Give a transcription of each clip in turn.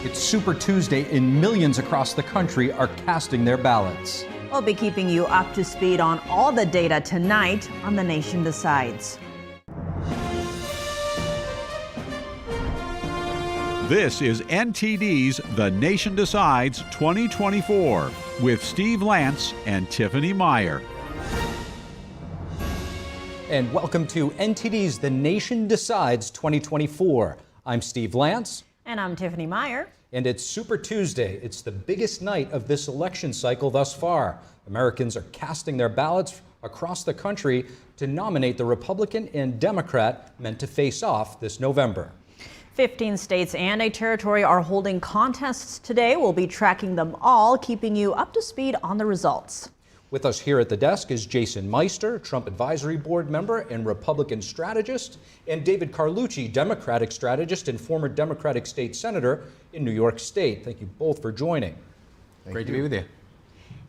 It's Super Tuesday and millions across the country are casting their ballots. We'll be keeping you up to speed on all the data tonight on The Nation Decides. This is NTD's The Nation Decides 2024 with Steve Lance and Tiffany Meier. And welcome to NTD's The Nation Decides 2024. I'm Steve Lance. And I'm Tiffany Meier. And it's Super Tuesday. It's the biggest night of this election cycle thus far. Americans are casting their ballots across the country to nominate the Republican and Democrat meant to face off this November. 15 states and a territory are holding contests today. We'll be tracking them all, keeping you up to speed on the results. With us here at the desk is Jason Meier, Trump Advisory Board member and Republican strategist, and David Carlucci, Democratic strategist and former Democratic state senator in New York State. Thank you both for joining. Great to be with you.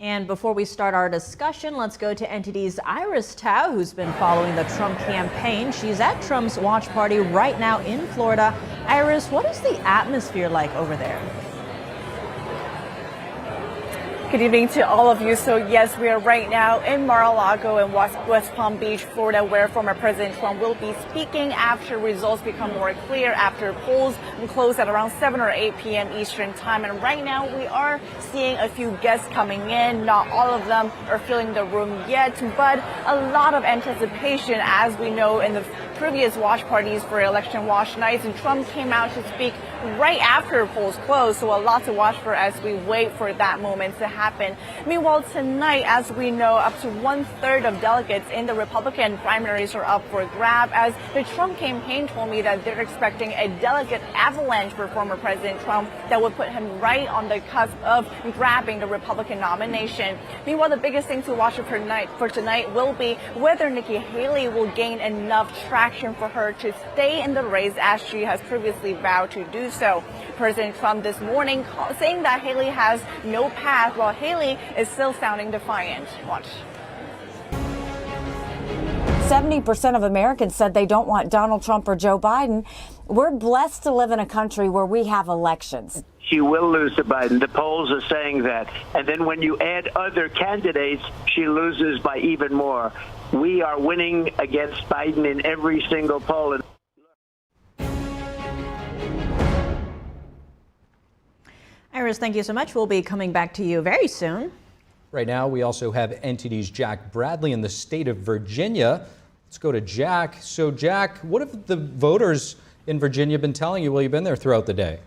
And before we start our discussion, let's go to NTD's Iris Tao, who's been following the Trump campaign. She's at Trump's watch party right now in Florida. Iris, what is the atmosphere like over there? Good evening to all of you. So yes, we are right now in Mar-a-Lago in West Palm Beach, Florida, where former President Trump will be speaking after results become more clear, after polls close at around 7 or 8 p.m. Eastern time. And right now we are seeing a few guests coming in. Not all of them are filling the room yet, but a lot of anticipation, as we know in the previous watch parties for election watch nights. And Trump came out to speak right after polls closed, so a lot to watch for as we wait for that moment to happen. Meanwhile, tonight, as we know, up to 1/3 of delegates in the Republican primaries are up for grab, as the Trump campaign told me that they're expecting a delegate avalanche for former President Trump that would put him right on the cusp of grabbing the Republican nomination. Meanwhile, the biggest thing to watch for tonight will be whether Nikki Haley will gain enough traction for her to stay in the race, as she has previously vowed to do so. President Trump this morning saying that Haley has no path, while Haley is still sounding defiant. Watch. 70% of Americans said they don't want Donald Trump or Joe Biden. We're blessed to live in a country where we have elections. She will lose to Biden. The polls are saying that. And then when you add other candidates, she loses by even more. We are winning against Biden in every single poll. Iris, thank you so much. We'll be coming back to you very soon. Right now, we also have NTD's Jack Bradley in the state of Virginia. Let's go to Jack. So, Jack, what have the voters in Virginia been telling you while you've been there throughout the day?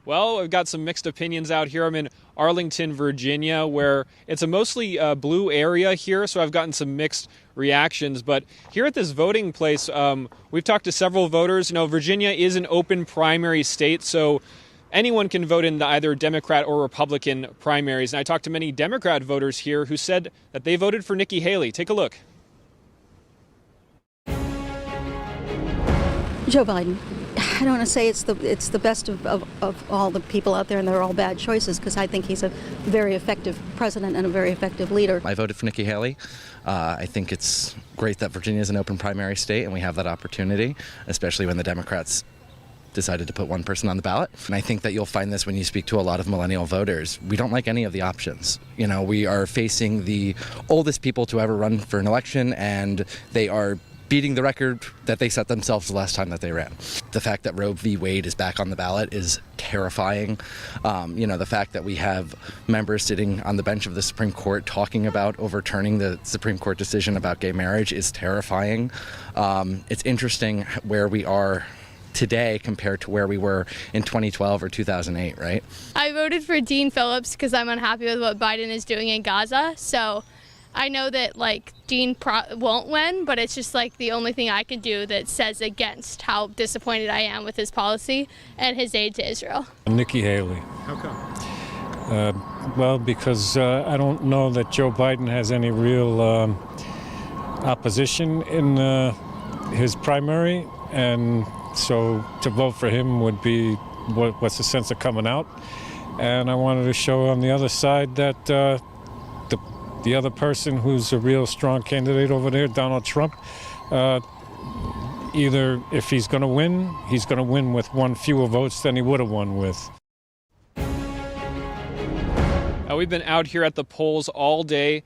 Well, I've got some mixed opinions out here. I'm in Arlington, Virginia, where it's a mostly blue area here, so I've gotten some mixed reactions. But here at this voting place, we've talked to several voters. You know, Virginia is an open primary state, so anyone can vote in the either Democrat or Republican primaries. And I talked to many Democrat voters here who said that they voted for Nikki Haley. Take a look. Joe Biden. I don't want to say it's the best of all the people out there and they're all bad choices, because I think he's a very effective president and a very effective leader. I voted for Nikki Haley. I think it's great that Virginia is an open primary state and we have that opportunity, especially when the Democrats decided to put one person on the ballot. And I think that you'll find this when you speak to a lot of millennial voters. We don't like any of the options. You know, we are facing the oldest people to ever run for an election, and they are beating the record that they set themselves the last time that they ran. The fact that Roe v. Wade is back on the ballot is terrifying. The fact that we have members sitting on the bench of the Supreme Court talking about overturning the Supreme Court decision about gay marriage is terrifying. It's interesting where we are today compared to where we were in 2012 or 2008, right? I voted for Dean Phillips because I'm unhappy with what Biden is doing in Gaza. So I know that Dean won't win, but it's just the only thing I can do that says against how disappointed I am with his policy and his aid to Israel. Nikki Haley. How come? Well, because I don't know that Joe Biden has any real opposition in his primary, and so to vote for him would be what's the sense of coming out? And I wanted to show on the other side that the other person who's a real strong candidate over there, Donald Trump, either if he's going to win with one fewer votes than he would have won with. We've been out here at the polls all day.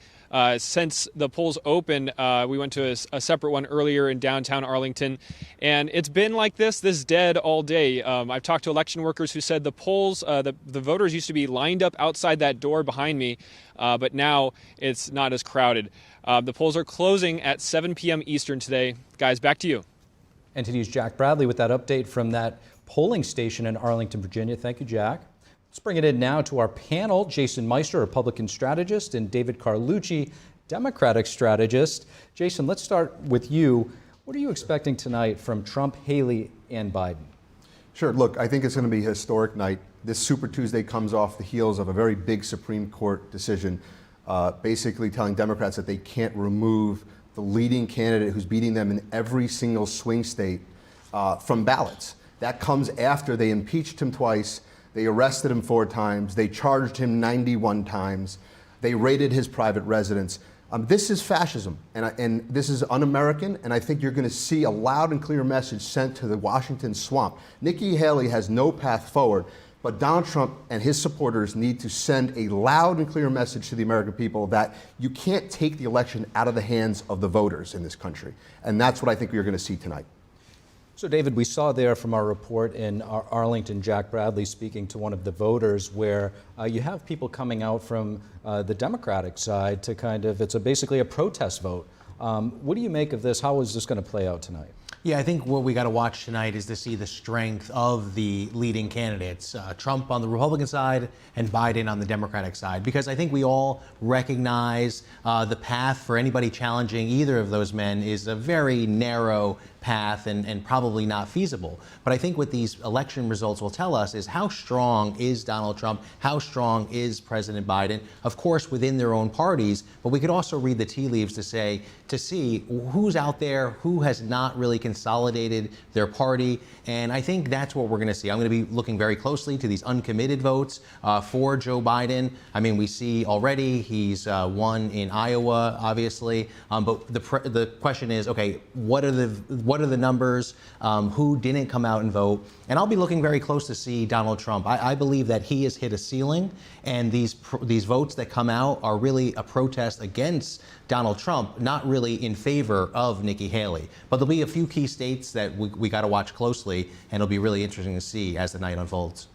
Since the polls opened, we went to a separate one earlier in downtown Arlington, and it's been like this dead all day. I've talked to election workers who said the polls, the voters used to be lined up outside that door behind me, but now it's not as crowded. The polls are closing at 7 p.m. Eastern today. Guys, back to you. NTD's Jack Bradley with that update from that polling station in Arlington, Virginia. Thank you, Jack. Let's bring it in now to our panel. Jason Meier, Republican strategist, and David Carlucci, Democratic strategist. Jason, let's start with you. What are you expecting tonight from Trump, Haley, and Biden? Sure. Look, I think it's going to be a historic night. This Super Tuesday comes off the heels of a very big Supreme Court decision, basically telling Democrats that they can't remove the leading candidate who's beating them in every single swing state from ballots. That comes after they impeached him twice. They arrested him 4 times. They charged him 91 times. They raided his private residence. This is fascism, and this is un-American, and I think you're going to see a loud and clear message sent to the Washington swamp. Nikki Haley has no path forward, but Donald Trump and his supporters need to send a loud and clear message to the American people that you can't take the election out of the hands of the voters in this country, and that's what I think you're going to see tonight. So, David, we saw there from our report in Arlington, Jack Bradley speaking to one of the voters, where you have people coming out from the Democratic side to it's basically a protest vote. What do you make of this? How is this going to play out tonight? Yeah, I think what we got to watch tonight is to see the strength of the leading candidates, Trump on the Republican side and Biden on the Democratic side, because I think we all recognize the path for anybody challenging either of those men is a very narrow path and probably not feasible. But I think what these election results will tell us is how strong is Donald Trump, how strong is President Biden, of course within their own parties, but we could also read the tea leaves to see who's out there, who has not really consolidated their party, and I think that's what we're going to see. I'm going to be looking very closely to these uncommitted votes for Joe Biden. I mean, we see already he's won in Iowa, obviously, but the question is, okay, what are the numbers? Who didn't come out and vote? And I'll be looking very close to see Donald Trump. I believe that he has hit a ceiling, and these votes that come out are really a protest against Donald Trump, not really in favor of Nikki Haley. But there'll be a few key states that we got to watch closely, and it'll be really interesting to see as the night unfolds.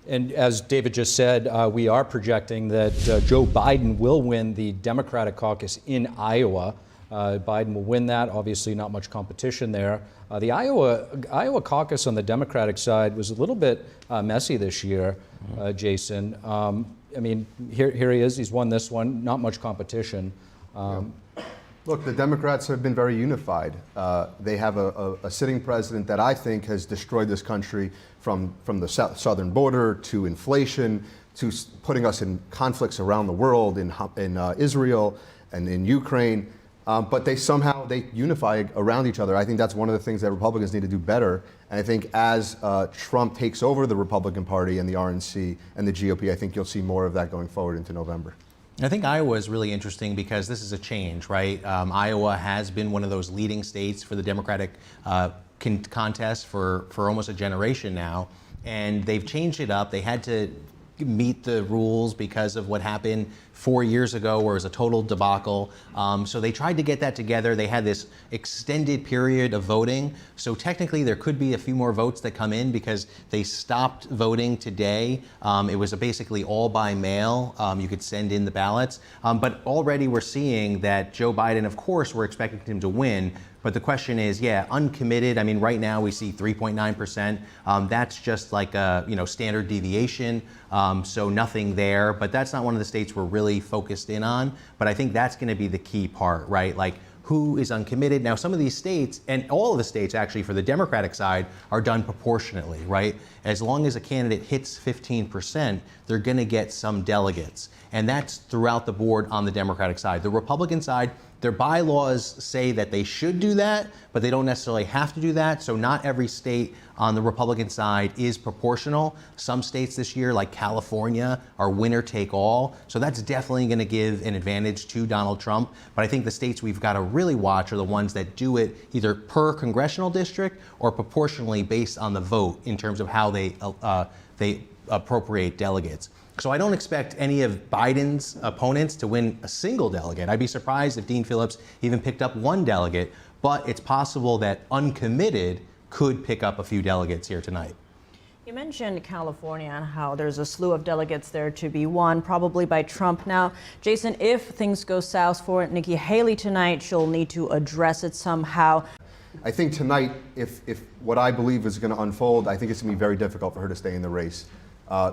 And as David just said, we are projecting that Joe Biden will win the Democratic caucus in Iowa. Biden will win that. Obviously, not much competition there. The Iowa caucus on the Democratic side was a little bit messy this year, Jason. I mean, here he is. He's won this one. Not much competition. Look, the Democrats have been very unified. They have a sitting president that I think has destroyed this country from the southern border to inflation to putting us in conflicts around the world in Israel and in Ukraine. But they unify around each other. I think that's one of the things that Republicans need to do better. And I think as Trump takes over the Republican Party and the RNC and the GOP, I think you'll see more of that going forward into November. I think Iowa is really interesting because this is a change, right? Iowa has been one of those leading states for the Democratic contest for almost a generation now. And they've changed it up. They had to meet the rules because of what happened 4 years ago where it was a total debacle. So they tried to get that together. They had this extended period of voting. So technically there could be a few more votes that come in because they stopped voting today. It was basically all by mail. You could send in the ballots. But already we're seeing that Joe Biden, of course, we're expecting him to win. But the question is, uncommitted. I mean, right now we see 3.9%. That's just like a standard deviation. So nothing there. But that's not one of the states we're really focused in on. But I think that's going to be the key part, right? Like, who is uncommitted? Now, some of these states, and all of the states actually for the Democratic side, are done proportionately, right? As long as a candidate hits 15%, they're going to get some delegates. And that's throughout the board on the Democratic side. The Republican side, Their bylaws say that they should do that, but they don't necessarily have to do that. So not every state on the Republican side is proportional. Some states this year, like California, are winner take all. So that's definitely going to give an advantage to Donald Trump. But I think the states we've got to really watch are the ones that do it either per congressional district or proportionally based on the vote in terms of how they appropriate delegates. So I don't expect any of Biden's opponents to win a single delegate. I'd be surprised if Dean Phillips even picked up one delegate, but it's possible that Uncommitted could pick up a few delegates here tonight. You mentioned California and how there's a slew of delegates there to be won, probably by Trump. Now, Jason, if things go south for Nikki Haley tonight, she'll need to address it somehow. I think tonight, if what I believe is going to unfold, I think it's going to be very difficult for her to stay in the race.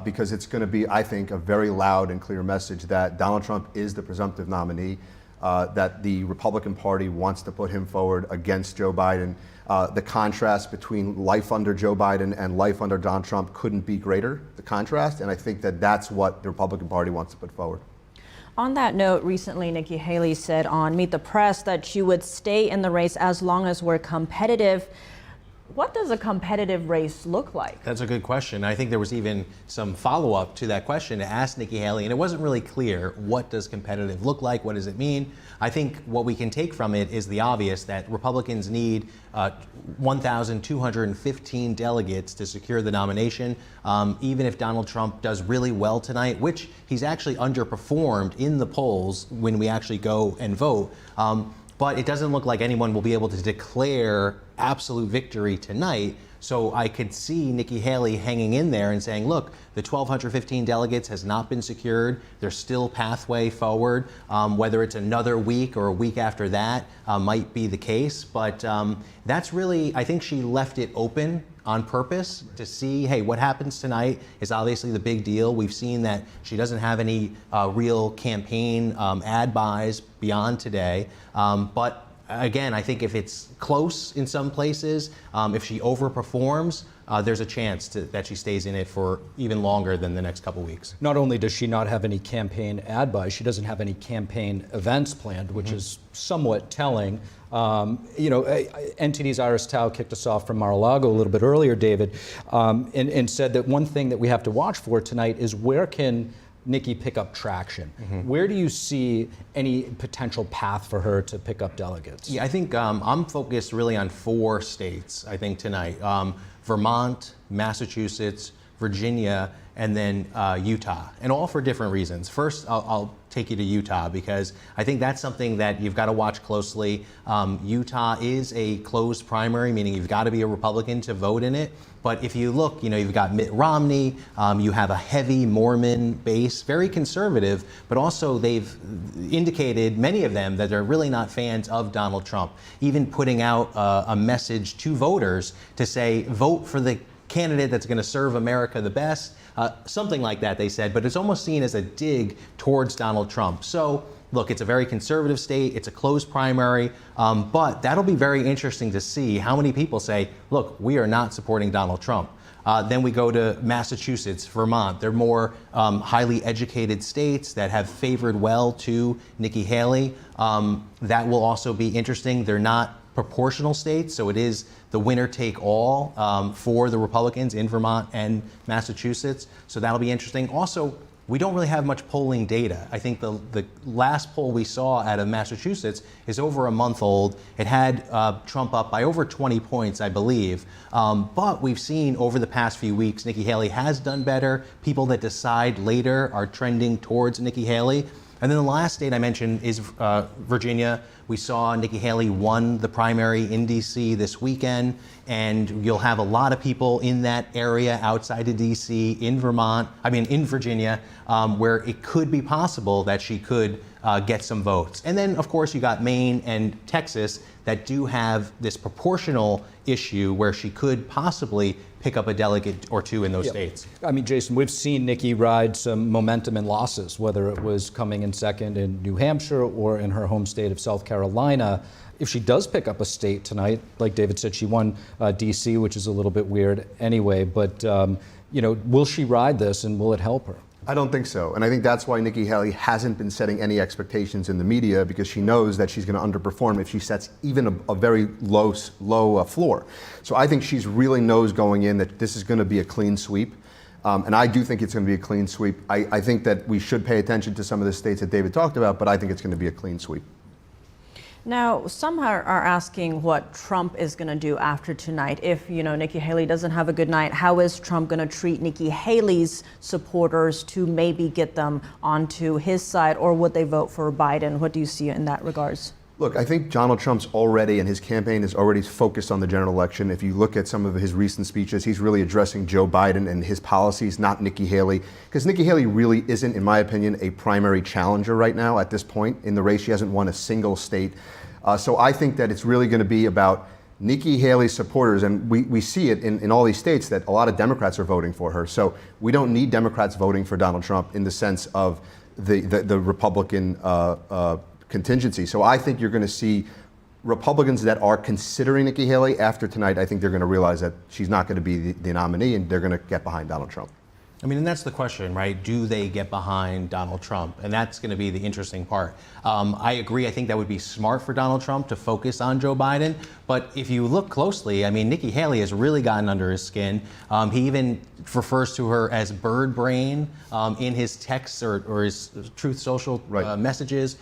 Because it's going to be, I think, a very loud and clear message that Donald Trump is the presumptive nominee, that the Republican Party wants to put him forward against Joe Biden. The contrast between life under Joe Biden and life under Donald Trump couldn't be greater, the contrast, and I think that that's what the Republican Party wants to put forward. On that note, recently Nikki Haley said on Meet the Press that she would stay in the race as long as we're competitive. What does a competitive race look like? That's a good question. I think there was even some follow-up to that question to ask Nikki Haley, and it wasn't really clear what does competitive look like, what does it mean? I think what we can take from it is the obvious, that Republicans need 1,215 delegates to secure the nomination. Even if Donald Trump does really well tonight, which he's actually underperformed in the polls when we actually go and vote, but it doesn't look like anyone will be able to declare absolute victory tonight. So I could see Nikki Haley hanging in there and saying, look, the 1,215 delegates has not been secured. There's still pathway forward. Whether it's another week or a week after that might be the case. But that's really, I think she left it open on purpose to see, hey, what happens tonight is obviously the big deal. We've seen that she doesn't have any real campaign ad buys beyond today. But again, I think if it's close in some places, if she overperforms, there's a chance that she stays in it for even longer than the next couple weeks. Not only does she not have any campaign ad buys, she doesn't have any campaign events planned, which is somewhat telling. NTD's Iris Tao kicked us off from Mar-a-Lago a little bit earlier, David, and said that one thing that we have to watch for tonight is where can Nikki pick up traction? Where do you see any potential path for her to pick up delegates? Yeah, I think I'm focused really on 4 states, I think, tonight. Vermont, Massachusetts, Virginia, and then Utah, and all for different reasons. First, I'll take you to Utah because I think that's something that you've got to watch closely. Utah is a closed primary, meaning you've got to be a Republican to vote in it. But if you look, you've got Mitt Romney, you have a heavy Mormon base, very conservative, but also they've indicated, many of them, that they're really not fans of Donald Trump, even putting out a message to voters to say, vote for the candidate that's going to serve America the best, something like that, they said, but it's almost seen as a dig towards Donald Trump. So, look, it's a very conservative state, it's a closed primary, but that'll be very interesting to see how many people say, look, we are not supporting Donald Trump. Then we go to Massachusetts, Vermont. They're more highly educated states that have favored well to Nikki Haley. That will also be interesting. They're not proportional states, so it is the winner take all for the Republicans in Vermont and Massachusetts. So that'll be interesting. Also, we don't really have much polling data. I think the last poll we saw out of Massachusetts is over a month old. It had Trump up by over 20 points, I believe. But we've seen over the past few weeks, Nikki Haley has done better. People that decide later are trending towards Nikki Haley. And then the last state I mentioned is Virginia. We saw Nikki Haley won the primary in D.C. this weekend, and you'll have a lot of people in that area outside of D.C., in Virginia, where it could be possible that she could get some votes. And then, of course, you got Maine and Texas that do have this proportional issue where she could possibly pick up a delegate or two in those states. I mean, Jason, we've seen Nikki ride some momentum in losses, whether it was coming in second in New Hampshire or in her home state of South Carolina. If she does pick up a state tonight, like David said, she won D.C., which is a little bit weird anyway, but will she ride this and will it help her? I don't think so. And I think that's why Nikki Haley hasn't been setting any expectations in the media, because she knows that she's going to underperform if she sets even a very low floor. So I think she's really knows going in that this is going to be a clean sweep. And I do think it's going to be a clean sweep. I think that we should pay attention to some of the states that David talked about, but I think it's going to be a clean sweep. Now, some are asking what Trump is going to do after tonight. If, Nikki Haley doesn't have a good night, how is Trump going to treat Nikki Haley's supporters to maybe get them onto his side, or would they vote for Biden? What do you see in that regards? Look, I think Donald Trump's already, and his campaign is already focused on the general election. If you look at some of his recent speeches, he's really addressing Joe Biden and his policies, not Nikki Haley. Because Nikki Haley really isn't, in my opinion, a primary challenger right now at this point in the race. She hasn't won a single state. So I think that it's really going to be about Nikki Haley's supporters, and we see it in all these states that a lot of Democrats are voting for her. So we don't need Democrats voting for Donald Trump in the sense of the Republican contingency. So I think you're going to see Republicans that are considering Nikki Haley after tonight. I think they're going to realize that she's not going to be the nominee, and they're going to get behind Donald Trump. I mean, and that's the question, right? Do they get behind Donald Trump? And that's going to be the interesting part. I agree. I think that would be smart for Donald Trump to focus on Joe Biden. But if you look closely, I mean, Nikki Haley has really gotten under his skin. He even refers to her as bird brain in his texts or his Truth Social messages.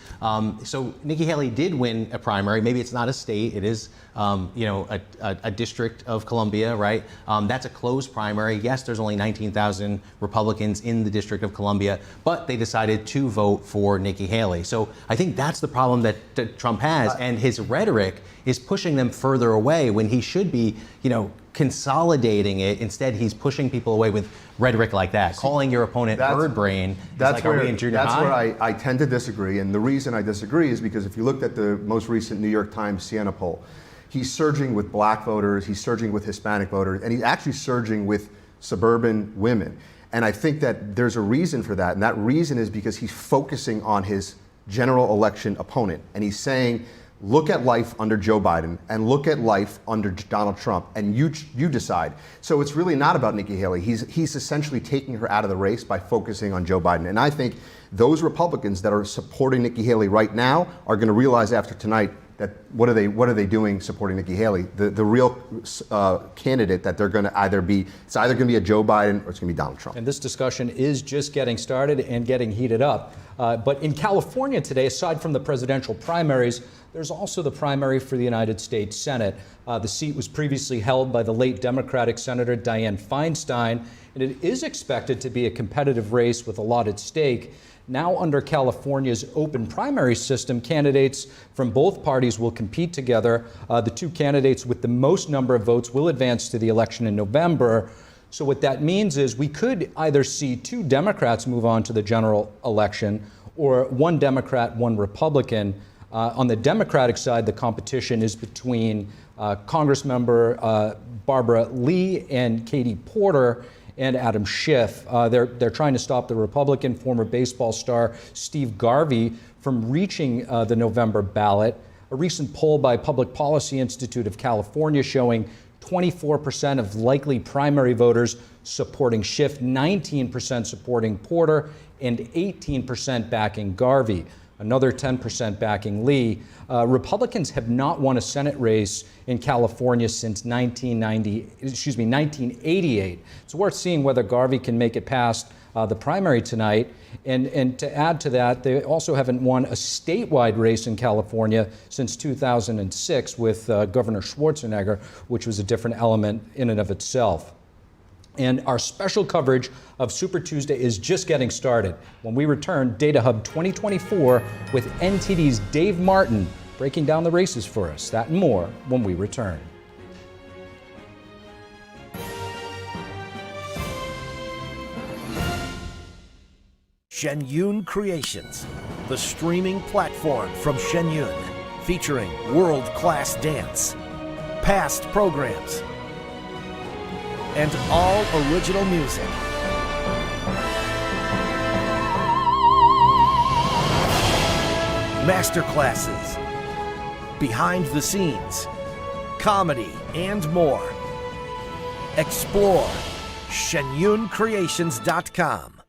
So Nikki Haley did win a primary. Maybe it's not a state. It is, a district of Columbia, right? That's a closed primary. Yes, there's only 19,000 Republicans in the District of Columbia, but they decided to vote for Nikki Haley. So I think that's the problem that Trump has, and his rhetoric is pushing them further away when he should be, consolidating it. Instead, he's pushing people away with rhetoric like that, calling your opponent bird brain. That's where I tend to disagree, and the reason I disagree is because if you looked at the most recent New York Times Siena poll, he's surging with black voters, he's surging with Hispanic voters, and he's actually surging with suburban women. And I think that there's a reason for that, and that reason is because he's focusing on his general election opponent, and he's saying, look at life under Joe Biden and look at life under Donald Trump, and you decide. So it's really not about Nikki Haley. He's essentially taking her out of the race by focusing on Joe Biden. And I think those Republicans that are supporting Nikki Haley right now are going to realize after tonight that what are they doing supporting Nikki Haley? The real candidate that they're going to either be, it's either going to be a Joe Biden or it's going to be Donald Trump. And this discussion is just getting started and getting heated up. But in California today, aside from the presidential primaries, there's also the primary for the United States Senate. The seat was previously held by the late Democratic Senator Dianne Feinstein, and it is expected to be a competitive race with a lot at stake. Now, under California's open primary system, candidates from both parties will compete together. The two candidates with the most number of votes will advance to the election in November. So what that means is we could either see two Democrats move on to the general election, or one Democrat, one Republican. On the Democratic side, the competition is between Congressmember Barbara Lee and Katie Porter and Adam Schiff. They're trying to stop the Republican former baseball star Steve Garvey from reaching the November ballot. A recent poll by Public Policy Institute of California showing 24% of likely primary voters supporting Schiff, 19% supporting Porter, and 18% backing Garvey. Another 10% backing Lee. Republicans have not won a Senate race in California since 1988. It's worth seeing whether Garvey can make it past the primary tonight. And to add to that, they also haven't won a statewide race in California since 2006 with Governor Schwarzenegger, which was a different element in and of itself. And our special coverage of Super Tuesday is just getting started. When we return, Data Hub 2024 with NTD's Dave Martin breaking down the races for us. That and more when we return. Shen Yun Creations, the streaming platform from Shen Yun, featuring world-class dance, past programs, and all original music. Masterclasses, behind the scenes, comedy, and more. Explore ShenYunCreations.com.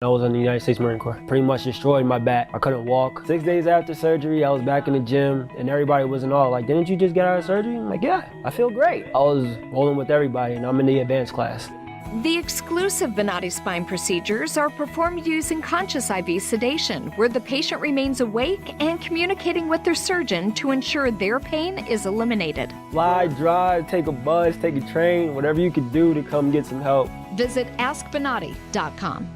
I was in the United States Marine Corps. Pretty much destroyed my back. I couldn't walk. 6 days after surgery, I was back in the gym, and everybody was in awe. Like, didn't you just get out of surgery? I'm like, yeah, I feel great. I was rolling with everybody, and I'm in the advanced class. The exclusive Venati spine procedures are performed using conscious IV sedation, where the patient remains awake and communicating with their surgeon to ensure their pain is eliminated. Fly, drive, take a bus, take a train, whatever you could do to come get some help. Visit AskVenati.com.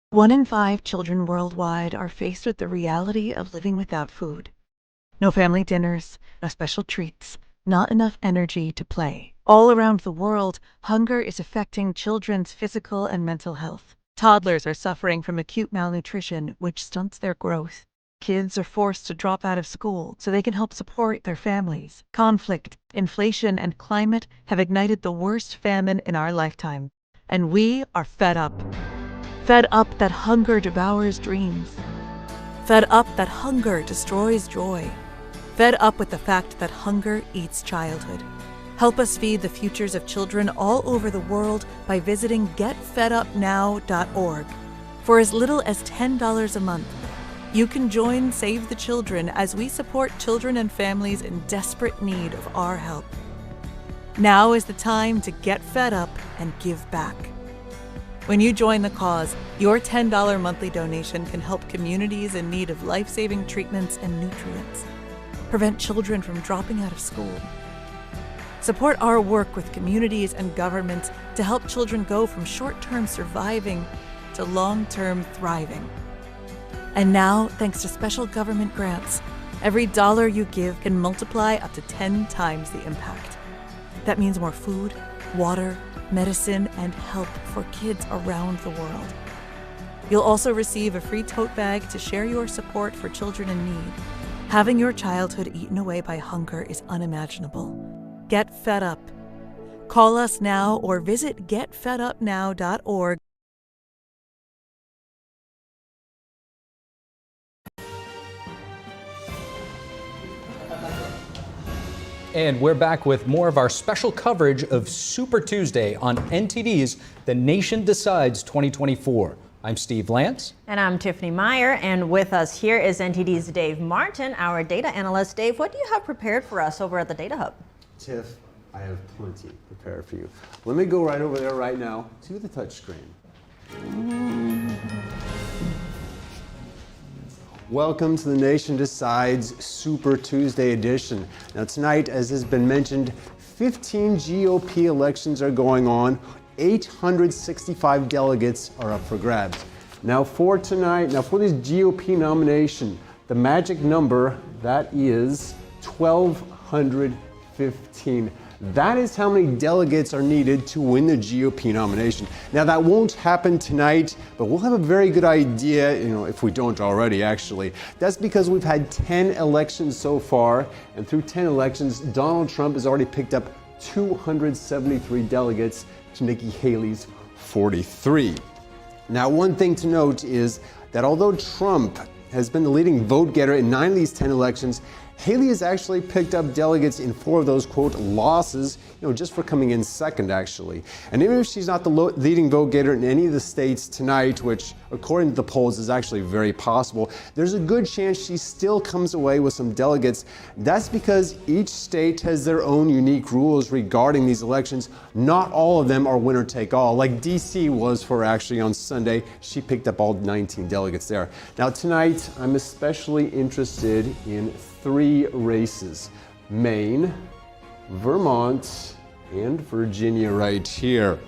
One in 5 children worldwide are faced with the reality of living without food. No family dinners, no special treats, not enough energy to play. All around the world, hunger is affecting children's physical and mental health. Toddlers are suffering from acute malnutrition, which stunts their growth. Kids are forced to drop out of school so they can help support their families. Conflict, inflation, and climate have ignited the worst famine in our lifetime. And we are fed up. Fed up that hunger devours dreams. Fed up that hunger destroys joy. Fed up with the fact that hunger eats childhood. Help us feed the futures of children all over the world by visiting getfedupnow.org. For as little as $10 a month, you can join Save the Children as we support children and families in desperate need of our help. Now is the time to get fed up and give back. When you join the cause, your $10 monthly donation can help communities in need of life-saving treatments and nutrients, prevent children from dropping out of school, support our work with communities and governments to help children go from short-term surviving to long-term thriving. And now, thanks to special government grants, every dollar you give can multiply up to 10 times the impact. That means more food, water, medicine, and help for kids around the world. You'll also receive a free tote bag to share your support for children in need. Having your childhood eaten away by hunger is unimaginable. Get fed up. Call us now or visit getfedupnow.org. And we're back with more of our special coverage of Super Tuesday on NTD's The Nation Decides 2024. I'm Steve Lance. And I'm Tiffany Meier. And with us here is NTD's Dave Martin, our data analyst. Dave, what do you have prepared for us over at the Data Hub? Tiff, I have plenty prepared for you. Let me go right over there right now to the touchscreen. Welcome to the Nation Decides Super Tuesday edition. Now tonight, as has been mentioned, 15 GOP elections are going on. 865 delegates are up for grabs. Now for tonight, for this GOP nomination, the magic number, that is 1,215. That is how many delegates are needed to win the GOP nomination. Now that won't happen tonight, but we'll have a very good idea, if we don't already actually. That's because we've had 10 elections so far, and through 10 elections, Donald Trump has already picked up 273 delegates to Nikki Haley's 43. Now one thing to note is that although Trump has been the leading vote getter in 9 of these 10 elections, Haley has actually picked up delegates in 4 of those, quote, losses, just for coming in second, actually. And even if she's not the leading vote getter in any of the states tonight, which, according to the polls, is actually very possible, there's a good chance she still comes away with some delegates. That's because each state has their own unique rules regarding these elections. Not all of them are winner take all, like DC was for actually on Sunday. She picked up all 19 delegates there. Now tonight, I'm especially interested in 3 races: Maine, Vermont, and Virginia right here.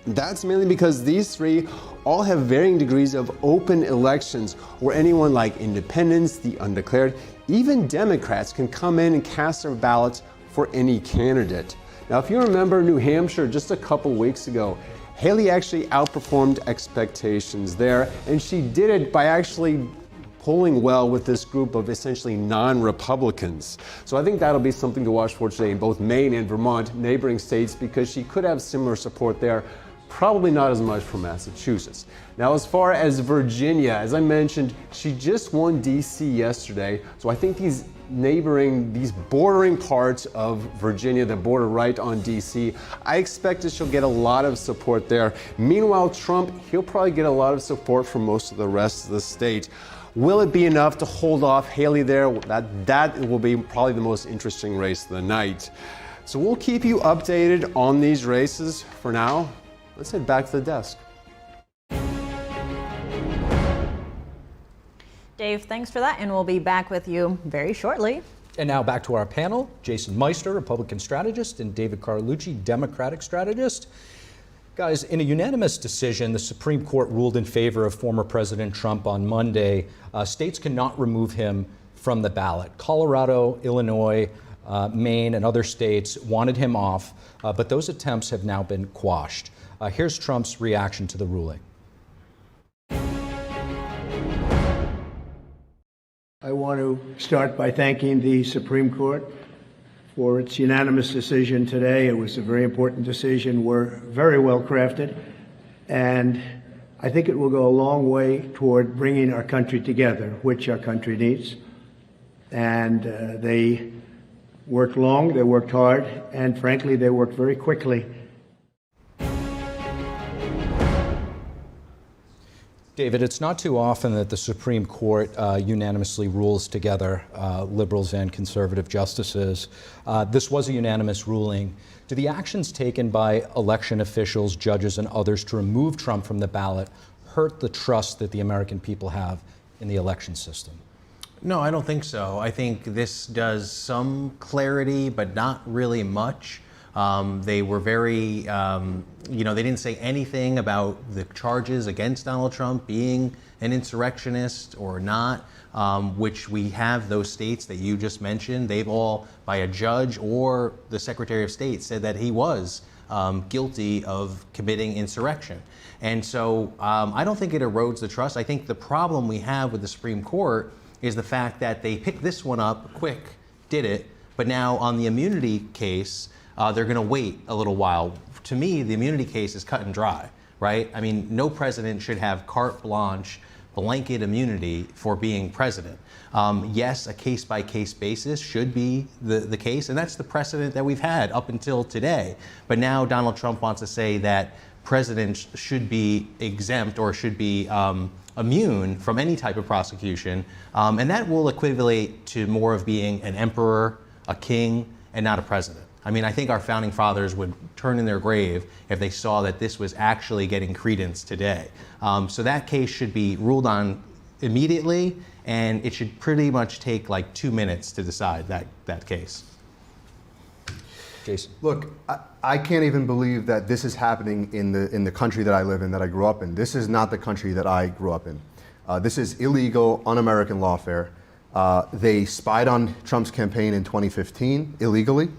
That's mainly because these 3 all have varying degrees of open elections where anyone like independents, the undeclared, even Democrats can come in and cast their ballots for any candidate. Now, if you remember New Hampshire just a couple weeks ago, Haley actually outperformed expectations there, and she did it by actually polling well with this group of essentially non-Republicans. So I think that'll be something to watch for today in both Maine and Vermont, neighboring states, because she could have similar support there. probably not as much for Massachusetts. Now, as far as Virginia, as I mentioned, she just won DC yesterday, so I think these bordering parts of Virginia that border right on DC, I expect that she'll get a lot of support there. Meanwhile, Trump, he'll probably get a lot of support from most of the rest of the state. Will it be enough to hold off Haley there? That will be probably the most interesting race of the night. So we'll keep you updated on these races. For now, let's head back to the desk. Dave, thanks for that, and we'll be back with you very shortly. And now back to our panel. Jason Meister, Republican strategist, and David Carlucci, Democratic strategist. Guys, in a unanimous decision, the Supreme Court ruled in favor of former President Trump on Monday. States cannot remove him from the ballot. Colorado, Illinois, Maine, and other states wanted him off, but those attempts have now been quashed. Here's Trump's reaction to the ruling. I want to start by thanking the Supreme Court for its unanimous decision today. It was a very important decision. We're very well crafted, and I think it will go a long way toward bringing our country together, which our country needs. And they worked long, they worked hard, and frankly, they worked very quickly. David, it's not too often that the Supreme Court unanimously rules together liberals and conservative justices. This was a unanimous ruling. Do the actions taken by election officials, judges, and others to remove Trump from the ballot hurt the trust that the American people have in the election system? No, I don't think so. I think this does some clarity, but not really much. They were very, they didn't say anything about the charges against Donald Trump being an insurrectionist or not, which we have those states that you just mentioned. They've all, by a judge or the Secretary of State, said that he was guilty of committing insurrection. And so I don't think it erodes the trust. I think the problem we have with the Supreme Court is the fact that they picked this one up quick, did it, but now on the immunity case, they're going to wait a little while. To me, the immunity case is cut and dry, right? I mean, no president should have carte blanche, blanket immunity for being president. Yes, a case-by-case basis should be the case, and that's the precedent that we've had up until today. But now Donald Trump wants to say that presidents should be exempt or should be immune from any type of prosecution, and that will equivalent to more of being an emperor, a king, and not a president. I mean, I think our founding fathers would turn in their grave if they saw that this was actually getting credence today. So that case should be ruled on immediately, and it should pretty much take like 2 minutes to decide that case. Jason. Look, I can't even believe that this is happening in the country that I live in, that I grew up in. This is not the country that I grew up in. This is illegal, un-American lawfare. They spied on Trump's campaign in 2015 illegally.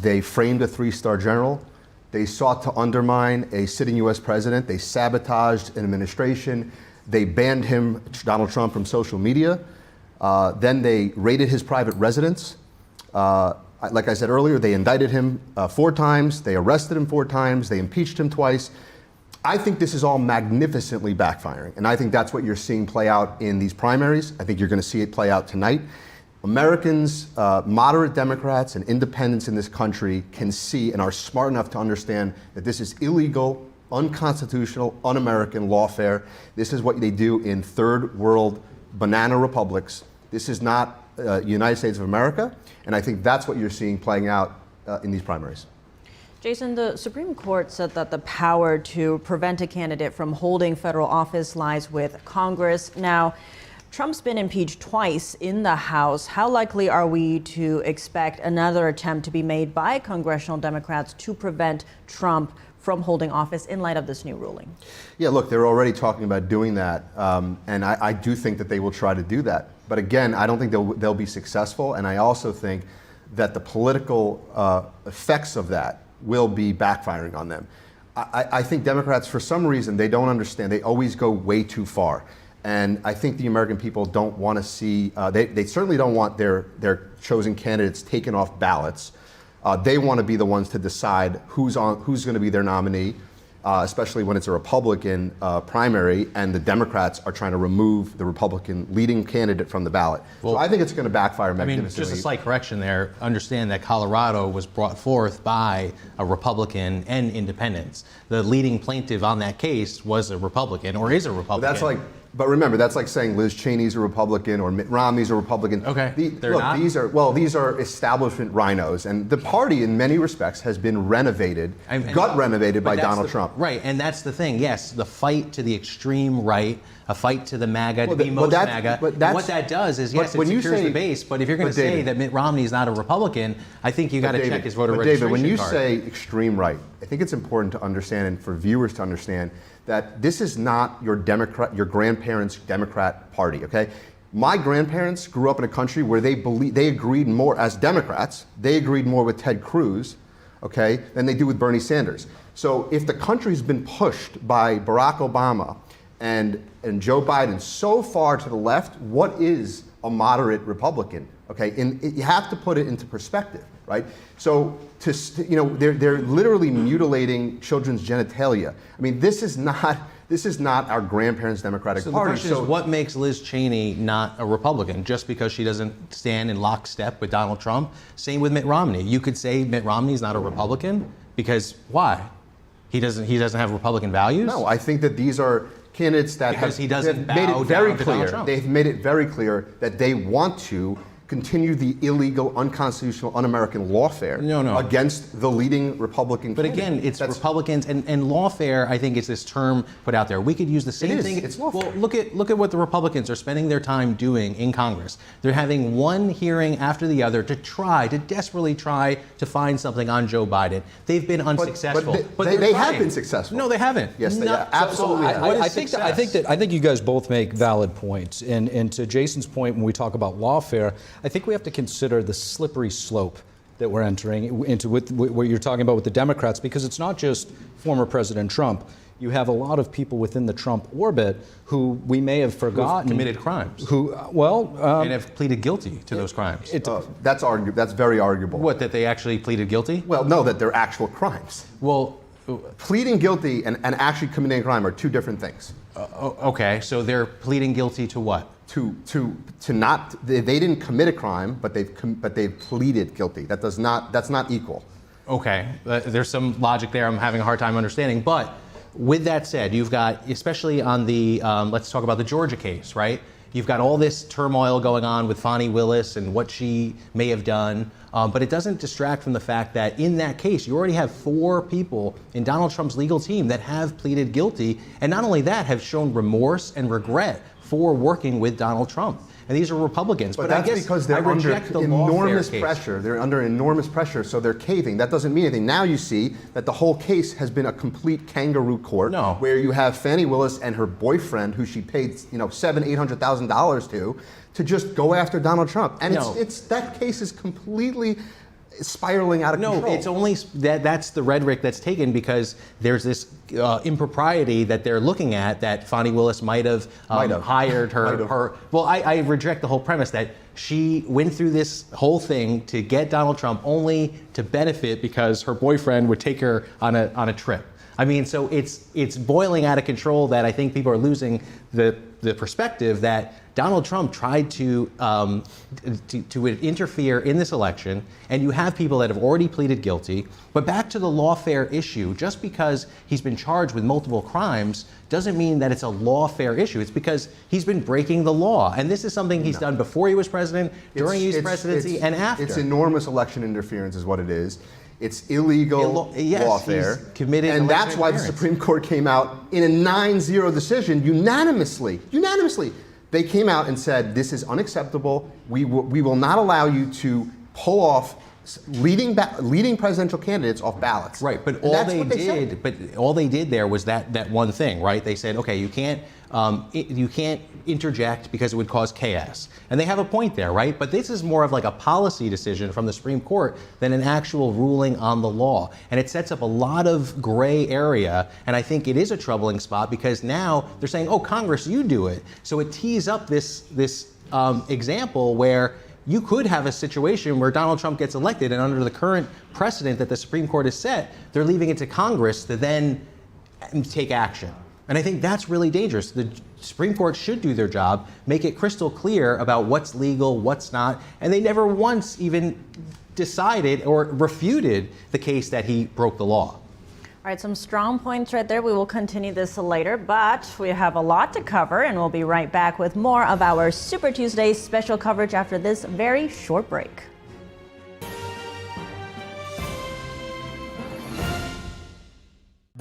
They framed a 3-star general. They sought to undermine a sitting U.S. president. They sabotaged an administration. They banned him, Donald Trump, from social media. Then they raided his private residence. Like I said earlier, they indicted him 4 times. They arrested him 4 times. They impeached him twice. I think this is all magnificently backfiring. And I think that's what you're seeing play out in these primaries. I think you're going to see it play out tonight. Americans, moderate Democrats and independents in this country can see and are smart enough to understand that this is illegal, unconstitutional, un-American lawfare. This is what they do in third world banana republics. This is not United States of America, and I think that's what you're seeing playing out in these primaries. Jason, the Supreme Court said that the power to prevent a candidate from holding federal office lies with Congress. Now, Trump's been impeached twice in the House. How likely are we to expect another attempt to be made by congressional Democrats to prevent Trump from holding office in light of this new ruling? Yeah, look, they're already talking about doing that, and I do think that they will try to do that. But again, I don't think they'll be successful, and I also think that the political effects of that will be backfiring on them. I think Democrats, for some reason, they don't understand. They always go way too far. And I think the American people don't want to see, they certainly don't want their chosen candidates taken off ballots. They want to be the ones to decide who's going to be their nominee. especially when it's a Republican primary and the Democrats are trying to remove the Republican leading candidate from the ballot. So I think it's going to backfire magnificently. Just a slight correction there. Understand that Colorado was brought forth by a Republican and independents. The leading plaintiff on that case was a Republican, or is a Republican. But remember, that's like saying Liz Cheney's a Republican or Mitt Romney's a Republican. Okay, they're not? These are establishment rhinos, and the party, in many respects, has been renovated, gut renovated by Donald Trump. Right, and that's the thing. Yes, the fight to the extreme right, a fight to the MAGA, to be most MAGA. And what that does is, yes, it secures the base. But if you're going to say that Mitt Romney is not a Republican, I think you got to check his voter registration card. David, when you card. say extreme right, I think it's important to understand, and for viewers to understand, that this is not your grandparents' Democrat party, okay? My grandparents grew up in a country where they agreed more, as Democrats, they agreed more with Ted Cruz, okay, than they do with Bernie Sanders. So if the country's been pushed by Barack Obama and Joe Biden so far to the left, what is a moderate Republican, okay? And you have to put it into perspective, right? So they're literally mutilating children's genitalia. I mean, this is not our grandparents' Democratic Party. The question is, what makes Liz Cheney not a Republican? Just because she doesn't stand in lockstep with Donald Trump? Same with Mitt Romney. You could say Mitt Romney's not a Republican because why? He doesn't have Republican values? No, I think that these are candidates that because he doesn't made it very clear. Trump. They've made it very clear that they want to continue the illegal, unconstitutional, un-American lawfare against the leading Republican But candidate. again, it's Republicans and lawfare, I think, is this term put out there. We could use the same thing. It's lawfare. Well, look at what the Republicans are spending their time doing in Congress. They're having one hearing after the other to desperately try to find something on Joe Biden. They've been unsuccessful. But they have been successful. No, they haven't. Yes, they have. Absolutely. I think you guys both make valid points. And to Jason's point, when we talk about lawfare, I think we have to consider the slippery slope that we're entering into with what you're talking about with the Democrats, because it's not just former President Trump. You have a lot of people within the Trump orbit who we may have forgotten. Who've committed crimes. And have pleaded guilty to those crimes. That's very arguable. What, that they actually pleaded guilty? Well, no, that they're actual crimes. Well, pleading guilty and actually committing a crime are two different things. Okay, so they're pleading guilty to what? They didn't commit a crime, but they've pleaded guilty. That's not equal. Okay, there's some logic there I'm having a hard time understanding. But with that said, you've got, especially on the, let's talk about the Georgia case, right? You've got all this turmoil going on with Fani Willis and what she may have done, but it doesn't distract from the fact that in that case, you already have 4 people in Donald Trump's legal team that have pleaded guilty, and not only that, have shown remorse and regret for working with Donald Trump. And these are Republicans. But that's because they're under enormous pressure. They're under enormous pressure, so they're caving. That doesn't mean anything. Now you see that the whole case has been a complete kangaroo court, where you have Fani Willis and her boyfriend, who she paid $700,000-$800,000 to just go after Donald Trump. And that case is completely spiraling out of control. No, it's only that's the rhetoric that's taken because there's this impropriety that they're looking at that Fani Willis might have hired her. Well, I reject the whole premise that she went through this whole thing to get Donald Trump only to benefit because her boyfriend would take her on a trip. I mean, so it's boiling out of control that I think people are losing the perspective that Donald Trump tried to interfere in this election, and you have people that have already pleaded guilty. But back to the lawfare issue, just because he's been charged with multiple crimes doesn't mean that it's a lawfare issue. It's because he's been breaking the law. And this is something he's done before he was president, during his presidency, and after. It's enormous election interference is what it is. It's illegal lawfare. And that's why the Supreme Court came out in a 9-0 decision unanimously. They came out and said, this is unacceptable. We will not allow you to pull off leading presidential candidates off ballots. Right, but all they did there was that one thing, right? They said, okay, you can't interject because it would cause chaos. And they have a point there, right? But this is more of like a policy decision from the Supreme Court than an actual ruling on the law. And it sets up a lot of gray area. And I think it is a troubling spot because now they're saying, oh, Congress, you do it. So it tees up this example where you could have a situation where Donald Trump gets elected, and under the current precedent that the Supreme Court has set, they're leaving it to Congress to then take action. And I think that's really dangerous. The Supreme Court should do their job, make it crystal clear about what's legal, what's not, and they never once even decided or refuted the case that he broke the law. All right, some strong points right there. We will continue this later, but we have a lot to cover, and we'll be right back with more of our Super Tuesday special coverage after this very short break.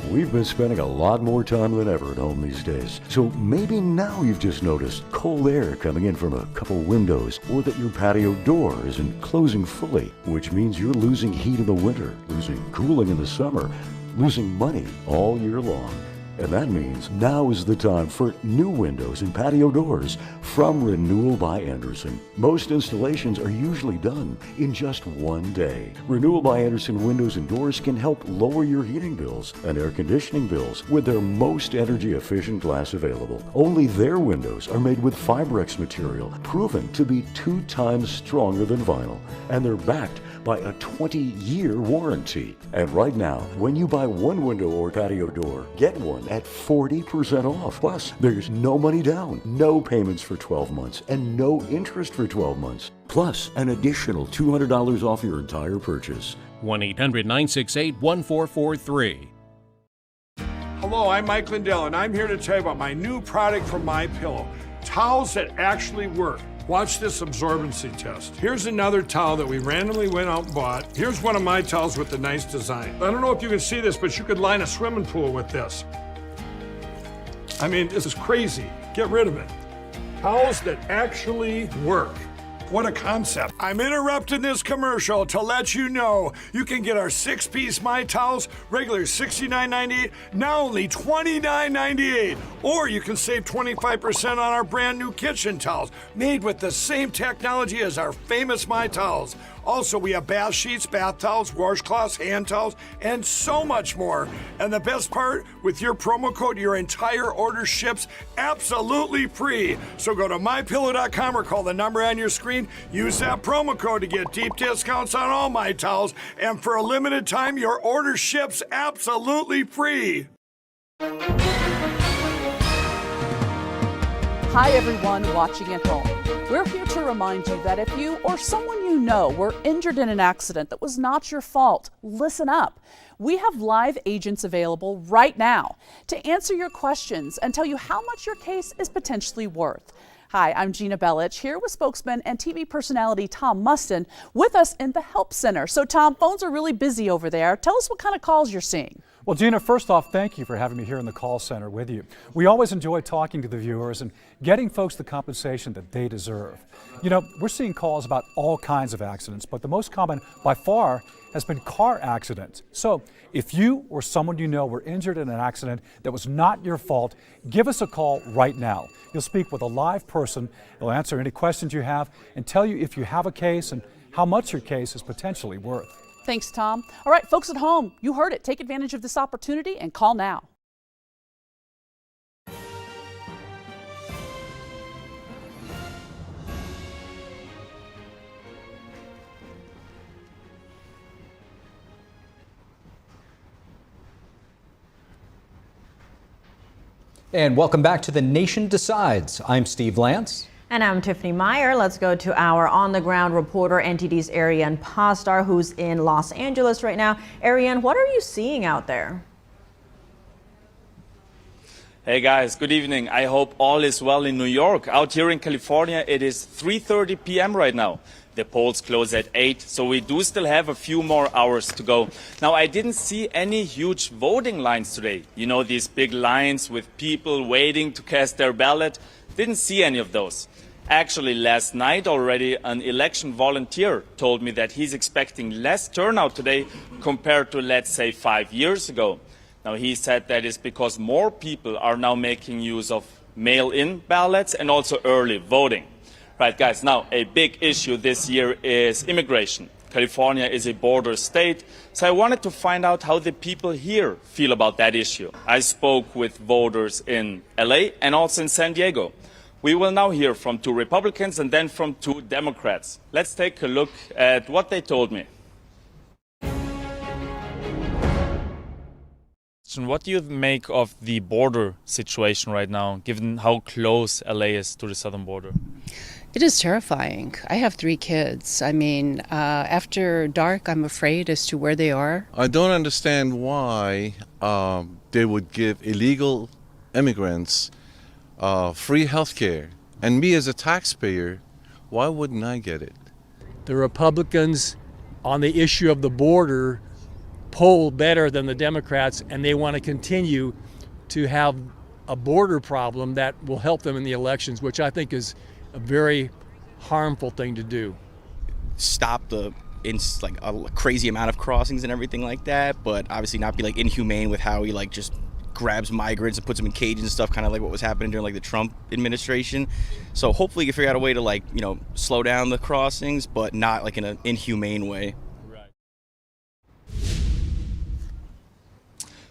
We've been spending a lot more time than ever at home these days. So maybe now you've just noticed cold air coming in from a couple windows, or that your patio door isn't closing fully, which means you're losing heat in the winter, losing cooling in the summer, losing money all year long. And that means now is the time for new windows and patio doors from Renewal by Andersen. Most installations are usually done in just one day. Renewal by Andersen windows and doors can help lower your heating bills and air conditioning bills with their most energy efficient glass available. Only their windows are made with Fibrex material, proven to be 2 times stronger than vinyl, and they're backed by a 20-year warranty. And right now, when you buy one window or patio door, get one at 40% off. Plus, there's no money down, no payments for 12 months, and no interest for 12 months. Plus, an additional $200 off your entire purchase. 1-800-968-1443. Hello, I'm Mike Lindell, and I'm here to tell you about my new product from MyPillow, towels that actually work. Watch this absorbency test. Here's another towel that we randomly went out and bought. Here's one of my towels with the nice design. I don't know if you can see this, but you could line a swimming pool with this. I mean, this is crazy. Get rid of it. Towels that actually work. What a concept. I'm interrupting this commercial to let you know you can get our 6-piece My Towels, regular $69.98, now only $29.98. Or you can save 25% on our brand new kitchen towels, made with the same technology as our famous My Towels. Also, we have bath sheets, bath towels, washcloths, hand towels, and so much more. And the best part, with your promo code, your entire order ships absolutely free. So go to mypillow.com or call the number on your screen. Use that promo code to get deep discounts on all My Towels. And for a limited time, your order ships absolutely free. Hi, everyone watching at home. We're here to remind you that if you or someone you know were injured in an accident that was not your fault, listen up. We have live agents available right now to answer your questions and tell you how much your case is potentially worth. Hi, I'm Gina Bellich, here with spokesman and TV personality Tom Mustin with us in the Help Center. So Tom, phones are really busy over there. Tell us what kind of calls you're seeing. Well, Gina, first off, thank you for having me here in the call center with you. We always enjoy talking to the viewers and getting folks the compensation that they deserve. You know, we're seeing calls about all kinds of accidents, but the most common by far has been car accidents. So if you or someone you know were injured in an accident that was not your fault, give us a call right now. You'll speak with a live person. They'll answer any questions you have and tell you if you have a case and how much your case is potentially worth. Thanks, Tom. All right, folks at home, you heard it. Take advantage of this opportunity and call now. And welcome back to The Nation Decides. I'm Steve Lance. And I'm Tiffany Meier. Let's go to our on-the-ground reporter, NTD's Ariane Pastar, who's in Los Angeles right now. Ariane, what are you seeing out there? Hey guys, good evening. I hope all is well in New York. Out here in California, it is 3:30 p.m. right now. The polls close at 8, so we do still have a few more hours to go. Now, I didn't see any huge voting lines today. You know, these big lines with people waiting to cast their ballot. Didn't see any of those. Actually, last night already, an election volunteer told me that he's expecting less turnout today compared to, let's say, 5 years ago. Now, he said that is because more people are now making use of mail-in ballots and also early voting. Right, guys, now a big issue this year is immigration. California is a border state, so I wanted to find out how the people here feel about that issue. I spoke with voters in LA and also in San Diego. We will now hear from 2 Republicans and then from 2 Democrats. Let's take a look at what they told me. What do you make of the border situation right now, given how close LA is to the southern border? It is terrifying. I have 3 kids. I mean, after dark, I'm afraid as to where they are. I don't understand why they would give illegal immigrants free health care. And me as a taxpayer, why wouldn't I get it? The Republicans on the issue of the border poll better than the Democrats, and they want to continue to have a border problem that will help them in the elections, which I think is a very harmful thing to do. Stop a crazy amount of crossings and everything like that, but obviously not be inhumane with how he just grabs migrants and puts them in cages and stuff, kind of like what was happening during the Trump administration. So hopefully you can figure out a way to slow down the crossings, but not in an inhumane way.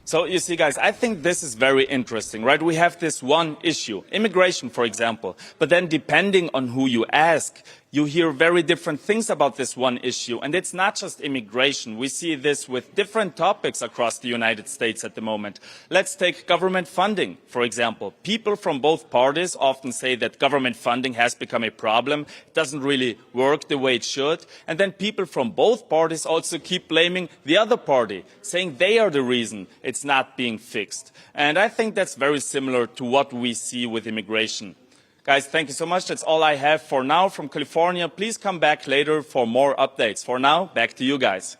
So you see, guys, I think this is very interesting, right? We have this one issue, immigration, for example, but then depending on who you ask, you hear very different things about this one issue. And it's not just immigration. We see this with different topics across the United States at the moment. Let's take government funding, for example. People from both parties often say that government funding has become a problem. It doesn't really work the way it should. And then people from both parties also keep blaming the other party, saying they are the reason it's not being fixed. And I think that's very similar to what we see with immigration. Guys, thank you so much. That's all I have for now from California. Please come back later for more updates. For now, back to you guys.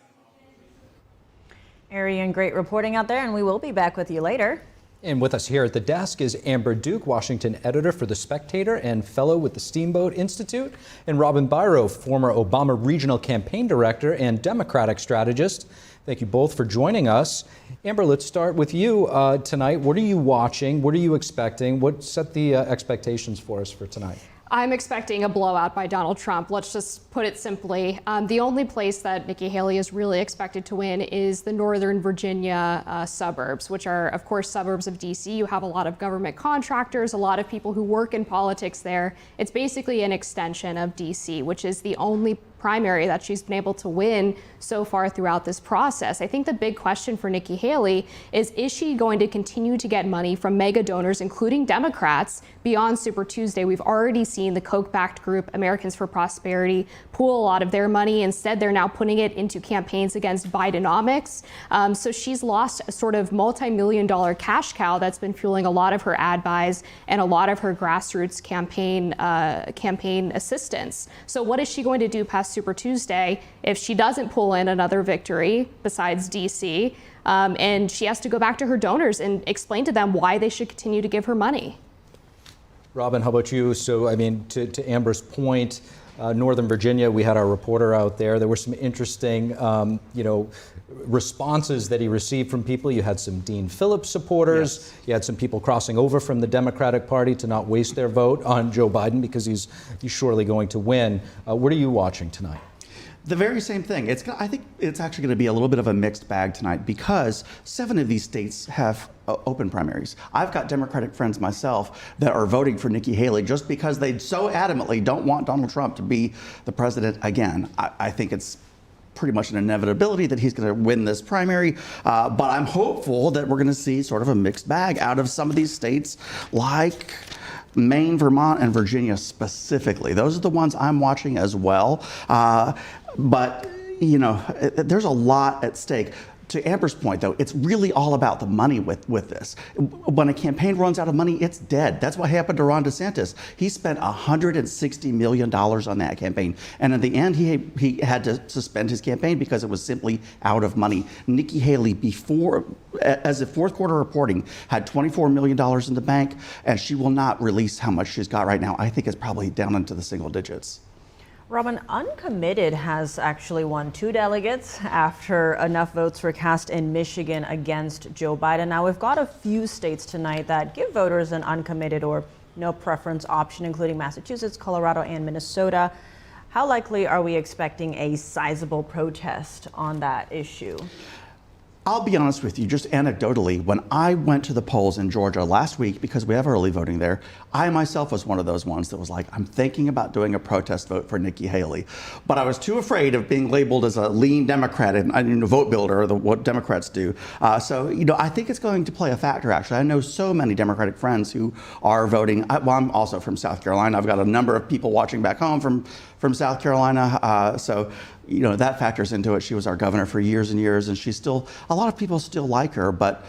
Arian, great reporting out there, and we will be back with you later. And with us here at the desk is Amber Duke, Washington editor for The Spectator and fellow with the Steamboat Institute, and Robin Byro, former Obama regional campaign director and Democratic strategist. Thank you both for joining us. Amber, let's start with you tonight. What are you watching? What are you expecting? What set the expectations for us for tonight? I'm expecting a blowout by Donald Trump. Let's just put it simply. The only place that Nikki Haley is really expected to win is the Northern Virginia suburbs, which are, of course, suburbs of D.C. You have a lot of government contractors, a lot of people who work in politics there. It's basically an extension of D.C., which is the only primary that she's been able to win so far throughout this process. I think the big question for Nikki Haley is she going to continue to get money from mega donors, including Democrats, beyond Super Tuesday? We've already seen the Koch-backed group Americans for Prosperity pool a lot of their money. Instead, they're now putting it into campaigns against Bidenomics. So she's lost a sort of multi-million-dollar cash cow that's been fueling a lot of her ad buys and a lot of her grassroots campaign assistance. So what is she going to do past Super Tuesday if she doesn't pull in another victory besides DC, and she has to go back to her donors and explain to them why they should continue to give her money? Robin, how about you? So, I mean, to Amber's point, Northern Virginia, we had our reporter out there. There were some interesting, responses that he received from people. You had some Dean Phillips supporters. Yes. You had some people crossing over from the Democratic Party to not waste their vote on Joe Biden because he's surely going to win. What are you watching tonight? The very same thing. I think it's actually going to be a little bit of a mixed bag tonight because 7 of these states have open primaries. I've got Democratic friends myself that are voting for Nikki Haley just because they so adamantly don't want Donald Trump to be the president again. I think it's pretty much an inevitability that he's going to win this primary, but I'm hopeful that we're going to see sort of a mixed bag out of some of these states like Maine, Vermont, and Virginia specifically. Those are the ones I'm watching as well. But, there's a lot at stake. To Amber's point, though, it's really all about the money with this. When a campaign runs out of money, it's dead. That's what happened to Ron DeSantis. He spent $160 million on that campaign. And in the end, he had to suspend his campaign because it was simply out of money. Nikki Haley, as of fourth quarter reporting, had $24 million in the bank, and she will not release how much she's got right now. I think it's probably down into the single digits. Robin, Uncommitted has actually won 2 delegates after enough votes were cast in Michigan against Joe Biden. Now, we've got a few states tonight that give voters an uncommitted or no preference option, including Massachusetts, Colorado, and Minnesota. How likely are we expecting a sizable protest on that issue? I'll be honest with you, just anecdotally, when I went to the polls in Georgia last week, because we have early voting there, I myself was one of those ones that was like, I'm thinking about doing a protest vote for Nikki Haley. But I was too afraid of being labeled as a lean Democrat and a vote builder, or what Democrats do. So, I think it's going to play a factor, actually. I know so many Democratic friends who are voting. Well, I'm also from South Carolina. I've got a number of people watching back home from South Carolina. So, that factors into it. She was our governor for years and years, and she's still, a lot of people still like her, but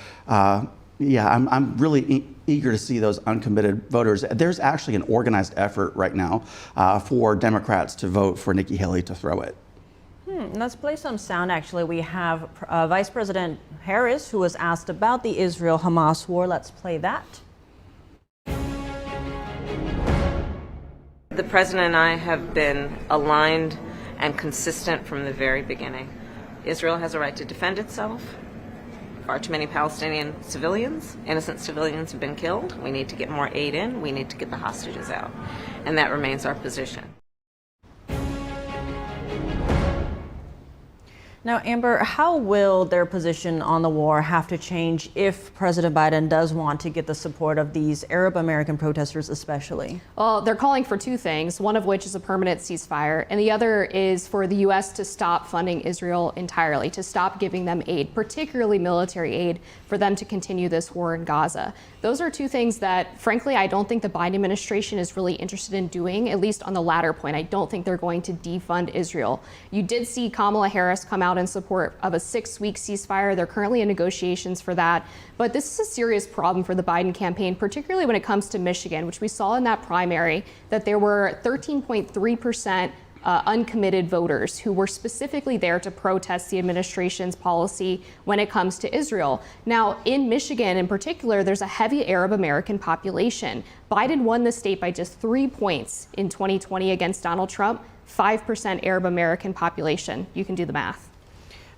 yeah, I'm really eager to see those uncommitted voters. There's actually an organized effort right now for Democrats to vote for Nikki Haley to throw it. Let's play some sound, actually. We have Vice President Harris, who was asked about the Israel-Hamas war. Let's play that. The president and I have been aligned and consistent from the very beginning. Israel has a right to defend itself. Far too many Palestinian civilians, innocent civilians, have been killed. We need to get more aid in. We need to get the hostages out. And that remains our position. Now, Amber, how will their position on the war have to change if President Biden does want to get the support of these Arab American protesters especially? Well, they're calling for two things, one of which is a permanent ceasefire, and the other is for the U.S. to stop funding Israel entirely, to stop giving them aid, particularly military aid, for them to continue this war in Gaza. Those are two things that, frankly, I don't think the Biden administration is really interested in doing, at least on the latter point. I don't think they're going to defund Israel. You did see Kamala Harris come out in support of a 6-week ceasefire. They're currently in negotiations for that. But this is a serious problem for the Biden campaign, particularly when it comes to Michigan, which we saw in that primary, that there were 13.3% uncommitted voters who were specifically there to protest the administration's policy when it comes to Israel. Now, in Michigan in particular, there's a heavy Arab American population. Biden won the state by just 3 points in 2020 against Donald Trump, 5% Arab American population. You can do the math.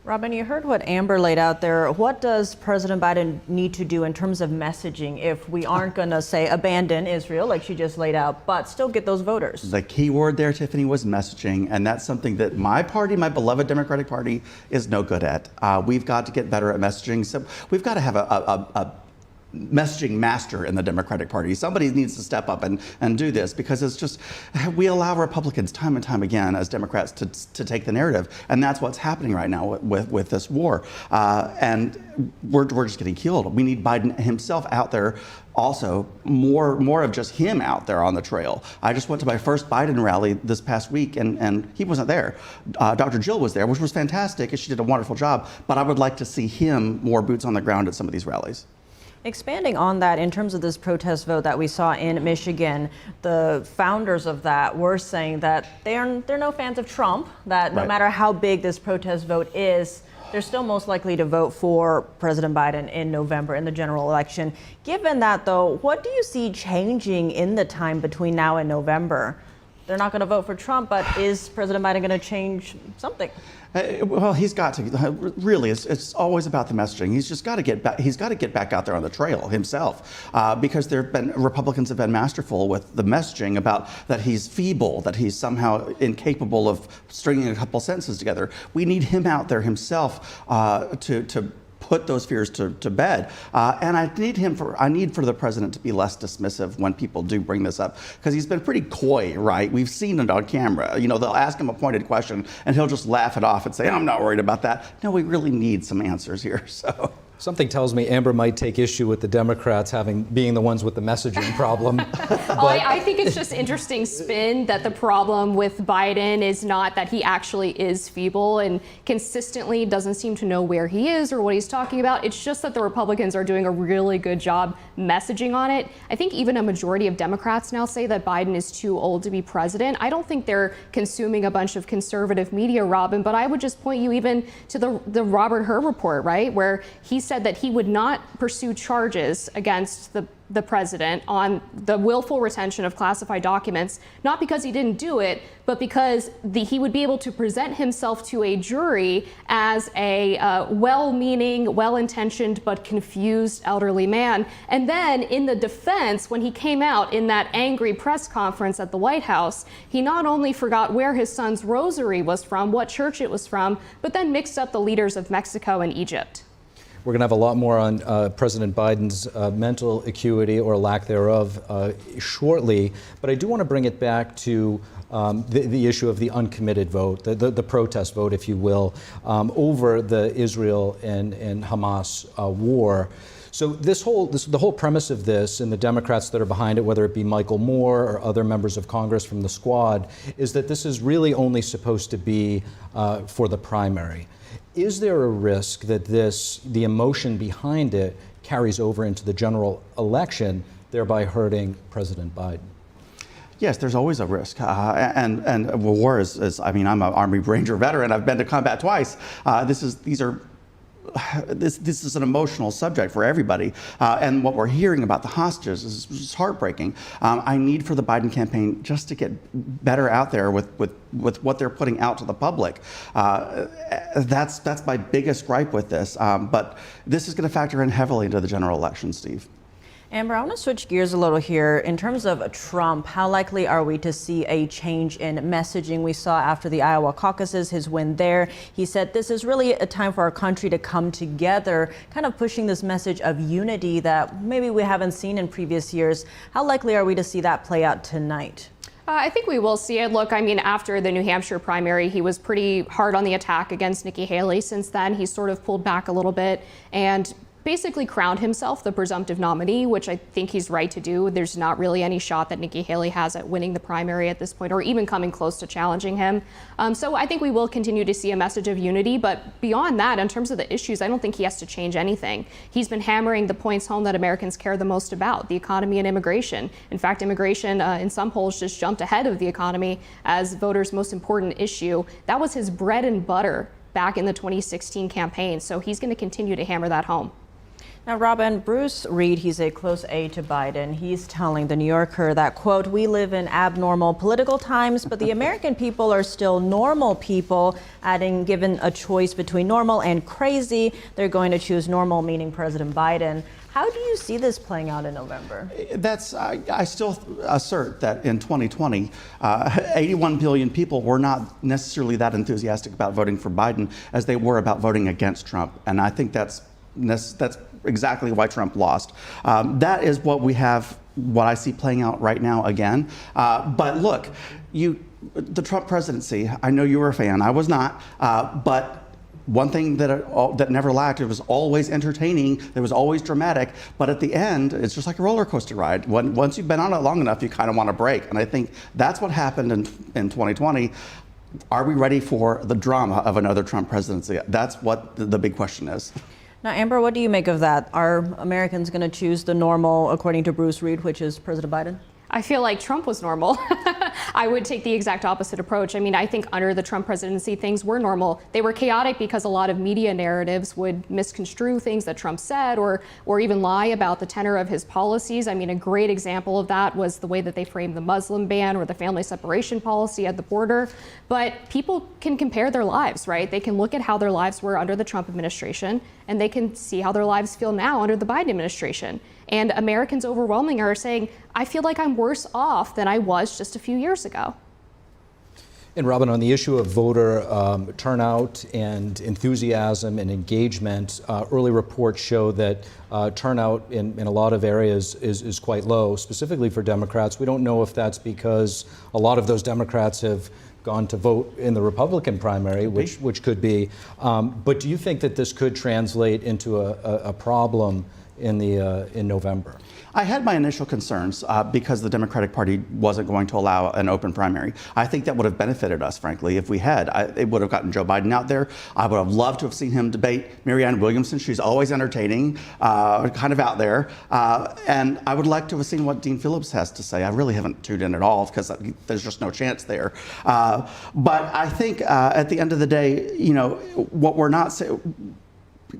Robin, you heard what Amber laid out there. What does President Biden need to do in terms of messaging if we aren't going to say abandon Israel like she just laid out, but still get those voters? The key word there, Tiffany, was messaging, and that's something that my party, my beloved Democratic Party, is no good at. We've got to get better at messaging. So we've got to have a messaging master in the Democratic Party. Somebody needs to step up and do this, because it's just, we allow Republicans time and time again as Democrats to take the narrative, and that's what's happening right now with this war. And we're just getting killed. We need Biden himself out there, also more of just him out there on the trail. I just went to my first Biden rally this past week, and he wasn't there. Dr. Jill was there, which was fantastic, and she did a wonderful job, but I would like to see him more boots on the ground at some of these rallies. Expanding on that, in terms of this protest vote that we saw in Michigan, the founders of that were saying that they're no fans of Trump, that no matter how big this protest vote is, they're still most likely to vote for President Biden in November in the general election. Given that, though, what do you see changing in the time between now and November? They're not going to vote for Trump, but is President Biden going to change something? Well, he's got to. Really, it's always about the messaging. He's just got to get back. He's got to get back out there on the trail himself, because Republicans have been masterful with the messaging about that he's feeble, that he's somehow incapable of stringing a couple sentences together. We need him out there himself to put those fears to bed. And I need for the president to be less dismissive when people do bring this up, because he's been pretty coy, right? We've seen it on camera. They'll ask him a pointed question and he'll just laugh it off and say, I'm not worried about that. No, we really need some answers here, so. Something tells me Amber might take issue with the Democrats being the ones with the messaging problem. I think it's just interesting spin that the problem with Biden is not that he actually is feeble and consistently doesn't seem to know where he is or what he's talking about. It's just that the Republicans are doing a really good job messaging on it. I think even a majority of Democrats now say that Biden is too old to be president. I don't think they're consuming a bunch of conservative media, Robin, but I would just point you even to the Robert Hur report, right, where he said that he would not pursue charges against the president on the willful retention of classified documents, not because he didn't do it, but because he would be able to present himself to a jury as a well-meaning, well-intentioned, but confused elderly man. And then in the defense, when he came out in that angry press conference at the White House, he not only forgot where his son's rosary was from, what church it was from, but then mixed up the leaders of Mexico and Egypt. We're going to have a lot more on President Biden's mental acuity or lack thereof shortly. But I do want to bring it back to the issue of the uncommitted vote, the protest vote, if you will, over the Israel and Hamas war. So the whole premise of this, and the Democrats that are behind it, whether it be Michael Moore or other members of Congress from the squad, is that this is really only supposed to be for the primary. Is there a risk that the emotion behind it carries over into the general election, thereby hurting President Biden? Yes, there's always a risk, and war is. I mean, I'm an Army Ranger veteran. I've been to combat twice. This is an emotional subject for everybody, and what we're hearing about the hostages is heartbreaking. I need for the Biden campaign just to get better out there with what they're putting out to the public. That's my biggest gripe with this. But this is going to factor in heavily into the general election, Steve. Amber, I want to switch gears a little here. In terms of Trump, how likely are we to see a change in messaging? We saw after the Iowa caucuses, his win there. He said this is really a time for our country to come together, kind of pushing this message of unity that maybe we haven't seen in previous years. How likely are we to see that play out tonight? I think we will see it. Look, I mean, after the New Hampshire primary, he was pretty hard on the attack against Nikki Haley. Since then, he's sort of pulled back a little bit and basically crowned himself the presumptive nominee, which I think he's right to do. There's not really any shot that Nikki Haley has at winning the primary at this point, or even coming close to challenging him. So I think we will continue to see a message of unity, but beyond that, in terms of the issues, I don't think he has to change anything. He's been hammering the points home that Americans care the most about, the economy and immigration. In fact, immigration in some polls just jumped ahead of the economy as voters' most important issue. That was his bread and butter back in the 2016 campaign, so he's going to continue to hammer that home. Now, Robin, Bruce Reed, he's a close aide to Biden. He's telling The New Yorker that, quote, "We live in abnormal political times, but the American people are still normal people," adding, given a choice between normal and crazy, they're going to choose normal, meaning President Biden. How do you see this playing out in November? I still assert that in 2020, 81 billion people were not necessarily that enthusiastic about voting for Biden as they were about voting against Trump. And I think that's exactly why Trump lost. That is what we have, what I see playing out right now again. But look, the Trump presidency, I know you were a fan, I was not, but one thing that never lacked, it was always entertaining, it was always dramatic, but at the end, it's just like a roller coaster ride. Once you've been on it long enough, you kind of want to break. And I think that's what happened in 2020. Are we ready for the drama of another Trump presidency? That's what the big question is. Now, Amber, what do you make of that? Are Americans going to choose the normal, according to Bruce Reed, which is President Biden? I feel like Trump was normal. I would take the exact opposite approach. I mean, I think under the Trump presidency, things were normal. They were chaotic because a lot of media narratives would misconstrue things that Trump said or even lie about the tenor of his policies. I mean, a great example of that was the way that they framed the Muslim ban or the family separation policy at the border. But people can compare their lives, right? They can look at how their lives were under the Trump administration, and they can see how their lives feel now under the Biden administration. And Americans overwhelmingly are saying, I feel like I'm worse off than I was just a few years ago. And Robin, on the issue of voter turnout and enthusiasm and engagement, early reports show that turnout in a lot of areas is quite low, specifically for Democrats. We don't know if that's because a lot of those Democrats have gone to vote in the Republican primary, which could be. But do you think that this could translate into a problem in November? I had my initial concerns because the Democratic Party wasn't going to allow an open primary. I think that would have benefited us, frankly, if we had. It would have gotten Joe Biden out there. I would have loved to have seen him debate Marianne Williamson. She's always entertaining, kind of out there. And I would like to have seen what Dean Phillips has to say. I really haven't tuned in at all because there's just no chance there. But I think at the end of the day, you know, what we're not saying,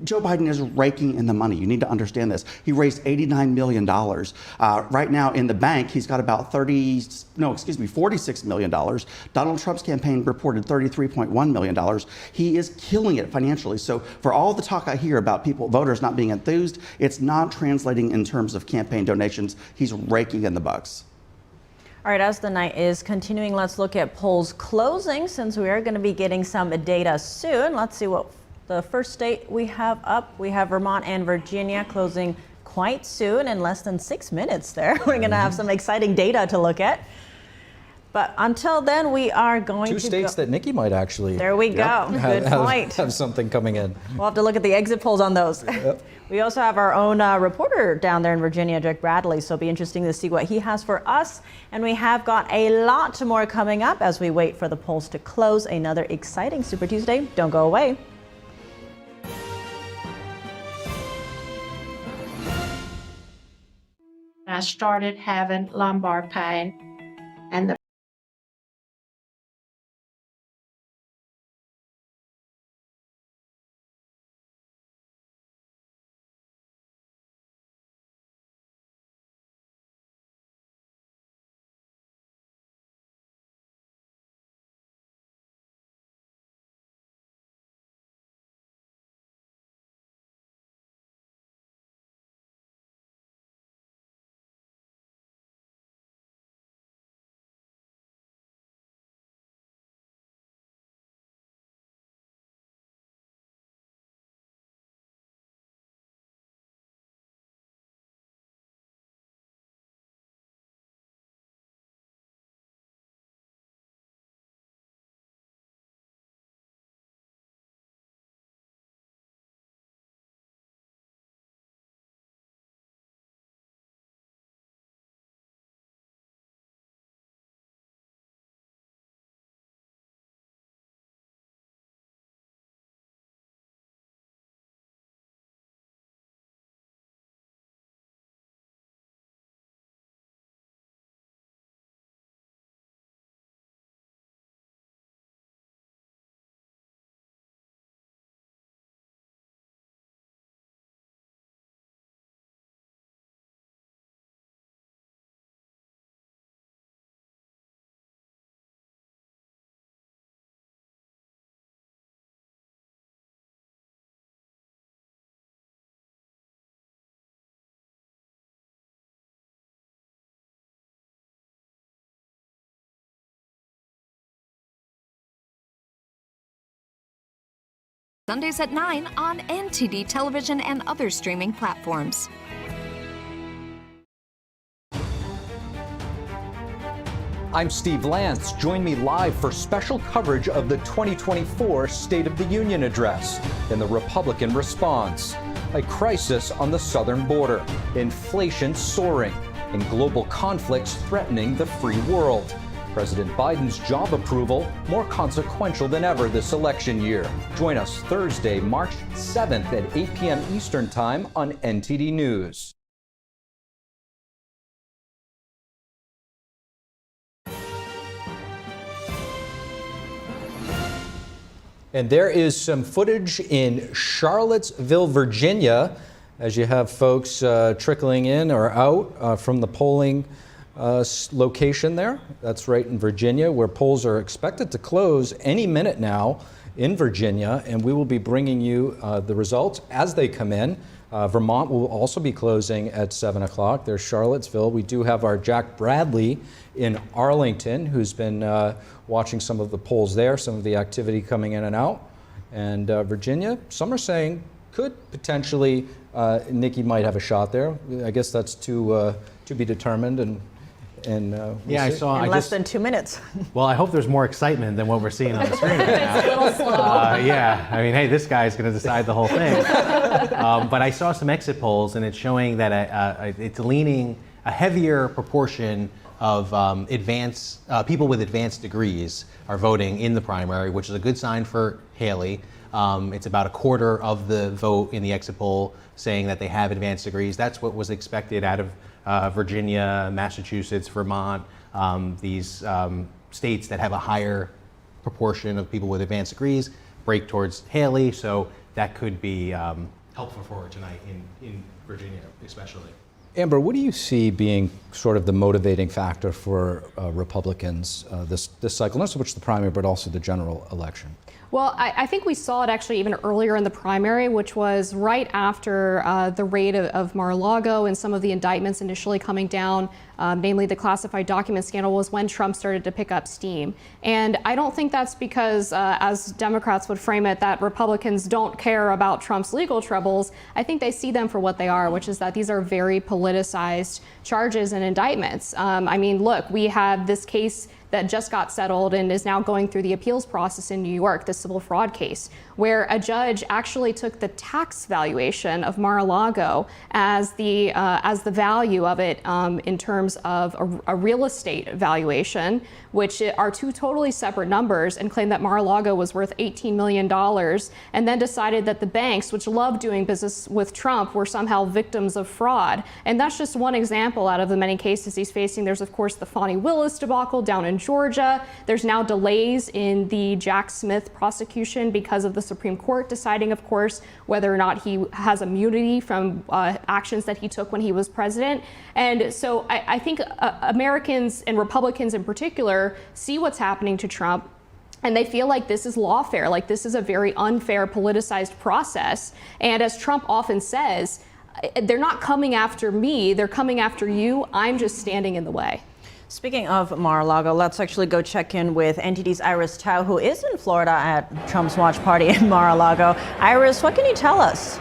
Joe Biden is raking in the money. You need to understand this. He raised $89 million. Right now in the bank, he's got about $46 million. Donald Trump's campaign reported $33.1 million. He is killing it financially. So for all the talk I hear about voters not being enthused, it's not translating in terms of campaign donations. He's raking in the bucks. All right, as the night is continuing, let's look at polls closing since we are going to be getting some data soon. Let's see what The first state we have up, we have Vermont and Virginia closing quite soon, in less than 6 minutes there. We're going to have some exciting data to look at. But until then, we are going to Two states that Nikki might actually. There we go. Good point. Have something coming in. We'll have to look at the exit polls on those. Yep. We also have our own reporter down there in Virginia, Jack Bradley, so it'll be interesting to see what he has for us. And we have got a lot more coming up as we wait for the polls to close. Another exciting Super Tuesday. Don't go away. I started having lumbar pain, and the Sundays at 9 on NTD Television and other streaming platforms. I'm Steve Lance. Join me live for special coverage of the 2024 State of the Union address and the Republican response. A crisis on the southern border, inflation soaring, and global conflicts threatening the free world. President Biden's job approval more consequential than ever this election year. Join us Thursday, March 7th at 8 p.m. Eastern Time on NTD News. And there is some footage in Charlottesville, Virginia, as you have folks trickling in or out from the polling location there. That's right in Virginia, where polls are expected to close any minute now in Virginia, and we will be bringing you the results as they come in. Vermont will also be closing at 7 o'clock. There's Charlottesville. We do have our Jack Bradley in Arlington, who's been watching some of the polls there, some of the activity coming in and out. And Virginia, some are saying could potentially, Nikki might have a shot there. I guess that's to be determined. And we'll yeah, I see. saw. In less than 2 minutes. Well, I hope there's more excitement than what we're seeing on the screen right now. It's a little slow. Yeah, I mean, hey, this guy's going to decide the whole thing. But I saw some exit polls, and it's showing that it's leaning a heavier proportion of people with advanced degrees are voting in the primary, which is a good sign for Haley. It's about a quarter of the vote in the exit poll saying that they have advanced degrees. That's what was expected out of Virginia, Massachusetts, Vermont, these states that have a higher proportion of people with advanced degrees break towards Haley. So that could be helpful for her tonight in Virginia, especially. Amber, what do you see being sort of the motivating factor for Republicans this cycle, not so much the primary, but also the general election? Well, I think we saw it actually even earlier in the primary, which was right after the raid of Mar-a-Lago and some of the indictments initially coming down, namely the classified document scandal, was when Trump started to pick up steam. And I don't think that's because, as Democrats would frame it, that Republicans don't care about Trump's legal troubles. I think they see them for what they are, which is that these are very politicized charges and indictments. I mean, look, we have this case that just got settled and is now going through the appeals process in New York, the civil fraud case, where a judge actually took the tax valuation of Mar-a-Lago as the value of it in terms of a real estate valuation, which are two totally separate numbers, and claimed that Mar-a-Lago was worth $18 million, and then decided that the banks, which love doing business with Trump, were somehow victims of fraud. And that's just one example out of the many cases he's facing. There's, of course, the Fani Willis debacle down in Georgia. There's now delays in the Jack Smith prosecution because of the Supreme Court deciding, of course, whether or not he has immunity from actions that he took when he was president. And so I think Americans and Republicans in particular see what's happening to Trump, and they feel like this is lawfare, like this is a very unfair, politicized process. And as Trump often says, they're not coming after me, they're coming after you. I'm just standing in the way. Speaking of Mar-a-Lago, let's actually go check in with NTD's Iris Tao, who is in Florida at Trump's watch party in Mar-a-Lago. Iris, what can you tell us?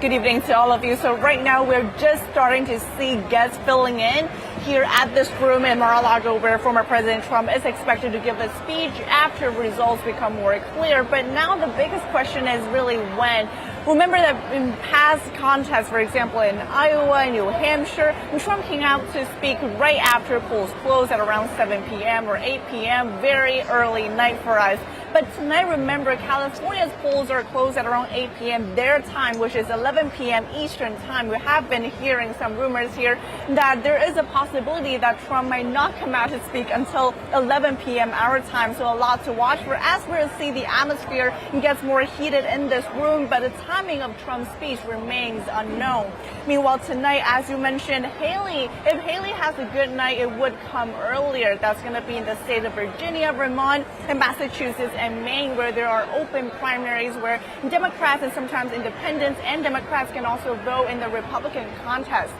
Good evening to all of you. So right now we're just starting to see guests filling in here at this room in Mar-a-Lago, where former President Trump is expected to give a speech after results become more clear. But now the biggest question is really when. Remember that in past contests, for example, in Iowa and New Hampshire, Trump came out to speak right after polls closed at around 7 p.m. or 8 p.m., very early night for us. But tonight, remember, California's polls are closed at around 8 p.m. their time, which is 11 p.m. Eastern time. We have been hearing some rumors here that there is a possibility that Trump might not come out to speak until 11 p.m. our time. So a lot to watch for as we'll see the atmosphere gets more heated in this room. But the timing of Trump's speech remains unknown. Meanwhile, tonight, as you mentioned, if Haley has a good night, it would come earlier. That's going to be in the state of Virginia, Vermont, and Massachusetts and Maine, where there are open primaries where Democrats and sometimes independents and Democrats can also vote in the Republican contest.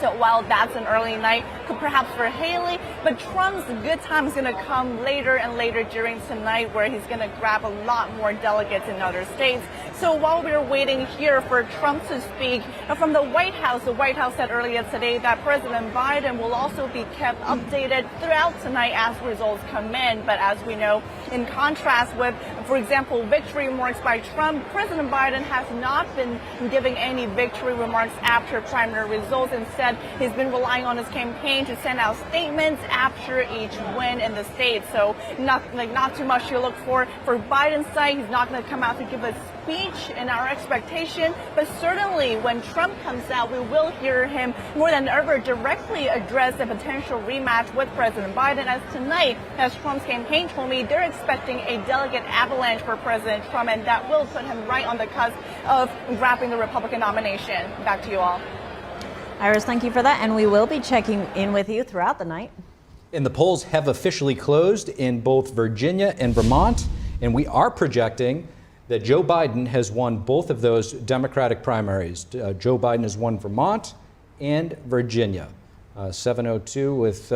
So while that's an early night, perhaps for Haley, but Trump's good time is going to come later and later during tonight, where he's going to grab a lot more delegates in other states. So while we're waiting here for Trump to speak, from the White House said earlier today that President Biden will also be kept updated throughout tonight as results come in. But as we know, in contrast with, for example, victory remarks by Trump, President Biden has not been giving any victory remarks after primary results. Instead, he's been relying on his campaign to send out statements after each win in the state. So not too much to look for Biden's side. He's not going to come out to give a speech in our expectation, but certainly when Trump comes out, we will hear him more than ever directly address a potential rematch with President Biden. As tonight, as Trump's campaign told me, they're expecting a delegate avalanche for President Trump, and that will put him right on the cusp of grabbing the Republican nomination. Back to you all. Iris, thank you for that, and we will be checking in with you throughout the night. And the polls have officially closed in both Virginia and Vermont, and we are projecting that Joe Biden has won both of those Democratic primaries. Joe Biden has won Vermont and Virginia. 702 with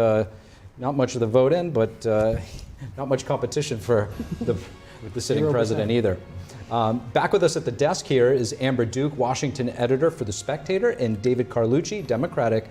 not much of the vote in, but not much competition for the sitting 0%. President either. Back with us at the desk here is Amber Duke, Washington editor for The Spectator, and David Carlucci, Democratic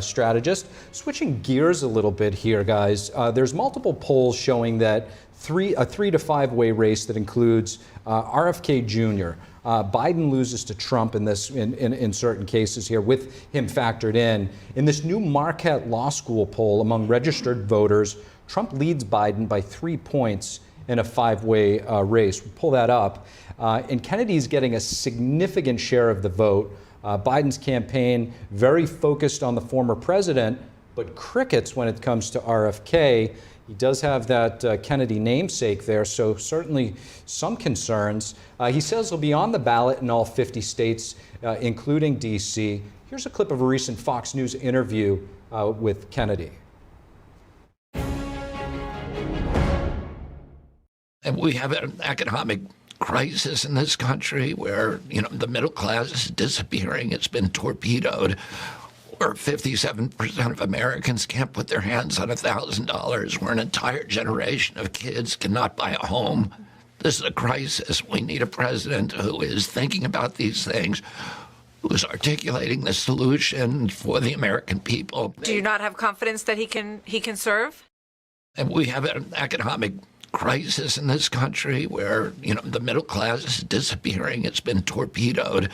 strategist. Switching gears a little bit here, guys. There's multiple polls showing that a 3 to 5 way race that includes RFK Jr. Biden loses to Trump in certain cases here, with him factored in. In this new Marquette Law School poll among registered voters, Trump leads Biden by 3 points in a 5-way race. We'll pull that up. And Kennedy's getting a significant share of the vote. Biden's campaign very focused on the former president, but crickets when it comes to RFK. He does have that Kennedy namesake there, so certainly some concerns. He says he'll be on the ballot in all 50 states, including D.C. Here's a clip of a recent Fox News interview with Kennedy. And we have an economic crisis in this country where, the middle class is disappearing. It's been torpedoed. Where 57% of Americans can't put their hands on $1,000, where an entire generation of kids cannot buy a home. This is a crisis. We need a president who is thinking about these things, who is articulating the solution for the American people. Do you not have confidence that he can serve? And we have an economic crisis in this country where, the middle class is disappearing. It's been torpedoed.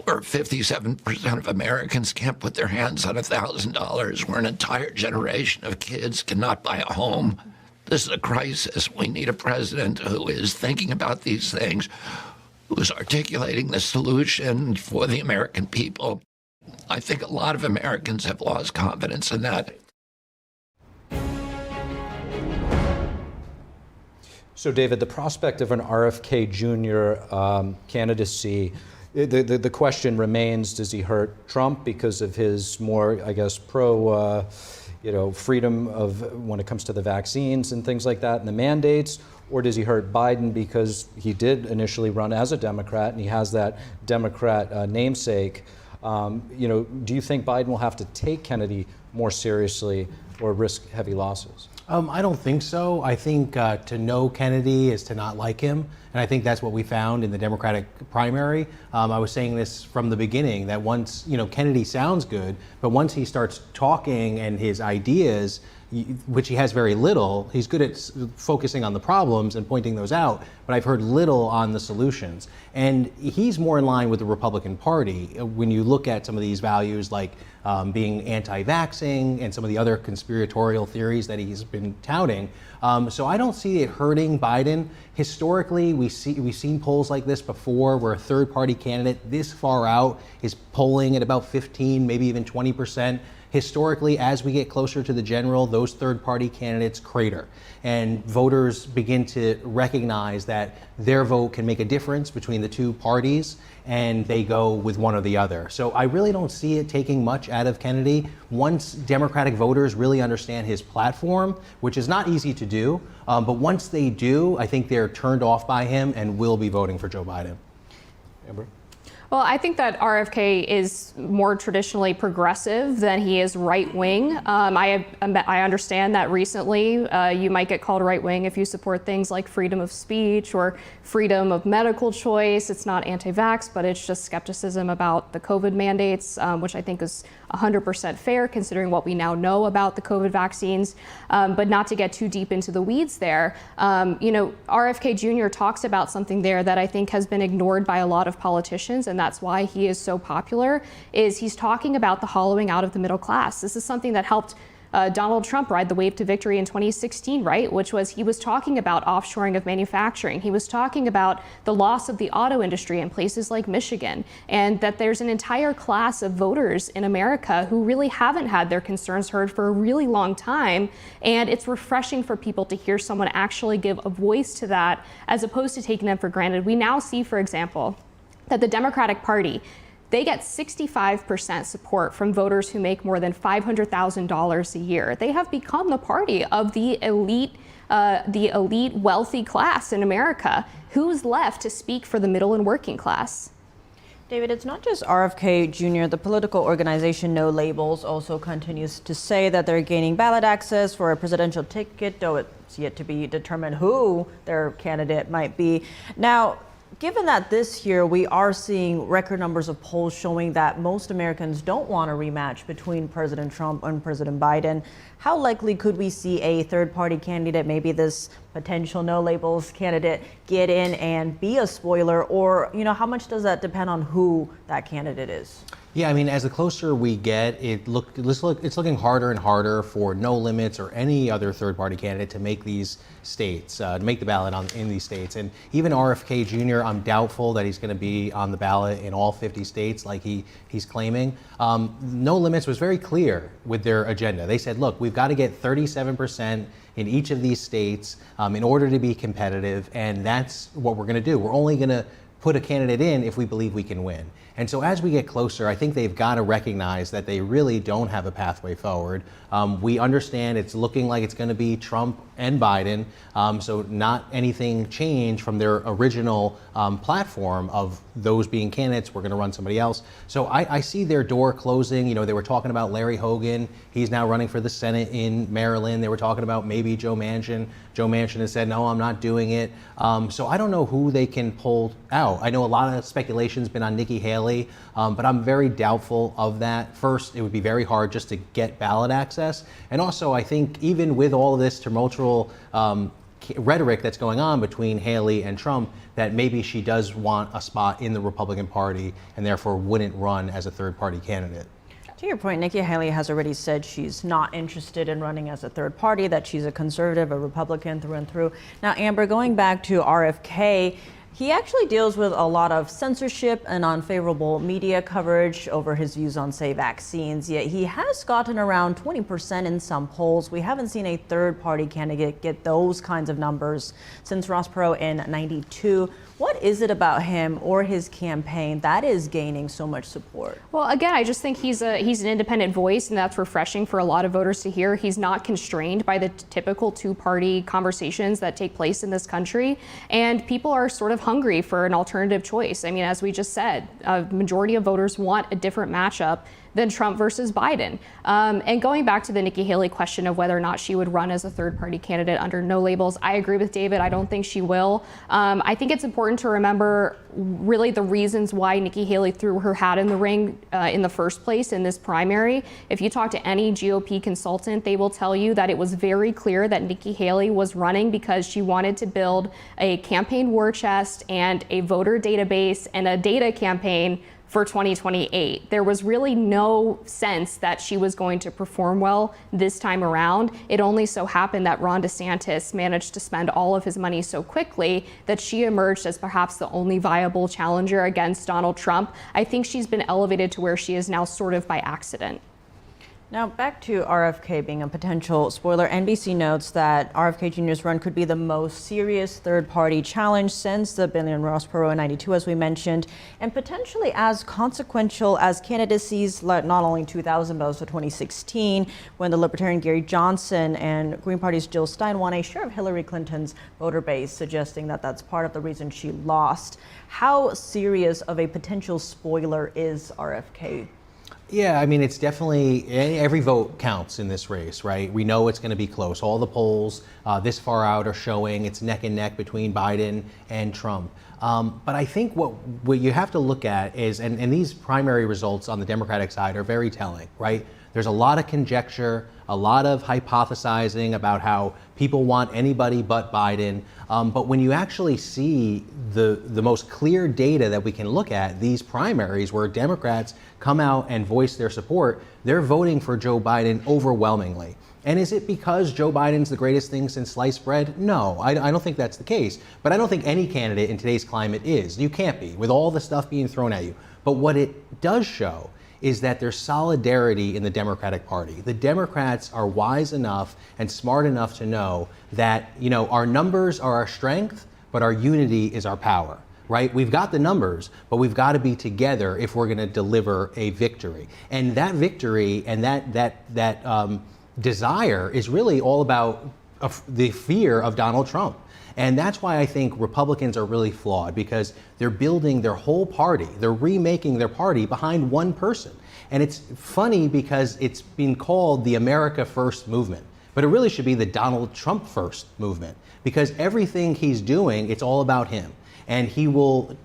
Where 57% of Americans can't put their hands on $1,000, where an entire generation of kids cannot buy a home. This is a crisis. We need a president who is thinking about these things, who is articulating the solution for the American people. I think a lot of Americans have lost confidence in that. So, David, the prospect of an RFK Jr. Candidacy, the question remains, does he hurt Trump because of his more, I guess, pro, freedom of when it comes to the vaccines and things like that and the mandates? Or does he hurt Biden because he did initially run as a Democrat and he has that Democrat namesake? Do you think Biden will have to take Kennedy more seriously or risk heavy losses? I don't think so. I think to know Kennedy is to not like him. And I think that's what we found in the Democratic primary. I was saying this from the beginning, that once, Kennedy sounds good, but once he starts talking and his ideas, which he has very little, he's good at focusing on the problems and pointing those out, but I've heard little on the solutions. And he's more in line with the Republican Party when you look at some of these values like being anti-vaxxing and some of the other conspiratorial theories that he's been touting. So I don't see it hurting Biden. Historically, we've seen polls like this before where a third-party candidate this far out is polling at about 15, maybe even 20%. Historically, as we get closer to the general, those third-party candidates crater. And voters begin to recognize that their vote can make a difference between the two parties, and they go with one or the other. So I really don't see it taking much out of Kennedy. Once Democratic voters really understand his platform, which is not easy to do, but once they do, I think they're turned off by him and will be voting for Joe Biden. Amber? Well, I think that RFK is more traditionally progressive than he is right-wing. I understand that recently you might get called right-wing if you support things like freedom of speech or freedom of medical choice. It's not anti-vax, but it's just skepticism about the COVID mandates, which I think is 100% fair considering what we now know about the COVID vaccines. But not to get too deep into the weeds there, RFK Jr. talks about something there that I think has been ignored by a lot of politicians, and that's why he is so popular, is he's talking about the hollowing out of the middle class. This is something that helped Donald Trump ride the wave to victory in 2016, right? Which was, he was talking about offshoring of manufacturing. He was talking about the loss of the auto industry in places like Michigan, and that there's an entire class of voters in America who really haven't had their concerns heard for a really long time. And it's refreshing for people to hear someone actually give a voice to that as opposed to taking them for granted. We now see, for example, that the Democratic Party, they get 65% support from voters who make more than $500,000 a year. They have become the party of the elite wealthy class in America. Who's left to speak for the middle and working class? David, it's not just RFK Jr. The political organization No Labels also continues to say that they're gaining ballot access for a presidential ticket, though it's yet to be determined who their candidate might be. Now, given that this year we are seeing record numbers of polls showing that most Americans don't want a rematch between President Trump and President Biden, how likely could we see a third-party candidate, maybe this potential No Labels candidate, get in and be a spoiler? Or, how much does that depend on who that candidate is? Yeah, I mean, as the closer we get, it's looking harder and harder for No Limits or any other third-party candidate to make these states, to make the ballot in these states. And even RFK Jr., I'm doubtful that he's going to be on the ballot in all 50 states like he's claiming. No Limits was very clear with their agenda. They said, look, we've got to get 37% in each of these states in order to be competitive, and that's what we're going to do. We're only going to put a candidate in if we believe we can win. And so as we get closer, I think they've got to recognize that they really don't have a pathway forward. We understand it's looking like it's going to be Trump and Biden. So not anything changed from their original platform of those being candidates. We're going to run somebody else. So I see their door closing. You know, they were talking about Larry Hogan. He's now running for the Senate in Maryland. They were talking about maybe Joe Manchin. Joe Manchin has said, no, I'm not doing it. So I don't know who they can pull out. I know a lot of speculation's been on Nikki Haley, but I'm very doubtful of that. First, it would be very hard just to get ballot access. And also, I think even with all of this tumultural rhetoric that's going on between Haley and Trump, that maybe she does want a spot in the Republican Party and therefore wouldn't run as a third-party candidate. To your point, Nikki Haley has already said she's not interested in running as a third party, that she's a conservative, a Republican through and through. Now, Amber, going back to RFK, he actually deals with a lot of censorship and unfavorable media coverage over his views on, say, vaccines, yet he has gotten around 20% in some polls. We haven't seen a third-party candidate get those kinds of numbers since Ross Perot in '92. What is it about him or his campaign that is gaining so much support? Well, again, I just think he's an independent voice, and that's refreshing for a lot of voters to hear. He's not constrained by the typical two-party conversations that take place in this country, and people are sort of hungry for an alternative choice. I mean, as we just said, a majority of voters want a different matchup than Trump versus Biden. And going back to the Nikki Haley question of whether or not she would run as a third-party candidate under no labels, I agree with David. I don't think she will. I think it's important to remember really the reasons why Nikki Haley threw her hat in the ring in the first place in this primary. If you talk to any GOP consultant, they will tell you that it was very clear that Nikki Haley was running because she wanted to build a campaign war chest and a voter database and a data campaign for 2028. There was really no sense that she was going to perform well this time around. It only so happened that Ron DeSantis managed to spend all of his money so quickly that she emerged as perhaps the only viable challenger against Donald Trump. I think she's been elevated to where she is now sort of by accident. Now, back to RFK being a potential spoiler. NBC notes that RFK Jr.'s run could be the most serious third-party challenge since the Billion Ross Perot in '92, as we mentioned, and potentially as consequential as candidacies like not only 2000, but also 2016, when the Libertarian Gary Johnson and Green Party's Jill Stein won a share of Hillary Clinton's voter base, suggesting that that's part of the reason she lost. How serious of a potential spoiler is RFK? Yeah, I mean, it's definitely, every vote counts in this race, right? We know it's going to be close. All the polls this far out are showing it's neck and neck between Biden and Trump. But I think what you have to look at is, and these primary results on the Democratic side are very telling, right? There's a lot of conjecture, a lot of hypothesizing about how people want anybody but Biden. But when you actually see the most clear data that we can look at, these primaries where Democrats come out and voice their support, they're voting for Joe Biden overwhelmingly. And is it because Joe Biden's the greatest thing since sliced bread? No, I don't think that's the case. But I don't think any candidate in today's climate is. You can't be, with all the stuff being thrown at you. But what it does show is that there's solidarity in the Democratic Party. The Democrats are wise enough and smart enough to know that, you know, our numbers are our strength, but our unity is our power, right? We've got the numbers, but we've got to be together if we're going to deliver a victory. And that victory and that desire is really all about the fear of Donald Trump. And that's why I think Republicans are really flawed, because they're building their whole party, they're remaking their party behind one person. And it's funny because it's been called the America First movement, but it really should be the Donald Trump First movement, because everything he's doing, it's all about him. And he'll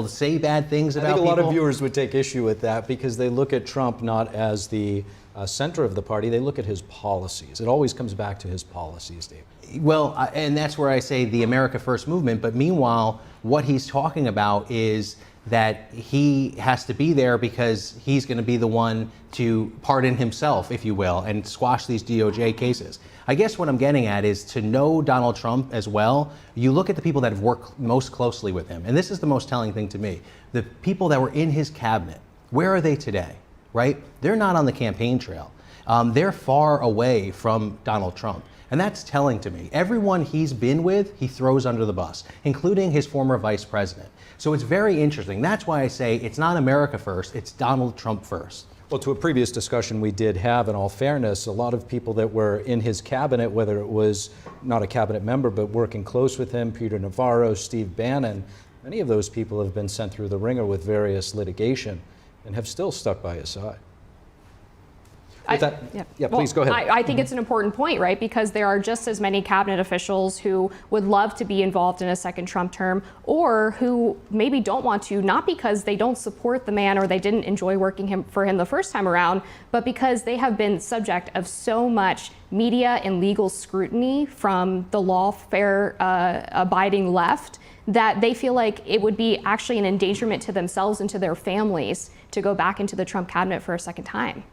say bad things about people. I think a lot of viewers would take issue with that because they look at Trump not as the center of the party, they look at his policies. It always comes back to his policies, Dave. Well, and that's where I say the America First movement, but meanwhile, what he's talking about is that he has to be there because he's going to be the one to pardon himself, if you will, and squash these DOJ cases. I guess what I'm getting at is, to know Donald Trump as well, you look at the people that have worked most closely with him, and this is the most telling thing to me. The people that were in his cabinet, where are they today, right? They're not on the campaign trail. They're far away from Donald Trump. And that's telling to me. Everyone he's been with, he throws under the bus, including his former vice president. So it's very interesting. That's why I say it's not America first, it's Donald Trump first. Well, to a previous discussion we did have, in all fairness, a lot of people that were in his cabinet, whether it was not a cabinet member, but working close with him, Peter Navarro, Steve Bannon, many of those people have been sent through the ringer with various litigation and have still stuck by his side. Please go ahead. I think it's an important point, right? Because there are just as many cabinet officials who would love to be involved in a second Trump term, or who maybe don't want to, not because they don't support the man or they didn't enjoy working for him the first time around, but because they have been subject of so much media and legal scrutiny from the lawfare abiding left that they feel like it would be actually an endangerment to themselves and to their families to go back into the Trump cabinet for a second time.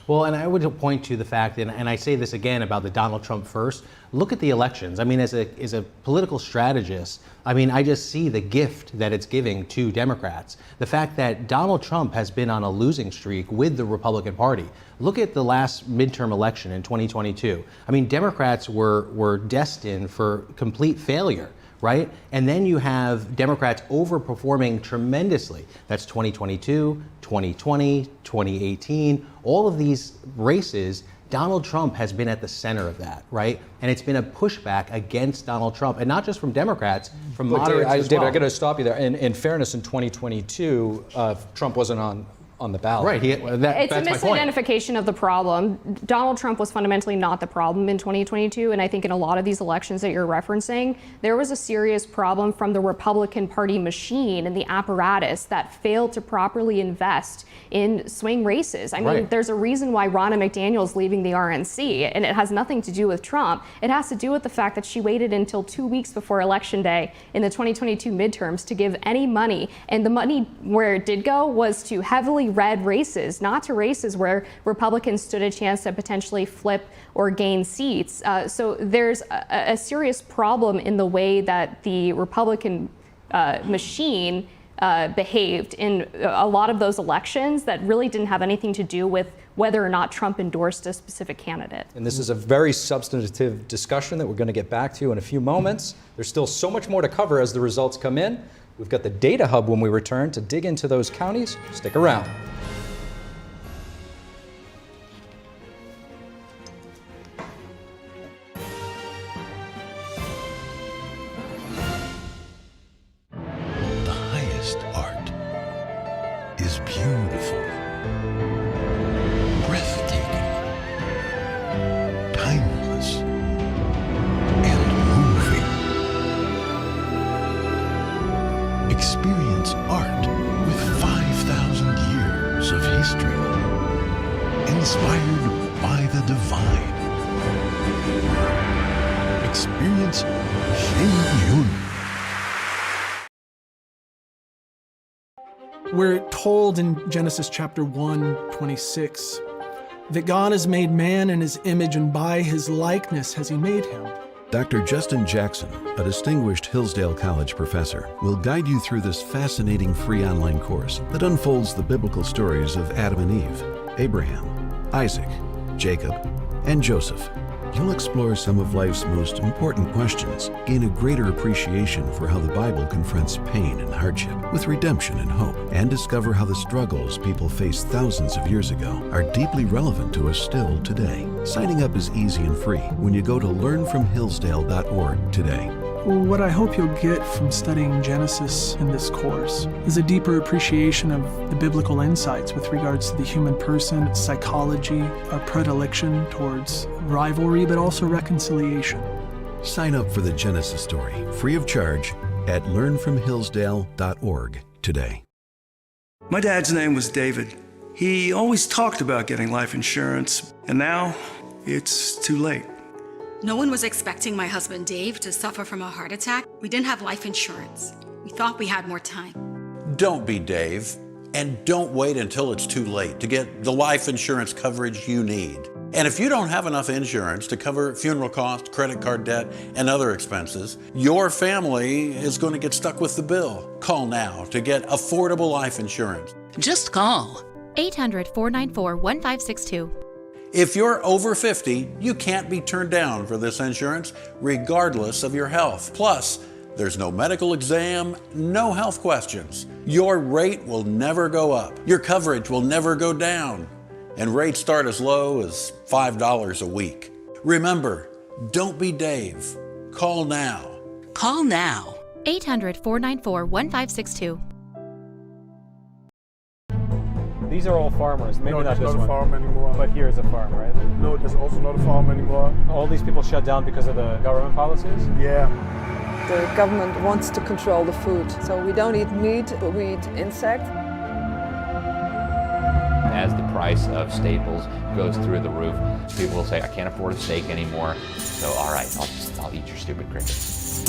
Well, and I would point to the fact, and I say this again about the Donald Trump first, look at the elections. I mean, as a political strategist, I mean, I just see the gift that it's giving to Democrats. The fact that Donald Trump has been on a losing streak with the Republican Party. Look at the last midterm election in 2022. I mean, Democrats were destined for complete failure, right? And then you have Democrats overperforming tremendously. That's 2022, 2020, 2018, all of these races, Donald Trump has been at the center of that, right? And it's been a pushback against Donald Trump, and not just from Democrats, from moderates as well. David, I got to stop you there. In fairness, in 2022, Trump wasn't on the ballot. Right. It's a misidentification of the problem. Donald Trump was fundamentally not the problem in 2022, and I think in a lot of these elections that you're referencing, there was a serious problem from the Republican Party machine and the apparatus that failed to properly invest in swing races. I mean, there's a reason why Ronna McDaniel is leaving the RNC, and it has nothing to do with Trump. It has to do with the fact that she waited until 2 weeks before Election Day in the 2022 midterms to give any money, and the money where it did go was to heavily red races, not to races where Republicans stood a chance to potentially flip or gain seats. So there's a serious problem in the way that the Republican machine behaved in a lot of those elections that really didn't have anything to do with whether or not Trump endorsed a specific candidate. And this is a very substantive discussion that we're going to get back to in a few moments. There's still so much more to cover as the results come in. We've got the Data Hub when we return to dig into those counties. Stick around. The highest art is beautiful, breathtaking, timeless, and moving. Experience art with 5,000 years of history, inspired by the divine. Experience Shen Yun. We're told in Genesis chapter 1:26 that God has made man in his image, and by his likeness has he made him. Dr. Justin Jackson, a distinguished Hillsdale College professor, will guide you through this fascinating free online course that unfolds the biblical stories of Adam and Eve, Abraham, Isaac, Jacob, and Joseph. You'll explore some of life's most important questions, gain a greater appreciation for how the Bible confronts pain and hardship with redemption and hope, and discover how the struggles people faced thousands of years ago are deeply relevant to us still today. Signing up is easy and free when you go to learnfromhillsdale.org today. What I hope you'll get from studying Genesis in this course is a deeper appreciation of the biblical insights with regards to the human person, its psychology, our predilection towards rivalry, but also reconciliation. Sign up for the Genesis story, free of charge, at learnfromhillsdale.org today. My dad's name was David. He always talked about getting life insurance, and now it's too late. No one was expecting my husband Dave to suffer from a heart attack. We didn't have life insurance. We thought we had more time. Don't be Dave, and don't wait until it's too late to get the life insurance coverage you need. And if you don't have enough insurance to cover funeral costs, credit card debt, and other expenses, your family is going to get stuck with the bill. Call now to get affordable life insurance. Just call 800-494-1562. If you're over 50, you can't be turned down for this insurance, regardless of your health. Plus, there's no medical exam, no health questions. Your rate will never go up. Your coverage will never go down. and rates start as low as $5 a week. Remember, don't be Dave. Call now. Call now. 800-494-1562. These are all farmers. Maybe no, not there's this not one. a farm anymore. But here is a farm, right? No, there's also not a farm anymore. All these people shut down because of the government policies? Yeah. The government wants to control the food. So we don't eat meat, but we eat insects. As the price of staples goes through the roof, people will say, I can't afford a steak anymore. So, all right, I'll eat your stupid crickets.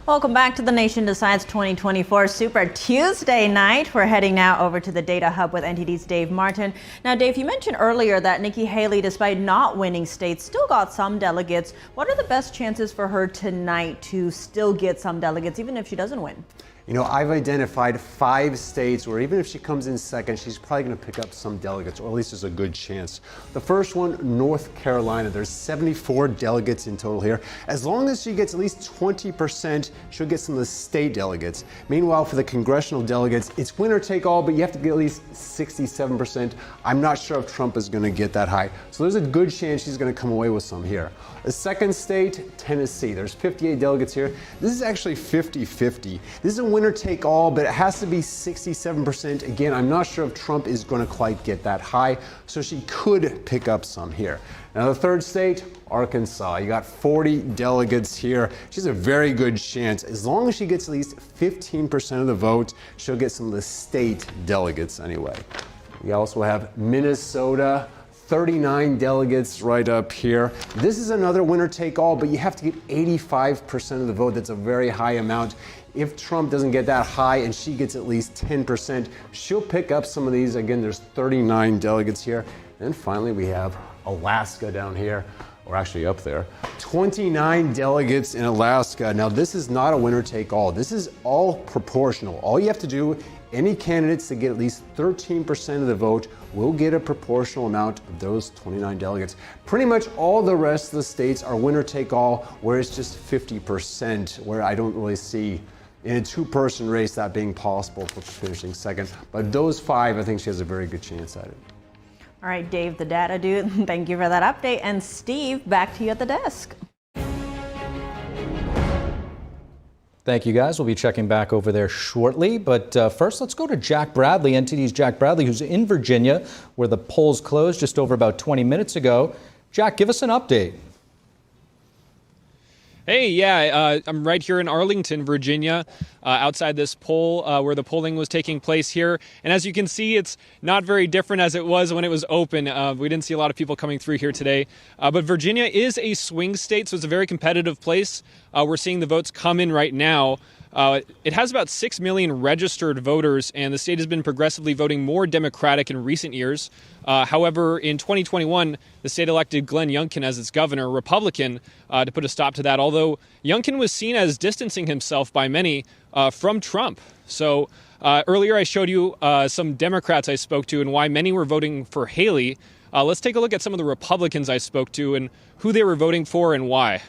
Welcome back to The Nation Decides 2024 Super Tuesday night. We're heading now over to the Data Hub with NTD's Dave Martin. Now, Dave, you mentioned earlier that Nikki Haley, despite not winning states, still got some delegates. What are the best chances for her tonight to still get some delegates, even if she doesn't win? You know, I've identified 5 states where even if she comes in second, she's probably going to pick up some delegates, or at least there's a good chance. The first one, North Carolina. There's 74 delegates in total here. As long as she gets at least 20%, she'll get some of the state delegates. Meanwhile, for the congressional delegates, it's winner take all, but you have to get at least 67%. I'm not sure if Trump is going to get that high. So there's a good chance she's going to come away with some here. The second state, Tennessee. There's 58 delegates here. This is actually 50-50. This is a winner take all, but it has to be 67%. Again, I'm not sure if Trump is going to quite get that high, so she could pick up some here. Now, the third state, Arkansas. You got 40 delegates here. She has a very good chance. As long as she gets at least 15% of the vote, she'll get some of the state delegates anyway. We also have Minnesota. 39 delegates right up here. This is another winner take all, but you have to get 85% of the vote. That's a very high amount. If Trump doesn't get that high and she gets at least 10%, she'll pick up some of these. Again, there's 39 delegates here. And finally, we have Alaska down here, or actually up there. 29 delegates in Alaska. Now, this is not a winner take all. This is all proportional. All you have to do, any candidates that get at least 13% of the vote will get a proportional amount of those 29 delegates. Pretty much all the rest of the states are winner take all, where it's just 50%, where I don't really see in a 2-person race that being possible for finishing second. But those 5, I think she has a very good chance at it. All right, Dave, the data dude, thank you for that update. And Steve, back to you at the desk. Thank you, guys. We'll be checking back over there shortly. But first, let's go to Jack Bradley, NTD's Jack Bradley, who's in Virginia, where the polls closed just over about 20 minutes ago. Jack, give us an update. Hey, yeah, I'm right here in Arlington, Virginia, outside this poll where the polling was taking place here. And as you can see, it's not very different as it was when it was open. We didn't see a lot of people coming through here today. But Virginia is a swing state, so it's a very competitive place. We're seeing the votes come in right now. It has about 6 million registered voters, and the state has been progressively voting more Democratic in recent years. However, in 2021, the state elected Glenn Youngkin as its governor, Republican, to put a stop to that, although Youngkin was seen as distancing himself by many from Trump. So earlier I showed you some Democrats I spoke to and why many were voting for Haley. Let's take a look at some of the Republicans I spoke to and who they were voting for and why.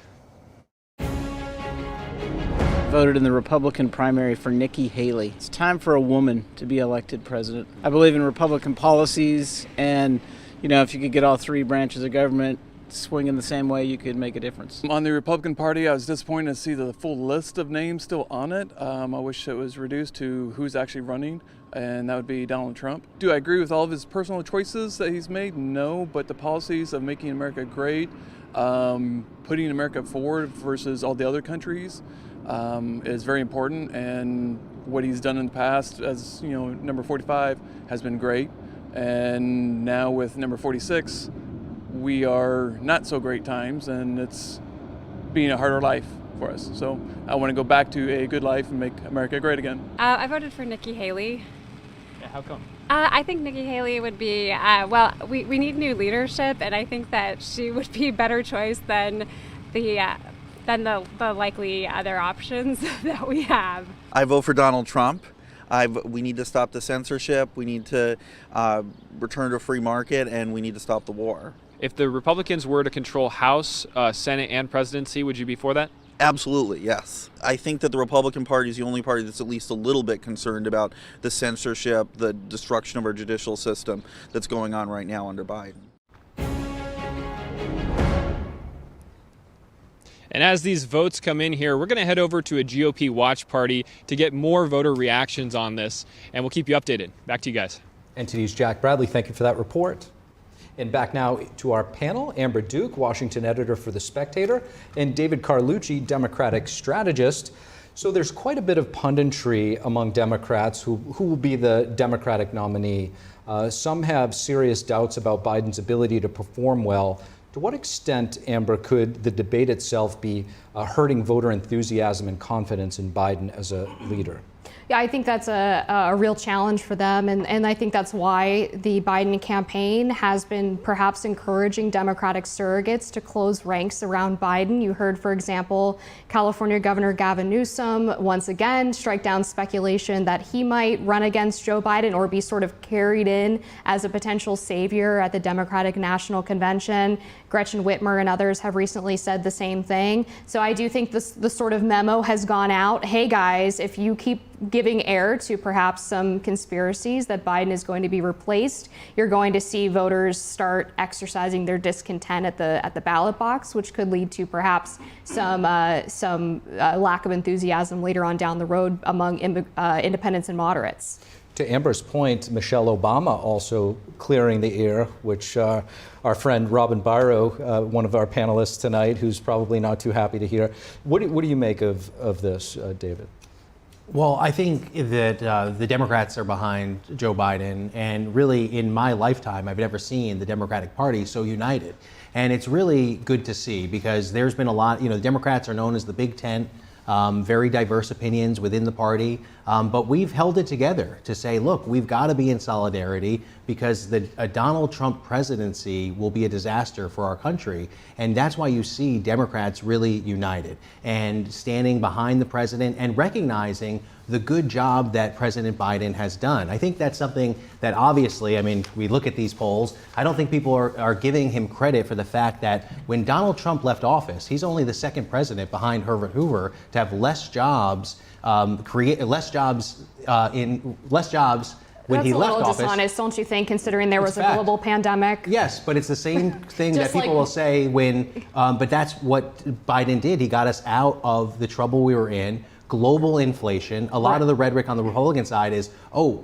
Voted in the Republican primary for Nikki Haley. It's time for a woman to be elected president. I believe in Republican policies, and you know, if you could get all 3 branches of government swinging the same way, you could make a difference. On the Republican Party, I was disappointed to see the full list of names still on it. I wish it was reduced to who's actually running, and that would be Donald Trump. Do I agree with all of his personal choices that he's made? No, but the policies of making America great, putting America forward versus all the other countries, is very important, and what he's done in the past as, you know, number 45 has been great, and now with number 46 we are not so great times, and it's being a harder life for us. So I want to go back to a good life and make America great again. I voted for Nikki Haley. Yeah, how come? I think Nikki Haley would be, we need new leadership, and I think that she would be a better choice than the likely other options that we have. I vote for Donald Trump. We need to stop the censorship. We need to return to a free market, and we need to stop the war. If the Republicans were to control House, Senate, and presidency, would you be for that? Absolutely, yes. I think that the Republican Party is the only party that's at least a little bit concerned about the censorship, the destruction of our judicial system that's going on right now under Biden. And as these votes come in here, we're going to head over to a GOP watch party to get more voter reactions on this, and we'll keep you updated. Back to you guys. NTD's Jack Bradley, thank you for that report. And back now to our panel, Amber Duke, Washington editor for The Spectator, and David Carlucci, Democratic strategist. So there's quite a bit of punditry among Democrats who will be the Democratic nominee. Some have serious doubts about Biden's ability to perform well. To what extent, Amber, could the debate itself be hurting voter enthusiasm and confidence in Biden as a leader? Yeah, I think that's a real challenge for them, and I think that's why the Biden campaign has been perhaps encouraging Democratic surrogates to close ranks around Biden. You heard, for example, California Governor Gavin Newsom once again strike down speculation that he might run against Joe Biden or be sort of carried in as a potential savior at the Democratic National Convention. Gretchen Whitmer and others have recently said the same thing. So I do think the sort of memo has gone out. Hey guys, if you keep giving air to perhaps some conspiracies that Biden is going to be replaced, you're going to see voters start exercising their discontent at the ballot box, which could lead to perhaps some lack of enthusiasm later on down the road among independents and moderates. To Amber's point, Michelle Obama also clearing the air, which our friend Robin Byro, one of our panelists tonight, who's probably not too happy to hear. What do you make of this, David? Well, I think that the Democrats are behind Joe Biden, and really in my lifetime, I've never seen the Democratic Party so united. And it's really good to see because there's been a lot, the Democrats are known as the Big Tent, very diverse opinions within the party, but we've held it together to say, look, we've got to be in solidarity because a Donald Trump presidency will be a disaster for our country. And that's why you see Democrats really united and standing behind the president and recognizing the good job that President Biden has done. I think that's something that obviously, we look at these polls, I don't think people are giving him credit for the fact that when Donald Trump left office, he's only the second president behind Herbert Hoover to have less jobs, when he left office. That's a little dishonest, don't you think, considering there was a global pandemic? Yes, but it's the same thing that people will say but that's what Biden did. He got us out of the trouble we were in. Global inflation. A lot of the rhetoric on the Republican side is,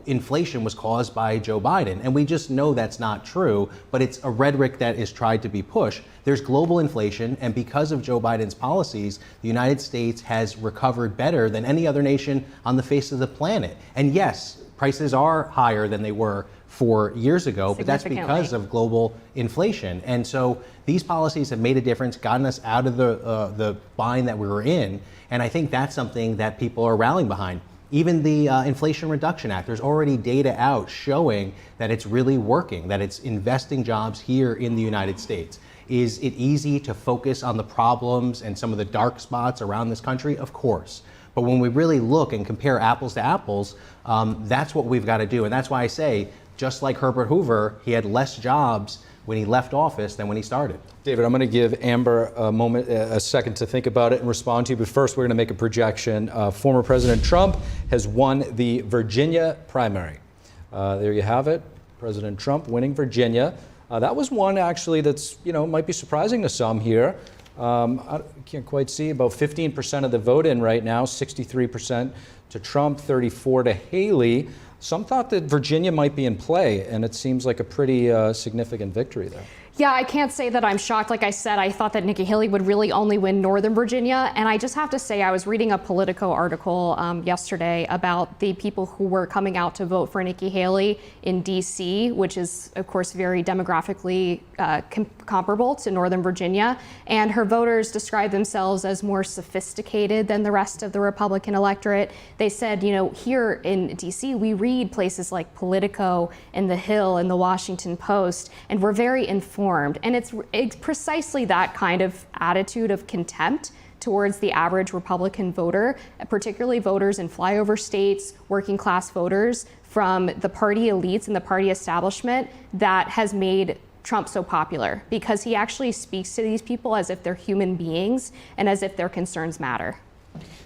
inflation was caused by Joe Biden. And we just know that's not true, but it's a rhetoric that is tried to be pushed. There's global inflation, and because of Joe Biden's policies, the United States has recovered better than any other nation on the face of the planet. And yes, prices are higher than they were 4 years ago, but that's because of global inflation. And so these policies have made a difference, gotten us out of the bind that we were in. And I think that's something that people are rallying behind. Even the Inflation Reduction Act, there's already data out showing that it's really working, that it's investing jobs here in the United States. Is it easy to focus on the problems and some of the dark spots around this country? Of course. But when we really look and compare apples to apples, that's what we've got to do. And that's why I say, just like Herbert Hoover, he had less jobs when he left office than when he started. David, I'm going to give Amber a second to think about it and respond to you. But first, we're going to make a projection. Former President Trump has won the Virginia primary. There you have it. President Trump winning Virginia. That was one actually that's, might be surprising to some here. I can't quite see, about 15% of the vote in right now, 63% to Trump, 34% to Haley. Some thought that Virginia might be in play, and it seems like a pretty significant victory there. Yeah, I can't say that I'm shocked. Like I said, I thought that Nikki Haley would really only win Northern Virginia. And I just have to say, I was reading a Politico article yesterday about the people who were coming out to vote for Nikki Haley in D.C., which is, of course, very demographically comparable to Northern Virginia. And her voters describe themselves as more sophisticated than the rest of the Republican electorate. They said, here in D.C., we read places like Politico and The Hill and The Washington Post, and we're very informed. And it's precisely that kind of attitude of contempt towards the average Republican voter, particularly voters in flyover states, working class voters from the party elites and the party establishment, that has made Trump so popular, because he actually speaks to these people as if they're human beings and as if their concerns matter.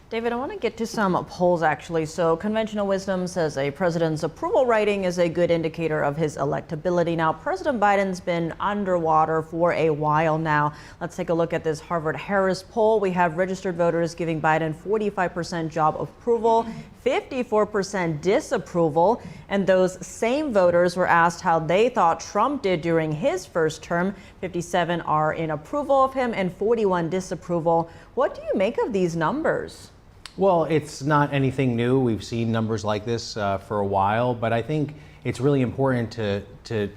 David, I want to get to some polls actually. So conventional wisdom says a president's approval rating is a good indicator of his electability. Now, President Biden's been underwater for a while now. Let's take a look at this Harvard-Harris poll. We have registered voters giving Biden 45% job approval, 54% disapproval, and those same voters were asked how they thought Trump did during his first term. 57 are in approval of him and 41 disapproval. What do you make of these numbers? Well, it's not anything new. We've seen numbers like this for a while, but I think it's really important to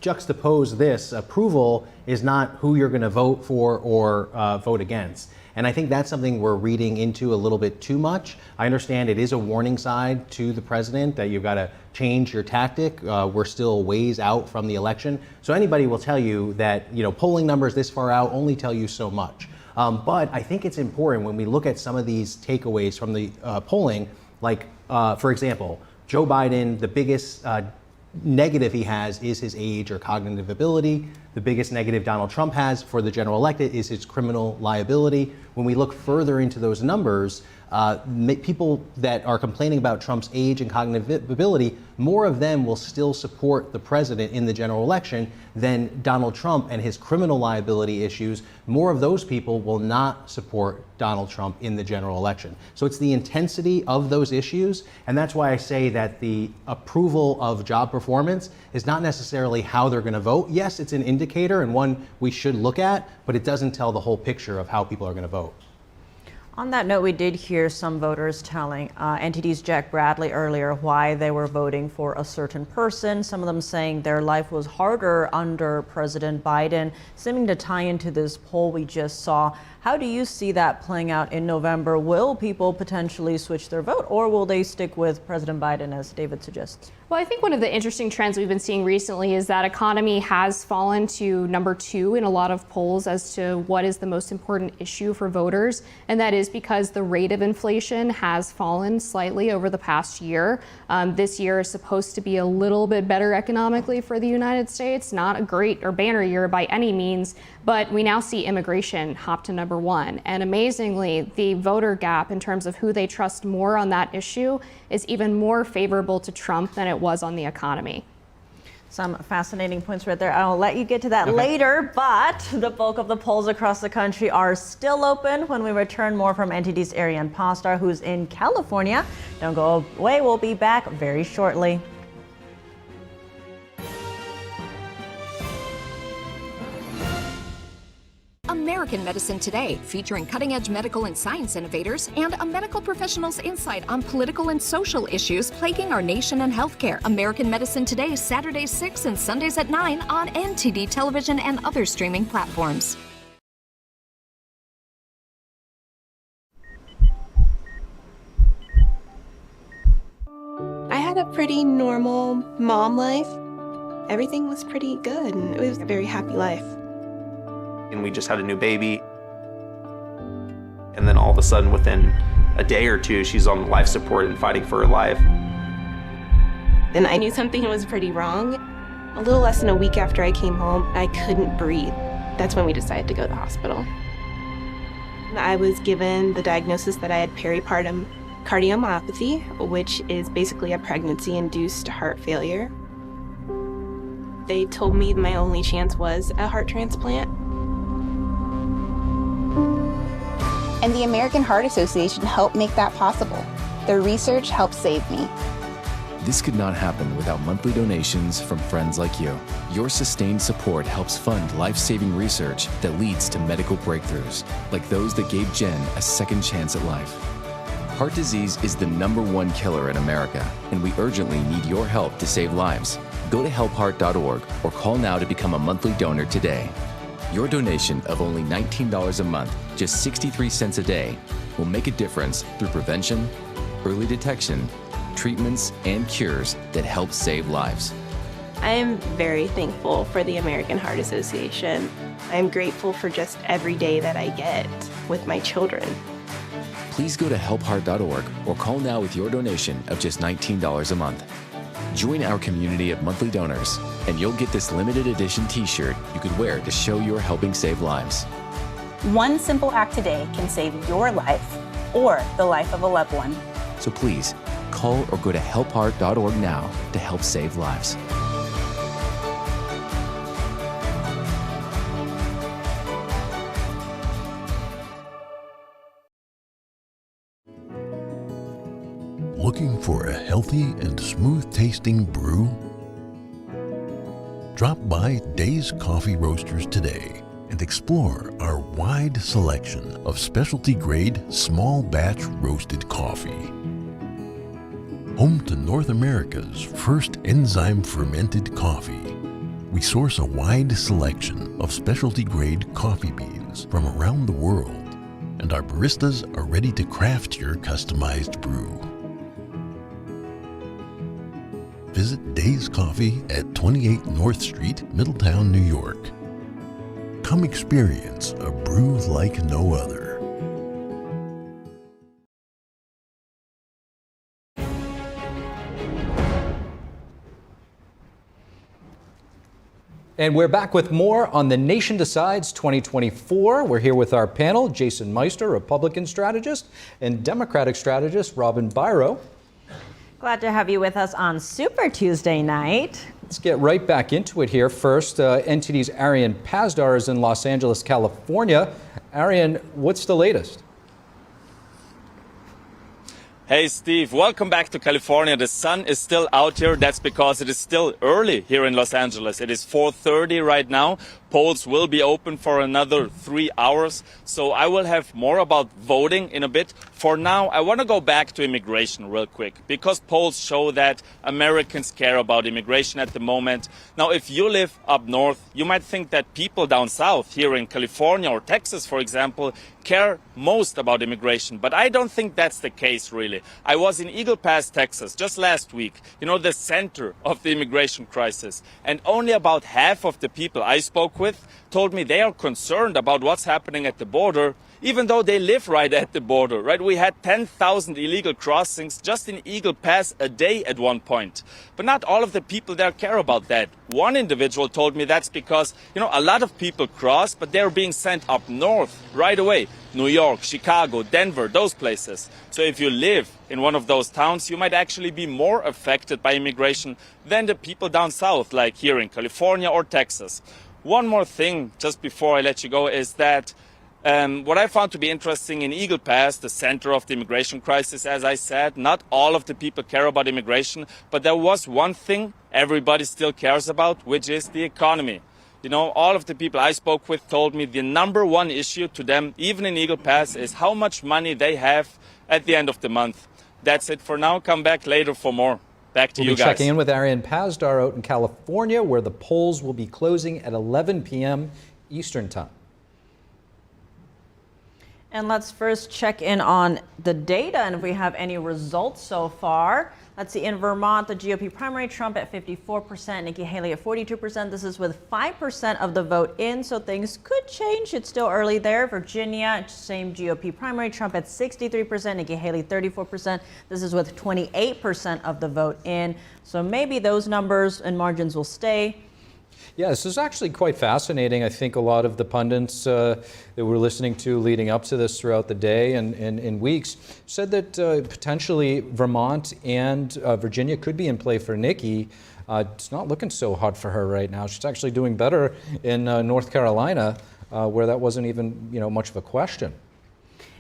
juxtapose this. Approval is not who you're going to vote for or vote against. And I think that's something we're reading into a little bit too much. I understand it is a warning side to the president that you've got to change your tactic. We're still ways out from the election. So anybody will tell you that, polling numbers this far out only tell you so much. But I think it's important when we look at some of these takeaways from the polling, like, for example, Joe Biden, the biggest negative he has is his age or cognitive ability. The biggest negative Donald Trump has for the general elected is his criminal liability. When we look further into those numbers, people that are complaining about Trump's age and cognitive ability, more of them will still support the president in the general election than Donald Trump and his criminal liability issues. More of those people will not support Donald Trump in the general election. So it's the intensity of those issues, and that's why I say that the approval of job performance is not necessarily how they're going to vote. Yes, it's an indicator and one we should look at, but it doesn't tell the whole picture of how people are going to vote. On that note, we did hear some voters telling NTD's Jack Bradley earlier why they were voting for a certain person. Some of them saying their life was harder under President Biden, seeming to tie into this poll we just saw. How do you see that playing out in November? Will people potentially switch their vote, or will they stick with President Biden, as David suggests? Well, I think one of the interesting trends we've been seeing recently is that economy has fallen to number 2 in a lot of polls as to what is the most important issue for voters. And that is because the rate of inflation has fallen slightly over the past year. This year is supposed to be a little bit better economically for the United States. Not a great or banner year by any means, but we now see immigration hop to number 1. And amazingly, the voter gap in terms of who they trust more on that issue is even more favorable to Trump than it was on the economy. Some fascinating points right there. I'll let you get to that later, but the bulk of the polls across the country are still open. When we return, more from NTD's Ariane Postar, who's in California. Don't go away, we'll be back very shortly. American Medicine Today, featuring cutting-edge medical and science innovators and a medical professional's insight on political and social issues plaguing our nation and healthcare. American Medicine Today, Saturdays 6 and Sundays at 9 on NTD Television and other streaming platforms. I had a pretty normal mom life. Everything was pretty good, and it was a very happy life. And we just had a new baby. And then all of a sudden, within a day or two, she's on life support and fighting for her life. Then I knew something was pretty wrong. A little less than a week after I came home, I couldn't breathe. That's when we decided to go to the hospital. I was given the diagnosis that I had peripartum cardiomyopathy, which is basically a pregnancy-induced heart failure. They told me my only chance was a heart transplant. And the American Heart Association helped make that possible. Their research helped save me. This could not happen without monthly donations from friends like you. Your sustained support helps fund life-saving research that leads to medical breakthroughs, like those that gave Jen a second chance at life. Heart disease is the #1 killer in America, and we urgently need your help to save lives. Go to helpheart.org or call now to become a monthly donor today. Your donation of only $19 a month, just 63 cents a day, will make a difference through prevention, early detection, treatments, and cures that help save lives. I am very thankful for the American Heart Association. I'm grateful for just every day that I get with my children. Please go to helpheart.org or call now with your donation of just $19 a month. Join our community of monthly donors, and you'll get this limited edition t-shirt you could wear to show you're helping save lives. One simple act today can save your life or the life of a loved one. So please, call or go to helpheart.org now to help save lives. Looking for a healthy and smooth-tasting brew? Drop by Days Coffee Roasters today and explore our wide selection of specialty-grade, small-batch roasted coffee. Home to North America's first enzyme-fermented coffee, we source a wide selection of specialty-grade coffee beans from around the world, and our baristas are ready to craft your customized brew. Visit Days Coffee at 28 North Street, Middletown, New York. Come experience a brew like no other. And we're back with more on The Nation Decides 2024. We're here with our panel, Jason Meister, Republican strategist, and Democratic strategist, Robin Biro. Glad to have you with us on Super Tuesday night. Let's get right back into it here. First, NTD's Arian Pazdar is in Los Angeles, California. Arian, what's the latest? Hey Steve, welcome back to California. The sun is still out here. That's because it is still early here in Los Angeles. It is 4:30 right now. Polls will be open for another 3 hours. So I will have more about voting in a bit. For now, I want to go back to immigration real quick because polls show that Americans care about immigration at the moment. Now, if you live up north, you might think that people down south here in California or Texas, for example, care most about immigration. But I don't think that's the case, really. I was in Eagle Pass, Texas, just last week, the center of the immigration crisis. And only about half of the people I spoke with told me they are concerned about what's happening at the border, even though they live right at the border, right? We had 10,000 illegal crossings just in Eagle Pass a day at one point. But not all of the people there care about that. One individual told me that's because, a lot of people cross, but they're being sent up north right away. New York, Chicago, Denver, those places. So if you live in one of those towns, you might actually be more affected by immigration than the people down south, like here in California or Texas. One more thing, just before I let you go, is that what I found to be interesting in Eagle Pass, the center of the immigration crisis, as I said, not all of the people care about immigration, but there was one thing everybody still cares about, which is the economy. All of the people I spoke with told me the number one issue to them, even in Eagle Pass, is how much money they have at the end of the month. That's it for now. Come back later for more. Back to you guys. We'll be checking in with Arian Pazdar out in California, where the polls will be closing at 11 p.m. Eastern Time. And let's first check in on the data and if we have any results so far. Let's see, in Vermont, the GOP primary, Trump at 54%, Nikki Haley at 42%. This is with 5% of the vote in, so things could change. It's still early there. Virginia, same GOP primary, Trump at 63%, Nikki Haley 34%. This is with 28% of the vote in, so maybe those numbers and margins will stay. Yeah, this is actually quite fascinating. I think a lot of the pundits that we're listening to leading up to this throughout the day and weeks said that potentially Vermont and Virginia could be in play for Nikki. It's not looking so hot for her right now. She's actually doing better in North Carolina, where that wasn't even much of a question.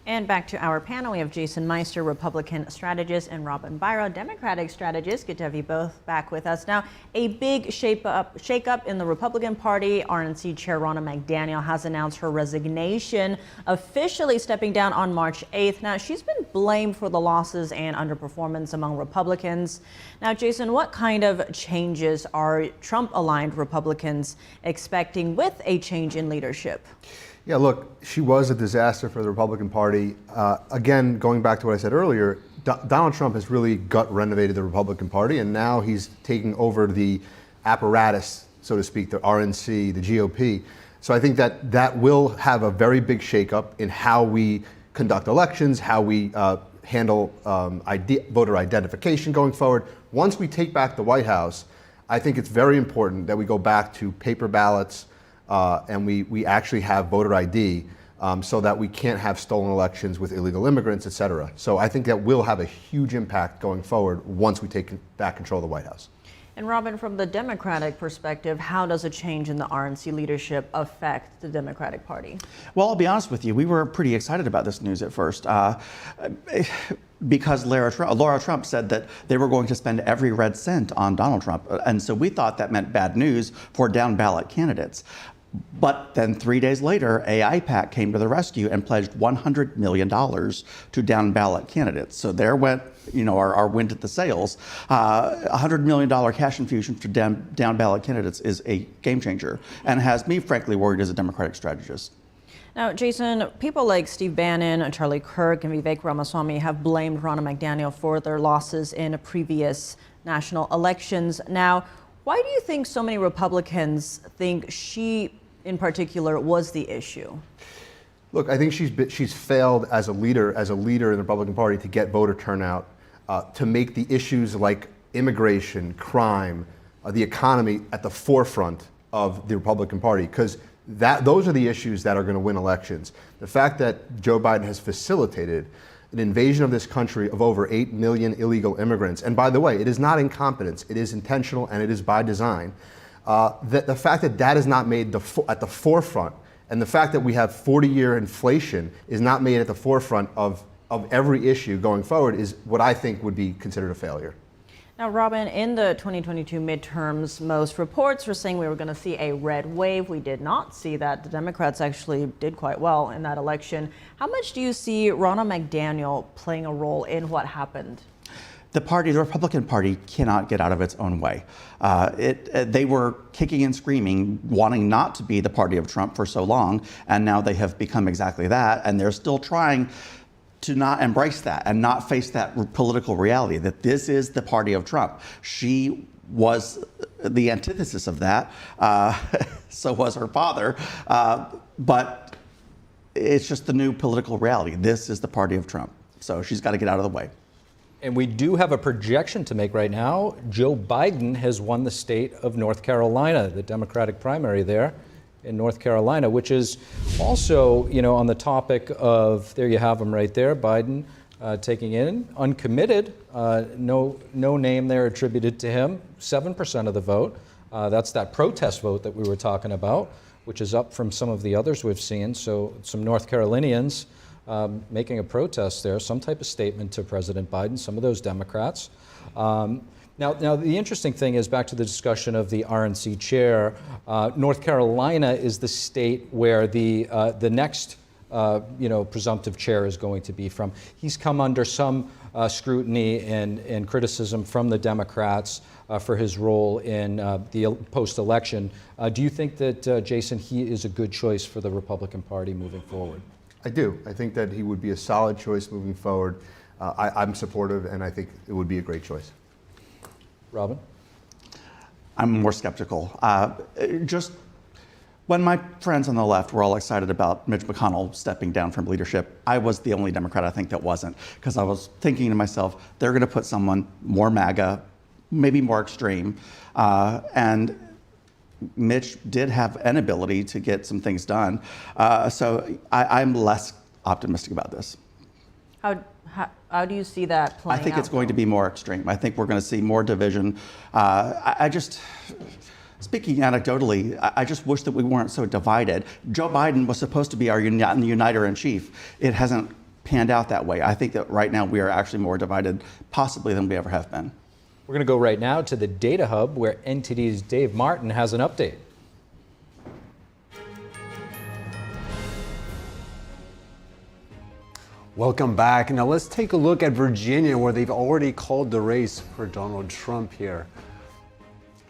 And back to our panel, we have Jason Meister, Republican strategist, and Robin Biro, Democratic strategist. Good to have you both back with us. Now, a big shake-up in the Republican Party. RNC Chair Ronna McDaniel has announced her resignation, officially stepping down on March 8th. Now, she's been blamed for the losses and underperformance among Republicans. Now, Jason, what kind of changes are Trump-aligned Republicans expecting with a change in leadership? Yeah, look, she was a disaster for the Republican Party. Again, going back to what I said earlier, Donald Trump has really gut renovated the Republican Party, and now he's taking over the apparatus, so to speak, the RNC, the GOP. So I think that will have a very big shakeup in how we conduct elections, how we handle voter identification going forward. Once we take back the White House, I think it's very important that we go back to paper ballots and we actually have voter ID so that we can't have stolen elections with illegal immigrants, et cetera. So I think that will have a huge impact going forward once we take back control of the White House. And Robin, from the Democratic perspective, how does a change in the RNC leadership affect the Democratic Party? Well, I'll be honest with you, we were pretty excited about this news at first because Laura Trump said that they were going to spend every red cent on Donald Trump. And so we thought that meant bad news for down ballot candidates. But then 3 days later, AIPAC came to the rescue and pledged $100 million to down ballot candidates. So there went, our wind at the sails. $100 million cash infusion for down ballot candidates is a game changer and has me frankly worried as a Democratic strategist. Now, Jason, people like Steve Bannon, Charlie Kirk, and Vivek Ramaswamy have blamed Ronna McDaniel for their losses in previous national elections. Now, why do you think so many Republicans think she, in particular, was the issue? Look, I think she's failed as a leader in the Republican Party to get voter turnout, to make the issues like immigration, crime, the economy at the forefront of the Republican Party, because those are the issues that are going to win elections. The fact that Joe Biden has facilitated an invasion of this country of over 8 million illegal immigrants, and by the way, it is not incompetence, it is intentional and it is by design. The fact that that is not made at the forefront, and the fact that we have 40-year inflation is not made at the forefront of every issue going forward is what I think would be considered a failure. Now, Robin, in the 2022 midterms, most reports were saying we were going to see a red wave. We did not see that. The Democrats actually did quite well in that election. How much do you see Ronna McDaniel playing a role in what happened? The Republican Party cannot get out of its own way. They were kicking and screaming, wanting not to be the party of Trump for so long, and now they have become exactly that, and they're still trying to not embrace that and not face that political reality that this is the party of Trump. She was the antithesis of that. So was her father. But it's just the new political reality. This is the party of Trump. So she's got to get out of the way. And we do have a projection to make right now. Joe Biden has won the state of North Carolina, the Democratic primary there in North Carolina, which is also, on the topic of, there you have him right there, Biden taking in, uncommitted, no name there attributed to him, 7% of the vote. That's that protest vote that we were talking about, which is up from some of the others we've seen. So some North Carolinians making a protest there, some type of statement to President Biden, some of those Democrats. Now, the interesting thing is, back to the discussion of the RNC chair, North Carolina is the state where the next presumptive chair is going to be from. He's come under some scrutiny and criticism from the Democrats for his role in the post-election. Do you think that, Jason, he is a good choice for the Republican Party moving forward? I do. I think that he would be a solid choice moving forward. I'm supportive, and I think it would be a great choice. Robin? I'm more skeptical. Just when my friends on the left were all excited about Mitch McConnell stepping down from leadership, I was the only Democrat I think that wasn't, because I was thinking to myself, they're going to put someone more MAGA, maybe more extreme, and Mitch did have an ability to get some things done. So I'm less optimistic about this. How do you see that playing out? I think it's going to be more extreme. I think we're going to see more division. Speaking anecdotally, I just wish that we weren't so divided. Joe Biden was supposed to be our uniter in chief. It hasn't panned out that way. I think that right now we are actually more divided, possibly, than we ever have been. We're going to go right now to the Data Hub, where NTD's Dave Martin has an update. Welcome back. Now let's take a look at Virginia, where they've already called the race for Donald Trump here.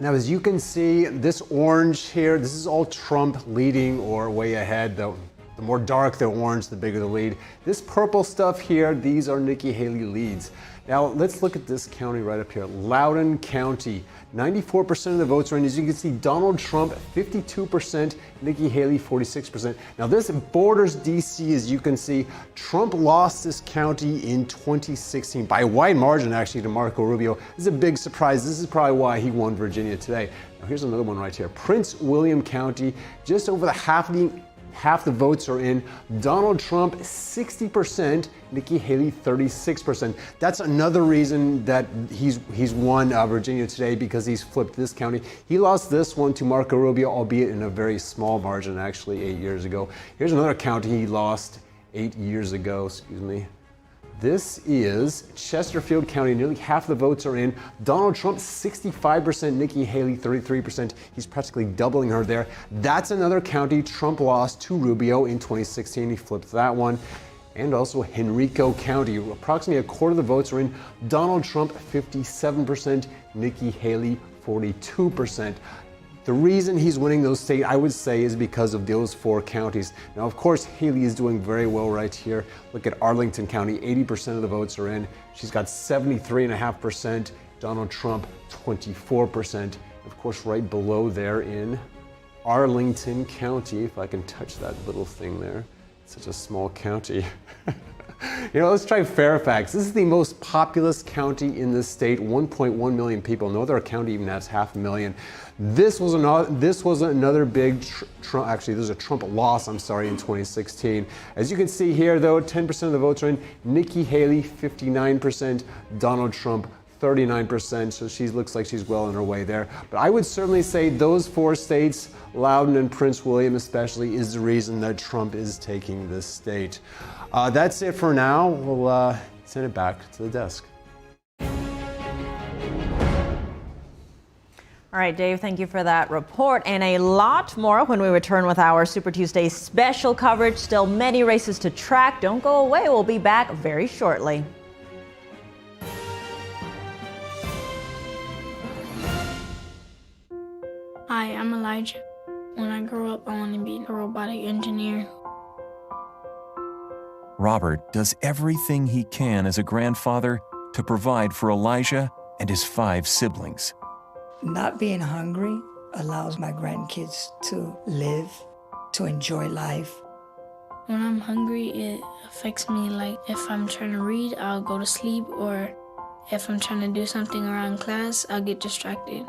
Now, as you can see, this orange here, this is all Trump leading or way ahead. The more dark the orange, the bigger the lead. This purple stuff here, these are Nikki Haley leads. Now, let's look at this county right up here, Loudoun County. 94% of the votes are in. As you can see, Donald Trump, 52%, Nikki Haley, 46%. Now this borders DC, as you can see. Trump lost this county in 2016 by a wide margin, actually, to Marco Rubio. This is a big surprise. This is probably why he won Virginia today. Now here's another one right here. Prince William County, just over the half the votes are in. Donald Trump, 60%, Nikki Haley, 36%. That's another reason that he's won Virginia today, because he's flipped this county. He lost this one to Marco Rubio, albeit in a very small margin, actually 8 years ago. Here's another county he lost 8 years ago, excuse me. This is Chesterfield County. Nearly half the votes are in. Donald Trump, 65%. Nikki Haley, 33%. He's practically doubling her there. That's another county Trump lost to Rubio in 2016. He flipped that one. And also Henrico County. Approximately a quarter of the votes are in. Donald Trump, 57%. Nikki Haley, 42%. The reason he's winning those states, I would say, is because of those 4 counties. Now, of course, Haley is doing very well right here. Look at Arlington County, 80% of the votes are in. She's got 73.5%. Donald Trump, 24%. Of course, right below there in Arlington County, if I can touch that little thing there. It's such a small county. Let's try Fairfax. This is the most populous county in the state, 1.1 million people. No other county even has 500,000. This was another big Trump, actually, this is a Trump loss, in 2016. As you can see here, though, 10% of the votes are in. Nikki Haley, 59%. Donald Trump, 39%, so she looks like she's well on her way there. But I would certainly say those 4 states, Loudoun and Prince William especially, is the reason that Trump is taking this state. That's it for now. We'll send it back to the desk. All right, Dave, thank you for that report, and a lot more when we return with our Super Tuesday special coverage. Still many races to track. Don't go away. We'll be back very shortly. Hi, I'm Elijah. When I grow up, I want to be a robotic engineer. Robert does everything he can as a grandfather to provide for Elijah and his 5 siblings. Not being hungry allows my grandkids to live, to enjoy life. When I'm hungry, it affects me. Like if I'm trying to read, I'll go to sleep, or if I'm trying to do something around class, I'll get distracted.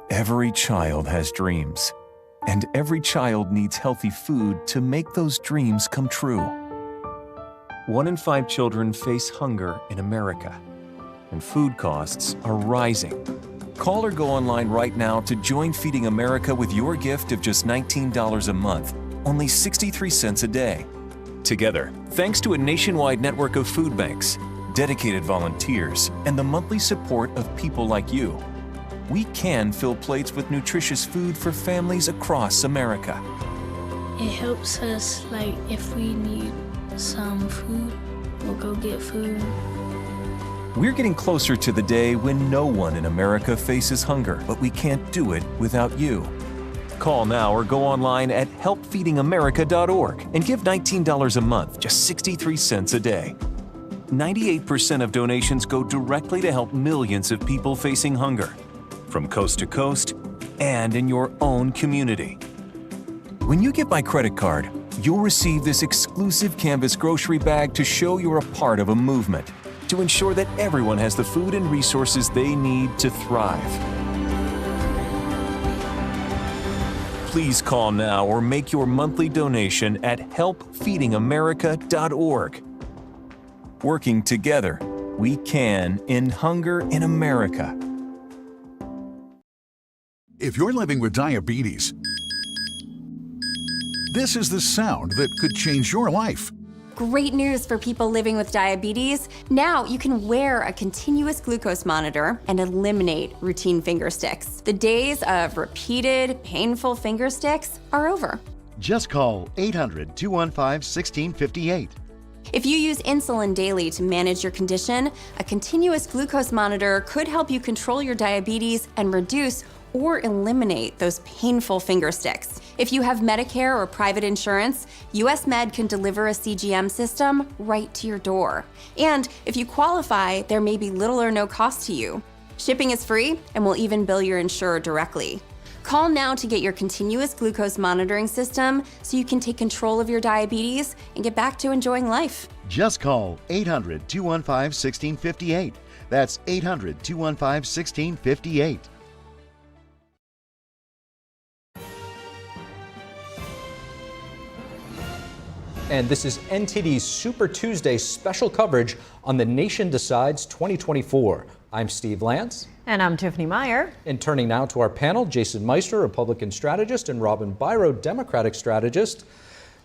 Every child has dreams, and every child needs healthy food to make those dreams come true. 1 in 5 children face hunger in America, and food costs are rising. Call or go online right now to join Feeding America with your gift of just $19 a month, only 63 cents a day. Together, thanks to a nationwide network of food banks, dedicated volunteers, and the monthly support of people like you, we can fill plates with nutritious food for families across America. It helps us, like if we need some food, we'll go get food. We're getting closer to the day when no one in America faces hunger, but we can't do it without you. Call now or go online at helpfeedingamerica.org and give $19 a month, just 63 cents a day. 98% of donations go directly to help millions of people facing hunger, from coast to coast and in your own community. When you give by credit card, you'll receive this exclusive canvas grocery bag to show you're a part of a movement, to ensure that everyone has the food and resources they need to thrive. Please call now or make your monthly donation at helpfeedingamerica.org. Working together, we can end hunger in America. If you're living with diabetes, this is the sound that could change your life. Great news for people living with diabetes. Now you can wear a continuous glucose monitor and eliminate routine finger sticks. The days of repeated, painful finger sticks are over. Just call 800-215-1658. If you use insulin daily to manage your condition, a continuous glucose monitor could help you control your diabetes and reduce or eliminate those painful finger sticks. If you have Medicare or private insurance, US Med can deliver a CGM system right to your door. And if you qualify, there may be little or no cost to you. Shipping is free, and we'll even bill your insurer directly. Call now to get your continuous glucose monitoring system so you can take control of your diabetes and get back to enjoying life. Just call 800-215-1658. That's 800-215-1658. And this is NTD's Super Tuesday special coverage on The Nation Decides 2024. I'm Steve Lance. And I'm Tiffany Meier. And turning now to our panel, Jason Meister, Republican strategist, and Robin Byro, Democratic strategist.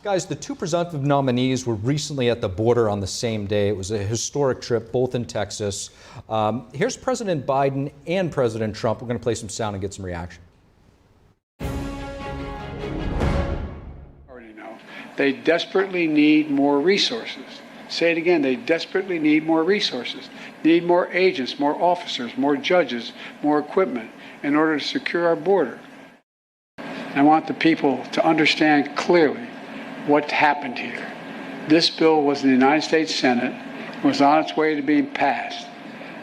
Guys, the two presumptive nominees were recently at the border on the same day. It was a historic trip, both in Texas. Here's President Biden and President Trump. We're going to play some sound and get some reaction. They desperately need more resources. Say it again, they desperately need more resources, need more agents, more officers, more judges, more equipment in order to secure our border. I want the people to understand clearly what happened here. This bill was in the United States Senate, was on its way to being passed.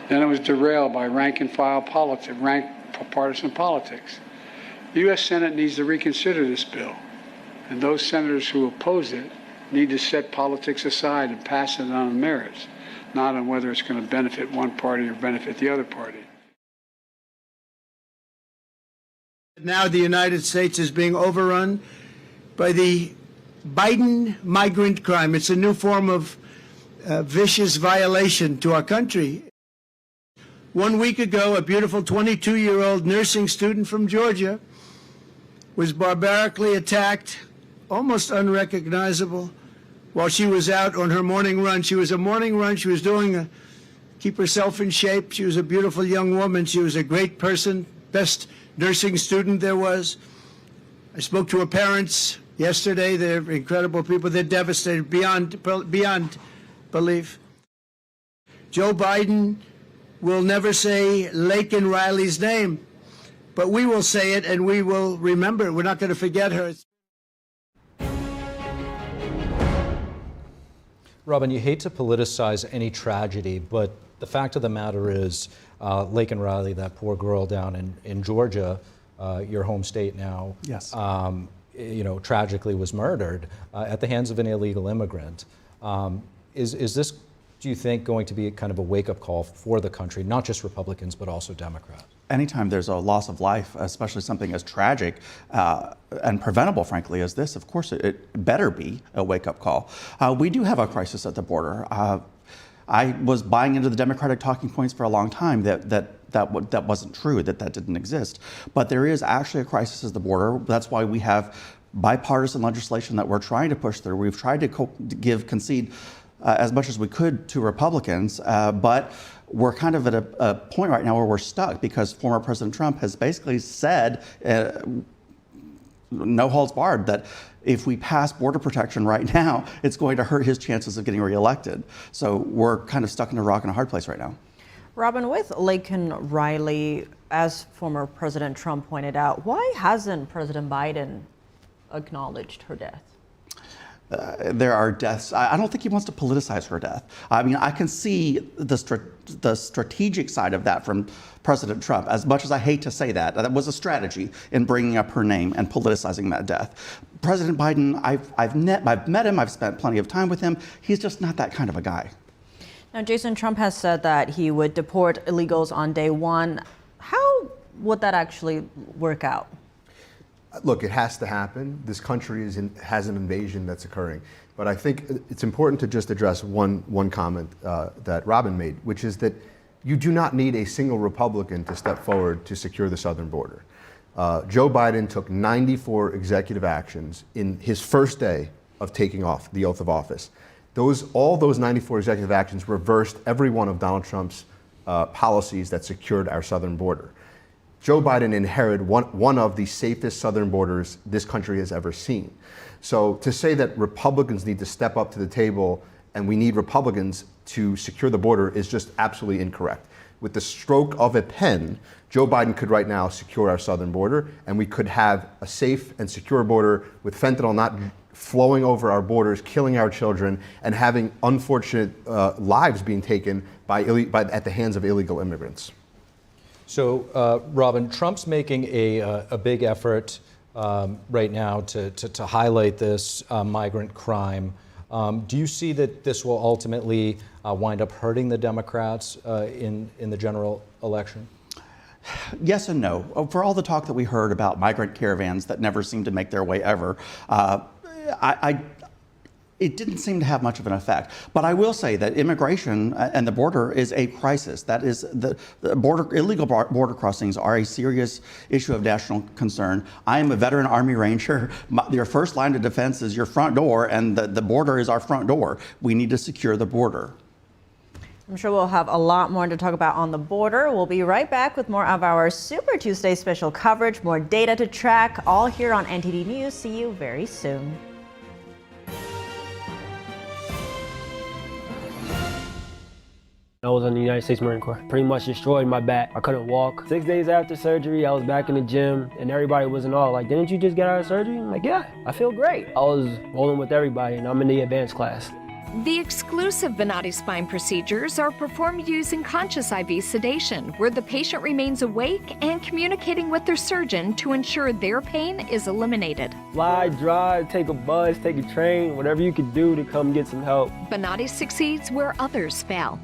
Then it was derailed by rank and file politics, partisan politics. The U.S. Senate needs to reconsider this bill. And those senators who oppose it need to set politics aside and pass it on merits, not on whether it's going to benefit one party or benefit the other party. Now the United States is being overrun by the Biden migrant crime. It's a new form of vicious violation to our country. 1 week ago, a beautiful 22-year-old nursing student from Georgia was barbarically attacked, almost unrecognizable, while she was out on her morning run. She was a morning run. She was doing keep herself in shape. She was a beautiful young woman. She was a great person, best nursing student there was. I spoke to her parents yesterday. They're incredible people. They're devastated beyond belief. Joe Biden will never say Laken Riley's name, but we will say it and we will remember it. We're not going to forget her. Robin, you hate to politicize any tragedy, but the fact of the matter is Laken Riley, that poor girl down in Georgia, your home state now, yes, tragically was murdered at the hands of an illegal immigrant. Is this, do you think, going to be kind of a wake-up call for the country, not just Republicans, but also Democrats? Anytime there's a loss of life, especially something as tragic and preventable, frankly, as this, of course, it better be a wake-up call. We do have a crisis at the border. I was buying into the Democratic talking points for a long time that wasn't true, that didn't exist. But there is actually a crisis at the border. That's why we have bipartisan legislation that we're trying to push through. We've tried to concede as much as we could to Republicans, but we're kind of at a point right now where we're stuck because former President Trump has basically said, no holds barred, that if we pass border protection right now, it's going to hurt his chances of getting reelected. So we're kind of stuck in a rock and a hard place right now. Robin, with Laken Riley, as former President Trump pointed out, why hasn't President Biden acknowledged her death? There are deaths. I don't think he wants to politicize her death. I mean, I can see the strategic side of that from President Trump. As much as I hate to say that, that was a strategy in bringing up her name and politicizing that death. President Biden, I've met him. I've spent plenty of time with him. He's just not that kind of a guy. Now, Jason, Trump has said that he would deport illegals on day one. How would that actually work out? Look, it has to happen. This country has an invasion that's occurring. But I think it's important to just address one comment that Robin made, which is that you do not need a single Republican to step forward to secure the southern border. Joe Biden took 94 executive actions in his first day of taking off the oath of office. All those 94 executive actions reversed every one of Donald Trump's policies that secured our southern border. Joe Biden inherited one of the safest southern borders this country has ever seen. So to say that Republicans need to step up to the table and we need Republicans to secure the border is just absolutely incorrect. With the stroke of a pen, Joe Biden could right now secure our southern border, and we could have a safe and secure border with fentanyl not flowing over our borders, killing our children, and having unfortunate lives being taken at the hands of illegal immigrants. So, Robin, Trump's making a big effort right now to highlight this migrant crime. Do you see that this will ultimately wind up hurting the Democrats in the general election? Yes and no. For all the talk that we heard about migrant caravans that never seem to make their way ever, it didn't seem to have much of an effect. But I will say that immigration and the border is a crisis. That is, the illegal border crossings are a serious issue of national concern. I am a veteran Army Ranger. Your first line of defense is your front door, and the border is our front door. We need to secure the border. I'm sure we'll have a lot more to talk about on the border. We'll be right back with more of our Super Tuesday special coverage, more data to track, all here on NTD News. See you very soon. I was in the United States Marine Corps. Pretty much destroyed my back. I couldn't walk. 6 days after surgery, I was back in the gym, and everybody was in awe. Like, didn't you just get out of surgery? I'm like, yeah, I feel great. I was rolling with everybody, and I'm in the advanced class. The exclusive Venati spine procedures are performed using conscious IV sedation, where the patient remains awake and communicating with their surgeon to ensure their pain is eliminated. Fly, drive, take a bus, take a train, whatever you could do to come get some help. Venati succeeds where others fail.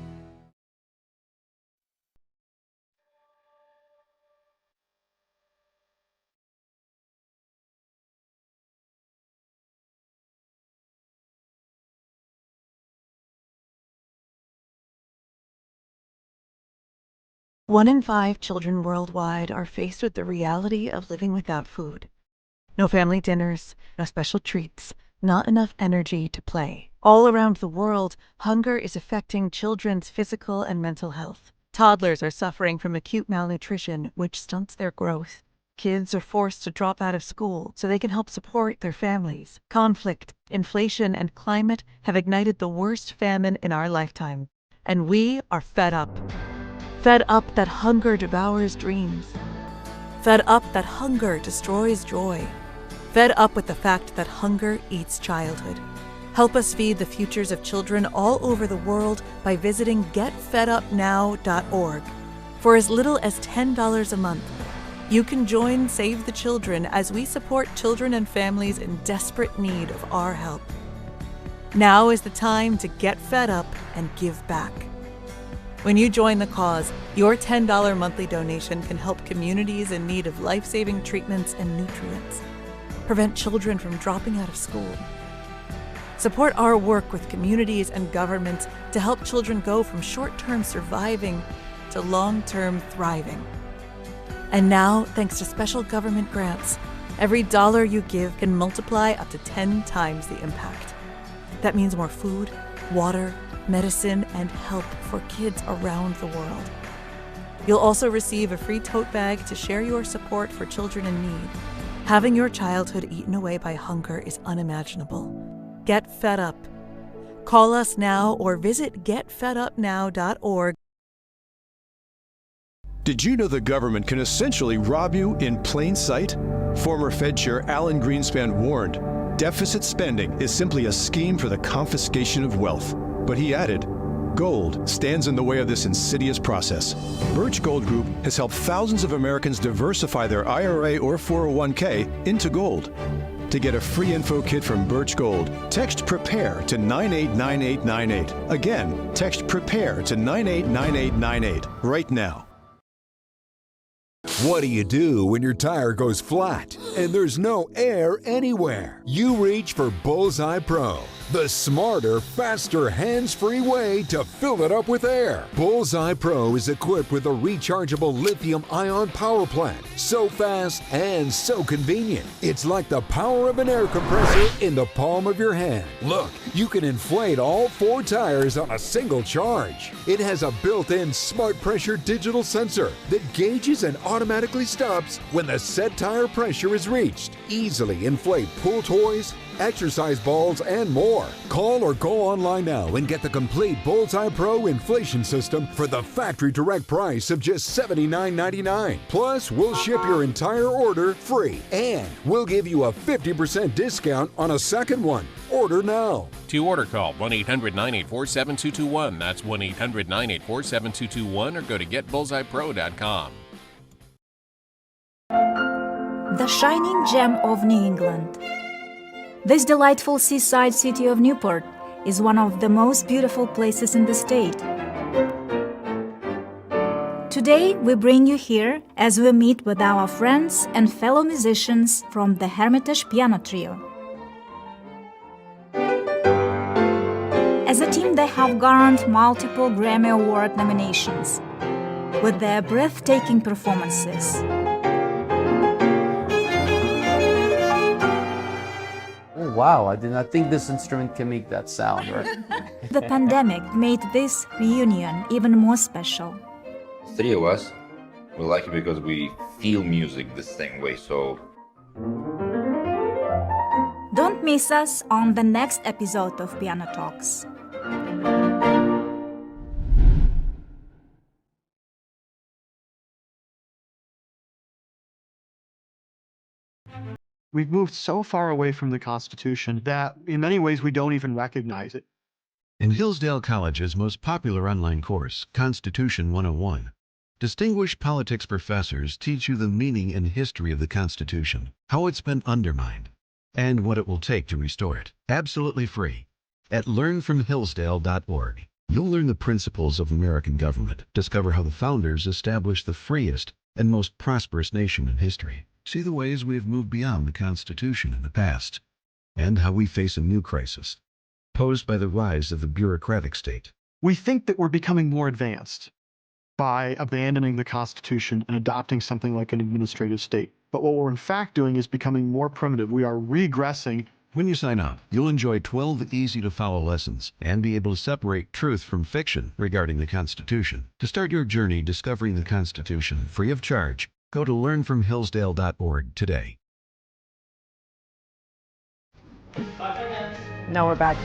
One in 5 children worldwide are faced with the reality of living without food. No family dinners, no special treats, not enough energy to play. All around the world, hunger is affecting children's physical and mental health. Toddlers are suffering from acute malnutrition, which stunts their growth. Kids are forced to drop out of school so they can help support their families. Conflict, inflation, and climate have ignited the worst famine in our lifetime. And we are fed up. Fed up that hunger devours dreams. Fed up that hunger destroys joy. Fed up with the fact that hunger eats childhood. Help us feed the futures of children all over the world by visiting getfedupnow.org. For as little as $10 a month, you can join Save the Children as we support children and families in desperate need of our help. Now is the time to get fed up and give back. When you join the cause, your $10 monthly donation can help communities in need of life-saving treatments and nutrients, prevent children from dropping out of school, support our work with communities and governments to help children go from short-term surviving to long-term thriving. And now, thanks to special government grants, every dollar you give can multiply up to 10 times the impact. That means more food, water, medicine, and help for kids around the world. You'll also receive a free tote bag to share your support for children in need. Having your childhood eaten away by hunger is unimaginable. Get fed up. Call us now or visit getfedupnow.org. Did you know the government can essentially rob you in plain sight? Former Fed Chair Alan Greenspan warned, deficit spending is simply a scheme for the confiscation of wealth. But he added, gold stands in the way of this insidious process. Birch Gold Group has helped thousands of Americans diversify their IRA or 401k into gold. To get a free info kit from Birch Gold, text PREPARE to 989898. Again, text PREPARE to 989898 right now. What do you do when your tire goes flat and there's no air anywhere? You reach for Bullseye Pro, the smarter, faster, hands-free way to fill it up with air. Bullseye Pro is equipped with a rechargeable lithium-ion power plant. So fast and so convenient. It's like the power of an air compressor in the palm of your hand. Look, you can inflate all 4 tires on a single charge. It has a built-in smart pressure digital sensor that gauges and automatically stops when the set tire pressure is reached. Easily inflate pool toys, exercise balls, and more. Call or go online now and get the complete Bullseye Pro inflation system for the factory direct price of just $79.99. Plus, we'll ship your entire order free, and we'll give you a 50% discount on a second one. Order now. To order, call 1-800-984-7221. That's 1-800-984-7221, or go to getbullseyepro.com. the shining gem of New England. This delightful seaside city of Newport is one of the most beautiful places in the state. Today, we bring you here as we meet with our friends and fellow musicians from the Hermitage Piano Trio. As a team, they have garnered multiple Grammy Award nominations with their breathtaking performances. Oh, wow, I did not think this instrument can make that sound, right? The pandemic made this reunion even more special. 3 of us, we like it because we feel music the same way, so... Don't miss us on the next episode of Piano Talks. We've moved so far away from the Constitution that in many ways we don't even recognize it. In Hillsdale College's most popular online course, Constitution 101, distinguished politics professors teach you the meaning and history of the Constitution, how it's been undermined, and what it will take to restore it. Absolutely free. At learnfromhillsdale.org, you'll learn the principles of American government, discover how the founders established the freest and most prosperous nation in history, see the ways we have moved beyond the Constitution in the past, and how we face a new crisis posed by the rise of the bureaucratic state. We think that we're becoming more advanced by abandoning the Constitution and adopting something like an administrative state. But what we're in fact doing is becoming more primitive. We are regressing. When you sign up, you'll enjoy 12 easy-to-follow lessons and be able to separate truth from fiction regarding the Constitution. To start your journey discovering the Constitution free of charge, go to learnfromhillsdale.org today. Now we're back.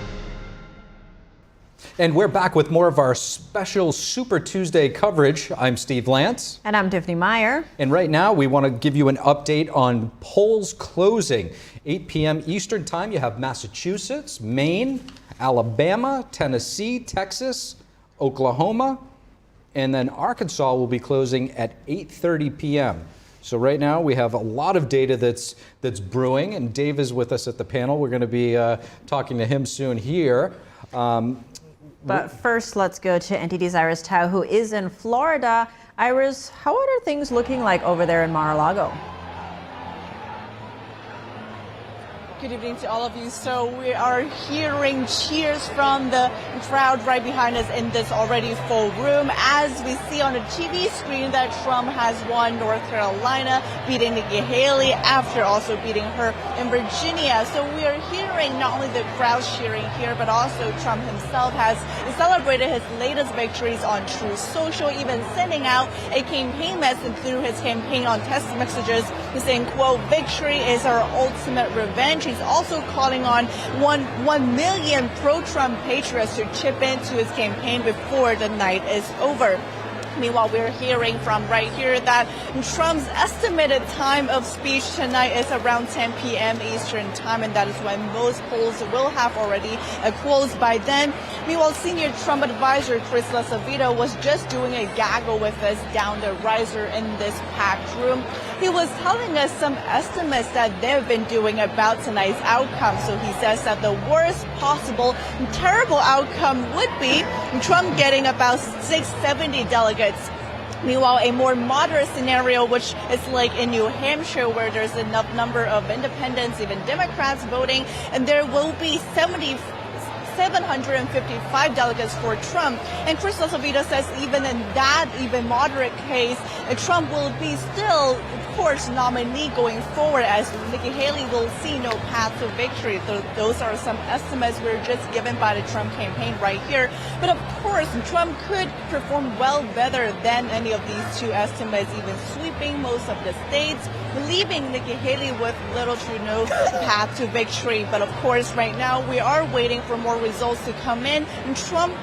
And we're back with more of our special Super Tuesday coverage. I'm Steve Lance. And I'm Tiffany Meier. And right now we want to give you an update on polls closing. 8 p.m. Eastern Time, you have Massachusetts, Maine, Alabama, Tennessee, Texas, Oklahoma, and then Arkansas will be closing at 8:30 p.m. So right now we have a lot of data that's brewing, and Dave is with us at the panel. We're going to be talking to him soon here. But first, let's go to NTD's Iris Tao, who is in Florida. Iris, how are things looking like over there in Mar-a-Lago? Good evening to all of you. So we are hearing cheers from the crowd right behind us in this already full room as we see on the TV screen that Trump has won North Carolina, beating Nikki Haley after also beating her in Virginia. So we are hearing not only the crowd cheering here, but also Trump himself has celebrated his latest victories on Truth Social, even sending out a campaign message through his campaign on text messages saying, quote, "Victory is our ultimate revenge." He's also calling on 1 million pro-Trump patriots to chip into his campaign before the night is over. Meanwhile, we're hearing from right here that Trump's estimated time of speech tonight is around 10 p.m. Eastern Time, and that is when most polls will have already closed by then. Meanwhile, senior Trump advisor Chris LaSavito was just doing a gaggle with us down the riser in this packed room. He was telling us some estimates that they've been doing about tonight's outcome. So he says that the worst possible terrible outcome would be Trump getting about 670 delegates. Meanwhile, a more moderate scenario, which is like in New Hampshire, where there's enough number of independents, even Democrats voting, and there will be 755 delegates for Trump. And Chris LaSavito says even in that even moderate case, Trump will be still, of course, nominee going forward, as Nikki Haley will see no path to victory. Those are some estimates we're just given by the Trump campaign right here. But of course, Trump could perform well better than any of these two estimates, even sweeping most of the states, leaving Nikki Haley with little to no path to victory. But of course, right now we are waiting for more results to come in. And Trump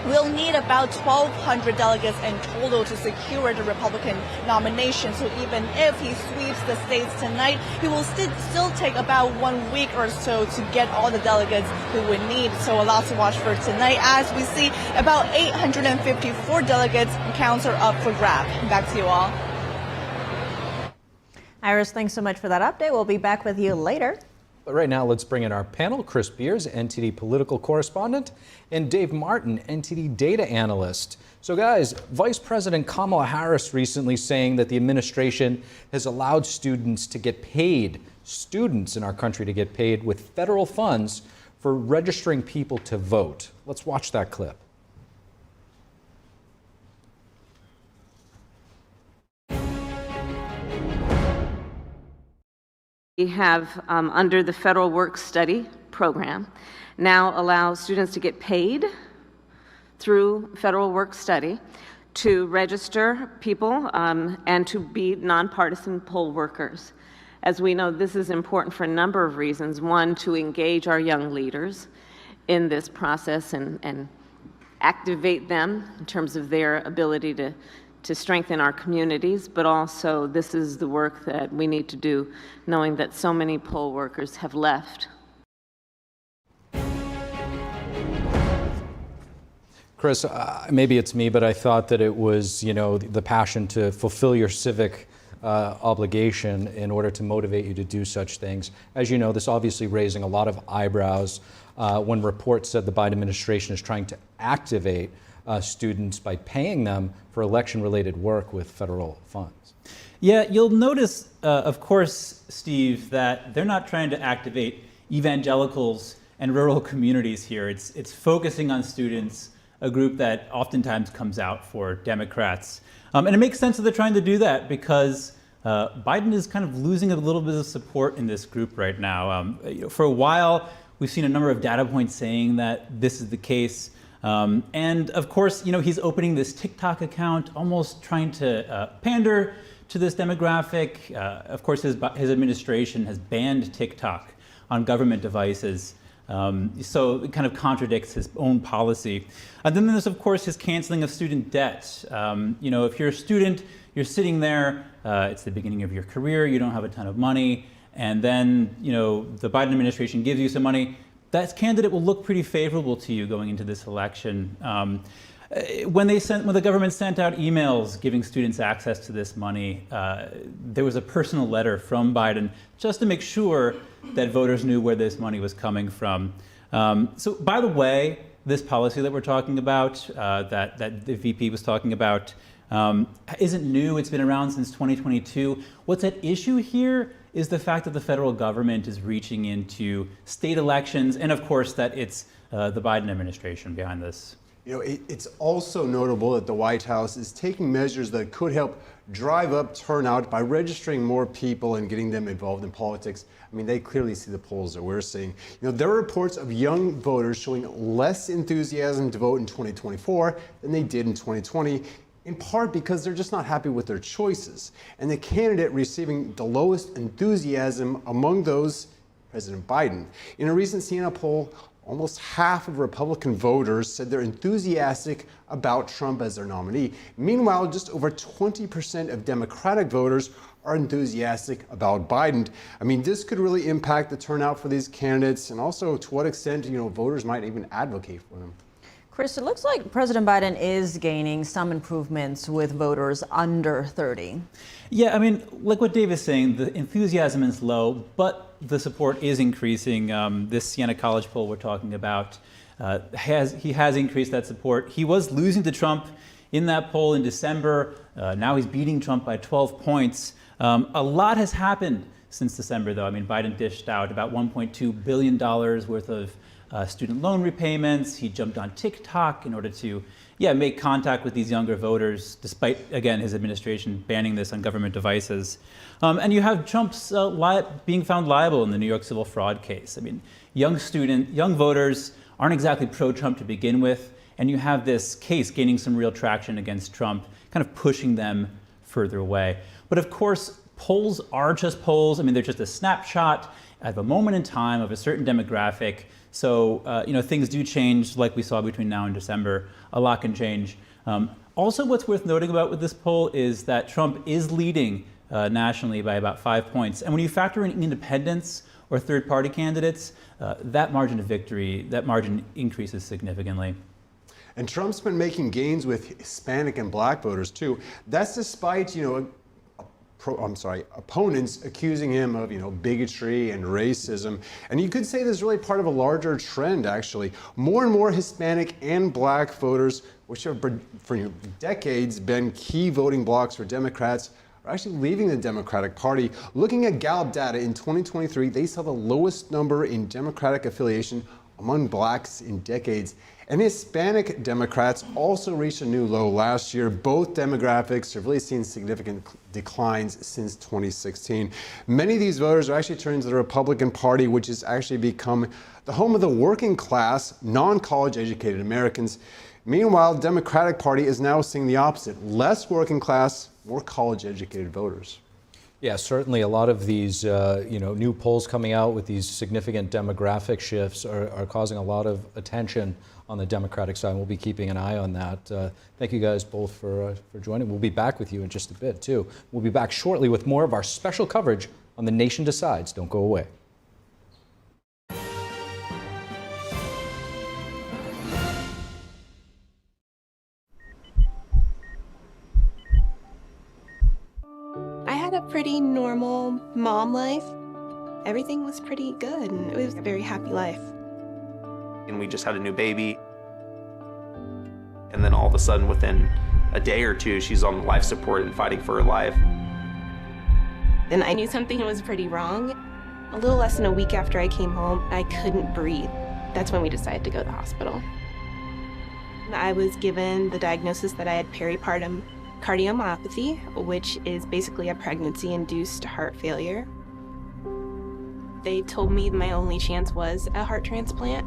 will need about 1,200 delegates in total to secure the Republican nomination. So even if he sweeps the states tonight, he will still take about 1 week or so to get all the delegates he would need. So a lot to watch for tonight, as we see about 854 delegates counts are up for grab. Back to you all. Iris, thanks so much for that update. We'll be back with you later. But right now, let's bring in our panel. Chris Beers, NTD political correspondent, and Dave Martin, NTD data analyst. So guys, Vice President Kamala Harris recently saying that the administration has allowed students in our country to get paid with federal funds for registering people to vote. Let's watch that clip. We have, under the Federal Work Study program, now allow students to get paid through Federal Work Study to register people and to be nonpartisan poll workers. As we know, this is important for a number of reasons. One, to engage our young leaders in this process and activate them in terms of their ability to strengthen our communities, but also this is the work that we need to do, knowing that so many poll workers have left. Chris, maybe it's me, but I thought that it was, the passion to fulfill your civic obligation in order to motivate you to do such things. As you know, this obviously raising a lot of eyebrows when reports said the Biden administration is trying to activate students by paying them for election-related work with federal funds. Yeah, you'll notice, of course, Steve, that they're not trying to activate evangelicals and rural communities here. It's focusing on students, a group that oftentimes comes out for Democrats. And it makes sense that they're trying to do that because Biden is kind of losing a little bit of support in this group right now. For a while, we've seen a number of data points saying that this is the case. And of course, he's opening this TikTok account, almost trying to pander to this demographic. Of course, his administration has banned TikTok on government devices. So it kind of contradicts his own policy. And then there's, of course, his canceling of student debt. If you're a student, you're sitting there, it's the beginning of your career, you don't have a ton of money, and then, the Biden administration gives you some money. That candidate will look pretty favorable to you going into this election. When the government sent out emails giving students access to this money, there was a personal letter from Biden just to make sure that voters knew where this money was coming from. So, by the way, this policy that we're talking about, that the VP was talking about, isn't new. It's been around since 2022. What's at issue here is the fact that the federal government is reaching into state elections, and of course that it's the Biden administration behind this. It's also notable that the White House is taking measures that could help drive up turnout by registering more people and getting them involved in politics. I mean, they clearly see the polls that we're seeing. There are reports of young voters showing less enthusiasm to vote in 2024 than they did in 2020. In part because they're just not happy with their choices. And the candidate receiving the lowest enthusiasm among those, President Biden. In a recent CNN poll, almost half of Republican voters said they're enthusiastic about Trump as their nominee. Meanwhile, just over 20% of Democratic voters are enthusiastic about Biden. I mean, this could really impact the turnout for these candidates and also to what extent, voters might even advocate for them. Chris, it looks like President Biden is gaining some improvements with voters under 30. Yeah, I mean, like what Dave is saying, the enthusiasm is low, but the support is increasing. This Siena College poll we're talking about, he has increased that support. He was losing to Trump in that poll in December. Now he's beating Trump by 12 points. A lot has happened since December, though. I mean, Biden dished out about $1.2 billion worth of student loan repayments. He jumped on TikTok in order to, make contact with these younger voters, despite, again, his administration banning this on government devices. And you have Trump's being found liable in the New York civil fraud case. I mean, young voters aren't exactly pro-Trump to begin with, and you have this case gaining some real traction against Trump, kind of pushing them further away. But of course, polls are just polls. I mean, they're just a snapshot at a moment in time of a certain demographic. So, things do change like we saw between now and December. A lot can change. Also, what's worth noting about with this poll is that Trump is leading nationally by about 5 points. And when you factor in independents or third-party candidates, that margin of victory, that margin increases significantly. And Trump's been making gains with Hispanic and Black voters, too. That's despite, a opponents accusing him of, bigotry and racism. And you could say this is really part of a larger trend, actually. More and more Hispanic and Black voters, which have for decades been key voting blocs for Democrats, are actually leaving the Democratic Party. Looking at Gallup data in 2023, they saw the lowest number in Democratic affiliation among Blacks in decades. And Hispanic Democrats also reached a new low last year. Both demographics have really seen significant declines since 2016. Many of these voters are actually turning to the Republican Party, which has actually become the home of the working class, non-college educated Americans. Meanwhile, the Democratic Party is now seeing the opposite: less working class, more college educated voters. Yeah, certainly a lot of these new polls coming out with these significant demographic shifts are causing a lot of attention on the Democratic side. We'll be keeping an eye on that. Thank you guys both for joining. We'll be back with you in just a bit, too. We'll be back shortly with more of our special coverage on The Nation Decides. Don't go away. I had a pretty normal mom life. Everything was pretty good, and it was a very happy life. And we just had a new baby. And then all of a sudden, within a day or two, she's on life support and fighting for her life. And I knew something was pretty wrong. A little less than a week after I came home, I couldn't breathe. That's when we decided to go to the hospital. I was given the diagnosis that I had peripartum cardiomyopathy, which is basically a pregnancy-induced heart failure. They told me my only chance was a heart transplant.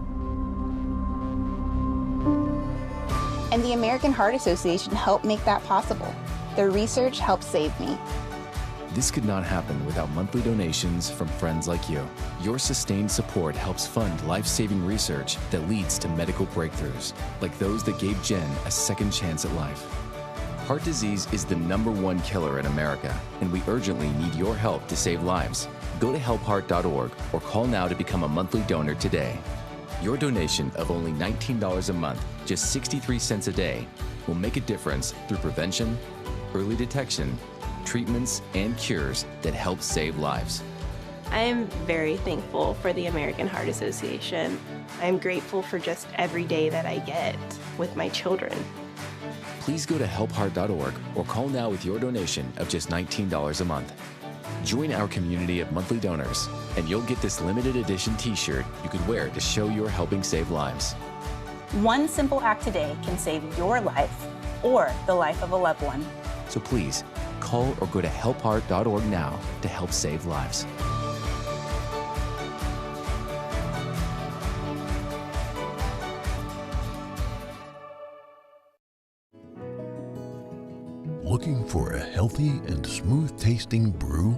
And the American Heart Association helped make that possible. Their research helped save me. This could not happen without monthly donations from friends like you. Your sustained support helps fund life-saving research that leads to medical breakthroughs, like those that gave Jen a second chance at life. Heart disease is the #1 killer in America, and we urgently need your help to save lives. Go to helpheart.org or call now to become a monthly donor today. Your donation of only $19 a month, just 63 cents a day, will make a difference through prevention, early detection, treatments, and cures that help save lives. I am very thankful for the American Heart Association. I'm grateful for just every day that I get with my children. Please go to helpheart.org or call now with your donation of just $19 a month. Join our community of monthly donors, and you'll get this limited edition t-shirt you can wear to show you're helping save lives. One simple act today can save your life or the life of a loved one. So please, call or go to helpheart.org now to help save lives. Looking for a healthy and smooth-tasting brew?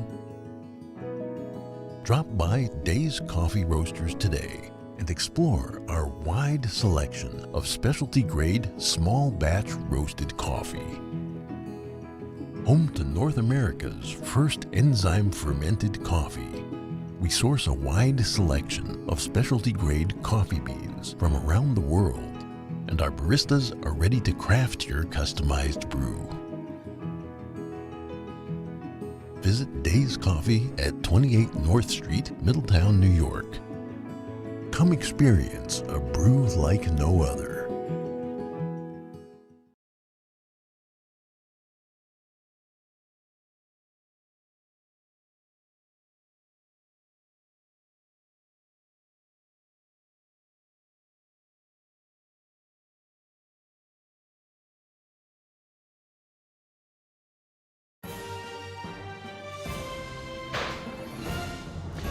Drop by Days Coffee Roasters today and explore our wide selection of specialty-grade, small-batch roasted coffee. Home to North America's first enzyme-fermented coffee, we source a wide selection of specialty-grade coffee beans from around the world, and our baristas are ready to craft your customized brew. Visit Days Coffee at 28 North Street, Middletown, New York. Come experience a brew like no other.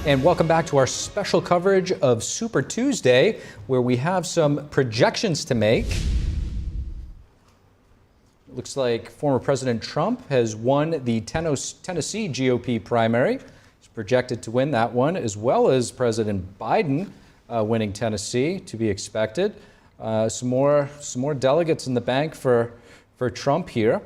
And welcome back to our special coverage of Super Tuesday, where we have some projections to make. It looks like former President Trump has won the Tennessee GOP primary. He's projected to win that one, as well as President Biden winning Tennessee, to be expected. Some more delegates in the bank for Trump here.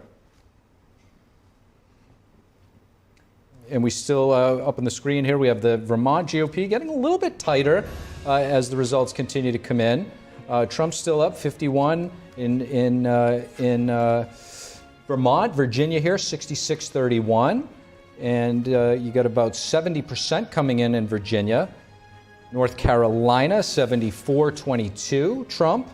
And we still, up on the screen here, we have the Vermont GOP getting a little bit tighter as the results continue to come in. Trump's still up 51 in Vermont. Virginia here, 66-31. And you got about 70% coming in Virginia. North Carolina, 74-22, Trump.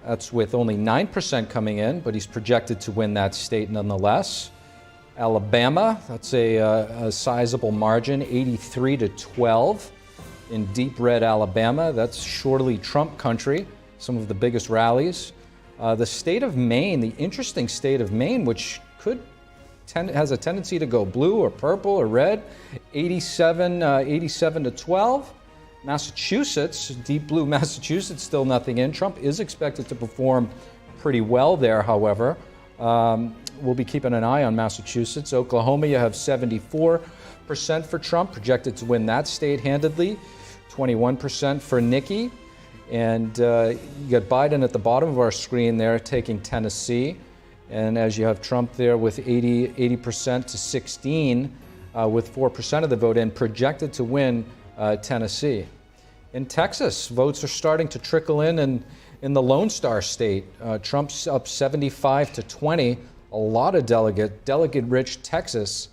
That's with only 9% coming in, but he's projected to win that state nonetheless. Alabama, that's a sizable margin, 83-12 in deep red Alabama. That's surely Trump country, some of the biggest rallies. The state of Maine, the interesting state of Maine, which has a tendency to go blue or purple or red, 87-12. Massachusetts, deep blue Massachusetts, still nothing in. Trump is expected to perform pretty well there, however. We'll be keeping an eye on Massachusetts. Oklahoma, you have 74% for Trump, projected to win that state handedly. 21% for Nikki. And you got Biden at the bottom of our screen there, taking Tennessee. And as you have Trump there with 80% to 16, with 4% of the vote in, projected to win Tennessee. In Texas, votes are starting to trickle in the Lone Star State. Trump's up 75-20. A lot of delegate-rich Texas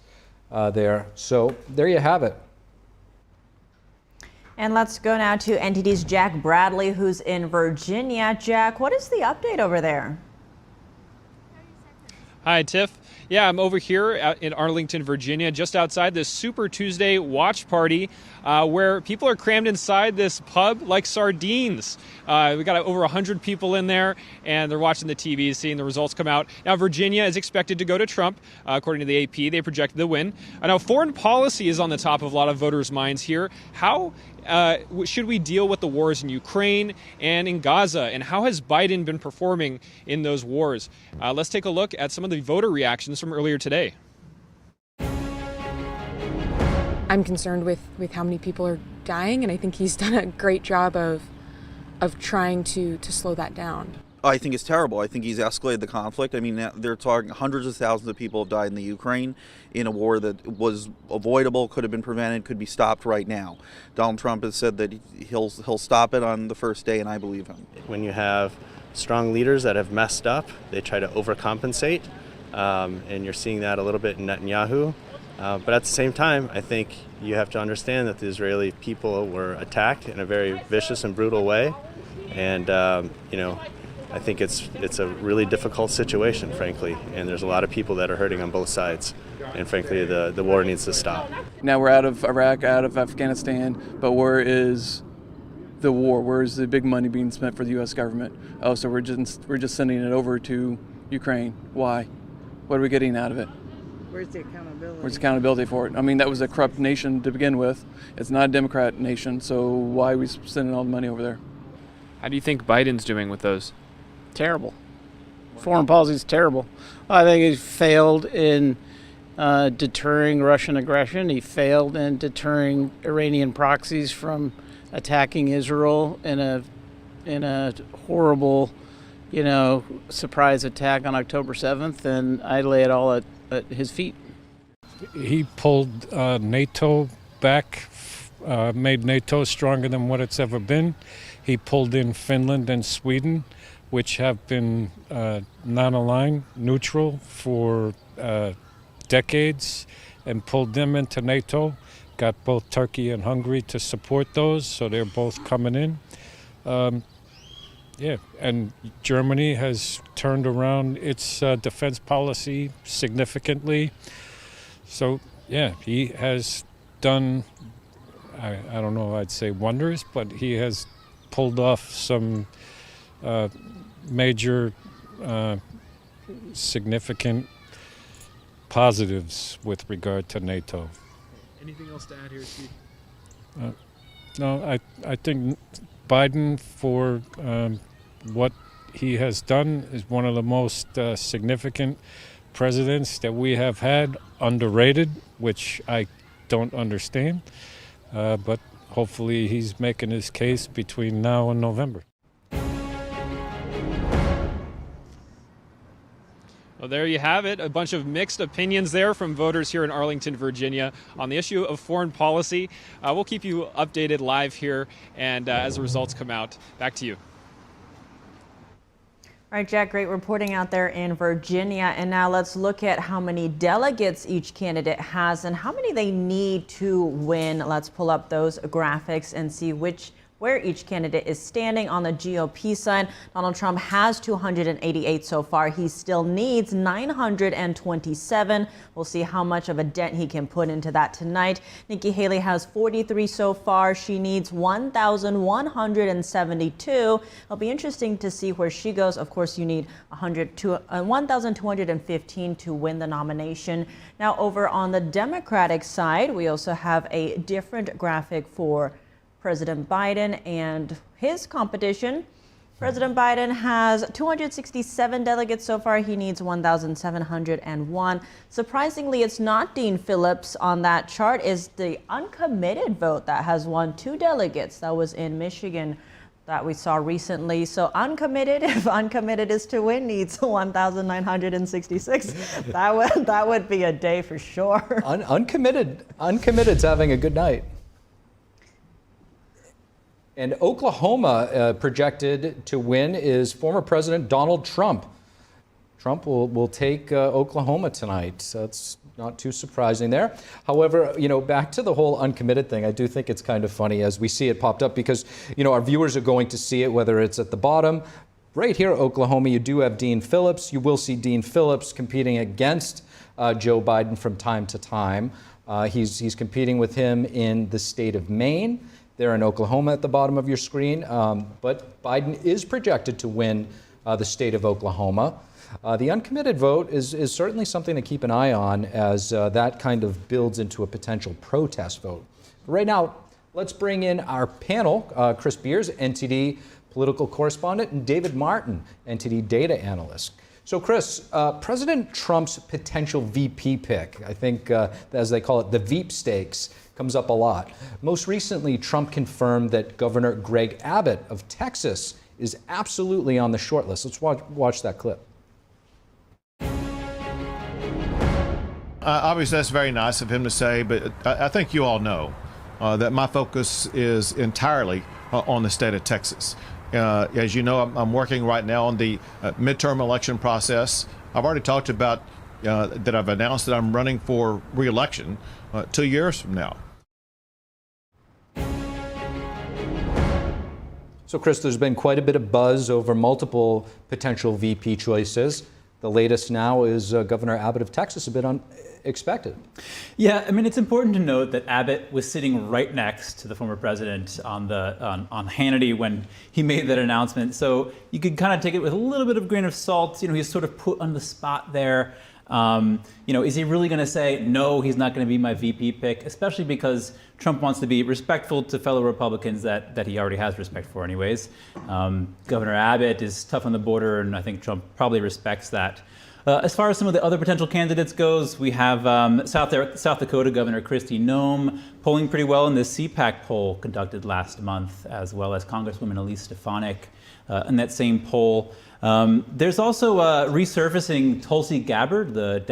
there. So there you have it. And let's go now to NTD's Jack Bradley, who's in Virginia. Jack, what is the update over there? Hi, Tiff. Yeah, I'm over here in Arlington, Virginia, just outside this Super Tuesday watch party where people are crammed inside this pub like sardines. We got over 100 people in there, and they're watching the TV, seeing the results come out. Now, Virginia is expected to go to Trump. According to the AP, they projected the win. Now, foreign policy is on the top of a lot of voters' minds here. How should we deal with the wars in Ukraine and in Gaza, and how has Biden been performing in those wars? Let's take a look at some of the voter reactions from earlier today. I'm concerned with how many people are dying, and I think he's done a great job of trying to slow that down. I think it's terrible. I think he's escalated the conflict. I mean, they're talking hundreds of thousands of people have died in the Ukraine in a war that was avoidable, could have been prevented, could be stopped right now. Donald Trump has said that he'll stop it on the first day, and I believe him. When you have strong leaders that have messed up, they try to overcompensate, and you're seeing that a little bit in Netanyahu. But at the same time, I think you have to understand that the Israeli people were attacked in a very vicious and brutal way, and I think it's a really difficult situation, frankly, and there's a lot of people that are hurting on both sides, and frankly, the war needs to stop. Now we're out of Iraq, out of Afghanistan, but where is the war? Where is the big money being spent for the U.S. government? Oh, so we're just sending it over to Ukraine. Why? What are we getting out of it? Where's the accountability? Where's accountability for it? I mean, that was a corrupt nation to begin with. It's not a Democrat nation, so why are we sending all the money over there? How do you think Biden's doing with those? Terrible. Foreign policy is terrible. I think he failed in deterring Russian aggression. He failed in deterring Iranian proxies from attacking Israel in a horrible, surprise attack on October 7th, and I lay it all at his feet. He pulled NATO back, made NATO stronger than what it's ever been. He pulled in Finland and Sweden, which have been non-aligned, neutral for decades, and pulled them into NATO. Got both Turkey and Hungary to support those, so they're both coming in. And Germany has turned around its defense policy significantly. So, he has done, I don't know, I'd say wonders, but he has pulled off some major significant positives with regard to NATO. Anything else to add here, Steve? No, I think Biden, for what he has done, is one of the most significant presidents that we have had, underrated, which I don't understand, but hopefully he's making his case between now and November. Well, there you have it. A bunch of mixed opinions there from voters here in Arlington, Virginia on the issue of foreign policy. We'll keep you updated live here and as the results come out. Back to you. All right, Jack, great reporting out there in Virginia. And now let's look at how many delegates each candidate has and how many they need to win. Let's pull up those graphics and see where each candidate is standing. On the GOP side, Donald Trump has 288 so far. He still needs 927. We'll see how much of a dent he can put into that tonight. Nikki Haley has 43 so far. She needs 1,172. It'll be interesting to see where she goes. Of course, you need 1,215 to win the nomination. Now, over on the Democratic side, we also have a different graphic for President Biden and his competition. President Biden has 267 delegates so far. He needs 1,701. Surprisingly, it's not Dean Phillips on that chart. It's the uncommitted vote that has won 2 delegates. That was in Michigan that we saw recently. So uncommitted, if uncommitted is to win, needs 1,966. That would be a day for sure. Uncommitted's having a good night. And Oklahoma projected to win is former President Donald Trump. Trump will take Oklahoma tonight. That's not too surprising there. However, back to the whole uncommitted thing, I do think it's kind of funny as we see it popped up because, our viewers are going to see it, whether it's at the bottom. Right here, Oklahoma, you do have Dean Phillips. You will see Dean Phillips competing against Joe Biden from time to time. He's competing with him in the state of Maine. There in Oklahoma at the bottom of your screen. But Biden is projected to win the state of Oklahoma. The uncommitted vote is certainly something to keep an eye on as that kind of builds into a potential protest vote. Right now, let's bring in our panel, Chris Beers, NTD political correspondent, and David Martin, NTD data analyst. So Chris, President Trump's potential VP pick, I think as they call it, the Veep stakes, comes up a lot. Most recently, Trump confirmed that Governor Greg Abbott of Texas is absolutely on the short list. Let's watch that clip. Obviously, that's very nice of him to say, but I think you all know that my focus is entirely on the state of Texas. As you know, I'm working right now on the midterm election process. I've already talked about that I've announced that I'm running for re-election 2 years from now. So, Chris, there's been quite a bit of buzz over multiple potential VP choices. The latest now is Governor Abbott of Texas, a bit unexpected. Yeah, I mean, it's important to note that Abbott was sitting right next to the former president on Hannity when he made that announcement. So you could kind of take it with a little bit of grain of salt. He's sort of put on the spot there. Is he really going to say, no, he's not going to be my VP pick, especially because Trump wants to be respectful to fellow Republicans that he already has respect for anyways. Governor Abbott is tough on the border, and I think Trump probably respects that. As far as some of the other potential candidates goes, we have South Dakota Governor Kristi Noem polling pretty well in the CPAC poll conducted last month, as well as Congresswoman Elise Stefanik in that same poll. There's also resurfacing Tulsi Gabbard, the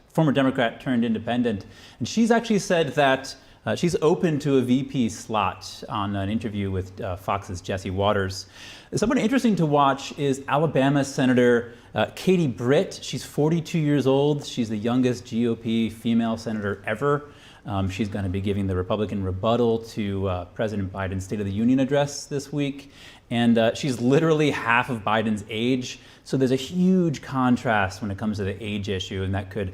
former Democrat turned independent, and she's actually said that she's open to a VP slot on an interview with Fox's Jesse Waters. Someone interesting to watch is Alabama Senator Katie Britt. She's 42 years old. She's the youngest GOP female senator ever. She's going to be giving the Republican rebuttal to President Biden's State of the Union address this week. And she's literally half of Biden's age. So there's a huge contrast when it comes to the age issue. And that could,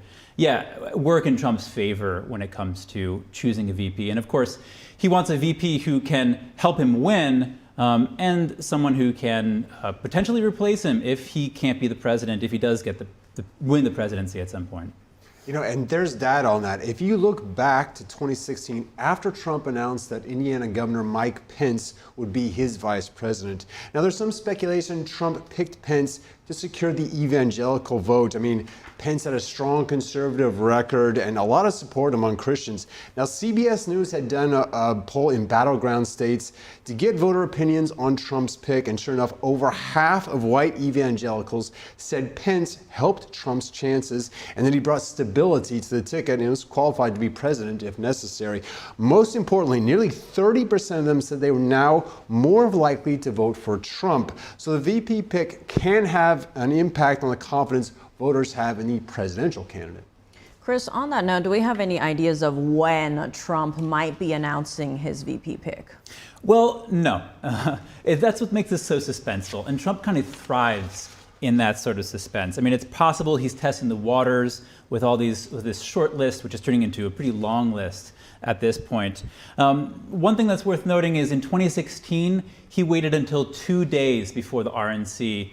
work in Trump's favor when it comes to choosing a VP. And of course, he wants a VP who can help him win and someone who can potentially replace him if he can't be the president, if he does get win the presidency at some point. And there's data on that. If you look back to 2016, after Trump announced that Indiana Governor Mike Pence would be his vice president. Now, there's some speculation Trump picked Pence to secure the evangelical vote. I mean, Pence had a strong conservative record and a lot of support among Christians. Now, CBS News had done a poll in battleground states to get voter opinions on Trump's pick, and sure enough, over half of white evangelicals said Pence helped Trump's chances and that he brought stability to the ticket and was qualified to be president if necessary. Most importantly, nearly 30% of them said they were now more likely to vote for Trump. So the VP pick can have an impact on the confidence voters have in the presidential candidate. Chris, on that note, do we have any ideas of when Trump might be announcing his VP pick? Well, no. That's what makes this so suspenseful. And Trump kind of thrives in that sort of suspense. I mean, it's possible he's testing the waters with this short list, which is turning into a pretty long list at this point. One thing that's worth noting is in 2016, he waited until 2 days before the RNC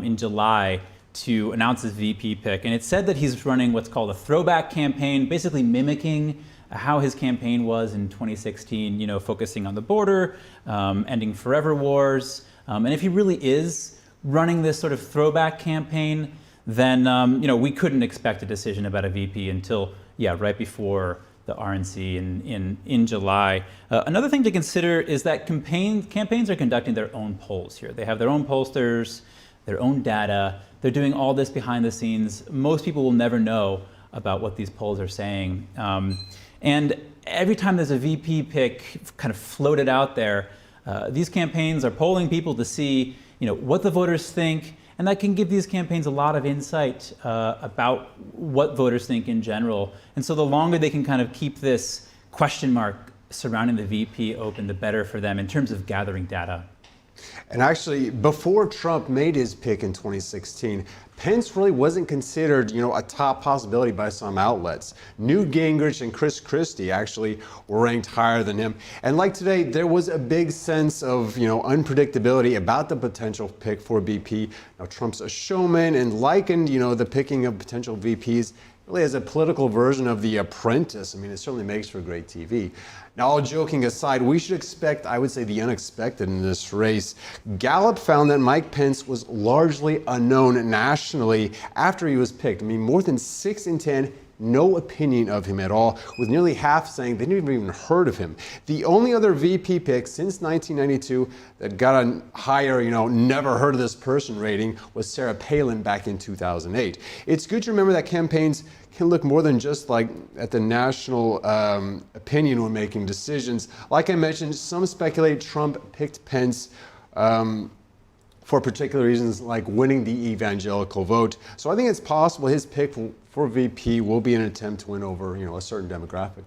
in July to announce his VP pick. And it said that he's running what's called a throwback campaign, basically mimicking how his campaign was in 2016, you know, focusing on the border, ending forever wars. And if he really is running this sort of throwback campaign, then you know, we couldn't expect a decision about a VP until, right before the RNC in July. Another thing to consider is that campaigns are conducting their own polls here. They have their own pollsters, their own data. They're doing all this behind the scenes. Most people will never know about what these polls are saying. And every time there's a VP pick kind of floated out there, these campaigns are polling people to see, you know, what the voters think, and that can give these campaigns a lot of insight about what voters think in general. And so the longer they can kind of keep this question mark surrounding the VP open, the better for them in terms of gathering data. And actually, before Trump made his pick in 2016, Pence really wasn't considered, a top possibility by some outlets. Newt Gingrich and Chris Christie actually were ranked higher than him. And like today, there was a big sense of, unpredictability about the potential pick for VP. Now, Trump's a showman and likened, the picking of potential VPs really as a political version of The Apprentice. I mean, it certainly makes for great TV. Now, all joking aside, we should expect, I would say, the unexpected in this race. Gallup found that Mike Pence was largely unknown nationally after he was picked. I mean, more than 6 in 10 no opinion of him at all, with nearly half saying they didn't even heard of him. The only other VP pick since 1992 that got a higher, never heard of this person rating was Sarah Palin back in 2008. It's good to remember that campaigns can look more than just like at the national opinion when making decisions. Like I mentioned, some speculate Trump picked Pence for particular reasons like winning the evangelical vote. So I think it's possible his pick for VP will be an attempt to win over, a certain demographic.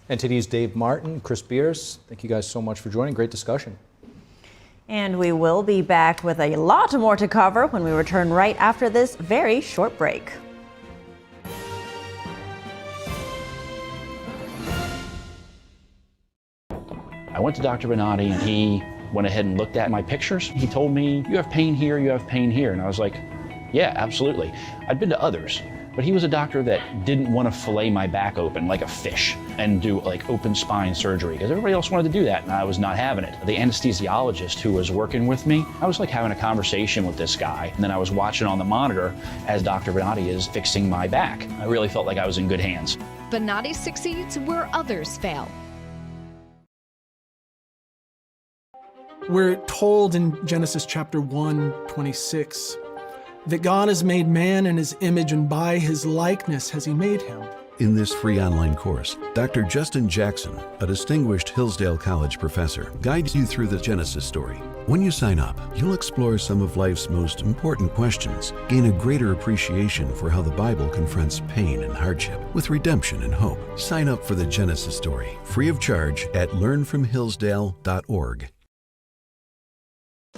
NTD's Dave Martin, Chris Beers, thank you guys so much for joining. Great discussion. And we will be back with a lot more to cover when we return right after this very short break. I went to Dr. Benatti and he went ahead and looked at my pictures. He told me, you have pain here, you have pain here. And I was like, yeah, absolutely. I'd been to others, but he was a doctor that didn't want to fillet my back open like a fish and do like open spine surgery because everybody else wanted to do that and I was not having it. The anesthesiologist who was working with me, I was like having a conversation with this guy, and then I was watching on the monitor as Dr. Benatti is fixing my back. I really felt like I was in good hands. Benatti succeeds where others fail. We're told in Genesis chapter 1:26 that God has made man in his image and by his likeness has he made him. In this free online course, Dr. Justin Jackson, a distinguished Hillsdale College professor, guides you through the Genesis story. When you sign up, you'll explore some of life's most important questions, gain a greater appreciation for how the Bible confronts pain and hardship with redemption and hope. Sign up for the Genesis story, free of charge at learnfromhillsdale.org.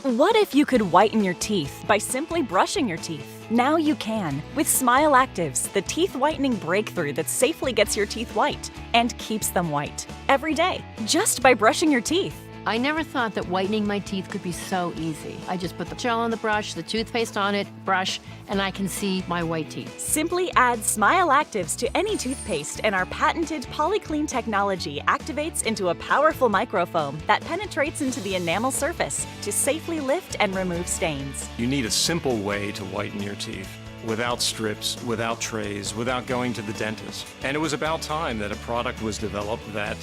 What if you could whiten your teeth by simply brushing your teeth? Now you can with Smile Actives, the teeth whitening breakthrough that safely gets your teeth white and keeps them white every day, just by brushing your teeth. I never thought that whitening my teeth could be so easy. I just put the gel on the brush, the toothpaste on it, brush, and I can see my white teeth. Simply add Smile Actives to any toothpaste and our patented PolyClean technology activates into a powerful microfoam that penetrates into the enamel surface to safely lift and remove stains. You need a simple way to whiten your teeth. without strips, without trays, without going to the dentist. And it was about time that a product was developed that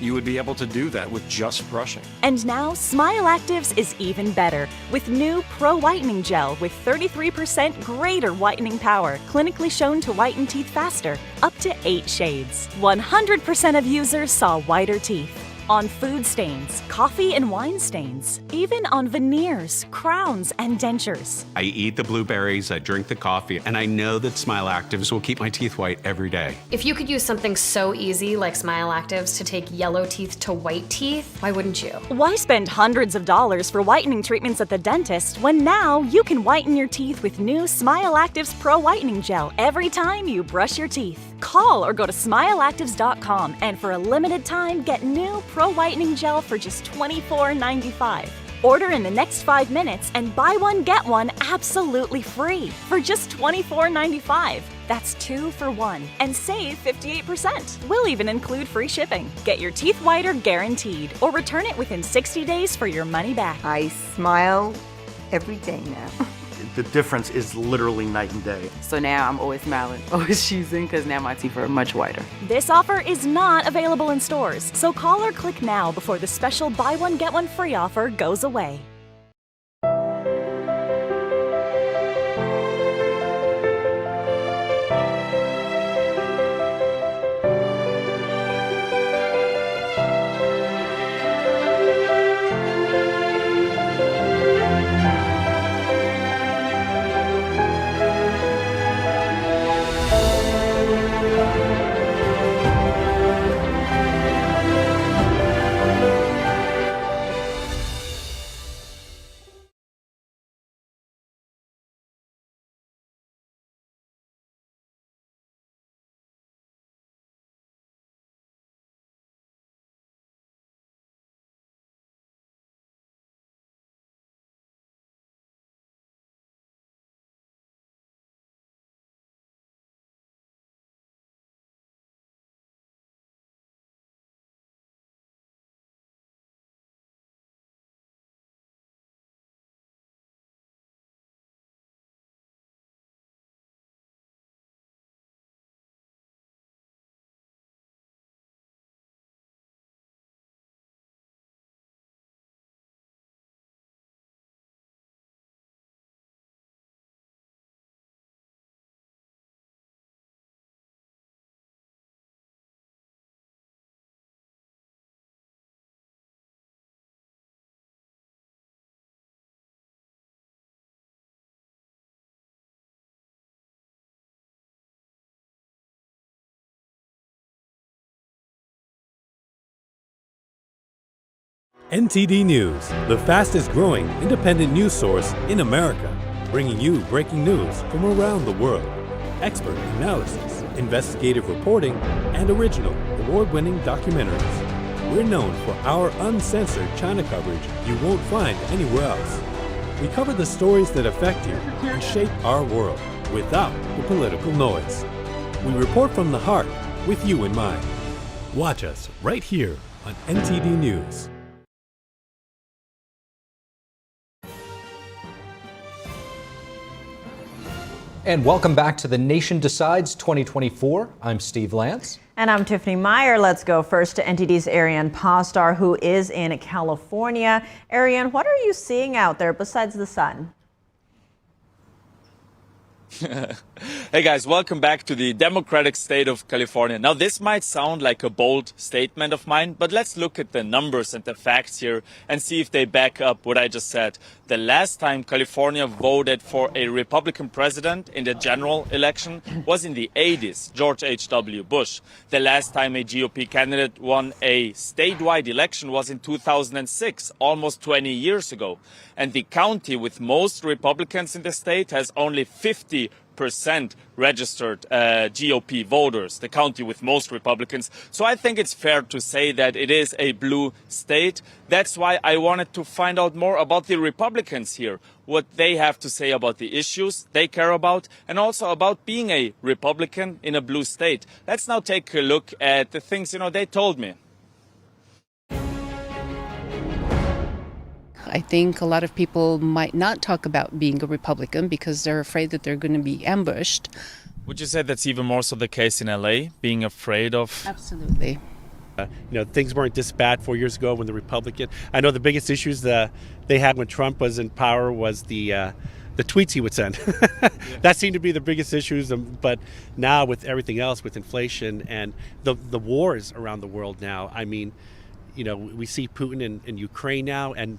you would be able to do that with just brushing. And now, Smile Actives is even better with new Pro Whitening Gel with 33% greater whitening power, clinically shown to whiten teeth faster, up to 8 shades. 100% of users saw whiter teeth. On food stains, coffee and wine stains, even on veneers, crowns, and dentures. I eat the blueberries, I drink the coffee, and I know that Smile Actives will keep my teeth white every day. If you could use something so easy like Smile Actives to take yellow teeth to white teeth, why wouldn't you? Why spend hundreds of dollars for whitening treatments at the dentist when now you can whiten your teeth with new Smile Actives Pro Whitening Gel every time you brush your teeth? Call or go to smileactives.com and for a limited time get new Pro Whitening Gel for just $24.95. Order in the next 5 minutes and buy one get one absolutely free for just $24.95. That's 2 for 1 and save 58%. We'll even include free shipping. Get your teeth whiter guaranteed or return it within 60 days for your money back. I smile every day now. The difference is literally night and day. So now I'm always smiling, always choosing, because now my teeth are much whiter. This offer is not available in stores, so call or click now before the special buy one get one free offer goes away. NTD News, the fastest growing independent news source in America, bringing you breaking news from around the world. Expert analysis, investigative reporting, and original award-winning documentaries. We're known for our uncensored China coverage you won't find anywhere else. We cover the stories that affect you and shape our world without the political noise. We report from the heart with you in mind. Watch us right here on NTD News. And welcome back to The Nation Decides 2024. I'm Steve Lance. And I'm Tiffany Meier. Let's go first to NTD's Ariane Pastar, who is in California. Ariane, what are you seeing out there besides the sun? Hey guys, welcome back to the Democratic state of California. Now this might sound like a bold statement of mine, but let's look at the numbers and the facts here and see if they back up what I just said. The last time California voted for a Republican president in the general election was in the 80s, George H.W. Bush. The last time a GOP candidate won a statewide election was in 2006, almost 20 years ago. And the county with most Republicans in the state has only 50% registered GOP voters, the county with most Republicans. So I think it's fair to say that it is a blue state. That's why I wanted to find out more about the Republicans here, what they have to say about the issues they care about, and also about being a Republican in a blue state. Let's now take a look at the things, they told me. I think a lot of people might not talk about being a Republican because they're afraid that they're going to be ambushed. Would you say that's even more so the case in LA, being afraid of? Absolutely. Things weren't this bad 4 years ago when the Republican. I know the biggest issues they had when Trump was in power was the tweets he would send. That seemed to be the biggest issues. But now with everything else, with inflation and the wars around the world now, I mean, we see Putin in Ukraine now, and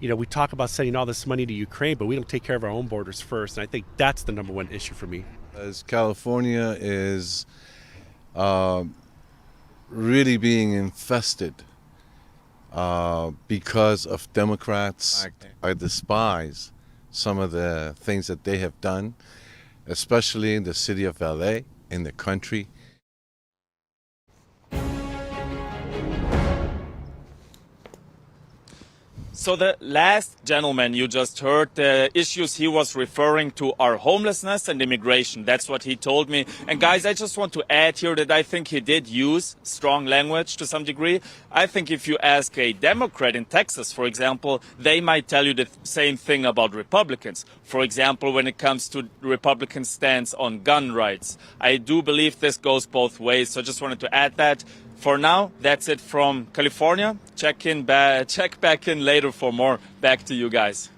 we talk about sending all this money to Ukraine, but we don't take care of our own borders first. And I think that's the number one issue for me. As California is really being infested because of Democrats, I despise some of the things that they have done, especially in the city of LA, in the country. So the last gentleman you just heard, the issues he was referring to are homelessness and immigration. That's what he told me. And guys, I just want to add here that I think he did use strong language to some degree. I think if you ask a Democrat in Texas, for example, they might tell you the same thing about Republicans. For example, when it comes to Republican stance on gun rights. I do believe this goes both ways. So I just wanted to add that. For now, that's it from California. Check back in later for more. Back to you guys.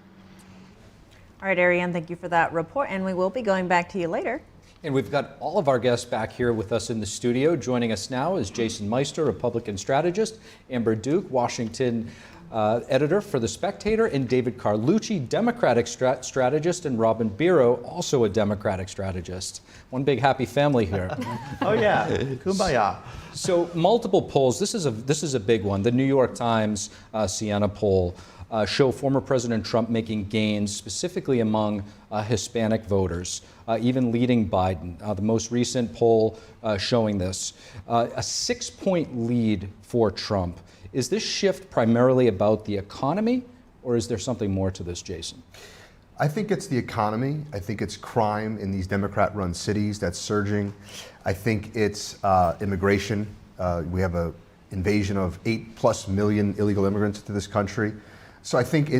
All right, Ariane, thank you for that report, and we will be going back to you later. And we've got all of our guests back here with us in the studio. Joining us now is Jason Meister, Republican strategist, Amber Duke, Washington editor for The Spectator, and David Carlucci, Democratic strategist, and Robin Biro, also a Democratic strategist. One big happy family here. Oh yeah, kumbaya. So multiple polls. This is a big one. The New York Times Siena poll show former President Trump making gains, specifically among Hispanic voters, even leading Biden. The most recent poll showing this, a 6-point lead for Trump. Is this shift primarily about the economy, or is there something more to this, Jason? I think it's the economy. I think it's crime in these Democrat-run cities that's surging. I think it's immigration. We have an invasion of 8+ million illegal immigrants to this country. So I think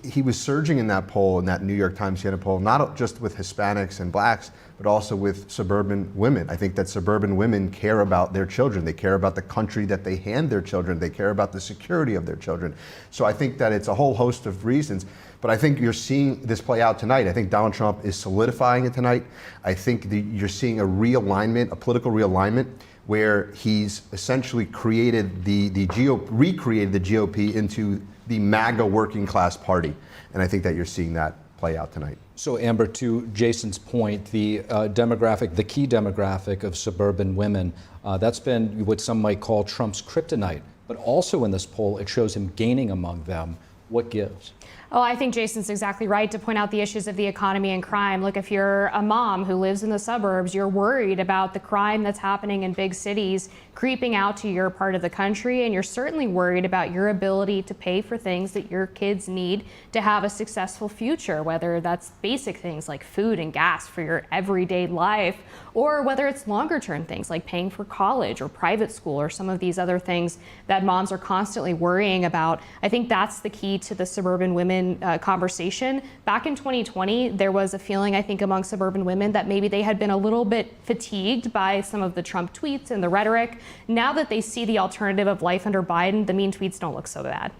he was surging in that poll, in that New York Times Siena poll, not just with Hispanics and blacks, but also with suburban women. I think that suburban women care about their children. They care about the country that they hand their children. They care about the security of their children. So I think that it's a whole host of reasons. But I think you're seeing this play out tonight. I think Donald Trump is solidifying it tonight. I think you're seeing a realignment, a political realignment, where he's essentially recreated the GOP into the MAGA working class party. And I think that you're seeing that play out tonight. So Amber, to Jason's point, the key demographic of suburban women, that's been what some might call Trump's kryptonite. But also in this poll, it shows him gaining among them. What gives? Oh, I think Jason's exactly right to point out the issues of the economy and crime. Look, if you're a mom who lives in the suburbs, you're worried about the crime that's happening in big cities creeping out to your part of the country, and you're certainly worried about your ability to pay for things that your kids need to have a successful future, whether that's basic things like food and gas for your everyday life, or whether it's longer term things like paying for college or private school or some of these other things that moms are constantly worrying about. I think that's the key to the suburban women conversation. Back in 2020, there was a feeling, I think, among suburban women that maybe they had been a little bit fatigued by some of the Trump tweets and the rhetoric. Now that they see the alternative of life under Biden, the mean tweets don't look so bad.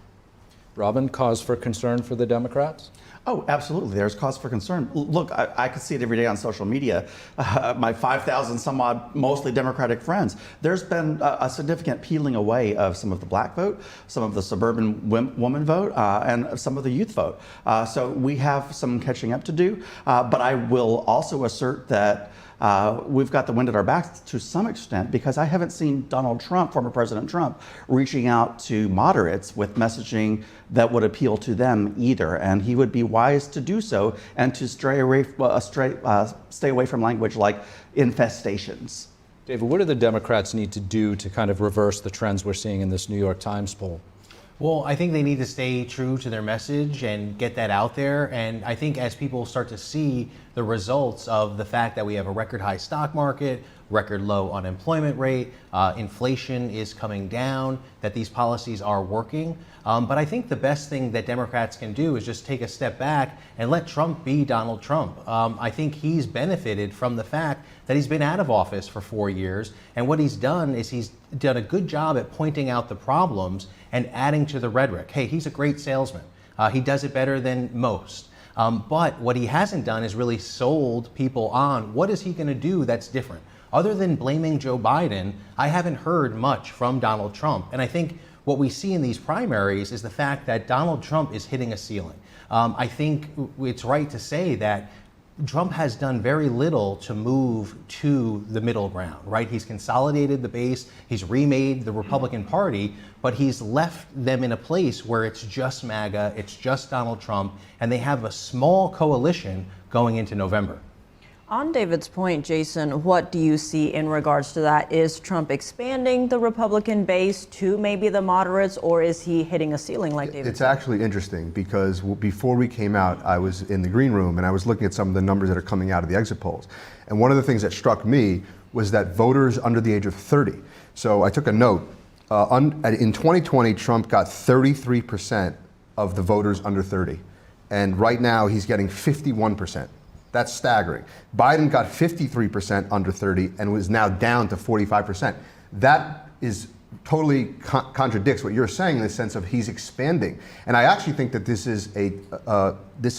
Robin, cause for concern for the Democrats? Oh, absolutely. There's cause for concern. Look, I can see it every day on social media. My 5,000 some odd, mostly Democratic friends. There's been a significant peeling away of some of the black vote, some of the suburban woman vote, and some of the youth vote. So we have some catching up to do. But I will also assert that we've got the wind at our backs to some extent, because I haven't seen Donald Trump, former President Trump, reaching out to moderates with messaging that would appeal to them either. And he would be wise to do so and to stay away from language like infestations. David, what do the Democrats need to do to kind of reverse the trends we're seeing in this New York Times poll? Well, I think they need to stay true to their message and get that out there. And I think as people start to see the results of the fact that we have a record high stock market, record low unemployment rate, inflation is coming down, that these policies are working. But I think the best thing that Democrats can do is just take a step back and let Trump be Donald Trump. I think he's benefited from the fact that he's been out of office for 4 years. And what he's done is he's done a good job at pointing out the problems and adding to the rhetoric. Hey, he's a great salesman. He does it better than most. But what he hasn't done is really sold people on what is he going to do that's different. Other than blaming Joe Biden, I haven't heard much from Donald Trump. And I think what we see in these primaries is the fact that Donald Trump is hitting a ceiling. I think it's right to say that Trump has done very little to move to the middle ground, right? He's consolidated the base, he's remade the Republican Party, but he's left them in a place where it's just MAGA, it's just Donald Trump, and they have a small coalition going into November. On David's point, Jason, what do you see in regards to that? Is Trump expanding the Republican base to maybe the moderates, or is he hitting a ceiling like David? It's actually interesting because before we came out, I was in the green room and I was looking at some of the numbers that are coming out of the exit polls. And one of the things that struck me was that voters under the age of 30. So I took a note. In 2020, Trump got 33% of the voters under 30. And right now he's getting 51%. That's staggering. Biden got 53% under 30 and was now down to 45%. That is totally contradicts what you're saying in the sense of he's expanding. And I actually think that this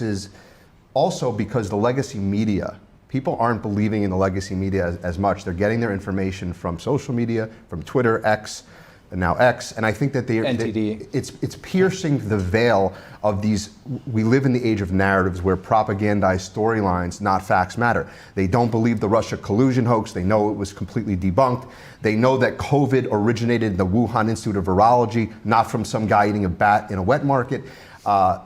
is also because the legacy media, people aren't believing in the legacy media as much. They're getting their information from social media, from Twitter, X, and now X, and I think that it's piercing the veil of these. We live in the age of narratives where propagandized storylines, not facts, matter. They don't believe the Russia collusion hoax. They know it was completely debunked. They know that COVID originated in the Wuhan Institute of Virology, not from some guy eating a bat in a wet market.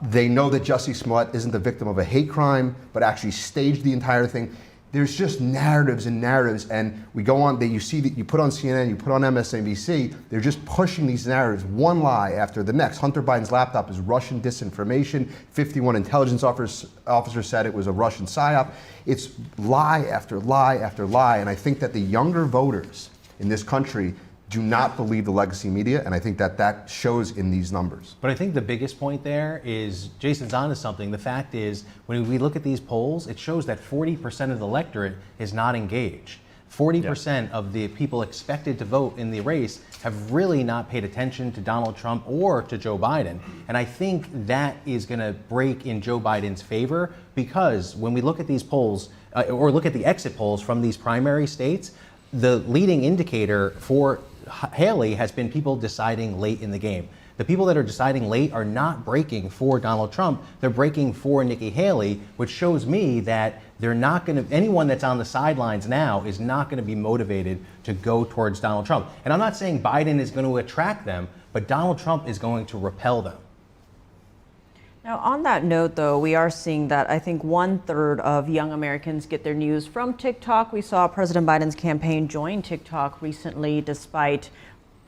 They know that Jussie Smollett isn't the victim of a hate crime, but actually staged the entire thing. There's just narratives and narratives, and we go on. You see that you put on CNN, you put on MSNBC. They're just pushing these narratives, one lie after the next. Hunter Biden's laptop is Russian disinformation. 51 intelligence officers said it was a Russian psyop. It's lie after lie after lie, and I think that the younger voters in this country do not believe the legacy media, and I think that shows in these numbers. But I think the biggest point there is, Jason's onto something. The fact is, when we look at these polls, it shows that 40% of the electorate is not engaged. 40% of the people expected to vote in the race have really not paid attention to Donald Trump or to Joe Biden. And I think that is going to break in Joe Biden's favor, because when we look at these polls, or look at the exit polls from these primary states, the leading indicator for Haley has been people deciding late in the game. The people that are deciding late are not breaking for Donald Trump, they're breaking for Nikki Haley, which shows me that they're not going to, anyone that's on the sidelines now is not going to be motivated to go towards Donald Trump. And I'm not saying Biden is going to attract them, but Donald Trump is going to repel them. Now, on that note, though, we are seeing that I think 1/3 of young Americans get their news from TikTok. We saw President Biden's campaign join TikTok recently, despite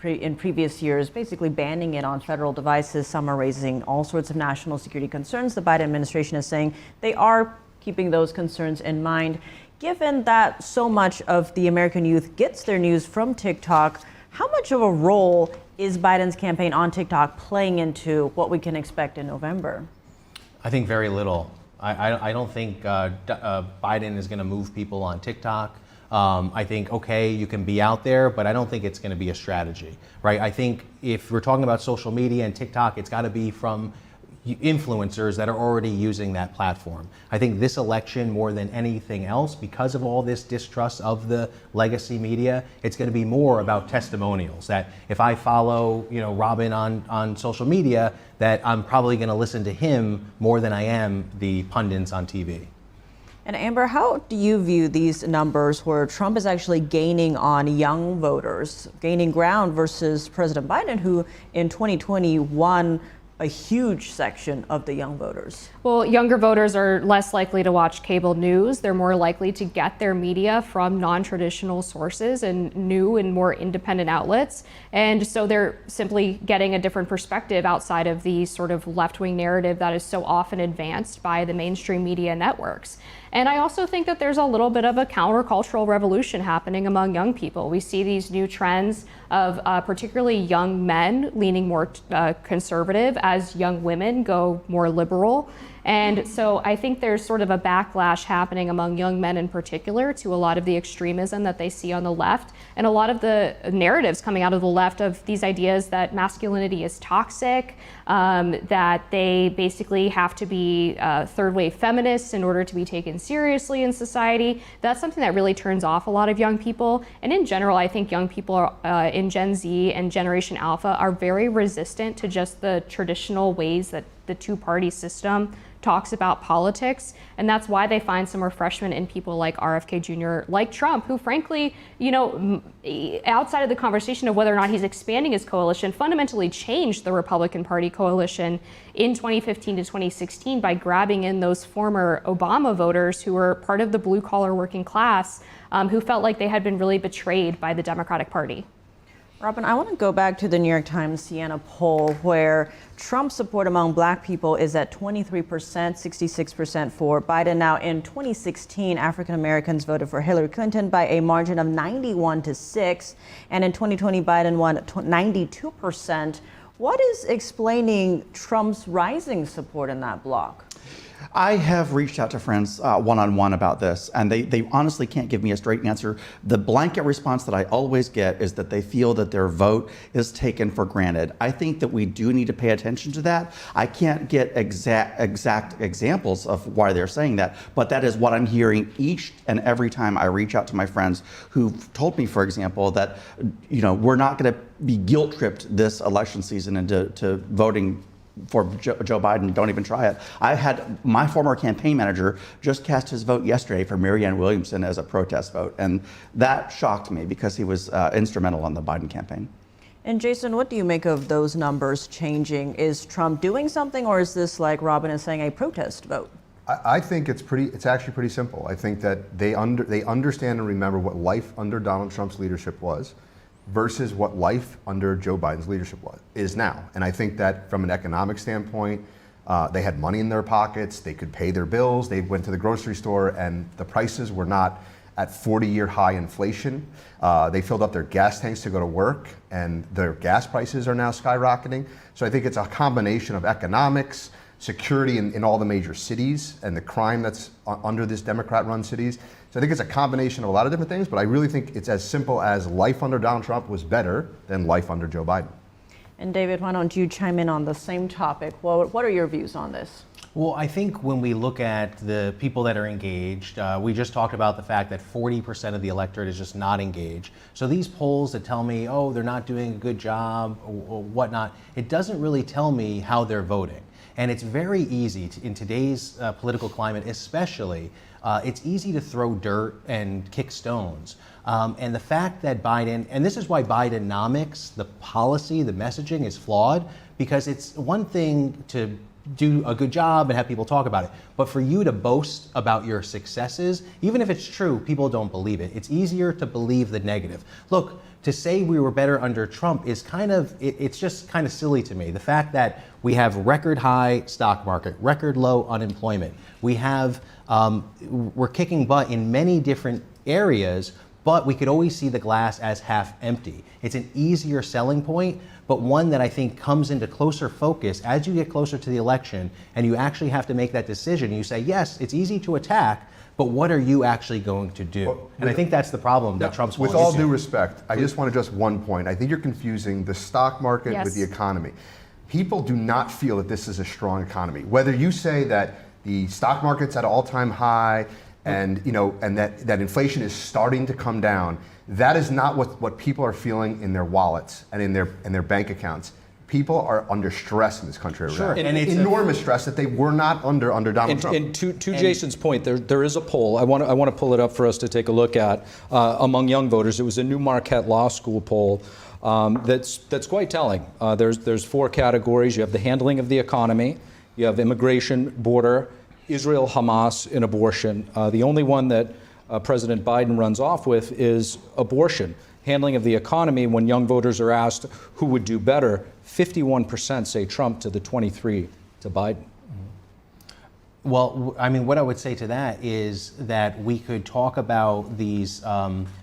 in previous years basically banning it on federal devices. Some are raising all sorts of national security concerns. The Biden administration is saying they are keeping those concerns in mind. Given that so much of the American youth gets their news from TikTok, how much of a role is Biden's campaign on TikTok playing into what we can expect in November? I think very little. I don't think Biden is going to move people on TikTok. I think, okay, you can be out there, but I don't think it's going to be a strategy, right? I think if we're talking about social media and TikTok, it's got to be from influencers that are already using that platform. I think this election, more than anything else, because of all this distrust of the legacy media, it's going to be more about testimonials. That if I follow, Robin on social media, that I'm probably going to listen to him more than I am the pundits on TV. And Amber, how do you view these numbers where Trump is actually gaining on young voters, gaining ground versus President Biden, who in 2020 won a huge section of the young voters. Well, younger voters are less likely to watch cable news. They're more likely to get their media from non-traditional sources and new and more independent outlets. And so they're simply getting a different perspective outside of the sort of left-wing narrative that is so often advanced by the mainstream media networks. And I also think that there's a little bit of a countercultural revolution happening among young people. We see these new trends of particularly young men leaning more conservative as young women go more liberal. And so I think there's sort of a backlash happening among young men in particular to a lot of the extremism that they see on the left, and a lot of the narratives coming out of the left of these ideas that masculinity is toxic, that they basically have to be third wave feminists in order to be taken seriously in society. That's something that really turns off a lot of young people. And in general, I think young people in Gen Z and Generation Alpha are very resistant to just the traditional ways that the two-party system talks about politics, and that's why they find some refreshment in people like RFK Jr., like Trump, who frankly, you know, outside of the conversation of whether or not he's expanding his coalition, fundamentally changed the Republican Party coalition in 2015 to 2016 by grabbing in those former Obama voters who were part of the blue-collar working class, who felt like they had been really betrayed by the Democratic Party. Robin, I want to go back to the New York Times Siena poll where Trump's support among black people is at 23%, 66% for Biden. Now, in 2016, African Americans voted for Hillary Clinton by a margin of 91-6, and in 2020, Biden won 92%. What is explaining Trump's rising support in that bloc? I have reached out to friends one-on-one about this, and they honestly can't give me a straight answer. The blanket response that I always get is that they feel that their vote is taken for granted. I think that we do need to pay attention to that. I can't get exact examples of why they're saying that, but that is what I'm hearing each and every time I reach out to my friends who've told me, for example, that, you know, we're not going to be guilt-tripped this election season into voting for Joe Biden. Don't even try it. I had my former campaign manager just cast his vote yesterday for Marianne Williamson as a protest vote, and that shocked me because he was instrumental on the Biden campaign. And Jason, what do you make of those numbers changing? Is Trump doing something, or is this, like Robin is saying, a protest vote? I think it's actually pretty simple. I think that they understand and remember what life under Donald Trump's leadership was versus what life under Joe Biden's leadership is now. And I think that from an economic standpoint, they had money in their pockets, they could pay their bills, they went to the grocery store and the prices were not at 40-year high inflation. They filled up their gas tanks to go to work and their gas prices are now skyrocketing. So I think it's a combination of economics, security in all the major cities, and the crime that's under this Democrat-run cities. So I think it's a combination of a lot of different things, but I really think it's as simple as life under Donald Trump was better than life under Joe Biden. And David, why don't you chime in on the same topic? Well, what are your views on this? Well, I think when we look at the people that are engaged, we just talked about the fact that 40% of the electorate is just not engaged. So these polls that tell me, oh, they're not doing a good job or whatnot, it doesn't really tell me how they're voting. And it's very easy in today's political climate, especially, it's easy to throw dirt and kick stones. And the fact that Biden, and this is why Bidenomics, the policy, the messaging is flawed, because it's one thing to do a good job and have people talk about it, but for you to boast about your successes, even if it's true, people don't believe it. It's easier to believe the negative. Look, to say we were better under Trump is kind of, it's just kind of silly to me. The fact that we have record high stock market, record low unemployment, we have, we're kicking butt in many different areas, but we could always see the glass as half empty. It's an easier selling point, but one that I think comes into closer focus as you get closer to the election and you actually have to make that decision. You say, yes, it's easy to attack, but what are you actually going to do? And I think that's the problem that Trump's with all due respect, I just want to address one point. I think you're confusing the stock market with the economy. People do not feel that this is a strong economy. Whether you say that the stock market's at an all-time high and and that inflation is starting to come down, that is not what people are feeling in their wallets and in their bank accounts. people are under stress in this country right Sure. now. And it's enormous stress that they were not under Donald Trump. And to Jason's point, there is a poll. I want to pull it up for us to take a look at among young voters. It was a new Marquette Law School poll that's quite telling. There's 4 categories. You have the handling of the economy, you have immigration, border, Israel, Hamas, and abortion. The only one that President Biden runs off with is abortion. Handling of the economy, when young voters are asked who would do better, 51% say Trump to the 23% to Biden. Well, I mean, what I would say to that is that we could talk about these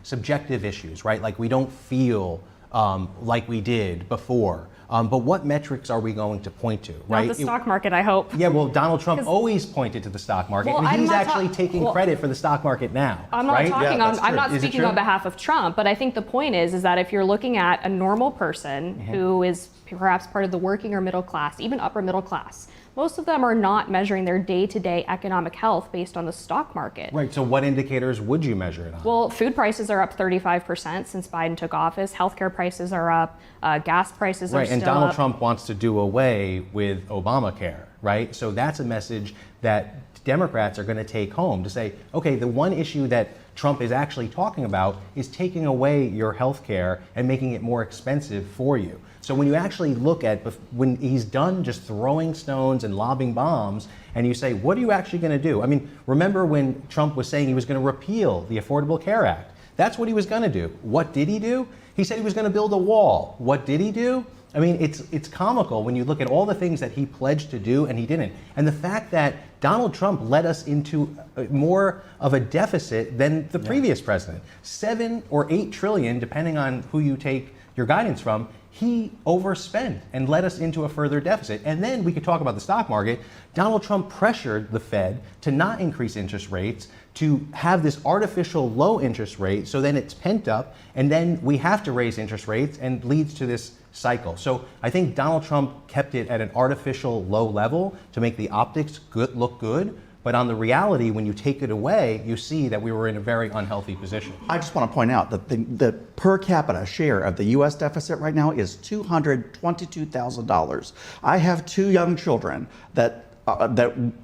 subjective issues, right? Like we don't feel like we did before. But what metrics are we going to point to, right? Not the stock market, I hope. Yeah, well, Donald Trump always pointed to the stock market, Well, and he's I'm not actually taking credit for the stock market now. I'm not right? talking on, I'm not Is it speaking true? on behalf of Trump, but I think the point is that if you're looking at a normal person who is perhaps part of the working or middle class, even upper middle class, most of them are not measuring their day-to-day economic health based on the stock market. Right, so what indicators would you measure it on? Well, food prices are up 35% since Biden took office. Healthcare prices are up. Gas prices are Right, still and Donald up. Trump wants to do away with Obamacare, right? So that's a message that Democrats are going to take home to say, okay, the one issue that Trump is actually talking about is taking away your health care and making it more expensive for you. So when you actually look at when he's done just throwing stones and lobbing bombs, and you say, what are you actually going to do? I mean, remember when Trump was saying he was going to repeal the Affordable Care Act? That's what he was going to do. What did he do? He said he was going to build a wall. What did he do? I mean, it's comical when you look at all the things that he pledged to do and he didn't. And the fact that Donald Trump led us into more of a deficit than the previous president, 7 or 8 trillion, depending on who you take your guidance from, he overspent and led us into a further deficit. And then we could talk about the stock market. Donald Trump pressured the Fed to not increase interest rates, to have this artificial low interest rate, so then it's pent up, and then we have to raise interest rates and leads to this cycle. So I think Donald Trump kept it at an artificial low level to make the optics look good. But on the reality, when you take it away, you see that we were in a very unhealthy position. I just want to point out that the per capita share of the U.S. deficit right now is $222,000. I have 2 young children that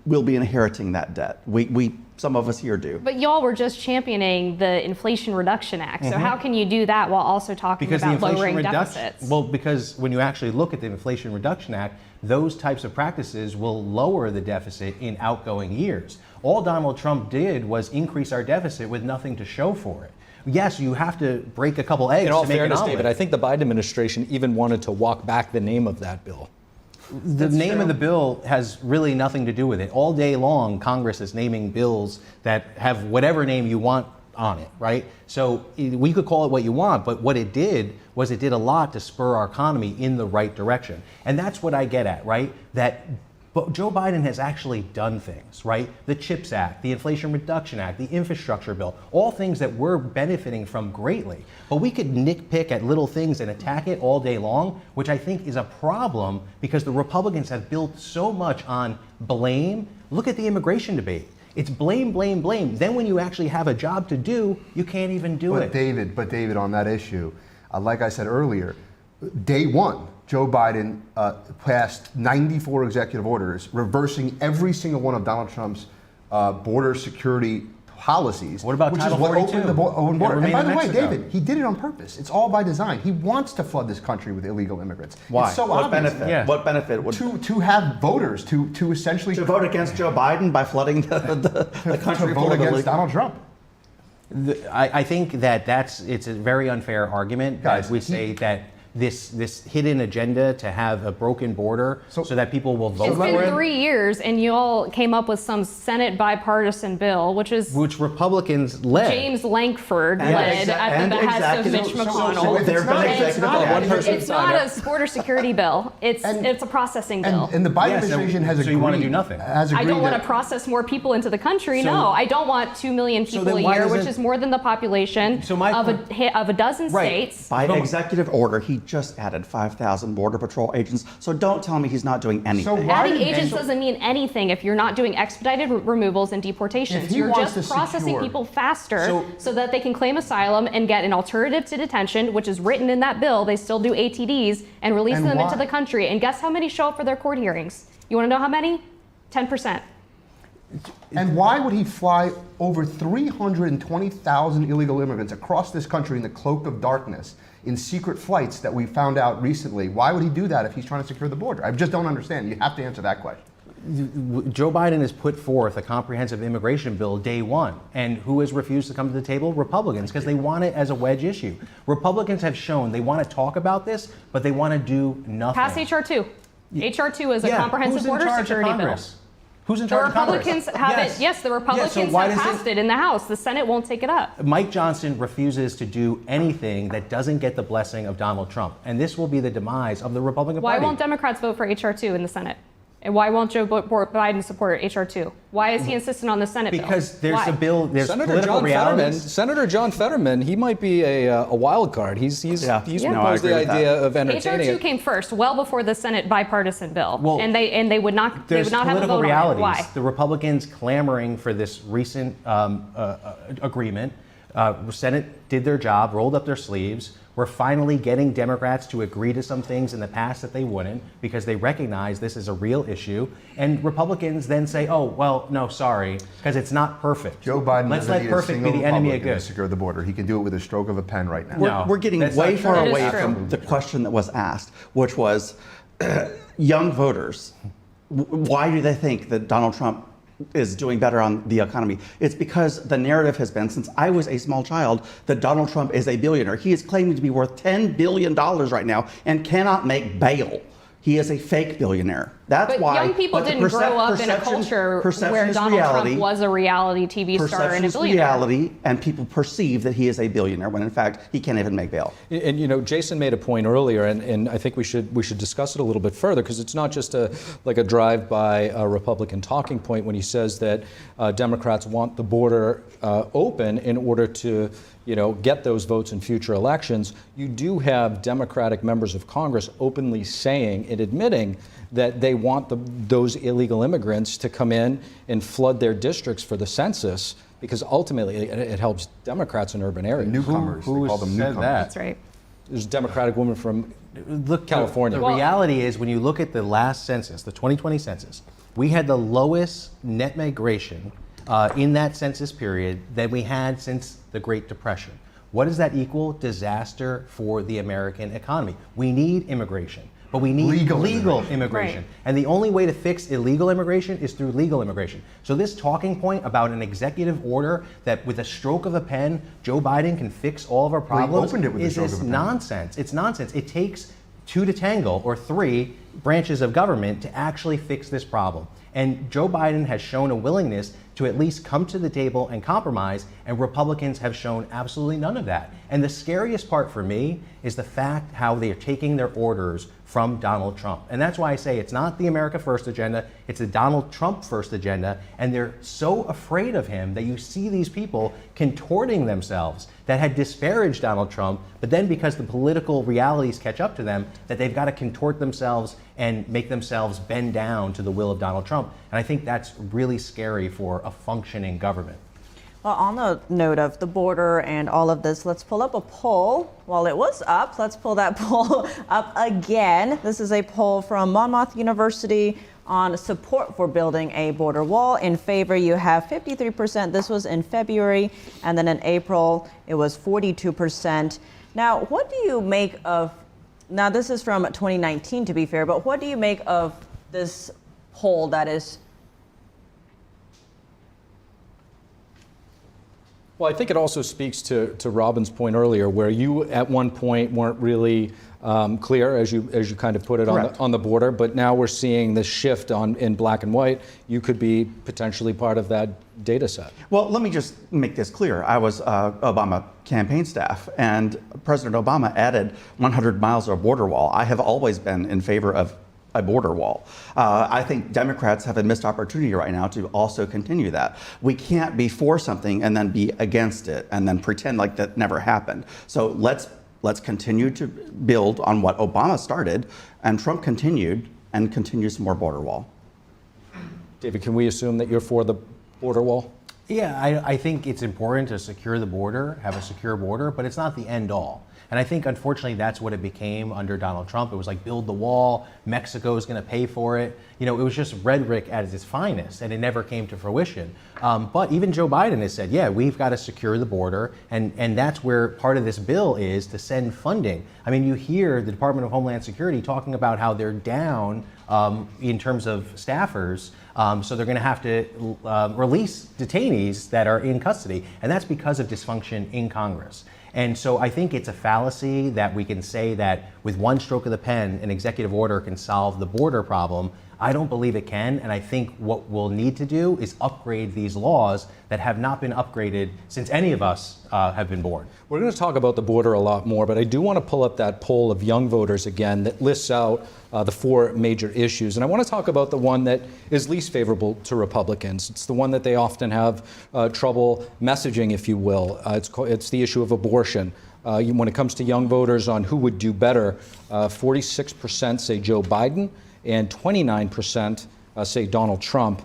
will be inheriting that debt. Some of us here do. But y'all were just championing the Inflation Reduction Act. So how can you do that while also talking about lowering deficits? Well, because when you actually look at the Inflation Reduction Act, those types of practices will lower the deficit in outgoing years. All Donald Trump did was increase our deficit with nothing to show for it. Yes, you have to break a couple eggs In all to make fairness, an omelet. David, I think the Biden administration even wanted to walk back the name of that bill. The name of the bill has really nothing to do with it. All day long, Congress is naming bills that have whatever name you want on it, right? So we could call it what you want, but what it did was it did a lot to spur our economy in the right direction. And that's what I get at, right? But Joe Biden has actually done things, right? The CHIPS Act, the Inflation Reduction Act, the infrastructure bill, all things that we're benefiting from greatly. But we could nitpick at little things and attack it all day long, which I think is a problem because the Republicans have built so much on blame. Look at the immigration debate. It's blame, blame, blame. Then when you actually have a job to do, you can't even do it. But David, on that issue, like I said earlier, day one, Joe Biden passed 94 executive orders reversing every single one of Donald Trump's border security policies. What about Title 42? Opened the border. And by the way, Mexico. David, he did it on purpose. It's all by design. He wants to flood this country with illegal immigrants. Why? It's so What obvious. benefit? Yeah. What benefit would To have voters to essentially to vote against Joe Biden by flooding the country to full vote of against illegal? Donald Trump. I think that it's a very unfair argument Guys, that we say that this hidden agenda to have a broken border so that people will vote It's for been it. 3 years, and you all came up with some Senate bipartisan bill, which Republicans led. James Lankford led at the behest of Mitch McConnell. There have been executive orders. It's not a border security bill. It's a processing bill. And the Biden administration has agreed. So you want to do nothing? I don't want to process more people into the country. No, I don't want 2 million people then a why year, doesn't- which is more than the population of a dozen states. By executive order, he just added 5,000 Border Patrol agents, so don't tell me he's not doing anything. Adding agents doesn't mean anything if you're not doing expedited removals and deportations. You're just processing people faster so that they can claim asylum and get an alternative to detention, which is written in that bill. They still do ATDs and release them into the country. And guess how many show up for their court hearings? You want to know how many? 10%. And why would he fly over 320,000 illegal immigrants across this country in the cloak of darkness in secret flights that we found out recently? Why would he do that if he's trying to secure the border? I just don't understand. You have to answer that question. Joe Biden has put forth a comprehensive immigration bill day one. And who has refused to come to the table? Republicans, because they want it as a wedge issue. Republicans have shown they want to talk about this, but they want to do nothing. Pass HR 2. HR 2 is a comprehensive border security bill. Who's in charge of Congress? The Republicans have it. Yes, the Republicans have passed it in the House. The Senate won't take it up. Mike Johnson refuses to do anything that doesn't get the blessing of Donald Trump. And this will be the demise of the Republican Party. Why won't Democrats vote for HR 2 in the Senate? And why won't Joe Biden support HR 2? Why is he insisting on the Senate bill? Because there's a bill, there's Senator Senator John Fetterman, he might be a wild card. He's proposed the idea of entertaining HR 2 came first, well before the Senate bipartisan bill, and they would not have a vote realities. on it. Why? The Republicans clamoring for this recent agreement. Senate did their job, rolled up their sleeves. We're finally getting Democrats to agree to some things in the past that they wouldn't because they recognize this is a real issue. And Republicans then say, oh, well, no, sorry, because it's not perfect. Joe Biden Let's let perfect be the enemy of good. To secure the border. He can do it with a stroke of a pen right now. We're getting way far away from the question that was asked, which was young voters. Why do they think that Donald Trump is doing better on the economy? It's because the narrative has been, since I was a small child, that Donald Trump is a billionaire. He is claiming to be worth $10 billion right now and cannot make bail. He is a fake billionaire. That's why. Young people didn't grow up in a culture where Donald Trump was a reality TV star and a billionaire. Reality, and people perceive that he is a billionaire when in fact he can't even make bail. And you know, Jason made a point earlier, and I think we should discuss it a little bit further because it's not just a drive-by Republican talking point when he says that Democrats want the border open in order to get those votes in future elections. You do have Democratic members of Congress openly saying and admitting that they want those illegal immigrants to come in and flood their districts for the census because ultimately it helps Democrats in urban areas. Newcomers, who they call them said newcomers. That's right. There's a Democratic woman from California. The reality is when you look at the last census, the 2020 census, we had the lowest net migration in that census period than we had since the Great Depression. What does that equal? Disaster for the American economy. We need immigration, but we need legal immigration. Right. And the only way to fix illegal immigration is through legal immigration. So this talking point about an executive order that with a stroke of a pen, Joe Biden can fix all of our problems is nonsense. It's nonsense. It takes two to tango or three branches of government to actually fix this problem. And Joe Biden has shown a willingness to at least come to the table and compromise, and Republicans have shown absolutely none of that. And the scariest part for me is the fact how they are taking their orders from Donald Trump. And that's why I say it's not the America First agenda, it's the Donald Trump First agenda, and they're so afraid of him that you see these people contorting themselves that had disparaged Donald Trump, but then because the political realities catch up to them, that they've got to contort themselves and make themselves bend down to the will of Donald Trump. And I think that's really scary for a functioning government. Well, on the note of the border and all of this, let's pull up a poll. While it was up, let's pull that poll up again. This is a poll from Monmouth University on support for building a border wall. In favor, you have 53%. This was in February. And then in April, it was 42%. Now, what do you make of, now this is from 2019 to be fair, but what do you make of this poll that is? Well, I think it also speaks to Robin's point earlier, where you at one point weren't really clear, as you kind of put it on the border, but now we're seeing this shift in black and white. You could be potentially part of that data set. Well, let me just make this clear. I was Obama campaign staff, and President Obama added 100 miles of border wall. I have always been in favor of a border wall. I think Democrats have a missed opportunity right now to also continue that. We can't be for something and then be against it and then pretend like that never happened. So let's Let's continue to build on what Obama started, and Trump continued and continues more border wall. David, can we assume that you're for the border wall? Yeah, I think it's important to secure the border, have a secure border, but it's not the end all. And I think, unfortunately, that's what it became under Donald Trump. It was like, build the wall, Mexico is going to pay for it. You know, it was just rhetoric at its finest, and it never came to fruition. But even Joe Biden has said, yeah, we've got to secure the border, and that's where part of this bill is to send funding. I mean, you hear the Department of Homeland Security talking about how they're down in terms of staffers, so they're going to have to release detainees that are in custody, and that's because of dysfunction in Congress. And so I think it's a fallacy that we can say that with one stroke of the pen, an executive order can solve the border problem. I don't believe it can, and I think what we'll need to do is upgrade these laws that have not been upgraded since any of us have been born. We're going to talk about the border a lot more, but I do want to pull up that poll of young voters again that lists out the 4 major issues. And I want to talk about the one that is least favorable to Republicans. It's the one that they often have trouble messaging, if you will. It's the issue of abortion. When it comes to young voters on who would do better, 46% say Joe Biden, and 29% say Donald Trump.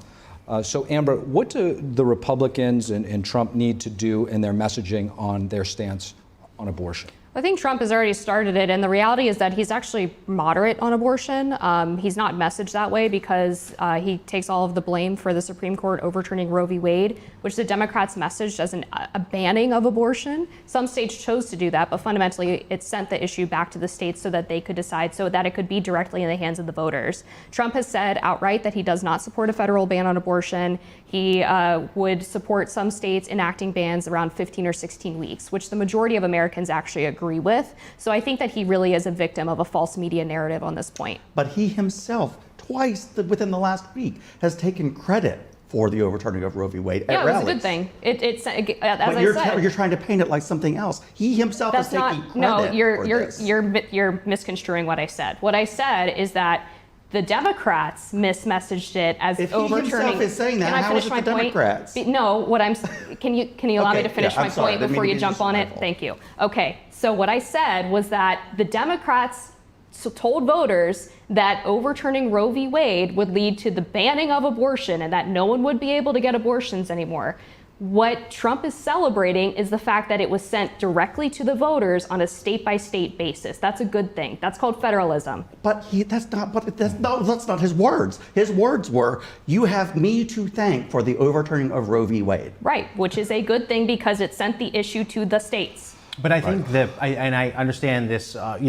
So Amber, what do the Republicans and Trump need to do in their messaging on their stance on abortion? I think Trump has already started it, and the reality is that he's actually moderate on abortion. He's not messaged that way because he takes all of the blame for the Supreme Court overturning Roe v. Wade, which the Democrats messaged as a banning of abortion. Some states chose to do that, but fundamentally it sent the issue back to the states so that they could decide, so that it could be directly in the hands of the voters. Trump has said outright that he does not support a federal ban on abortion. He would support some states enacting bans around 15 or 16 weeks, which the majority of Americans actually agree with. So I think that he really is a victim of a false media narrative on this point. But he himself, twice within the last week, has taken credit for the overturning of Roe v. Wade at Yeah, it rallies. was a good thing. As but I said, you're trying to paint it like something else. He himself is taking credit for this. You're misconstruing what I said. What I said is that the Democrats mismessaged it as If he overturning. himself is saying that, Can I how finish is it my the point? Democrats? No, what I'm. Can you allow me to finish yeah, my I'm sorry. point Didn't before mean to you be jump on it? disrespectful. Thank you. Okay, so what I said was that the Democrats told voters that overturning Roe v. Wade would lead to the banning of abortion and that no one would be able to get abortions anymore. What Trump is celebrating is the fact that it was sent directly to the voters on a state-by-state basis. That's a good thing. That's called federalism. But that's not his words. His words were, "You have me to thank for the overturning of Roe v. Wade." Right, which is a good thing because it sent the issue to the states. But I think that, and I understand this, what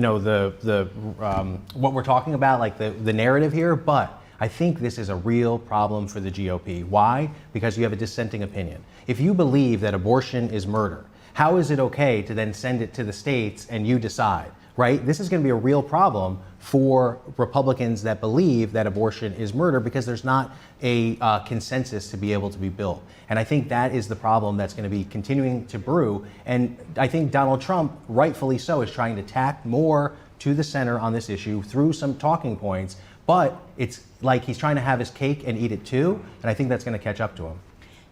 we're talking about, like the narrative here, but I think this is a real problem for the GOP. Why? Because you have a dissenting opinion. If you believe that abortion is murder, how is it okay to then send it to the states and you decide, right? This is going to be a real problem for Republicans that believe that abortion is murder because there's not a consensus to be able to be built. And I think that is the problem that's going to be continuing to brew. And I think Donald Trump, rightfully so, is trying to tack more to the center on this issue through some talking points. But it's like he's trying to have his cake and eat it too. And I think that's going to catch up to him.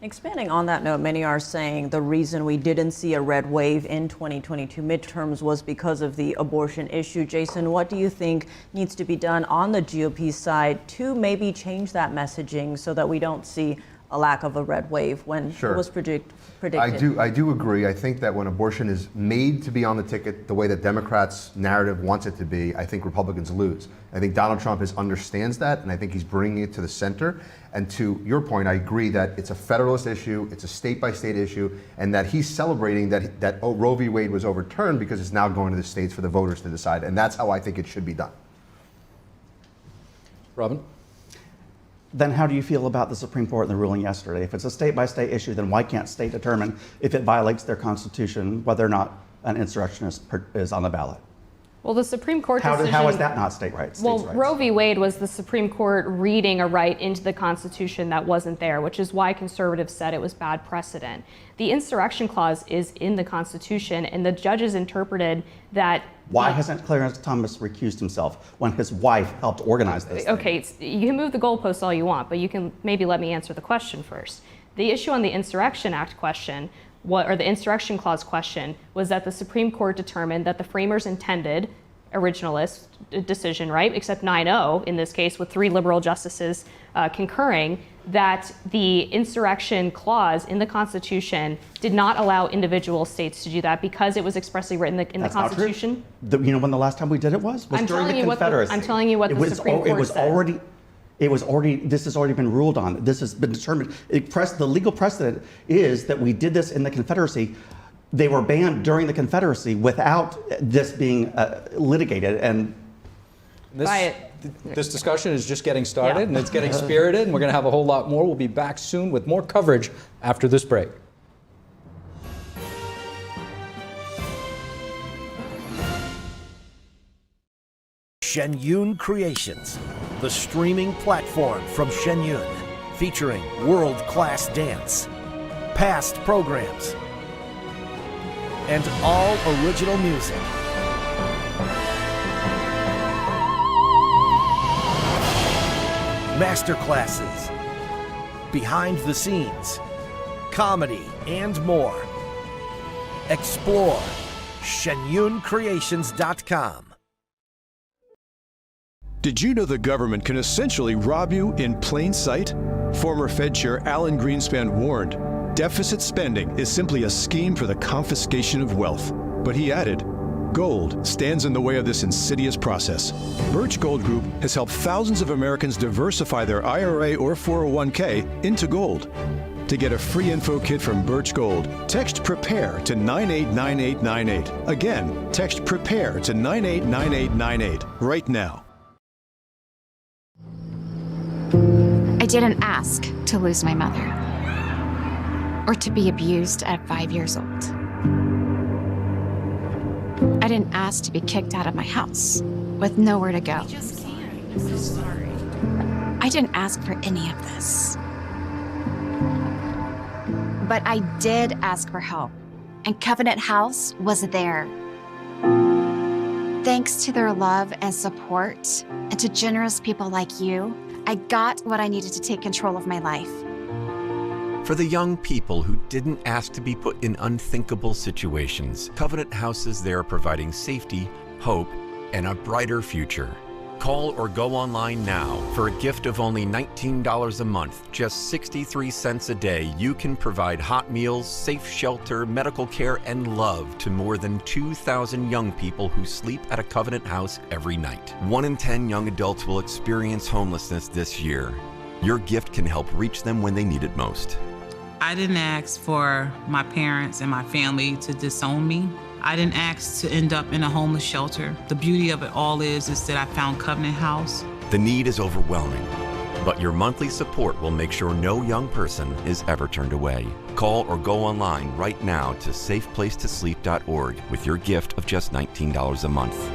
Expanding on that note, many are saying the reason we didn't see a red wave in 2022 midterms was because of the abortion issue. Jason, what do you think needs to be done on the GOP side to maybe change that messaging so that we don't see a lack of a red wave when it was predicted? I do agree. I think that when abortion is made to be on the ticket the way that Democrats' narrative wants it to be, I think Republicans lose. I think Donald Trump understands that, and I think he's bringing it to the center. And to your point, I agree that it's a federalist issue, it's a state-by-state issue, and that he's celebrating that Roe v. Wade was overturned because it's now going to the states for the voters to decide. And that's how I think it should be done. Robin? Then how do you feel about the Supreme Court and the ruling yesterday? If it's a state-by-state issue, then why can't state determine if it violates their constitution whether or not an insurrectionist is on the ballot? Well, the Supreme Court decision... How is that not state rights? Well, Roe v. Wade was the Supreme Court reading a right into the Constitution that wasn't there, which is why conservatives said it was bad precedent. The insurrection clause is in the Constitution, and the judges interpreted that... Why hasn't Clarence Thomas recused himself when his wife helped organize this? Okay, you can move the goalposts all you want, but you can maybe let me answer the question first. The issue on the Insurrection Act question the Insurrection Clause question was that the Supreme Court determined that the framers intended originalist decision, right, except 9-0 in this case with 3 liberal justices concurring, that the Insurrection Clause in the Constitution did not allow individual states to do that because it was expressly written in the Constitution. You know when the last time we did it was during the Confederacy. I'm telling you what the Supreme Court said. This has already been ruled on. This has been determined. The legal precedent is that we did this in the Confederacy. They were banned during the Confederacy without this being litigated. And this discussion is just getting started, and it's getting spirited, and we're going to have a whole lot more. We'll be back soon with more coverage after this break. Shen Yun Creations, the streaming platform from Shen Yun, featuring world-class dance, past programs, and all original music. Masterclasses, behind the scenes, comedy, and more. Explore ShenYunCreations.com. Did you know the government can essentially rob you in plain sight? Former Fed Chair Alan Greenspan warned, deficit spending is simply a scheme for the confiscation of wealth. But he added, gold stands in the way of this insidious process. Birch Gold Group has helped thousands of Americans diversify their IRA or 401k into gold. To get a free info kit from Birch Gold, text PREPARE to 989898. Again, text PREPARE to 989898 right now. I didn't ask to lose my mother or to be abused at 5 years old. I didn't ask to be kicked out of my house with nowhere to go. I just can't. I'm so sorry. I didn't ask for any of this. But I did ask for help, and Covenant House was there. Thanks to their love and support, and to generous people like you, I got what I needed to take control of my life. For the young people who didn't ask to be put in unthinkable situations, Covenant House is there providing safety, hope, and a brighter future. Call or go online now. For a gift of only $19 a month, just 63 cents a day, you can provide hot meals, safe shelter, medical care, and love to more than 2,000 young people who sleep at a Covenant House every night. 1 in 10 young adults will experience homelessness this year. Your gift can help reach them when they need it most. I didn't ask for my parents and my family to disown me. I didn't ask to end up in a homeless shelter. The beauty of it all is that I found Covenant House. The need is overwhelming, but your monthly support will make sure no young person is ever turned away. Call or go online right now to safeplacetosleep.org with your gift of just $19 a month.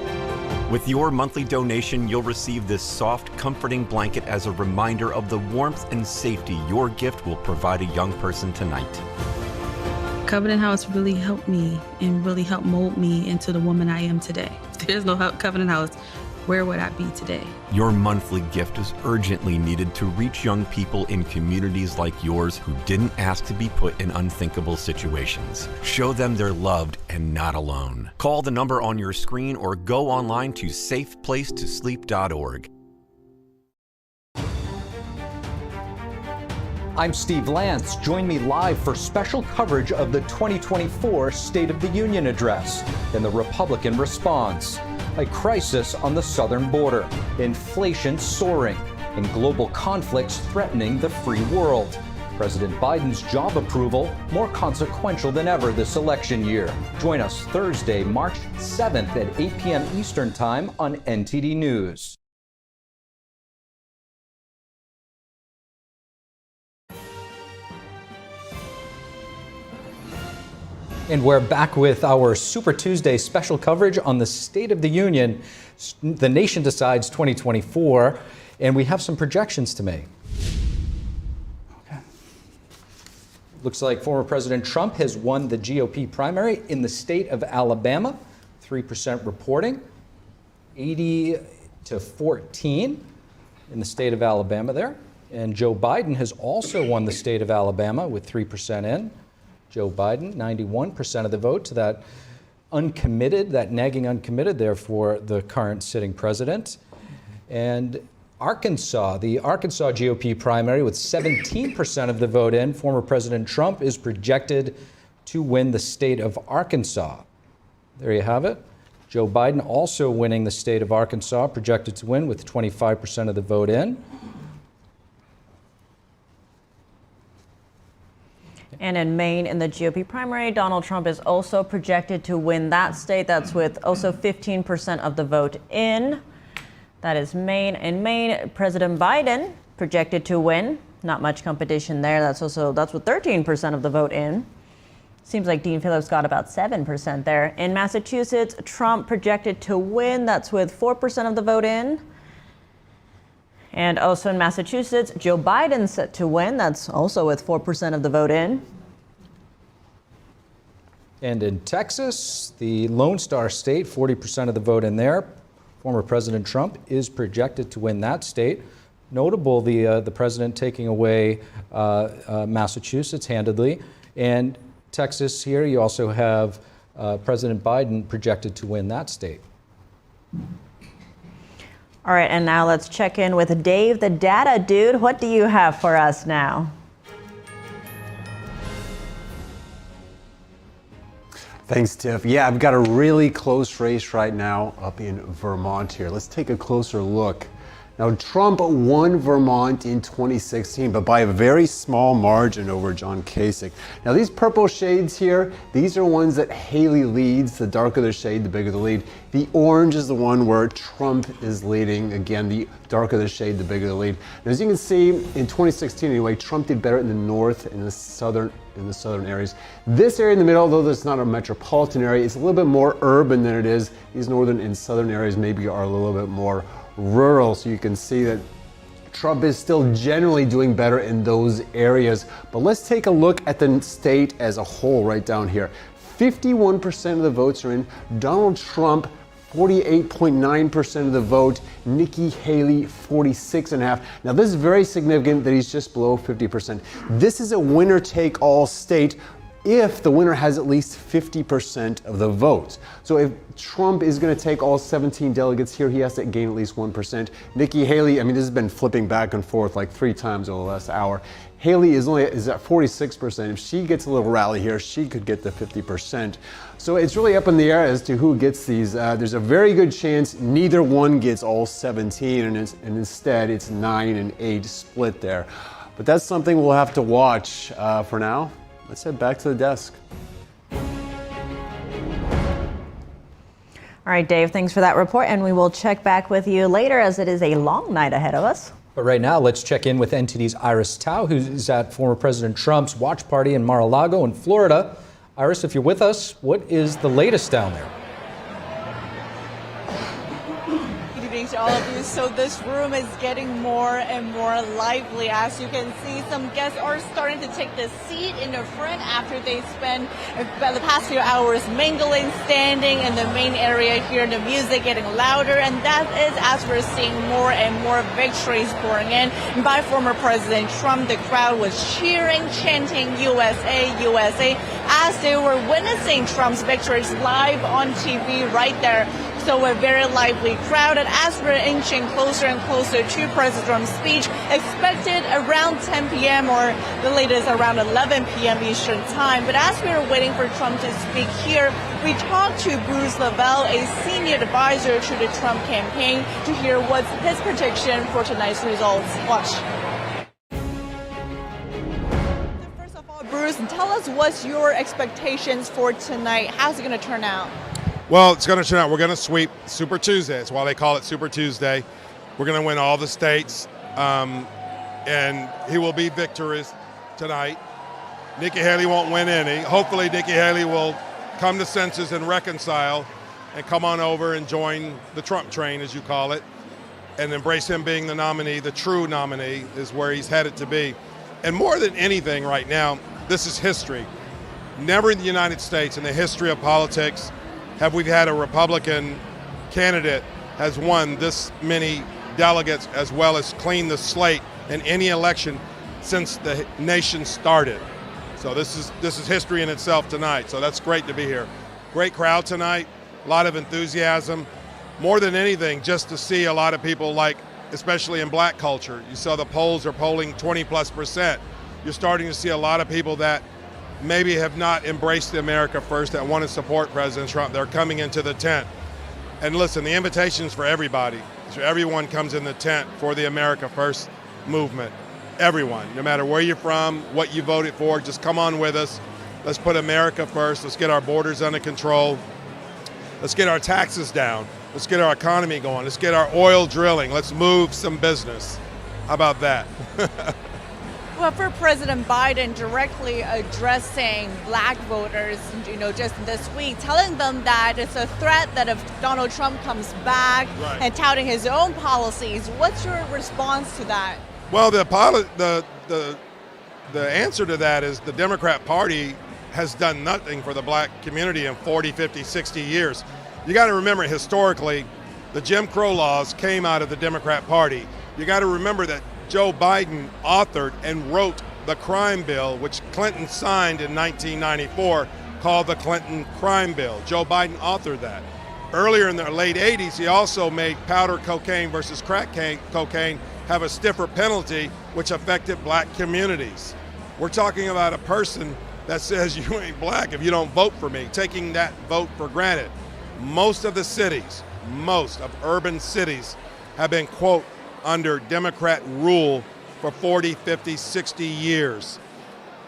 With your monthly donation, you'll receive this soft, comforting blanket as a reminder of the warmth and safety your gift will provide a young person tonight. Covenant House really helped me and really helped mold me into the woman I am today. If there's no Covenant House, where would I be today? Your monthly gift is urgently needed to reach young people in communities like yours who didn't ask to be put in unthinkable situations. Show them they're loved and not alone. Call the number on your screen or go online to safeplacetosleep.org. I'm Steve Lance. Join me live for special coverage of the 2024 State of the Union address and the Republican response. A crisis on the southern border, inflation soaring, and global conflicts threatening the free world. President Biden's job approval more consequential than ever this election year. Join us Thursday, March 7th at 8 p.m. Eastern Time on NTD News. And we're back with our Super Tuesday special coverage on the State of the Union. The nation decides 2024, and we have some projections to make. Okay. Looks like former President Trump has won the GOP primary in the state of Alabama, 3% reporting, 80 to 14 in the state of Alabama there. And Joe Biden has also won the state of Alabama with 3% in. Joe Biden, 91% of the vote to that uncommitted, that nagging uncommitted there for the current sitting president. And Arkansas, the Arkansas GOP primary with 17% of the vote in, former President Trump is projected to win the state of Arkansas. There you have it. Joe Biden also winning the state of Arkansas, projected to win with 25% of the vote in. And in Maine, in the GOP primary, Donald Trump is also projected to win that state. That's with also 15% of the vote in. That is Maine. In Maine, President Biden projected to win. Not much competition there. That's with 13% of the vote in. Seems like Dean Phillips got about 7% there. In Massachusetts, Trump projected to win. That's with 4% of the vote in. And also in Massachusetts, Joe Biden set to win. That's also with 4% of the vote in. And in Texas, the Lone Star State, 40% of the vote in there. Former President Trump is projected to win that state. Notable, the president taking away Massachusetts handedly. And Texas here, you also have President Biden projected to win that state. All right, and now let's check in with Dave, the data dude. What do you have for us now? Thanks, Tiff. Yeah, I've got a really close race right now up in Vermont here. Let's take a closer look. Now, Trump won Vermont in 2016, but by a very small margin over John Kasich. Now, these purple shades here, these are ones that Haley leads. The darker the shade, the bigger the lead. The orange is the one where Trump is leading. Again, the darker the shade, the bigger the lead. Now, as you can see, in 2016 anyway, Trump did better in the north and the southern areas. This area in the middle, although it's not a metropolitan area, it's a little bit more urban than it is. These northern and southern areas maybe are a little bit more rural, so you can see that Trump is still generally doing better in those areas. But let's take a look at the state as a whole right down here. 51% of the votes are in. Donald Trump, 48.9% of the vote. Nikki Haley, 46.5%. Now this is very significant that he's just below 50%. This is a winner-take-all state if the winner has at least 50% of the votes. So if Trump is going to take all 17 delegates here, he has to gain at least 1%. Nikki Haley, I mean, this has been flipping back and forth like 3 times over the last hour. Haley is at 46%. If she gets a little rally here, she could get to 50%. So it's really up in the air as to who gets these. There's a very good chance neither one gets all 17, and instead it's 9 and 8 split there. But that's something we'll have to watch for now. Let's head back to the desk. All right, Dave, thanks for that report, and we will check back with you later as it is a long night ahead of us. But right now, let's check in with NTD's Iris Tao, who's at former President Trump's watch party in Mar-a-Lago in Florida. Iris, if you're with us, what is the latest down there? Good evening to all of you. So this room is getting more and more lively. As you can see, some guests are starting to take the seat in the front after they spend the past few hours mingling, standing in the main area, hearing the music getting louder, and that is as we're seeing more and more victories pouring in. And by former President Trump, the crowd was cheering, chanting USA, USA, as they were witnessing Trump's victories live on TV right there. So a very lively crowd, and as we're inching closer and closer to President Trump's speech, expected around 10 p.m. or the latest around 11 p.m. Eastern time. But as we were waiting for Trump to speak here, we talked to Bruce Lavelle, a senior advisor to the Trump campaign, to hear what's his prediction for tonight's results. Watch. First of all, Bruce, tell us what's your expectations for tonight. How's it going to turn out? Well, it's going to turn out, we're going to sweep Super Tuesday. That's why they call it Super Tuesday. We're going to win all the states, and he will be victorious tonight. Nikki Haley won't win any. Hopefully Nikki Haley will come to senses and reconcile and come on over and join the Trump train, as you call it, and embrace him being the nominee. The true nominee is where he's headed to be. And more than anything right now, this is history. Never in the United States, in the history of politics, have we had a Republican candidate has won this many delegates as well as cleaned the slate in any election since the nation started. So this is history in itself tonight. So that's great to be here. Great crowd tonight, a lot of enthusiasm. More than anything, just to see a lot of people, like, especially in black culture. You saw the polls are polling 20+%. You're starting to see a lot of people that maybe have not embraced the America First, that want to support President Trump. They're coming into the tent. And listen, the invitation's for everybody. So everyone comes in the tent for the America First movement. Everyone, no matter where you're from, what you voted for, just come on with us. Let's put America first. Let's get our borders under control. Let's get our taxes down. Let's get our economy going. Let's get our oil drilling. Let's move some business. How about that? Well, for President Biden directly addressing black voters, just this week, telling them that it's a threat that if Donald Trump comes back, right, and touting his own policies, what's your response to that? Well, the answer to that is the Democrat Party has done nothing for the black community in 40, 50, 60 years. You got to remember, historically, the Jim Crow laws came out of the Democrat Party. You got to remember that Joe Biden authored and wrote the crime bill, which Clinton signed in 1994, called the Clinton Crime Bill. Joe Biden authored that. Earlier in the late 80s, he also made powder cocaine versus crack cocaine have a stiffer penalty, which affected black communities. We're talking about a person that says you ain't black if you don't vote for me, taking that vote for granted. Most of the cities, most of urban cities have been, quote, under Democrat rule for 40, 50, 60 years.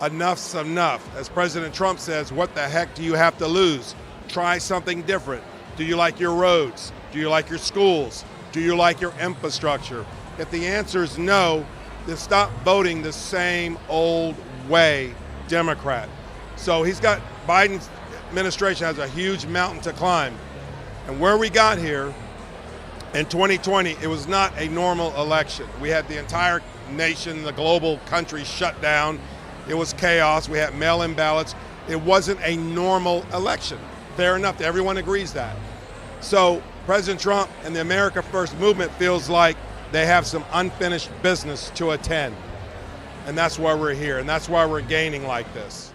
Enough's enough. As President Trump says, what the heck do you have to lose? Try something different. Do you like your roads? Do you like your schools? Do you like your infrastructure? If the answer is no, then stop voting the same old way Democrat. So Biden's administration has a huge mountain to climb. And where we got here in 2020, it was not a normal election. We had the entire nation, the global country shut down. It was chaos. We had mail-in ballots. It wasn't a normal election. Fair enough, everyone agrees that. So President Trump and the America First movement feels like they have some unfinished business to attend. And that's why we're here, and that's why we're gaining like this.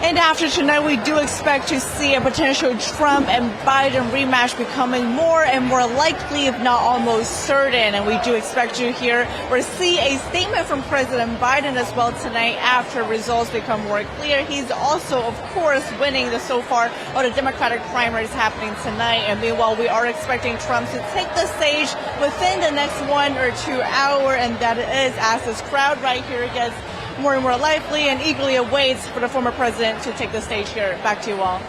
And after tonight, we do expect to see a potential Trump and Biden rematch becoming more and more likely, if not almost certain. And we do expect to hear or see a statement from President Biden as well tonight after results become more clear. He's also, of course, winning so far of the Democratic primaries happening tonight. And meanwhile, we are expecting Trump to take the stage within the next 1 or 2 hours. And that is as this crowd right here gets more and more lively and eagerly awaits for the former president to take the stage here. Back to you all.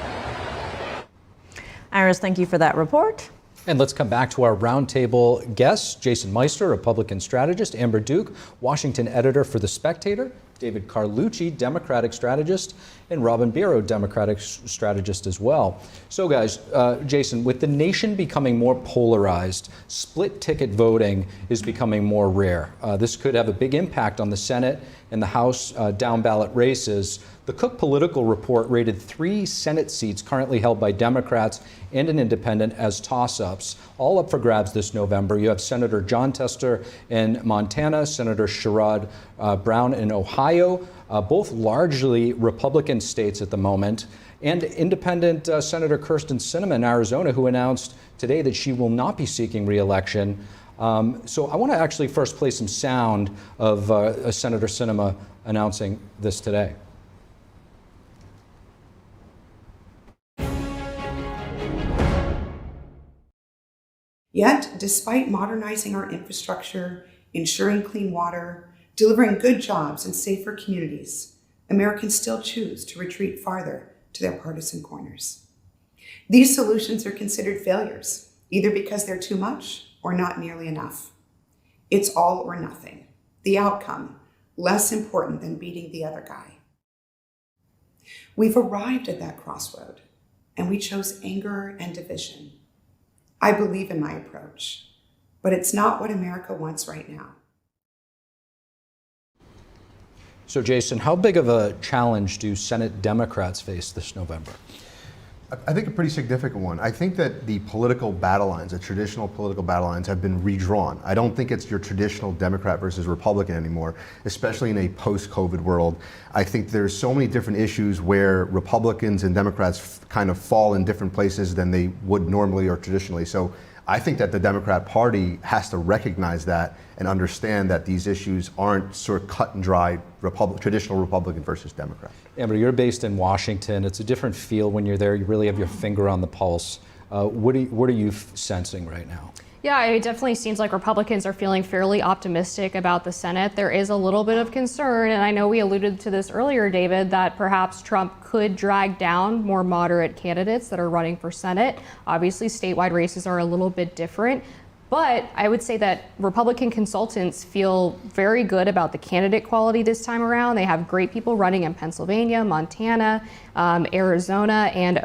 Iris, thank you for that report. And let's come back to our roundtable guests. Jason Meister, Republican strategist; Amber Duke, Washington editor for The Spectator; David Carlucci, Democratic strategist; and Robin Biro, Democratic strategist as well. So guys, Jason, with the nation becoming more polarized, split ticket voting is becoming more rare. This could have a big impact on the Senate and the House down ballot races. The Cook Political Report rated 3 Senate seats currently held by Democrats and an independent as toss-ups, all up for grabs this November. You have Senator John Tester in Montana, Senator Sherrod Brown in Ohio, both largely Republican states at the moment, and independent Senator Kyrsten Sinema in Arizona, who announced today that she will not be seeking re-election. So I want to actually first play some sound of Senator Sinema announcing this today. Yet, despite modernizing our infrastructure, ensuring clean water, delivering good jobs and safer communities, Americans still choose to retreat farther to their partisan corners. These solutions are considered failures, either because they're too much or not nearly enough. It's all or nothing. The outcome, less important than beating the other guy. We've arrived at that crossroad, and we chose anger and division. I believe in my approach, but it's not what America wants right now. So Jason, how big of a challenge do Senate Democrats face this November? I think a pretty significant one. I think that the political battle lines, the traditional political battle lines, have been redrawn. I don't think it's your traditional Democrat versus Republican anymore, especially in a post-COVID world. I think there's so many different issues where Republicans and Democrats kind of fall in different places than they would normally or traditionally. So I think that the Democrat Party has to recognize that and understand that these issues aren't sort of cut and dry traditional Republican versus Democrat. Amber, you're based in Washington. It's a different feel when you're there. You really have your finger on the pulse. What are you sensing right now? Yeah, it definitely seems like Republicans are feeling fairly optimistic about the Senate. There is a little bit of concern, and I know we alluded to this earlier, David, that perhaps Trump could drag down more moderate candidates that are running for Senate. Obviously, statewide races are a little bit different. But I would say that Republican consultants feel very good about the candidate quality this time around. They have great people running in Pennsylvania, Montana, Arizona, and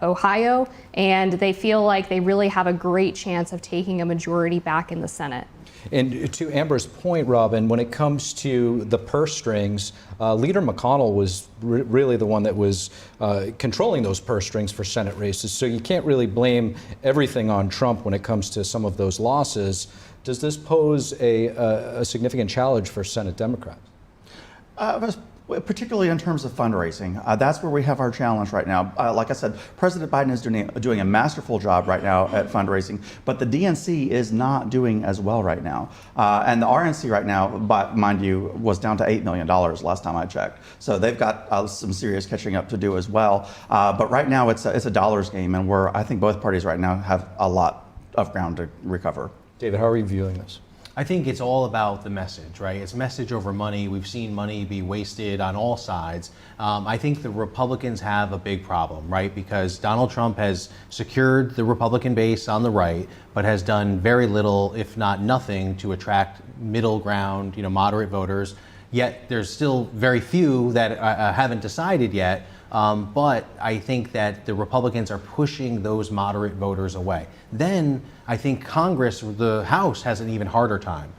Ohio, and they feel like they really have a great chance of taking a majority back in the Senate. And to Amber's point, Robin, when it comes to the purse strings, Leader McConnell was really the one that was controlling those purse strings for Senate races. So you can't really blame everything on Trump when it comes to some of those losses. Does this pose a significant challenge for Senate Democrats? Particularly in terms of fundraising. That's where we have our challenge right now. Like I said, President Biden is doing a masterful job right now at fundraising, but the DNC is not doing as well right now. And the RNC right now, but mind you, was down to $8 million last time I checked. So they've got some serious catching up to do as well. But right now it's a dollars game, and I think both parties right now have a lot of ground to recover. David, how are you viewing this? I think it's all about the message, right? It's message over money. We've seen money be wasted on all sides. I think the Republicans have a big problem, right? Because Donald Trump has secured the Republican base on the right, but has done very little, if not nothing, to attract middle ground, moderate voters. Yet there's still very few that haven't decided yet. But I think that the Republicans are pushing those moderate voters away. Then I think Congress, the House, has an even harder time.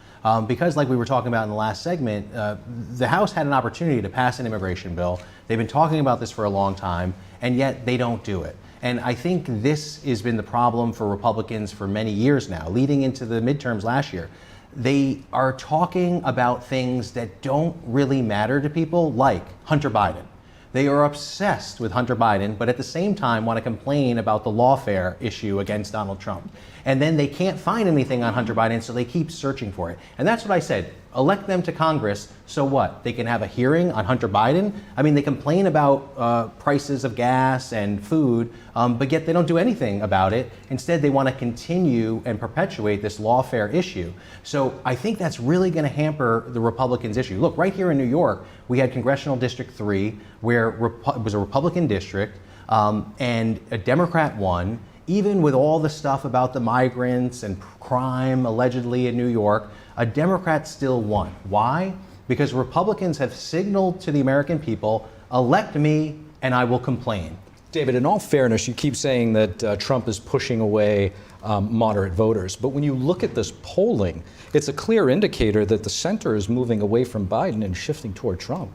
Because like we were talking about in the last segment, the House had an opportunity to pass an immigration bill. They've been talking about this for a long time, and yet they don't do it. And I think this has been the problem for Republicans for many years now, leading into the midterms last year. They are talking about things that don't really matter to people, like Hunter Biden. They are obsessed with Hunter Biden, but at the same time want to complain about the lawfare issue against Donald Trump. And then they can't find anything on Hunter Biden, so they keep searching for it. And that's what I said. Elect them to Congress, so what? They can have a hearing on Hunter Biden? I mean, they complain about prices of gas and food, but yet they don't do anything about it. Instead, they want to continue and perpetuate this lawfare issue. So I think that's really going to hamper the Republicans' issue. Look, right here in New York, we had Congressional District 3, where it was a Republican district, and a Democrat won. Even with all the stuff about the migrants and crime allegedly in New York, a Democrat still won. Why? Because Republicans have signaled to the American people, elect me and I will complain. David, in all fairness, you keep saying that Trump is pushing away moderate voters. But when you look at this polling, it's a clear indicator that the center is moving away from Biden and shifting toward Trump.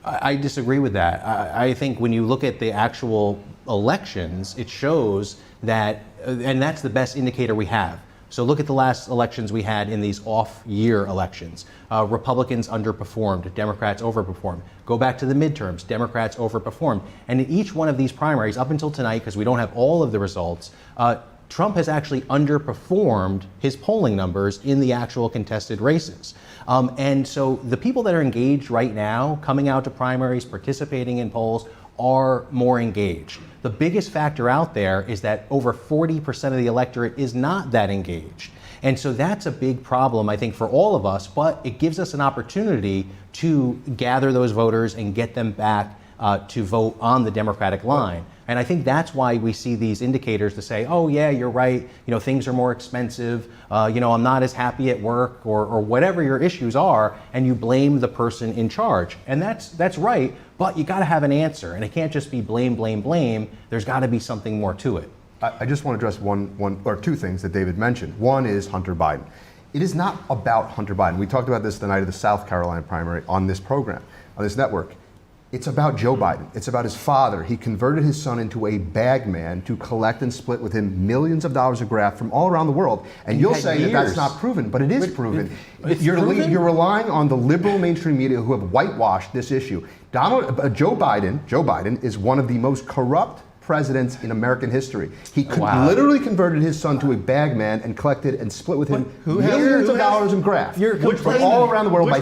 I disagree with that. I think when you look at the actual elections, it shows that, and that's the best indicator we have. So look at the last elections we had in these off-year elections. Republicans underperformed, Democrats overperformed. Go back to the midterms, Democrats overperformed. And in each one of these primaries, up until tonight, because we don't have all of the results, Trump has actually underperformed his polling numbers in the actual contested races. And so the people that are engaged right now, coming out to primaries, participating in polls, are more engaged. The biggest factor out there is that over 40% of the electorate is not that engaged. And so that's a big problem, I think, for all of us, but it gives us an opportunity to gather those voters and get them back to vote on the Democratic line. And I think that's why we see these indicators to say, oh yeah, you're right, things are more expensive, I'm not as happy at work, or whatever your issues are, and you blame the person in charge. And that's right, but you gotta have an answer, and it can't just be blame, blame, blame. There's gotta be something more to it. I just want to address one or two things that David mentioned. One is Hunter Biden. It is not about Hunter Biden. We talked about this the night of the South Carolina primary on this program, on this network. It's about Joe Biden. It's about his father. He converted his son into a bagman to collect and split with him millions of dollars of graft from all around the world. And you'll say that that's not proven, but it is proven. You're relying on the liberal mainstream media who have whitewashed this issue. Joe Biden is one of the most corrupt presidents in American history. He literally converted his son to a bagman and collected and split with him millions of dollars in graft from all around the world by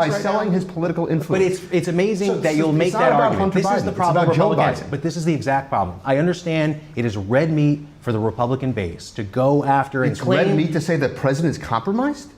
selling his political influence. But it's amazing that you'll make that argument. This is the problem with Republicans. But this is the exact problem. I understand it is red meat for the Republican base to go after and claim. It's red meat to say the president is compromised?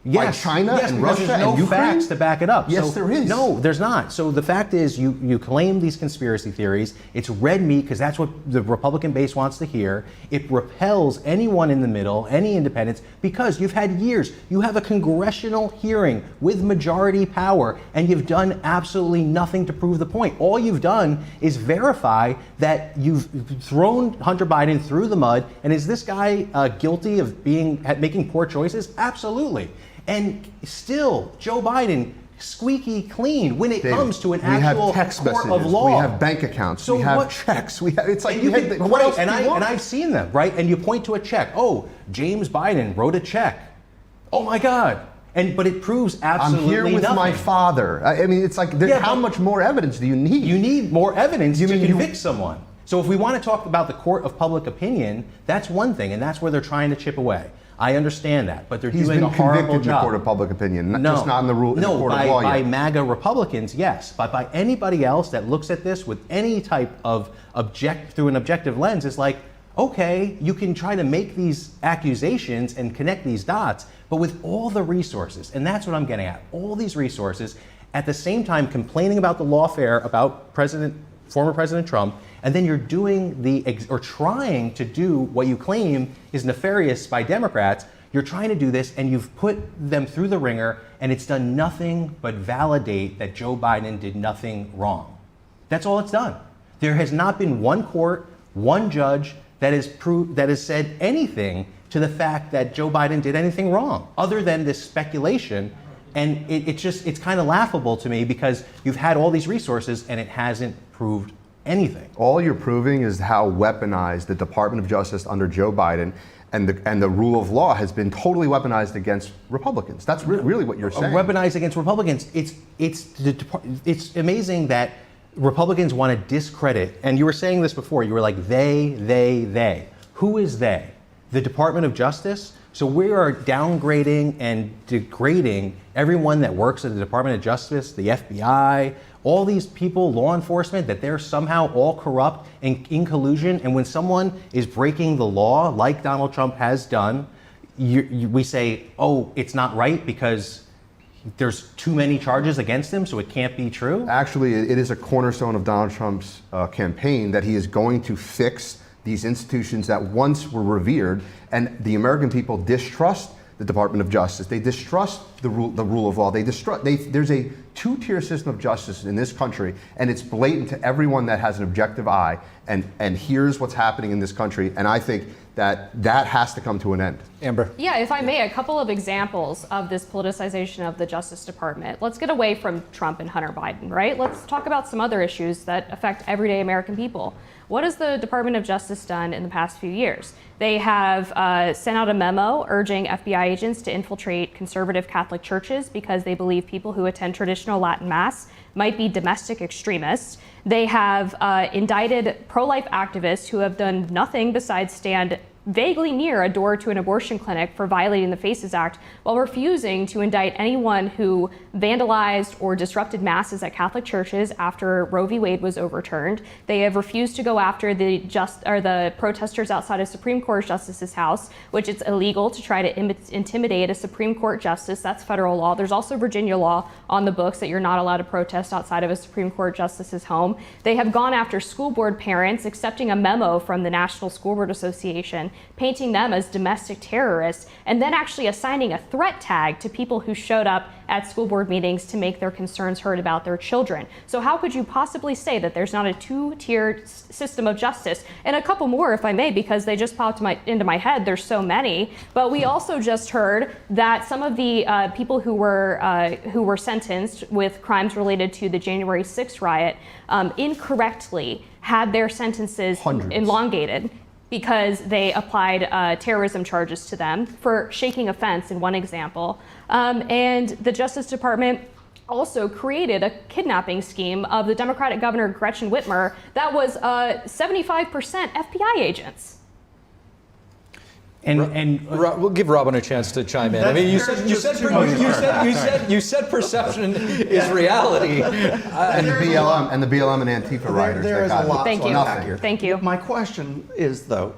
Yes, by China and Russia there's no and Ukraine? facts to back it up. Yes, there is. No, there's not. So the fact is, you claim these conspiracy theories. It's red meat because that's what the Republican base wants to hear. It repels anyone in the middle, any independents, because you've had years. You have a congressional hearing with majority power, and you've done absolutely nothing to prove the point. All you've done is verify that you've thrown Hunter Biden through the mud. And is this guy guilty of making poor choices? Absolutely. And still, Joe Biden, squeaky clean when it comes to an actual have text court messages, of law. we have bank accounts, we have checks. It's like what else do you want? And I've seen them, right? And you point to a check. Oh, James Biden wrote a check. Oh my God. But it proves absolutely nothing. I'm here with my father. I mean, it's like, how much more evidence do you need? You need more evidence to convict someone. So if we want to talk about the court of public opinion, that's one thing, and that's where they're trying to chip away. I understand that, but they're doing a horrible job. He's been convicted in the court of public opinion, just not in the court of law yet. By MAGA Republicans, yes, but by anybody else that looks at this with any type of through an objective lens, is like, okay, you can try to make these accusations and connect these dots, but with all the resources, and that's what I'm getting at, all these resources, at the same time complaining about the lawfare about former President Trump, and then you're doing or trying to do what you claim is nefarious by Democrats. You're trying to do this, and you've put them through the ringer, and it's done nothing but validate that Joe Biden did nothing wrong. That's all it's done. There has not been one court, one judge that has said anything to the fact that Joe Biden did anything wrong, other than this speculation. And it's kind of laughable to me because you've had all these resources and it hasn't proved anything. All you're proving is how weaponized the Department of Justice under Joe Biden and the rule of law has been totally weaponized against Republicans. That's really what you're saying. Weaponized against Republicans. It's amazing that Republicans want to discredit, and you were saying this before, you were like, they. Who is they? The Department of Justice? So we are downgrading and degrading everyone that works at the Department of Justice, the FBI, all these people, law enforcement, that they're somehow all corrupt and in collusion. And when someone is breaking the law, like Donald Trump has done, we say, oh, it's not right because there's too many charges against him, so it can't be true? Actually, it is a cornerstone of Donald Trump's campaign that he is going to fix these institutions that once were revered, and the American people distrust the Department of Justice. They distrust the rule of law. There's a two-tier system of justice in this country, and it's blatant to everyone that has an objective eye, and here's what's happening in this country, and I think that has to come to an end. Amber. Yeah, if I may, a couple of examples of this politicization of the Justice Department. Let's get away from Trump and Hunter Biden, right? Let's talk about some other issues that affect everyday American people. What has the Department of Justice done in the past few years? They have sent out a memo urging FBI agents to infiltrate conservative Catholic churches because they believe people who attend traditional Latin Mass might be domestic extremists. They have indicted pro-life activists who have done nothing besides stand vaguely near a door to an abortion clinic for violating the FACES Act, while refusing to indict anyone who vandalized or disrupted masses at Catholic churches after Roe v. Wade was overturned. They have refused to go after the protesters outside a Supreme Court justice's house, which it's illegal to try to intimidate a Supreme Court justice. That's federal law. There's also Virginia law on the books that you're not allowed to protest outside of a Supreme Court justice's home. They have gone after school board parents, accepting a memo from the National School Board Association painting them as domestic terrorists, and then actually assigning a threat tag to people who showed up at school board meetings to make their concerns heard about their children. So how could you possibly say that there's not a two-tiered system of justice? And a couple more, if I may, because they just popped into my head. There's so many. But we also just heard that some of the people who were sentenced with crimes related to the January 6th riot incorrectly had their sentences elongated because they applied terrorism charges to them for shaking offense in one example. And the Justice Department also created a kidnapping scheme of the Democratic Governor Gretchen Whitmer that was 75% FBI agents. And we'll give Robin a chance to chime in. I mean, you said perception is reality. And the BLM and Antifa riders. There is a lot Thank to you. unpack here. Thank you. My question is, though,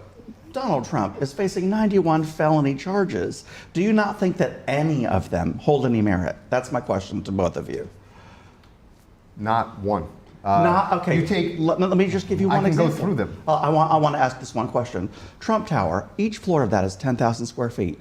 Donald Trump is facing 91 felony charges. Do you not think that any of them hold any merit? That's my question to both of you. Not one. Okay. You take. Let me just give you one I can example. go through them. I want to ask this one question. Trump Tower, each floor of that is 10,000 square feet.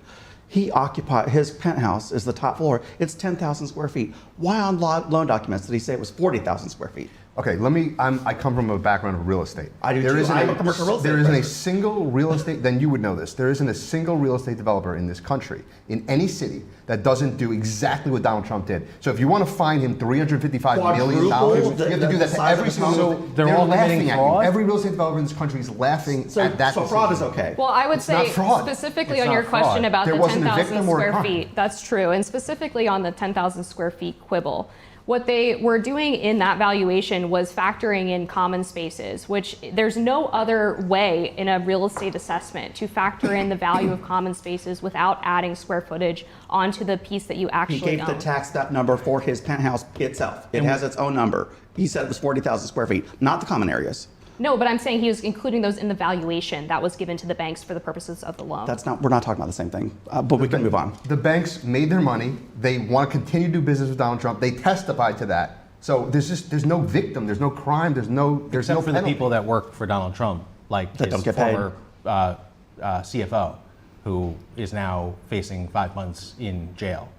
His penthouse is the top floor. It's 10,000 square feet. Why on loan documents did he say it was 40,000 square feet? Okay, I come from a background of real estate. I do too. I'm a commercial real estate There isn't a investor. single real estate, then you would know this, there isn't a single real estate developer in this country, in any city, that doesn't do exactly what Donald Trump did. So if you want to fine him $355 million, you have to do that to every single. So they're laughing at you. Every real estate developer in this country is laughing at that. So fraud is decision. okay. Well, I would It's say not fraud. specifically It's on your not fraud. question about There the wasn't a 10,000 victim or a square crime. feet. That's true. And specifically on the 10,000 square feet quibble. What they were doing in that valuation was factoring in common spaces, which there's no other way in a real estate assessment to factor in the value of common spaces without adding square footage onto the piece that you actually He gave own. the tax step number for his penthouse itself. It has its own number. He said it was 40,000 square feet, not the common areas. No, but I'm saying he was including those in the valuation that was given to the banks for the purposes of the loan. We're not talking about the same thing, but we can move on. The banks made their money. They want to continue to do business with Donald Trump. They testified to that. So there's no victim, there's no crime, there's no Except for the penalty. people that work for Donald Trump, like That his don't get paid. former CFO, who is now facing 5 months in jail,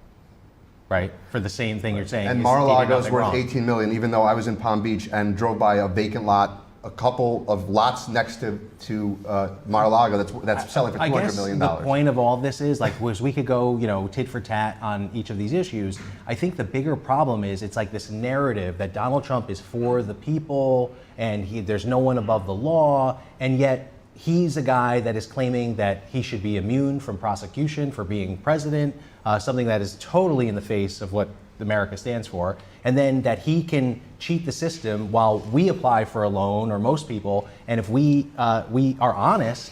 right? For the same thing you're saying. And he did Mar-a-Lago's nothing worth wrong. $18 million, even though I was in Palm Beach and drove by a vacant lot, a couple of lots next to Mar-a-Lago that's selling for I $200 guess million. the point of all this is, like, was we could go, tit for tat on each of these issues. I think the bigger problem is it's like this narrative that Donald Trump is for the people and there's no one above the law, and yet he's a guy that is claiming that he should be immune from prosecution for being president, something that is totally in the face of what America stands for, and then that he can cheat the system while we apply for a loan, or most people, and if we are honest,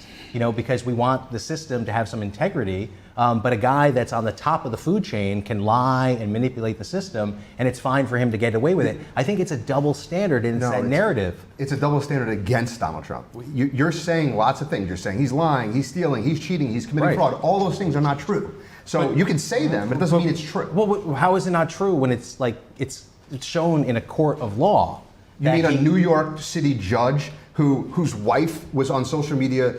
because we want the system to have some integrity, but a guy that's on the top of the food chain can lie and manipulate the system, and it's fine for him to get away with it. I think it's a double standard, and it's that narrative. It's a double standard against Donald Trump. You're saying lots of things. You're saying he's lying, he's stealing, he's cheating, he's committing fraud. All those things are not true. So you can say them, but it doesn't mean it's true. Well, how is it not true when it's like it's shown in a court of law? You mean a New York City judge whose wife was on social media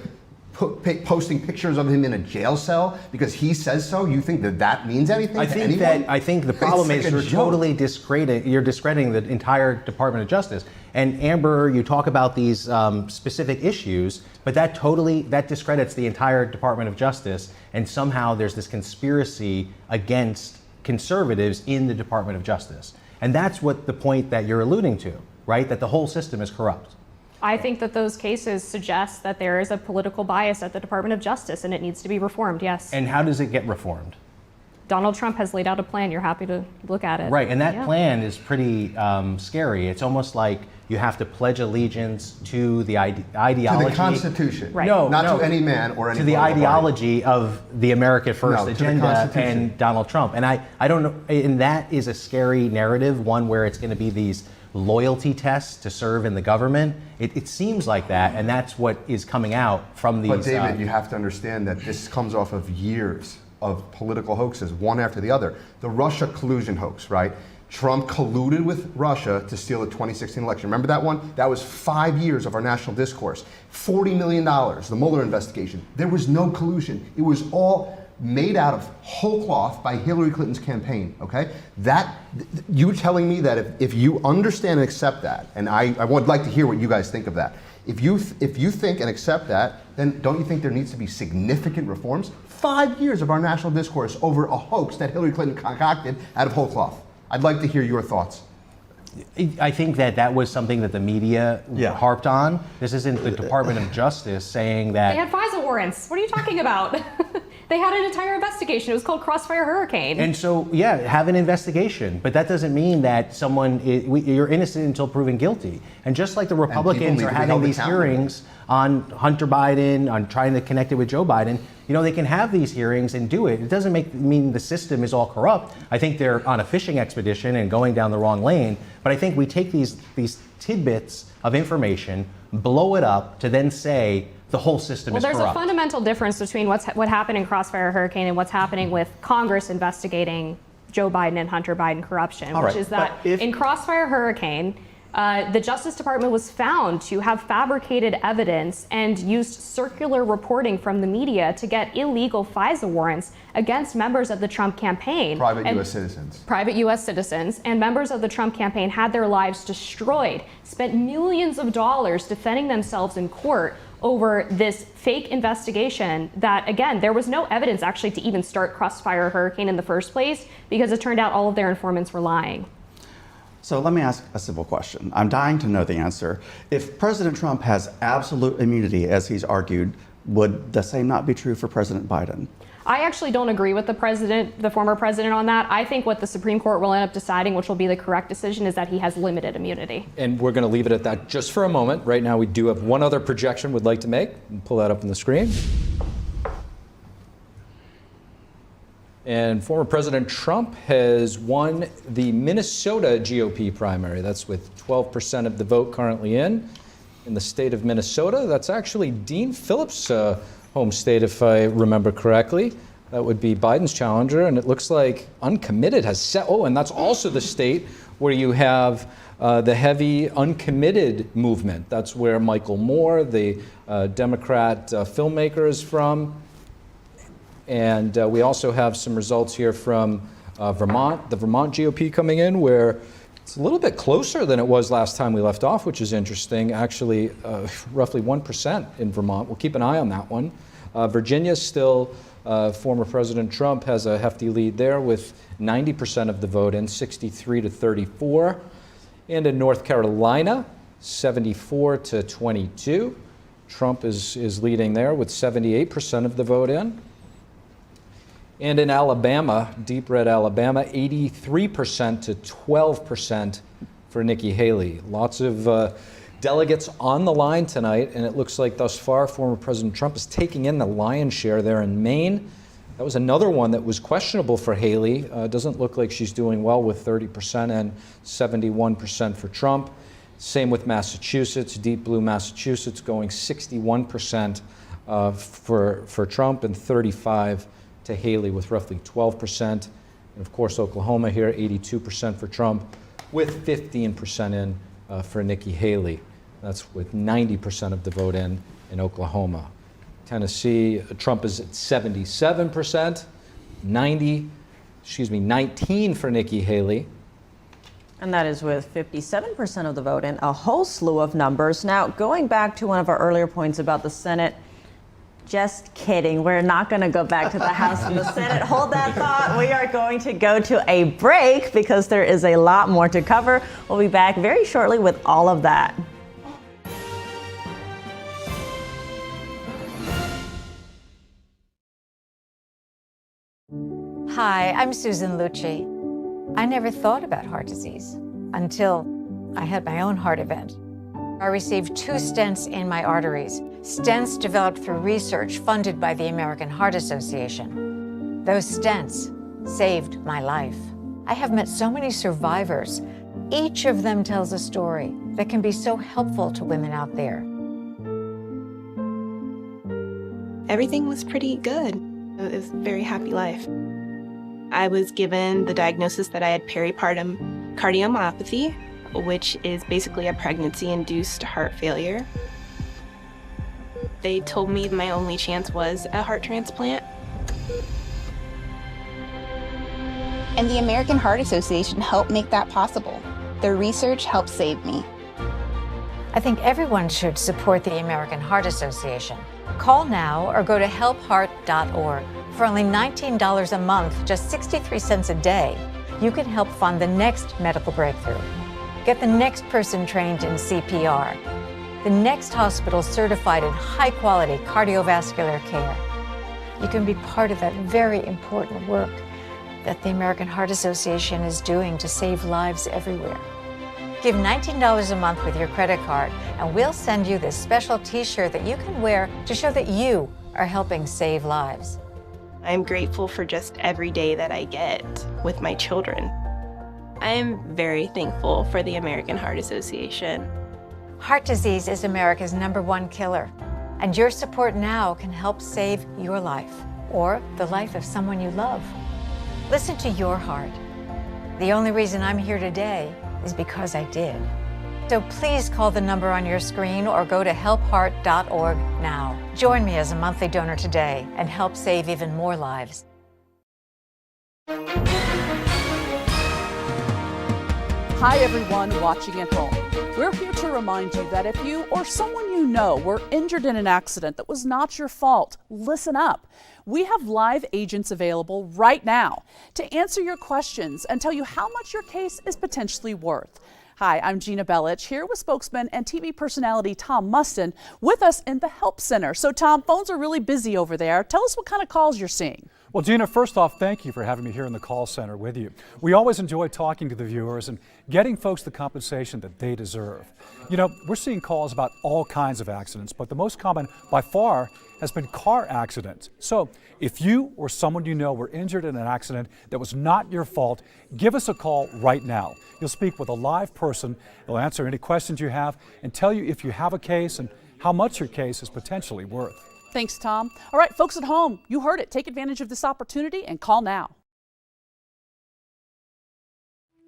posting pictures of him in a jail cell because he says so? You think that means anything to anyone? I think the problem It's is like a you're joke. totally discrediting the entire Department of Justice. And Amber, you talk about these specific issues, but that discredits the entire Department of Justice, and somehow there's this conspiracy against conservatives in the Department of Justice. And that's what the point that you're alluding to, right? That the whole system is corrupt. I think that those cases suggest that there is a political bias at the Department of Justice and it needs to be reformed, yes. And how does it get reformed? Donald Trump has laid out a plan. You're happy to look at it. Right, and that plan is pretty scary. It's almost like you have to pledge allegiance to the ideology. To the Constitution. Right. No, not to any man or any to the political ideology of the America First No, to the agenda Constitution. and Donald Trump. And I don't know, and that is a scary narrative, one where it's going to be these loyalty tests to serve in the government. It seems like that, and that's what is coming out from these. But David, you have to understand that this comes off of years of political hoaxes, one after the other. The Russia collusion hoax, right? Trump colluded with Russia to steal the 2016 election. Remember that one? That was 5 years of our national discourse. $40 million, the Mueller investigation. There was no collusion. It was all made out of whole cloth by Hillary Clinton's campaign, okay? You're telling me that if you understand and accept that, and I would like to hear what you guys think of that. If you think and accept that, then don't you think there needs to be significant reforms? 5 years of our national discourse over a hoax that Hillary Clinton concocted out of whole cloth. I'd like to hear your thoughts. I think that was something that the media harped on. This isn't the Department of Justice saying that. They had FISA warrants. What are you talking about? They had an entire investigation. It was called Crossfire Hurricane. And so, yeah, have an investigation. But that doesn't mean that you're innocent until proven guilty. And just like the Republicans are having these hearings on Hunter Biden, on trying to connect it with Joe Biden, they can have these hearings and do it. It doesn't mean the system is all corrupt. I think they're on a fishing expedition and going down the wrong lane. But I think we take these tidbits of information, blow it up to then say the whole system is corrupt. Well, there's a fundamental difference between what happened in Crossfire Hurricane and what's happening with Congress investigating Joe Biden and Hunter Biden corruption, which is that in Crossfire Hurricane, the Justice Department was found to have fabricated evidence and used circular reporting from the media to get illegal FISA warrants against members of the Trump campaign. Private U.S. citizens. Private U.S. citizens. And members of the Trump campaign had their lives destroyed, spent millions of dollars defending themselves in court over this fake investigation that, again, there was no evidence actually to even start Crossfire Hurricane in the first place because it turned out all of their informants were lying. So let me ask a simple question. I'm dying to know the answer. If President Trump has absolute immunity, as he's argued, would the same not be true for President Biden? I actually don't agree with the former president on that. I think what the Supreme Court will end up deciding, which will be the correct decision, is that he has limited immunity. And we're going to leave it at that just for a moment. Right now, we do have one other projection we'd like to make. We'll pull that up on the screen. And former President Trump has won the Minnesota GOP primary. That's with 12% of the vote currently in the state of Minnesota. That's actually Dean Phillips' home state, if I remember correctly. That would be Biden's challenger. And it looks like Uncommitted has set. Oh, and that's also the state where you have the heavy Uncommitted movement. That's where Michael Moore, the Democrat filmmaker, is from. And we also have some results here from Vermont, the Vermont GOP coming in, where it's a little bit closer than it was last time we left off, which is interesting. Actually, roughly 1% in Vermont. We'll keep an eye on that one. Virginia still, former President Trump has a hefty lead there with 90% of the vote in, 63 to 34. And in North Carolina, 74 to 22. Trump is leading there with 78% of the vote in. And in Alabama, deep red Alabama, 83% to 12% for Nikki Haley. Lots of delegates on the line tonight, and it looks like thus far former President Trump is taking in the lion's share there in Maine. That was another one that was questionable for Haley. Doesn't look like she's doing well with 30% and 71% for Trump. Same with Massachusetts, deep blue Massachusetts going 61% for Trump and 35% to Haley with roughly 12%. And of course, Oklahoma here, 82% for Trump with 15% in for Nikki Haley. That's with 90% of the vote in Oklahoma. Tennessee, Trump is at 77%, 19 for Nikki Haley. And that is with 57% of the vote in, a whole slew of numbers. Now, going back to one of our earlier points about the Senate, just kidding. We're not going to go back to the House and the Senate. Hold that thought. We are going to go to a break because there is a lot more to cover. We'll be back very shortly with all of that. Hi, I'm Susan Lucci. I never thought about heart disease until I had my own heart event. I received 2 stents in my arteries, stents developed through research funded by the American Heart Association. Those stents saved my life. I have met so many survivors. Each of them tells a story that can be so helpful to women out there. Everything was pretty good. It was a very happy life. I was given the diagnosis that I had peripartum cardiomyopathy, which is basically a pregnancy-induced heart failure. They told me my only chance was a heart transplant. And the American Heart Association helped make that possible. Their research helped save me. I think everyone should support the American Heart Association. Call now or go to helpheart.org. For only $19 a month, just 63 cents a day, you can help fund the next medical breakthrough. Get the next person trained in CPR, the next hospital certified in high-quality cardiovascular care. You can be part of that very important work that the American Heart Association is doing to save lives everywhere. Give $19 a month with your credit card, and we'll send you this special t-shirt that you can wear to show that you are helping save lives. I'm grateful for just every day that I get with my children. I'm very thankful for the American Heart Association. Heart disease is America's #1 killer, and your support now can help save your life or the life of someone you love. Listen to your heart. The only reason I'm here today is because I did. So please call the number on your screen or go to helpheart.org now. Join me as a monthly donor today and help save even more lives. Hi everyone watching at home. We're here to remind you that if you or someone you know were injured in an accident that was not your fault, listen up. We have live agents available right now to answer your questions and tell you how much your case is potentially worth. Hi, I'm Gina Bellich, here with spokesman and TV personality Tom Mustin with us in the Help Center. So Tom, phones are really busy over there. Tell us what kind of calls you're seeing. Well, Gina, first off, thank you for having me here in the call center with you. We always enjoy talking to the viewers and getting folks the compensation that they deserve. You know, we're seeing calls about all kinds of accidents, but the most common by far has been car accidents. So if you or someone you know were injured in an accident that was not your fault, give us a call right now. You'll speak with a live person. They'll answer any questions you have and tell you if you have a case and how much your case is potentially worth. Thanks, Tom. All right, folks at home, you heard it. Take advantage of this opportunity and call now.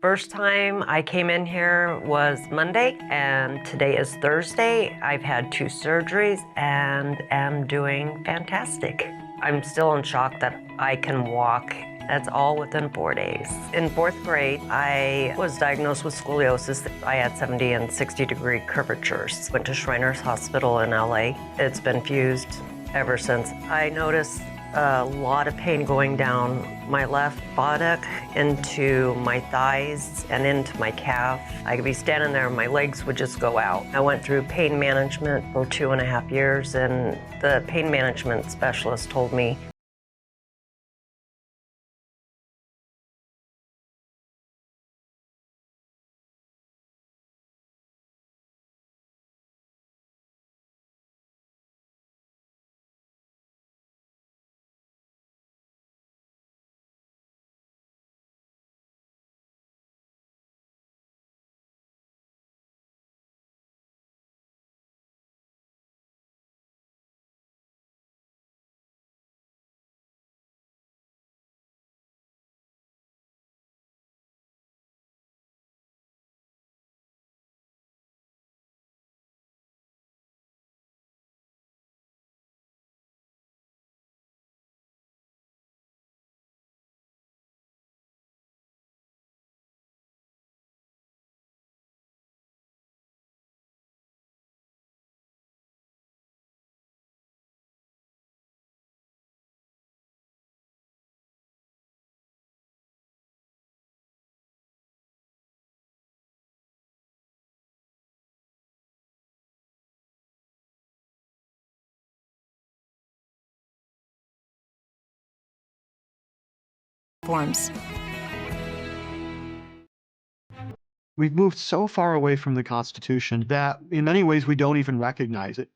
First time I came in here was Monday, and today is Thursday. I've had 2 surgeries and am doing fantastic. I'm still in shock that I can walk. That's all within 4 days. In 4th grade, I was diagnosed with scoliosis. I had 70 and 60-degree curvatures. Went to Shriners Hospital in LA. It's been fused ever since. I noticed a lot of pain going down my left buttock into my thighs and into my calf. I could be standing there and my legs would just go out. I went through pain management for 2.5 years, and the pain management specialist told me forms. We've moved so far away from the Constitution that in many ways we don't even recognize it.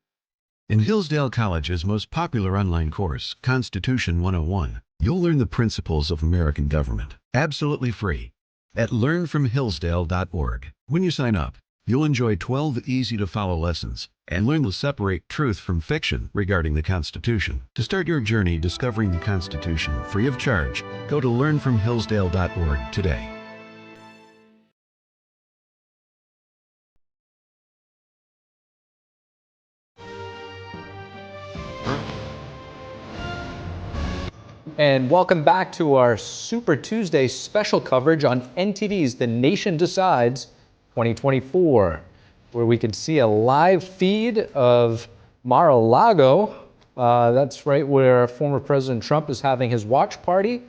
In Hillsdale College's most popular online course, Constitution 101, you'll learn the principles of American government, absolutely free, at learnfromhillsdale.org. When you sign up, you'll enjoy 12 easy-to-follow lessons and learn to separate truth from fiction regarding the Constitution. To start your journey discovering the Constitution free of charge, go to learnfromhillsdale.org today. And welcome back to our Super Tuesday special coverage on NTD's The Nation Decides 2024, where we can see a live feed of Mar-a-Lago. That's right where former President Trump is having his watch party.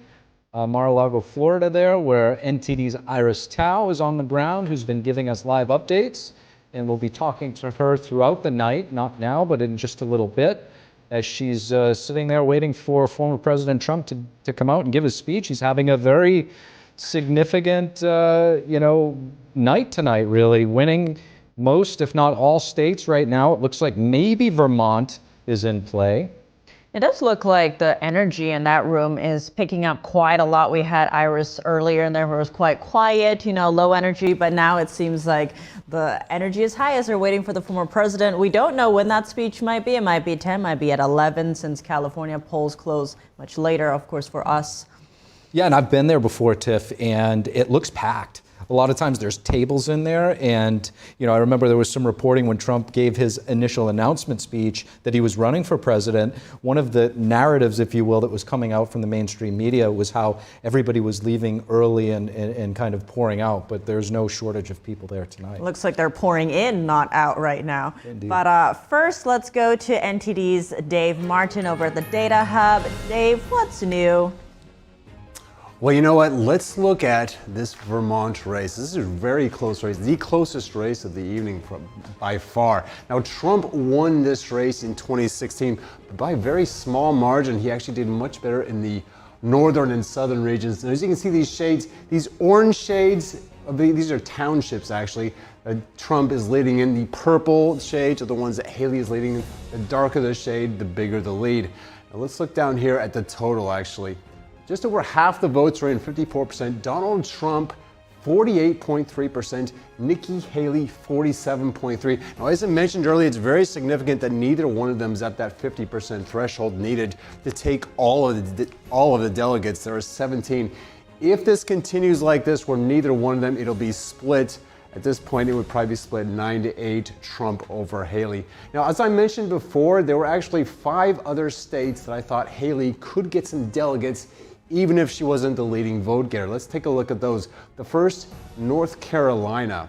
Mar-a-Lago, Florida there, where NTD's Iris Tao is on the ground, who's been giving us live updates. And we'll be talking to her throughout the night, not now, but in just a little bit, as she's sitting there waiting for former President Trump to come out and give his speech. He's having a very significant, night tonight, really, winning most, if not all, states right now. It looks like maybe Vermont is in play. It does look like the energy in that room is picking up quite a lot. We had Iris earlier and there was quite quiet, low energy, but now it seems like the energy is high as they're waiting for the former president. We don't know when that speech might be. It might be 10, might be at 11, since California polls close much later, of course, for us. Yeah, and I've been there before, Tiff, and it looks packed. A lot of times there's tables in there, and I remember there was some reporting when Trump gave his initial announcement speech that he was running for president. One of the narratives, if you will, that was coming out from the mainstream media was how everybody was leaving early and kind of pouring out, but there's no shortage of people there tonight. Looks like they're pouring in, not out right now. Indeed. But first, let's go to NTD's Dave Martin over at the Data Hub. Dave, what's new? Well, you know what? Let's look at this Vermont race. This is a very close race, the closest race of the evening by far. Now, Trump won this race in 2016, but by a very small margin. He actually did much better in the northern and southern regions. And as you can see, these shades, these orange shades, these are townships actually. Trump is leading in. The purple shades are the ones that Haley is leading in. The darker the shade, the bigger the lead. Now, let's look down here at the total actually. Just over half the votes are in, 54%. Donald Trump, 48.3%. Nikki Haley, 47.3%. Now, as I mentioned earlier, it's very significant that neither one of them is at that 50% threshold needed to take all of the delegates. There are 17. If this continues like this, where neither one of them, it'll be split. At this point, it would probably be split 9-8, Trump over Haley. Now, as I mentioned before, there were actually 5 other states that I thought Haley could get some delegates even if she wasn't the leading vote getter. Let's take a look at those. The first, North Carolina.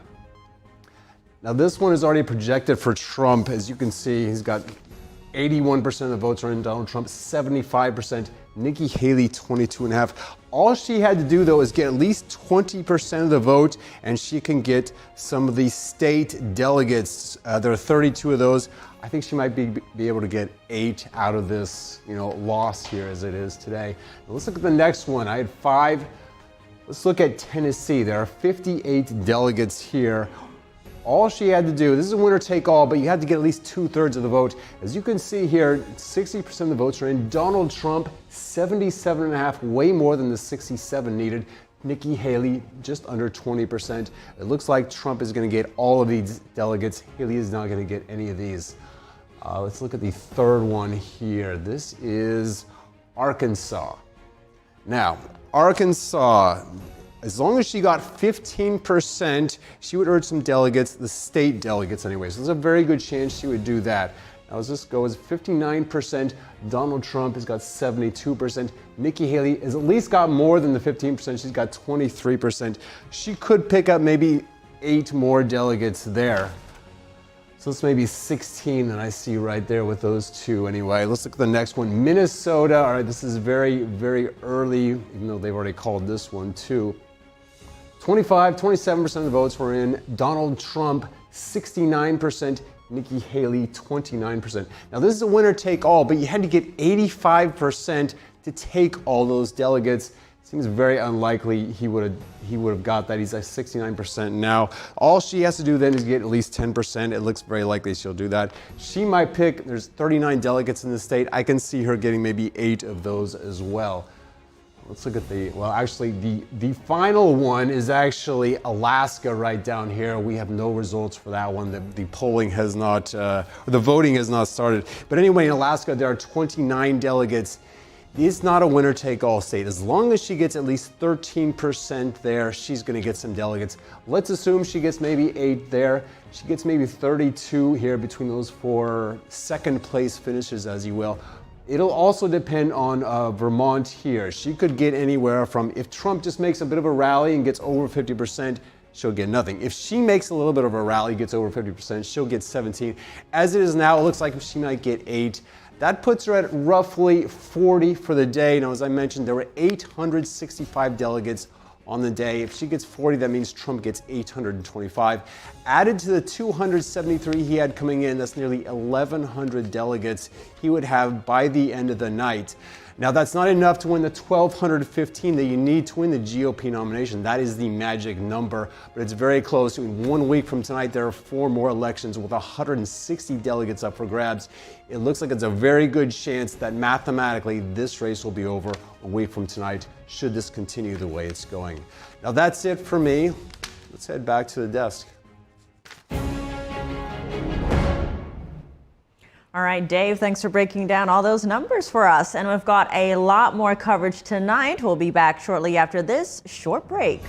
Now this one is already projected for Trump. As you can see, he's got 81% of the votes are in Donald Trump, 75%. Nikki Haley, 22.5%. All she had to do, though, is get at least 20% of the vote, and she can get some of the state delegates. There are 32 of those. I think she might be able to get 8 out of this, loss here as it is today. Now, let's look at the next one. I had 5. Let's look at Tennessee. There are 58 delegates here. All she had to do, this is a winner take all, but you had to get at least 2/3 of the vote. As you can see here, 60% of the votes are in. Donald Trump, 77.5%, way more than the 67 needed. Nikki Haley, just under 20%. It looks like Trump is going to get all of these delegates. Haley is not going to get any of these. Let's look at the third one here. This is Arkansas. Now, Arkansas, as long as she got 15%, she would earn some delegates, the state delegates anyway. So there's a very good chance she would do that. Now, as this goes, 59%. Donald Trump has got 72%. Nikki Haley has at least got more than the 15%. She's got 23%. She could pick up maybe 8 more delegates there. So it's maybe 16 that I see right there with those 2 anyway. Let's look at the next one. Minnesota. All right, this is very, very early, even though they've already called this one too. 27% of the votes were in. Donald Trump, 69%. Nikki Haley, 29%. Now this is a winner take all, but you had to get 85% to take all those delegates. Seems very unlikely he would have got that. He's at 69% now. All she has to do then is get at least 10%. It looks very likely she'll do that. She might pick, there's 39 delegates in the state. I can see her getting maybe 8 of those as well. Let's look at the final one is actually Alaska right down here. We have no results for that one. The polling has not, the voting has not started. But anyway, in Alaska, there are 29 delegates. It's not a winner-take-all state. As long as she gets at least 13% there, she's going to get some delegates. Let's assume she gets maybe 8 there. She gets maybe 32 here between those 4 second-place finishes, as you will. It'll also depend on Vermont here. She could get anywhere from, if Trump just makes a bit of a rally and gets over 50%, she'll get nothing. If she makes a little bit of a rally, gets over 50%, she'll get 17. As it is now, it looks like she might get 8. That puts her at roughly 40 for the day. Now, as I mentioned, there were 865 delegates on the day. If she gets 40, that means Trump gets 825. Added to the 273 he had coming in, that's nearly 1,100 delegates he would have by the end of the night. Now, that's not enough to win the 1,215 that you need to win the GOP nomination. That is the magic number, but it's very close. In 1 week from tonight, there are 4 more elections with 160 delegates up for grabs. It looks like it's a very good chance that mathematically this race will be over a week from tonight, should this continue the way it's going. Now, that's it for me. Let's head back to the desk. All right, Dave, thanks for breaking down all those numbers for us. And we've got a lot more coverage tonight. We'll be back shortly after this short break.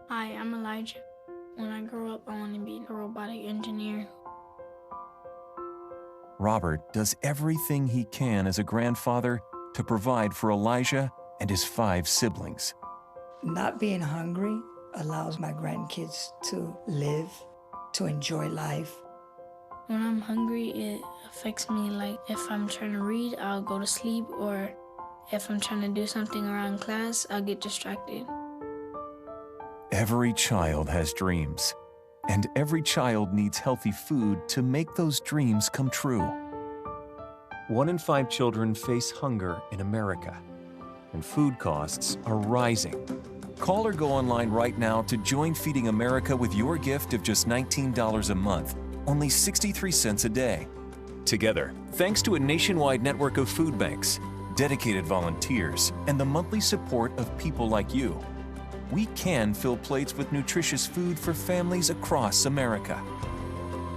Hi, I'm Elijah. When I grow up, I want to be a robotic engineer. Robert does everything he can as a grandfather to provide for Elijah and his 5 siblings. Not being hungry allows my grandkids to live, to enjoy life. When I'm hungry, it affects me. Like if I'm trying to read, I'll go to sleep, or if I'm trying to do something around class, I'll get distracted. Every child has dreams, and every child needs healthy food to make those dreams come true. 1 in 5 children face hunger in America, and food costs are rising. Call or go online right now to join Feeding America with your gift of just $19 a month, only 63 cents a day. Together, thanks to a nationwide network of food banks, dedicated volunteers, and the monthly support of people like you, we can fill plates with nutritious food for families across America.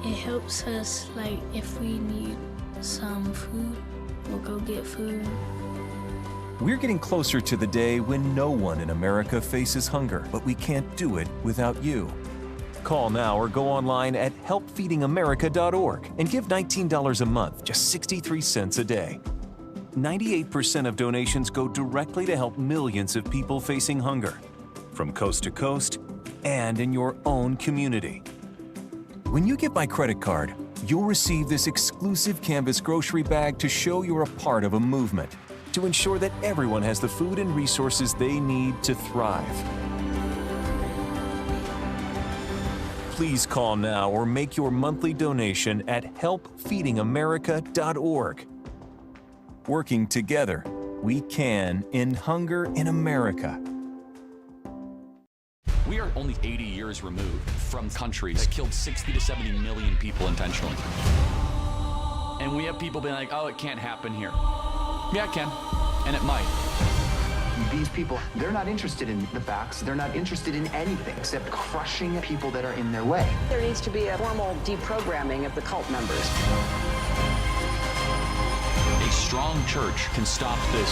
It helps us, like if we need some food, we'll go get food. We're getting closer to the day when no one in America faces hunger, but we can't do it without you. Call now or go online at helpfeedingamerica.org and give $19 a month, just 63 cents a day. 98% of donations go directly to help millions of people facing hunger, from coast to coast and in your own community. When you get my credit card, you'll receive this exclusive canvas grocery bag to show you're a part of a movement, to ensure that everyone has the food and resources they need to thrive. Please call now or make your monthly donation at helpfeedingamerica.org. Working together, we can end hunger in America. We are only 80 years removed from countries that killed 60 to 70 million people intentionally. And we have people being like, oh, it can't happen here. Yeah, it can, and it might. These people, they're not interested in the facts. They're not interested in anything except crushing people that are in their way. There needs to be a formal deprogramming of the cult members. A strong church can stop this.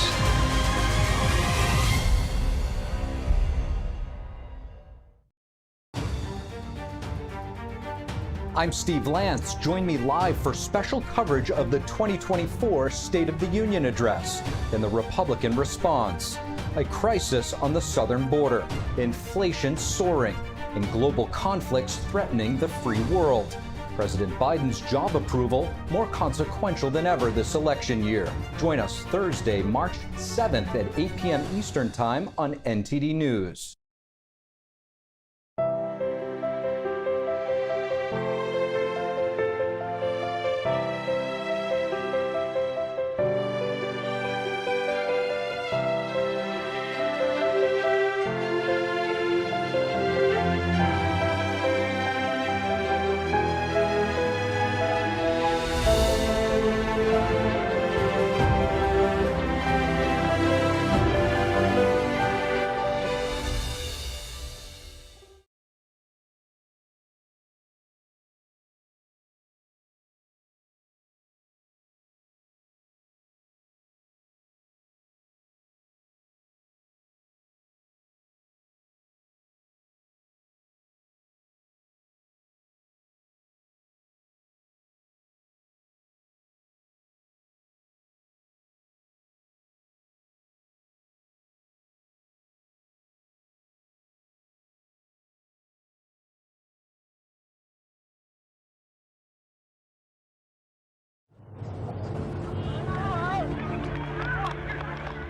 I'm Steve Lance. Join me live for special coverage of the 2024 State of the Union address and the Republican response. A crisis on the southern border, inflation soaring, and global conflicts threatening the free world. President Biden's job approval more consequential than ever this election year. Join us Thursday, March 7th at 8 p.m. Eastern Time on NTD News.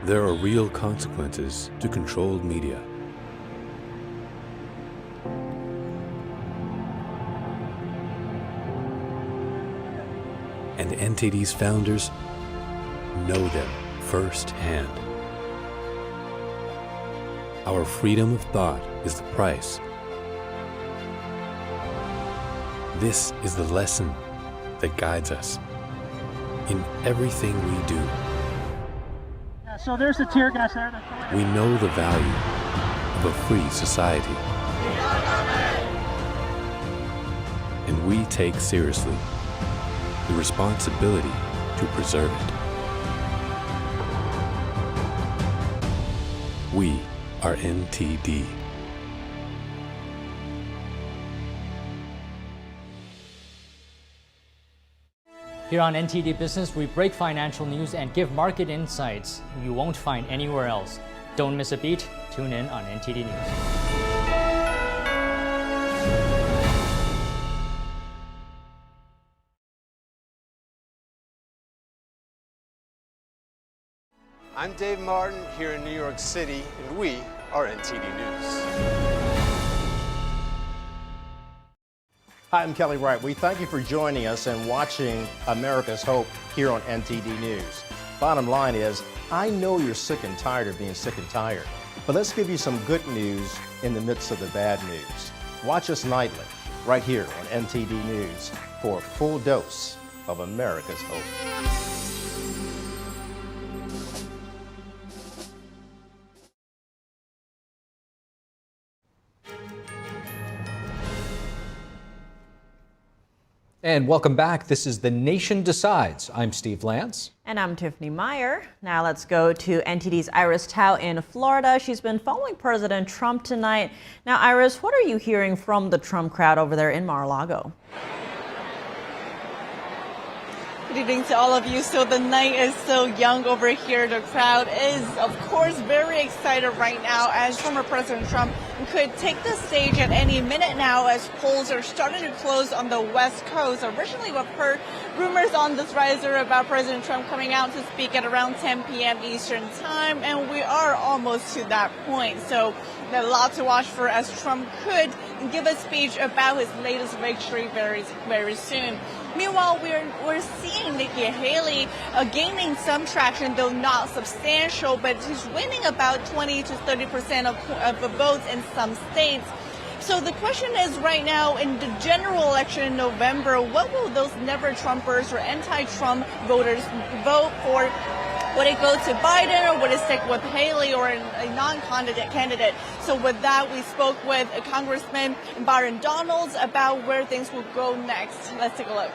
There are real consequences to controlled media. And NTD's founders know them firsthand. Our freedom of thought is the price. This is the lesson that guides us in everything we do. Yeah, so there's the tear gas there. We know the value of a free society. And we take seriously the responsibility to preserve it. We are NTD. Here on NTD Business, we break financial news and give market insights you won't find anywhere else. Don't miss a beat. Tune in on NTD News. I'm Dave Martin here in New York City, and we are NTD News. Hi, I'm Kelly Wright. We thank you for joining us and watching America's Hope here on NTD News. Bottom line is, I know you're sick and tired of being sick and tired, but let's give you some good news in the midst of the bad news. Watch us nightly, right here on NTD News, for a full dose of America's Hope. And welcome back. This is The Nation Decides. I'm Steve Lance. And I'm Tiffany Meier. Now let's go to NTD's Iris Tao in Florida. She's been following President Trump tonight. Now, Iris, what are you hearing from the Trump crowd over there in Mar-a-Lago? Good evening to all of you. So the night is still young over here. The crowd is, of course, very excited right now as former President Trump could take the stage at any minute now as polls are starting to close on the West Coast. Originally, we've heard rumors on this riser about President Trump coming out to speak at around 10 p.m. Eastern time, and we are almost to that point. So a lot to watch for as Trump could give a speech about his latest victory very, very soon. Meanwhile, we're seeing Nikki Haley gaining some traction, though not substantial, but she's winning about 20 to 30% of the votes in some states. So the question is right now, in the general election in November, what will those never-Trumpers or anti-Trump voters vote for? Would it go to Biden, or would it stick with Haley or a non-candidate? So with that, we spoke with Congressman Byron Donalds about where things will go next. Let's take a look.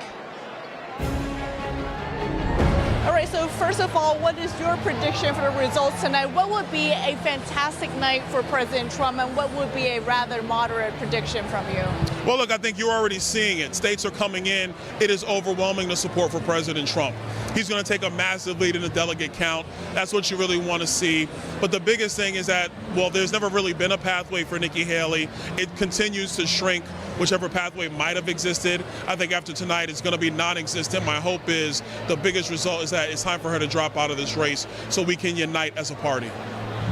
All right, so first of all, what is your prediction for the results tonight? What would be a fantastic night for President Trump, and what would be a rather moderate prediction from you? Well, look, I think you're already seeing it. States are coming in. It is overwhelming the support for President Trump. He's going to take a massive lead in the delegate count. That's what you really want to see. But the biggest thing is that, well, there's never really been a pathway for Nikki Haley. It continues to shrink, whichever pathway might have existed. I think after tonight, it's going to be non-existent. My hope is the biggest result is that it's time for her to drop out of this race so we can unite as a party.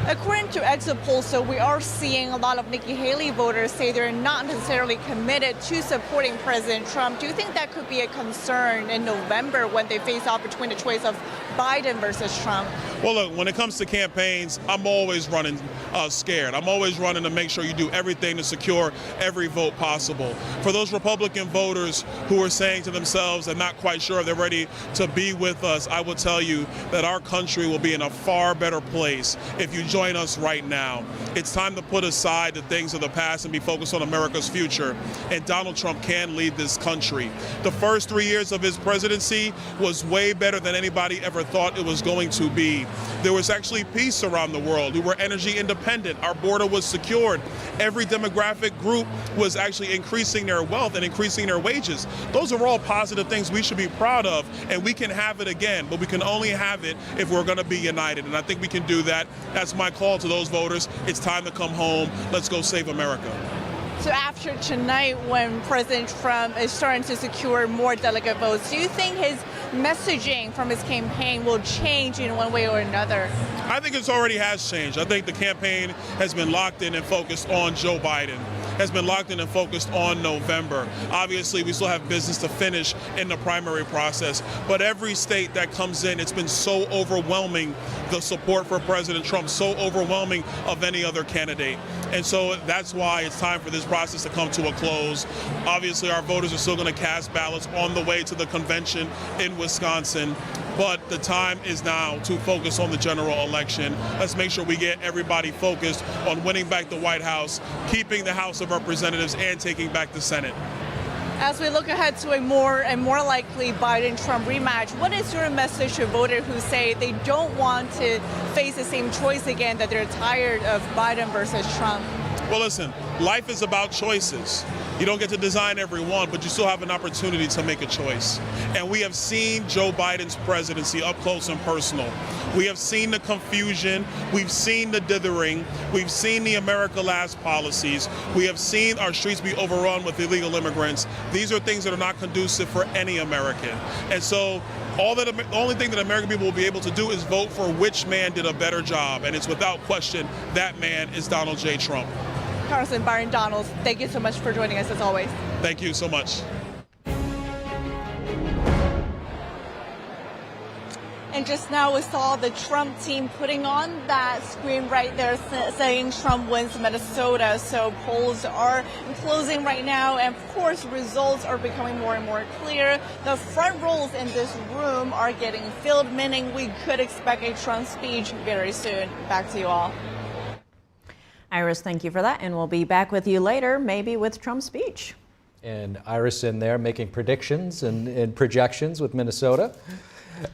According to exit polls, so we are seeing a lot of Nikki Haley voters say they're not necessarily committed to supporting President Trump. Do you think that could be a concern in November when they face off between the choice of Biden versus Trump? Well, look, when it comes to campaigns, I'm always running scared. I'm always running to make sure you do everything to secure every vote possible. For those Republican voters who are saying to themselves and not quite sure if they're ready to be with us, I will tell you that our country will be in a far better place if you join us right now. It's time to put aside the things of the past and be focused on America's future. And Donald Trump can lead this country. The first 3 years of his presidency was way better than anybody ever thought it was going to be. There was actually peace around the world. We were energy independent. Our border was secured. Every demographic group was actually increasing their wealth and increasing their wages. Those are all positive things we should be proud of, and we can have it again, but we can only have it if we're going to be united, and I think we can do that. That's my call to those voters. It's time to come home. Let's go save America. So after tonight, when President Trump is starting to secure more delegate votes, do you think his messaging from his campaign will change in one way or another? I think it already has changed. I think the campaign has been locked in and focused on Joe Biden, has been locked in and focused on November. Obviously, we still have business to finish in the primary process, but every state that comes in, it's been so overwhelming, the support for President Trump, so overwhelming of any other candidate. And so that's why it's time for this process to come to a close. Obviously, our voters are still going to cast ballots on the way to the convention in Wisconsin, but the time is now to focus on the general election. Let's make sure we get everybody focused on winning back the White House, keeping the House of Representatives, and taking back the Senate. As we look ahead to a more likely Biden-Trump rematch, what is your message to voters who say they don't want to face the same choice again, that they're tired of Biden versus Trump? Well, listen, life is about choices. You don't get to design every one, but you still have an opportunity to make a choice. And we have seen Joe Biden's presidency up close and personal. We have seen the confusion. We've seen the dithering. We've seen the America Last policies. We have seen our streets be overrun with illegal immigrants. These are things that are not conducive for any American. And so the only thing that American people will be able to do is vote for which man did a better job. And it's without question, that man is Donald J. Trump. Congressman Byron Donalds, thank you so much for joining us as always. Thank you so much. And just now we saw the Trump team putting on that screen right there saying Trump wins Minnesota. So polls are closing right now, and of course results are becoming more and more clear. The front rows in this room are getting filled, meaning we could expect a Trump speech very soon. Back to you all. Iris, thank you for that, and we'll be back with you later, maybe with Trump's speech. And Iris in there making predictions and projections with Minnesota.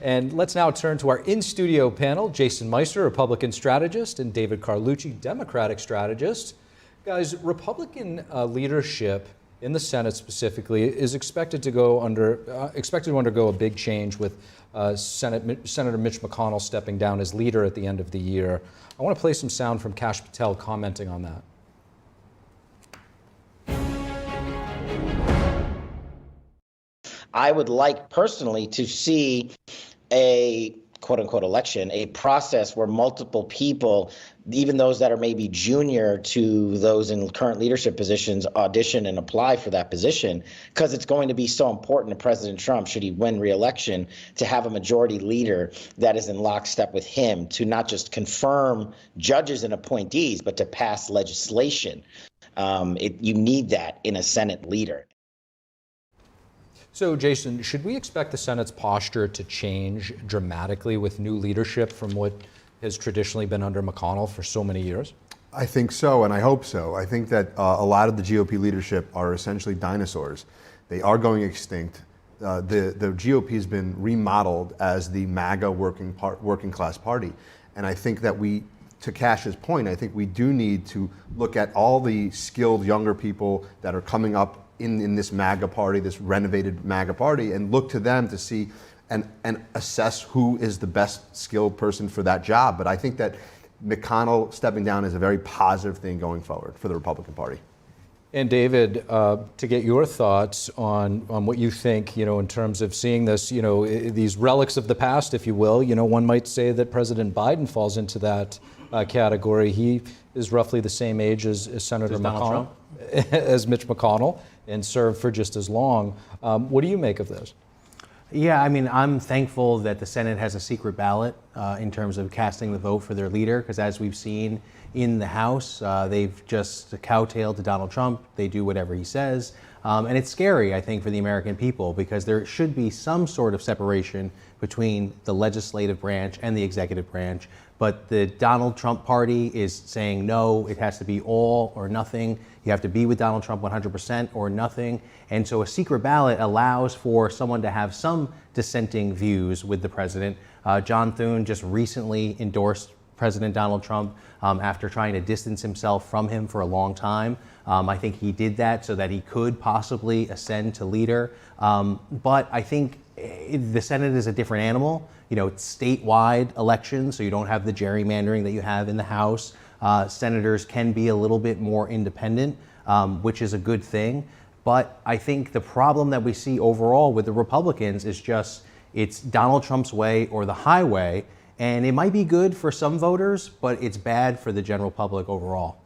And let's now turn to our in-studio panel, Jason Meier, Republican strategist, and David Carlucci, Democratic strategist. Guys, Republican leadership in the Senate specifically is expected to undergo a big change with Senator Mitch McConnell stepping down as leader at the end of the year. I want to play some sound from Kash Patel commenting on that. I would like personally to see a quote unquote election, a process where multiple people, even those that are maybe junior to those in current leadership positions, audition and apply for that position, because it's going to be so important to President Trump, should he win re-election, to have a majority leader that is in lockstep with him, to not just confirm judges and appointees, but to pass legislation. You need that in a Senate leader. So, Jason, should we expect the Senate's posture to change dramatically with new leadership from what has traditionally been under McConnell for so many years? I think so, and I hope so. I think that a lot of the GOP leadership are essentially dinosaurs. They are going extinct. The GOP has been remodeled as the MAGA working class party. And I think that to Kash's point, I think we do need to look at all the skilled younger people that are coming up in this MAGA party, this renovated MAGA party, and look to them to see and assess who is the best skilled person for that job. But I think that McConnell stepping down is a very positive thing going forward for the Republican Party. And David, to get your thoughts on what you think, in terms of seeing this, these relics of the past, if you will, one might say that President Biden falls into that category. He is roughly the same age as Senator McConnell, as Mitch McConnell, and served for just as long. What do you make of this? Yeah, I mean, I'm thankful that the Senate has a secret ballot in terms of casting the vote for their leader, because as we've seen in the House, they've just kowtowed to Donald Trump. They do whatever he says. And it's scary, I think, for the American people, because there should be some sort of separation between the legislative branch and the executive branch. But the Donald Trump party is saying, no, it has to be all or nothing. You have to be with Donald Trump 100% or nothing. And so a secret ballot allows for someone to have some dissenting views with the president. John Thune just recently endorsed President Donald Trump after trying to distance himself from him for a long time. I think he did that so that he could possibly ascend to leader. But I think the Senate is a different animal. It's statewide elections, so you don't have the gerrymandering that you have in the House. Senators can be a little bit more independent, which is a good thing. But I think the problem that we see overall with the Republicans is just it's Donald Trump's way or the highway. And it might be good for some voters, but it's bad for the general public overall.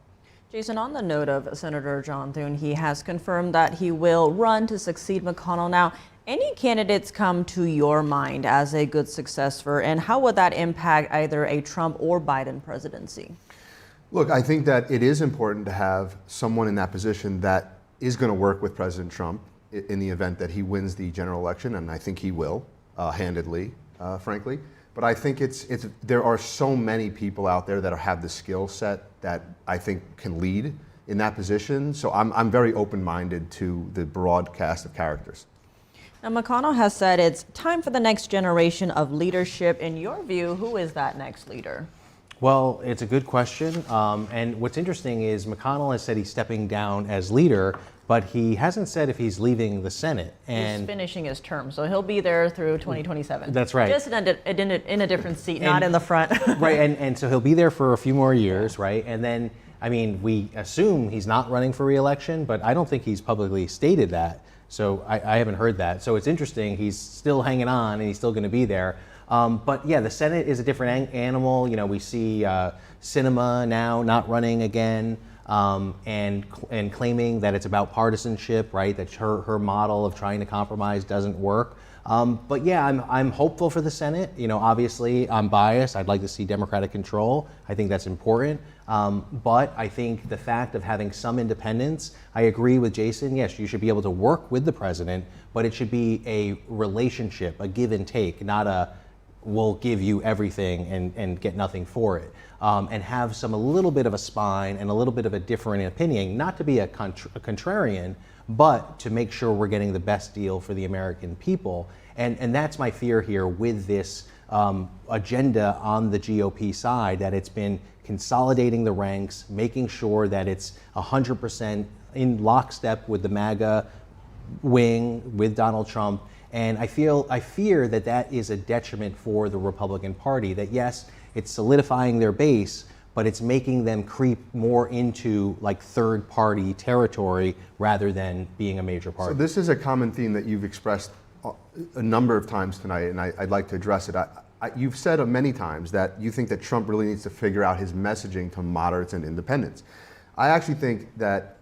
Jason, on the note of Senator John Thune, he has confirmed that he will run to succeed McConnell. Now, any candidates come to your mind as a good successor, and how would that impact either a Trump or Biden presidency? Look, I think that it is important to have someone in that position that is going to work with President Trump in the event that he wins the general election, and I think he will, handedly, frankly. But I think there are so many people out there that have the skill set that I think can lead in that position. So I'm very open-minded to the broad cast of characters. Now, McConnell has said it's time for the next generation of leadership. In your view, who is that next leader? Well, it's a good question. And what's interesting is McConnell has said he's stepping down as leader, but he hasn't said if he's leaving the Senate. And he's finishing his term, so he'll be there through 2027. That's right. Just in a different seat, not in the front. Right, and so he'll be there for a few more years, right? And then, I mean, we assume he's not running for re-election, but I don't think he's publicly stated that. So I haven't heard that. So it's interesting, he's still hanging on and he's still gonna be there. But yeah, the Senate is a different animal. You know, we see Sinema now not running again. And claiming that it's about partisanship, right? That her model of trying to compromise doesn't work. But yeah, I'm hopeful for the Senate. You know, obviously I'm biased. I'd like to see Democratic control. I think that's important. But I think the fact of having some independence, I agree with Jason. Yes, you should be able to work with the president, but it should be a relationship, a give and take, not a we'll give you everything and get nothing for it. And have a little bit of a spine and a little bit of a different opinion, not to be a contrarian, but to make sure we're getting the best deal for the American people. And that's my fear here with this agenda on the GOP side, that it's been consolidating the ranks, making sure that it's 100% in lockstep with the MAGA wing, with Donald Trump. And I fear that that is a detriment for the Republican Party, that yes, it's solidifying their base, but it's making them creep more into like third party territory rather than being a major party. So this is a common theme that you've expressed a number of times tonight, and I'd like to address it. You've said many times that you think that Trump really needs to figure out his messaging to moderates and independents. I actually think that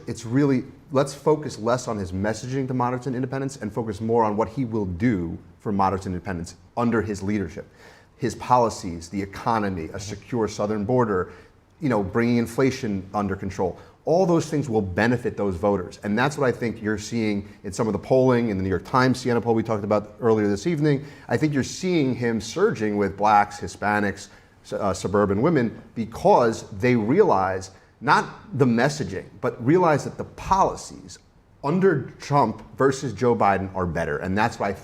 it's really, let's focus less on his messaging to moderates and independents and focus more on what he will do for moderates and independents under his leadership. His policies, the economy, a secure southern border, you know, bringing inflation under control. All those things will benefit those voters. And that's what I think you're seeing in some of the polling, in the New York Times Siena poll we talked about earlier this evening. I think you're seeing him surging with blacks, Hispanics, suburban women, because they realize not the messaging, but realize that the policies under Trump versus Joe Biden are better. And that's why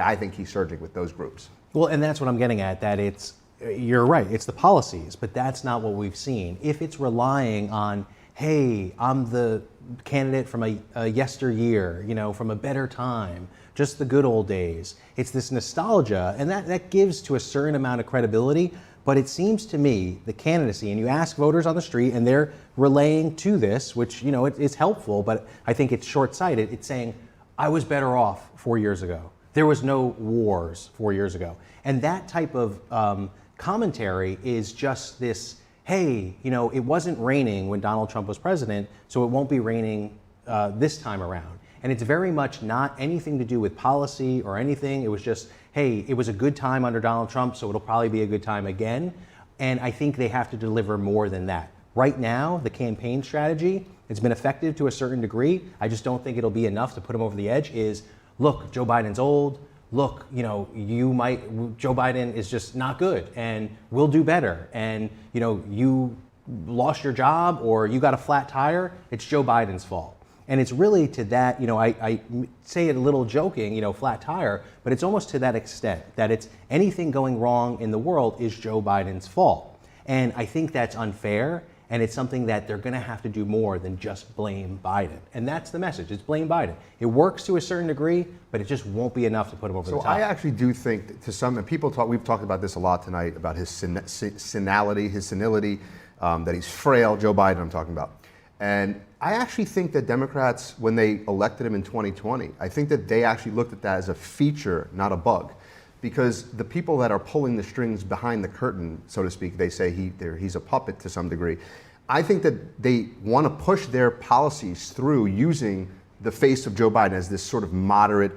I think he's surging with those groups. Well, and that's what I'm getting at, that you're right, it's the policies, but that's not what we've seen. If it's relying on, hey, I'm the candidate from a yesteryear, you know, from a better time, just the good old days, it's this nostalgia, and that gives to a certain amount of credibility. But it seems to me the candidacy, and you ask voters on the street and they're relaying to this, which, you know, it's helpful, but I think it's short-sighted. It's saying, I was better off 4 years ago. There was no wars 4 years ago. And that type of commentary is just this, hey, you know, it wasn't raining when Donald Trump was president, so it won't be raining this time around. And it's very much not anything to do with policy or anything. It was just, hey, it was a good time under Donald Trump, so it'll probably be a good time again. And I think they have to deliver more than that. Right now, the campaign strategy, it's been effective to a certain degree. I just don't think it'll be enough to put him over the edge. Is, look, Joe Biden's old. Look, you know, Joe Biden is just not good, and we'll do better. And, you know, you lost your job or you got a flat tire, it's Joe Biden's fault. And it's really to that, you know, I say it a little joking, you know, flat tire, but it's almost to that extent, that it's anything going wrong in the world is Joe Biden's fault. And I think that's unfair, and it's something that they're going to have to do more than just blame Biden. And that's the message, it's blame Biden. It works to a certain degree, but it just won't be enough to put him over the top. So I actually do think that to some, and we've talked about this a lot tonight, about his senility, that he's frail, Joe Biden I'm talking about. And I actually think that Democrats, when they elected him in 2020, I think that they actually looked at that as a feature, not a bug. Because the people that are pulling the strings behind the curtain, so to speak, they say he's a puppet to some degree. I think that they want to push their policies through using the face of Joe Biden as this sort of moderate,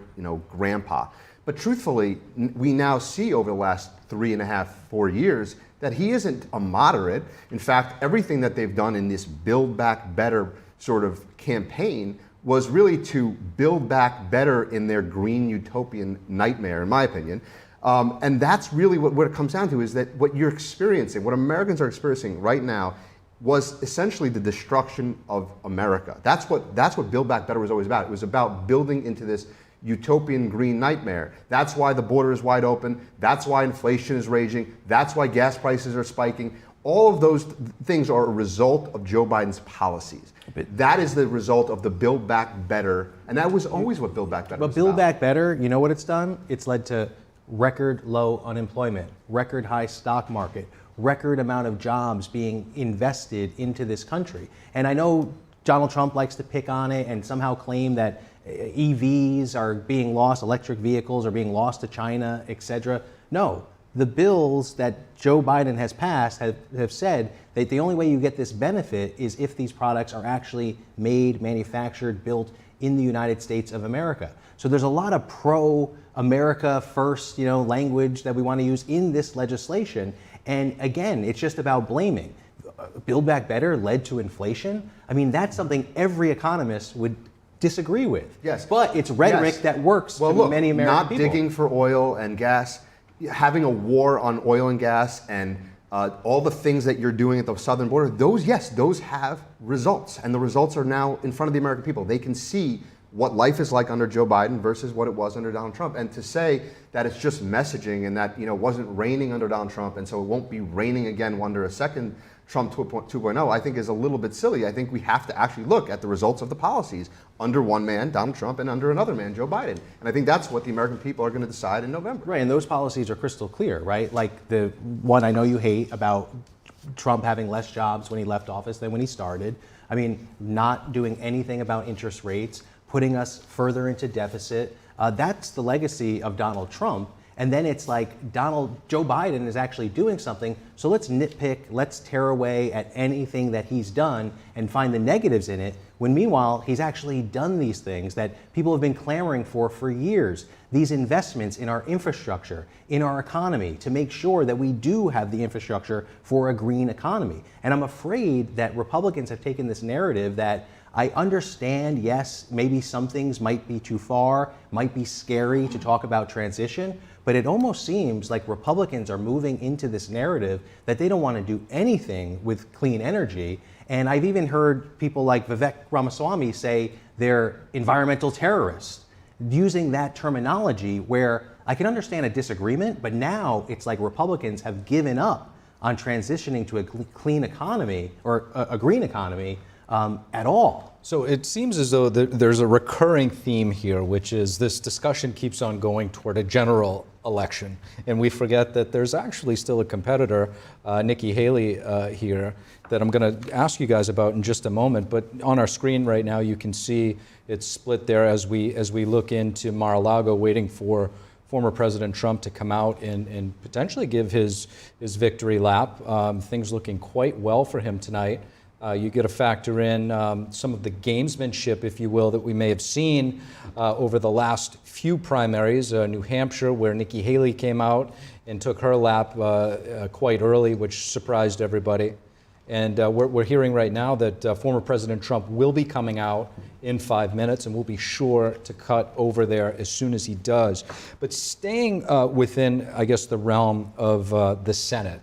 grandpa. But truthfully, we now see over the last 3.5, 4 years that he isn't a moderate. In fact, everything that they've done in this Build Back Better sort of campaign was really to build back better in their green utopian nightmare, in my opinion. And that's really what it comes down to, is that what you're experiencing, what Americans are experiencing right now, was essentially the destruction of America. That's what Build Back Better was always about. It was about building into this utopian green nightmare. That's why the border is wide open. That's why inflation is raging. That's why gas prices are spiking. All of those things are a result of Joe Biden's policies. That is the result of the Build Back Better, and that was always what Build Back Better was about. But Build Back Better, you know what it's done? It's led to record low unemployment, record high stock market, record amount of jobs being invested into this country. And I know Donald Trump likes to pick on it and somehow claim that EVs are being lost, electric vehicles are being lost to China, etc. No, the bills that Joe Biden has passed have said that the only way you get this benefit is if these products are actually made, manufactured, built in the United States of America. So there's a lot of pro-America first, language that we want to use in this legislation. And again, it's just about blaming. Build Back Better led to inflation. I mean, that's something every economist would disagree with. Yes. But it's rhetoric that works to many American people. Not digging for oil and gas, having a war on oil and gas, and all the things that you're doing at the southern border, those have results. And the results are now in front of the American people. They can see what life is like under Joe Biden versus what it was under Donald Trump. And to say that it's just messaging and that, it wasn't raining under Donald Trump and so it won't be raining again under a second Trump 2.0, I think is a little bit silly. I think we have to actually look at the results of the policies under one man, Donald Trump, and under another man, Joe Biden. And I think that's what the American people are going to decide in November. Right, and those policies are crystal clear, right? Like the one I know you hate about Trump having less jobs when he left office than when he started. I mean, not doing anything about interest rates, putting us further into deficit. That's the legacy of Donald Trump. And then it's like Joe Biden is actually doing something, so let's nitpick, let's tear away at anything that he's done and find the negatives in it, when meanwhile, he's actually done these things that people have been clamoring for years. These investments in our infrastructure, in our economy, to make sure that we do have the infrastructure for a green economy. And I'm afraid that Republicans have taken this narrative that I understand, yes, maybe some things might be too far, might be scary to talk about transition, but it almost seems like Republicans are moving into this narrative that they don't want to do anything with clean energy. And I've even heard people like Vivek Ramaswamy say they're environmental terrorists, using that terminology where I can understand a disagreement, but now it's like Republicans have given up on transitioning to a clean economy or a green economy at all. So it seems as though there's a recurring theme here, which is this discussion keeps on going toward a general election. And we forget that there's actually still a competitor, Nikki Haley here, that I'm going to ask you guys about in just a moment. But on our screen right now, you can see it's split there as we look into Mar-a-Lago, waiting for former President Trump to come out and potentially give his victory lap. Things looking quite well for him tonight. You get to factor in some of the gamesmanship, if you will, that we may have seen over the last few primaries. New Hampshire, where Nikki Haley came out and took her lap quite early, which surprised everybody. And we're hearing right now that former President Trump will be coming out in 5 minutes, and we'll be sure to cut over there as soon as he does. But staying within, I guess, the realm of the Senate,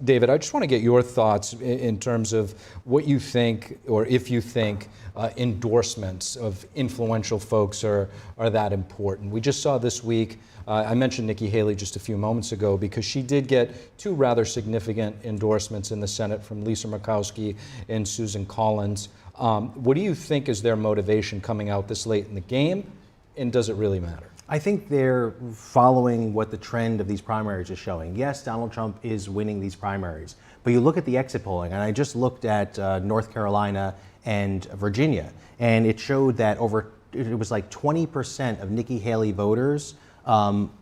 David, I just want to get your thoughts in terms of what you think, or if you think endorsements of influential folks are that important. We just saw this week, I mentioned Nikki Haley just a few moments ago because she did get two rather significant endorsements in the Senate from Lisa Murkowski and Susan Collins. What do you think is their motivation coming out this late in the game, and does it really matter? I think they're following what the trend of these primaries is showing. Yes, Donald Trump is winning these primaries, but you look at the exit polling, and I just looked at North Carolina and Virginia, and it showed that it was like 20% of Nikki Haley voters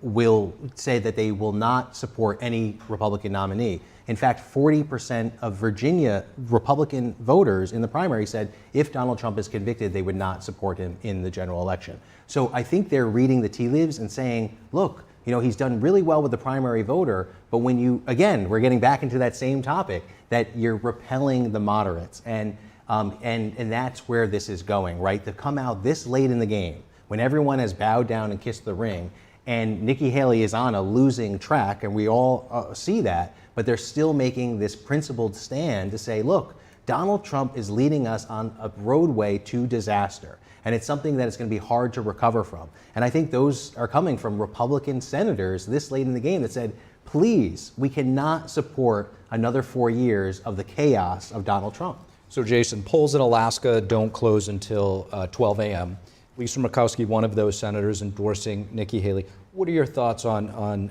will say that they will not support any Republican nominee. In fact, 40% of Virginia Republican voters in the primary said if Donald Trump is convicted, they would not support him in the general election. So I think they're reading the tea leaves and saying, look, he's done really well with the primary voter, but when again, we're getting back into that same topic, that you're repelling the moderates. And that's where this is going, right? To come out this late in the game, when everyone has bowed down and kissed the ring, and Nikki Haley is on a losing track, and we all see that, but they're still making this principled stand to say, look, Donald Trump is leading us on a roadway to disaster. And it's something that is going to be hard to recover from. And I think those are coming from Republican senators this late in the game that said, please, we cannot support another 4 years of the chaos of Donald Trump. So Jason, polls in Alaska don't close until 12 a.m. Lisa Murkowski, one of those senators endorsing Nikki Haley. What are your thoughts on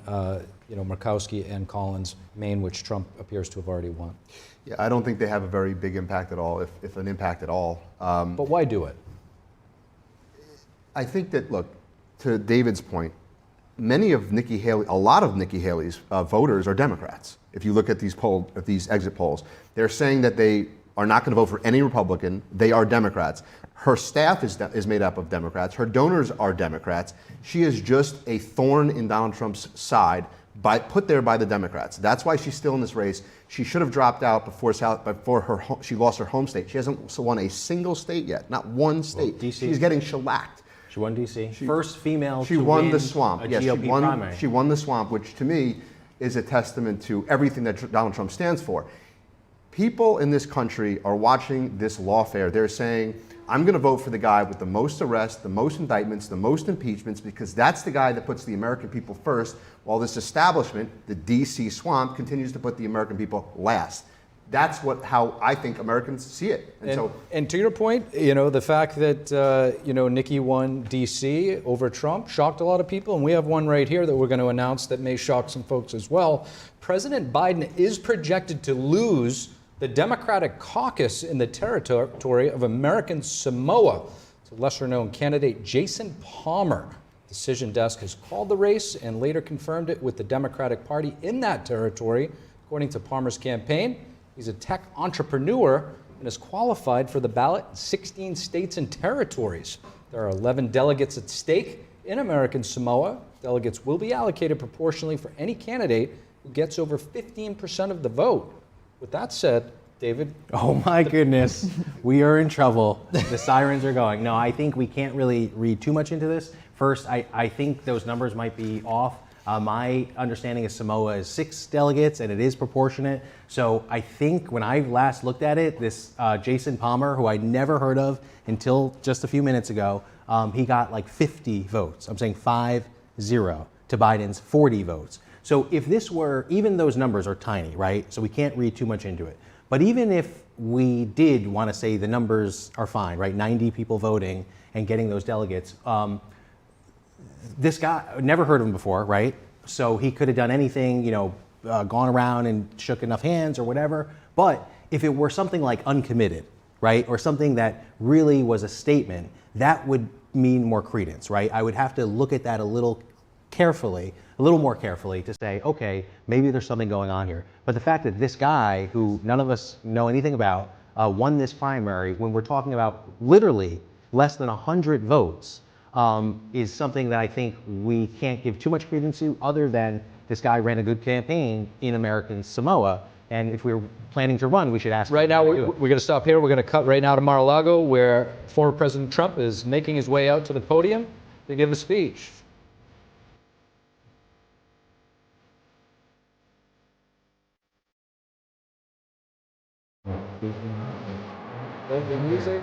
Murkowski and Collins, Maine, which Trump appears to have already won? Yeah, I don't think they have a very big impact at all, if an impact at all. But why do it? I think that, look, to David's point, a lot of Nikki Haley's voters are Democrats. If you look at these exit polls, they're saying that they are not going to vote for any Republican. They are Democrats. Her staff is made up of Democrats. Her donors are Democrats. She is just a thorn in Donald Trump's side, put there by the Democrats. That's why she's still in this race. She should have dropped out before she lost her home state. She hasn't won a single state yet, not one state. Well, DC. She's getting shellacked. She won D.C. First female she to won win the swamp. a Yes, GOP primary. She won the swamp, which to me is a testament to everything that Donald Trump stands for. People in this country are watching this lawfare. They're saying, I'm going to vote for the guy with the most arrests, the most indictments, the most impeachments, because that's the guy that puts the American people first, while this establishment, the D.C. swamp, continues to put the American people last. That's how I think Americans see it. And to your point, the fact that Nikki won D.C. over Trump shocked a lot of people, and we have one right here that we're going to announce that may shock some folks as well. President Biden is projected to lose the Democratic Caucus in the territory of American Samoa to lesser-known candidate Jason Palmer. Decision Desk has called the race and later confirmed it with the Democratic Party in that territory. According to Palmer's campaign, he's a tech entrepreneur and is qualified for the ballot in 16 states and territories. There are 11 delegates at stake in American Samoa. Delegates will be allocated proportionally for any candidate who gets over 15% of the vote. With that said, David? Oh my goodness, we are in trouble. The sirens are going. No, I think we can't really read too much into this. First, I think those numbers might be off. My understanding is Samoa is 6 delegates and it is proportionate. So I think when I last looked at it, this Jason Palmer, who I never heard of until just a few minutes ago, he got like 50 votes. I'm saying 5-0 to Biden's 40 votes. So if this were, even those numbers are tiny, right? So we can't read too much into it. But even if we did want to say the numbers are fine, right? 90 people voting and getting those delegates. This guy, never heard of him before, right? So he could have done anything, gone around and shook enough hands or whatever. But if it were something like Uncommitted, right? Or something that really was a statement, that would mean more credence, right? I would have to look at that a little more carefully to say, okay, maybe there's something going on here. But the fact that this guy, who none of us know anything about, won this primary, when we're talking about literally less than 100 votes, is something that I think we can't give too much credence to, other than this guy ran a good campaign in American Samoa. And if we were planning to run, we should ask. Right now, we're going to stop here. We're going to cut right now to Mar-a-Lago, where former President Trump is making his way out to the podium to give a speech. Love the music.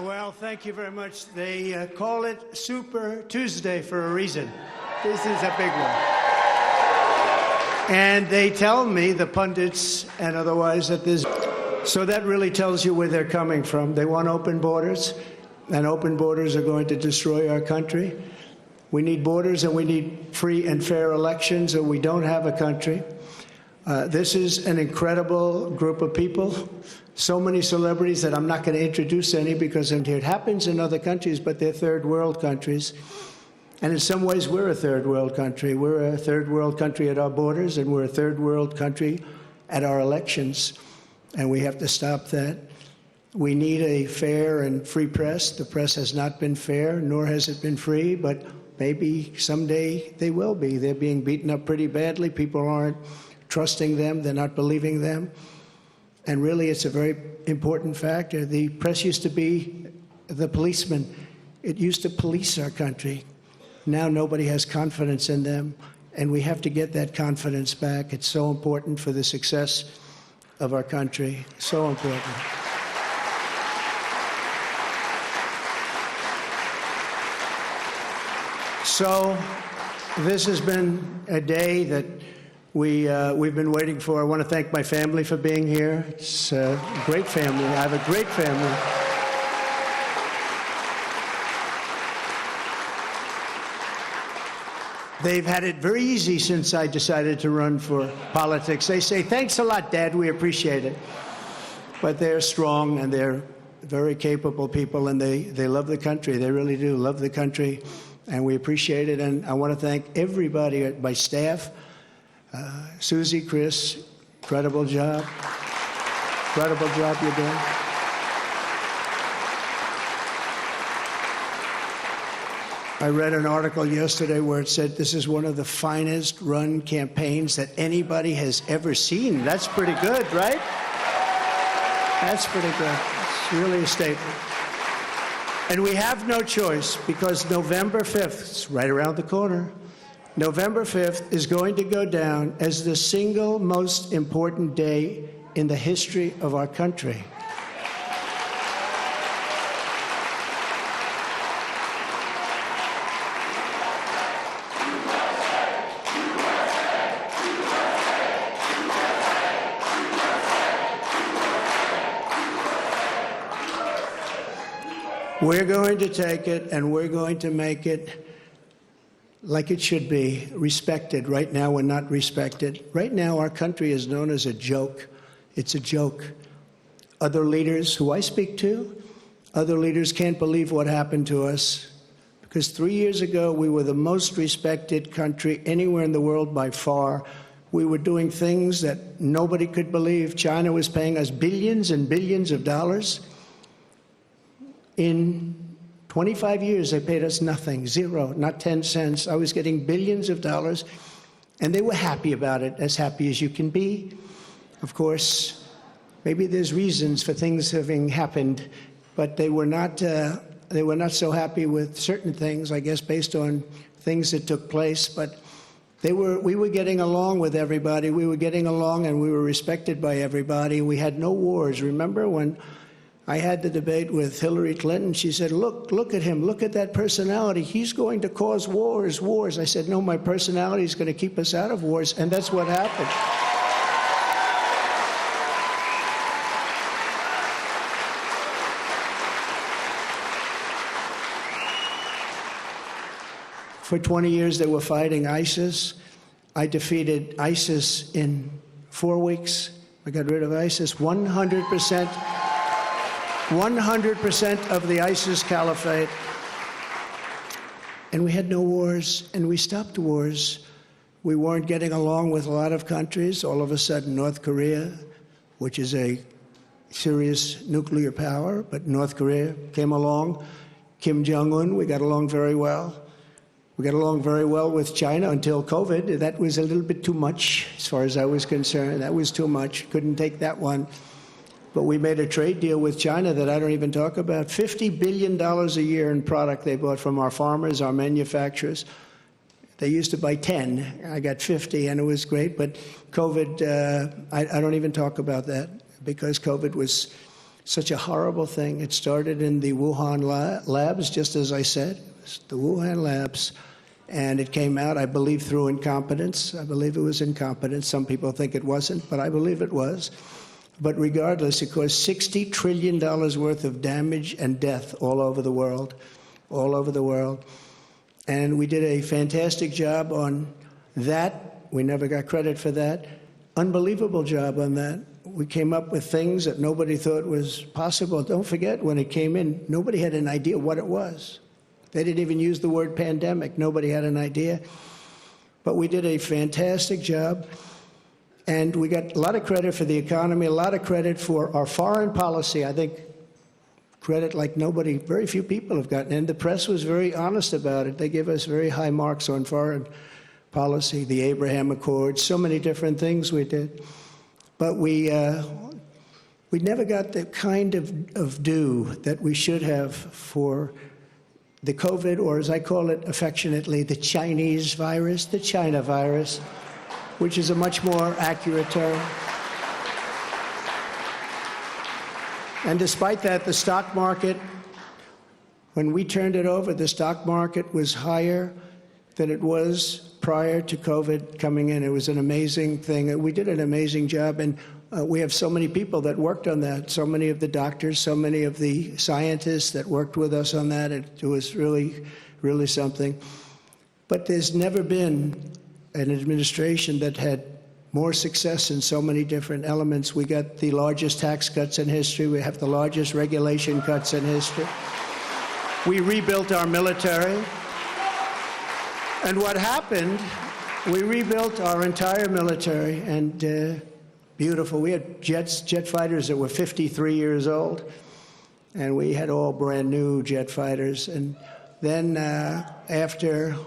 Well, thank you very much. They call it Super Tuesday for a reason. This is a big one. And they tell me, the pundits and otherwise, that this... So that really tells you where they're coming from. They want open borders, and open borders are going to destroy our country. We need borders, and we need free and fair elections, or we don't have a country. This is an incredible group of people. So many celebrities that I'm not going to introduce any because it happens in other countries, but they're third world countries. And in some ways, we're a third world country. We're a third world country at our borders, and we're a third world country at our elections. And we have to stop that. We need a fair and free press. The press has not been fair, nor has it been free, but maybe someday they will be. They're being beaten up pretty badly. People aren't trusting them. They're not believing them. And really, it's a very important factor. The press used to be the policeman. It used to police our country. Now nobody has confidence in them, and we have to get that confidence back. It's so important for the success of our country. So important. So this has been a day that we've been waiting for. I want to thank my family for being here. It's a great family. I have a great family. They've had it very easy since I decided to run for politics. They say, thanks a lot, Dad, we appreciate it. But they're strong, and they're very capable people, and they love the country. They really do love the country, and we appreciate it. And I want to thank everybody, my staff, Susie, Chris, incredible job. Incredible job you're doing. I read an article yesterday where it said this is one of the finest run campaigns that anybody has ever seen. That's pretty good, right? That's pretty good. It's really a statement. And we have no choice, because November 5th, it's right around the corner, November 5th is going to go down as the single most important day in the history of our country. We're going to take it, and we're going to make it like it should be, respected. Right now, we're not respected. Right now, our country is known as a joke. It's a joke. Other leaders who I speak to, other leaders can't believe what happened to us, because 3 years ago, we were the most respected country anywhere in the world by far. We were doing things that nobody could believe. China was paying us billions and billions of dollars. In 25 years, they paid us nothing, zero, not 10 cents. I was getting billions of dollars, and they were happy about it, as happy as you can be. Of course, maybe there's reasons for things having happened, but they were not so happy with certain things, I guess, based on things that took place. But we were getting along with everybody. We were getting along, and we were respected by everybody. We had no wars. Remember when I had the debate with Hillary Clinton? She said, look at him, look at that personality. He's going to cause wars. I said, no, my personality is going to keep us out of wars, and that's what happened. For 20 years, they were fighting ISIS. I defeated ISIS in 4 weeks. I got rid of ISIS 100%. 100% of the ISIS caliphate. And we had no wars, and we stopped wars. We weren't getting along with a lot of countries. All of a sudden, North Korea, which is a serious nuclear power, but North Korea came along. Kim Jong-un, we got along very well. We got along very well with China until COVID. That was a little bit too much, as far as I was concerned. That was too much. Couldn't take that one. But we made a trade deal with China that I don't even talk about. $50 billion a year in product they bought from our farmers, our manufacturers. They used to buy 10. I got 50, and it was great. But COVID, I don't even talk about that, because COVID was such a horrible thing. It started in the Wuhan labs, just as I said, the Wuhan labs. And it came out, I believe, through incompetence. I believe it was incompetence. Some people think it wasn't, but I believe it was. But regardless, it caused $60 trillion worth of damage and death all over the world, all over the world. And we did a fantastic job on that. We never got credit for that. Unbelievable job on that. We came up with things that nobody thought was possible. Don't forget, when it came in, nobody had an idea what it was. They didn't even use the word pandemic. Nobody had an idea. But we did a fantastic job. And we got a lot of credit for the economy, a lot of credit for our foreign policy. I think credit like nobody, very few people have gotten. And the press was very honest about it. They gave us very high marks on foreign policy, the Abraham Accords, so many different things we did. But we never got the kind of due that we should have for the COVID, or as I call it affectionately, the Chinese virus, the China virus, which is a much more accurate term. And despite that, the stock market, when we turned it over, the stock market was higher than it was prior to COVID coming in. It was an amazing thing. We did an amazing job, and we have so many people that worked on that, so many of the doctors, so many of the scientists that worked with us on that. It was really, really something. But there's never been an administration that had more success in so many different elements. We got the largest tax cuts in history. We have the largest regulation cuts in history. We rebuilt our military. And what happened, we rebuilt our entire military, and beautiful. We had jet fighters that were 53 years old, and we had all brand new jet fighters. And then after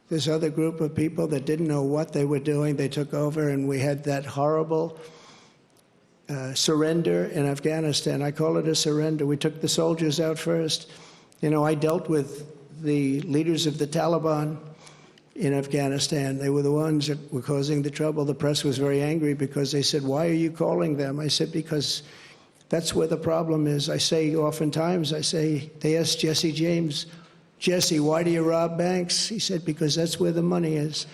this other group of people that didn't know what they were doing, they took over, and we had that horrible surrender in Afghanistan. I call it a surrender. We took the soldiers out first. You know, I dealt with the leaders of the Taliban in Afghanistan. They were the ones that were causing the trouble. The press was very angry because they said, "Why are you calling them?" I said, "Because that's where the problem is." I say oftentimes, they asked Jesse James, "Jesse, why do you rob banks?" He said, "Because that's where the money is."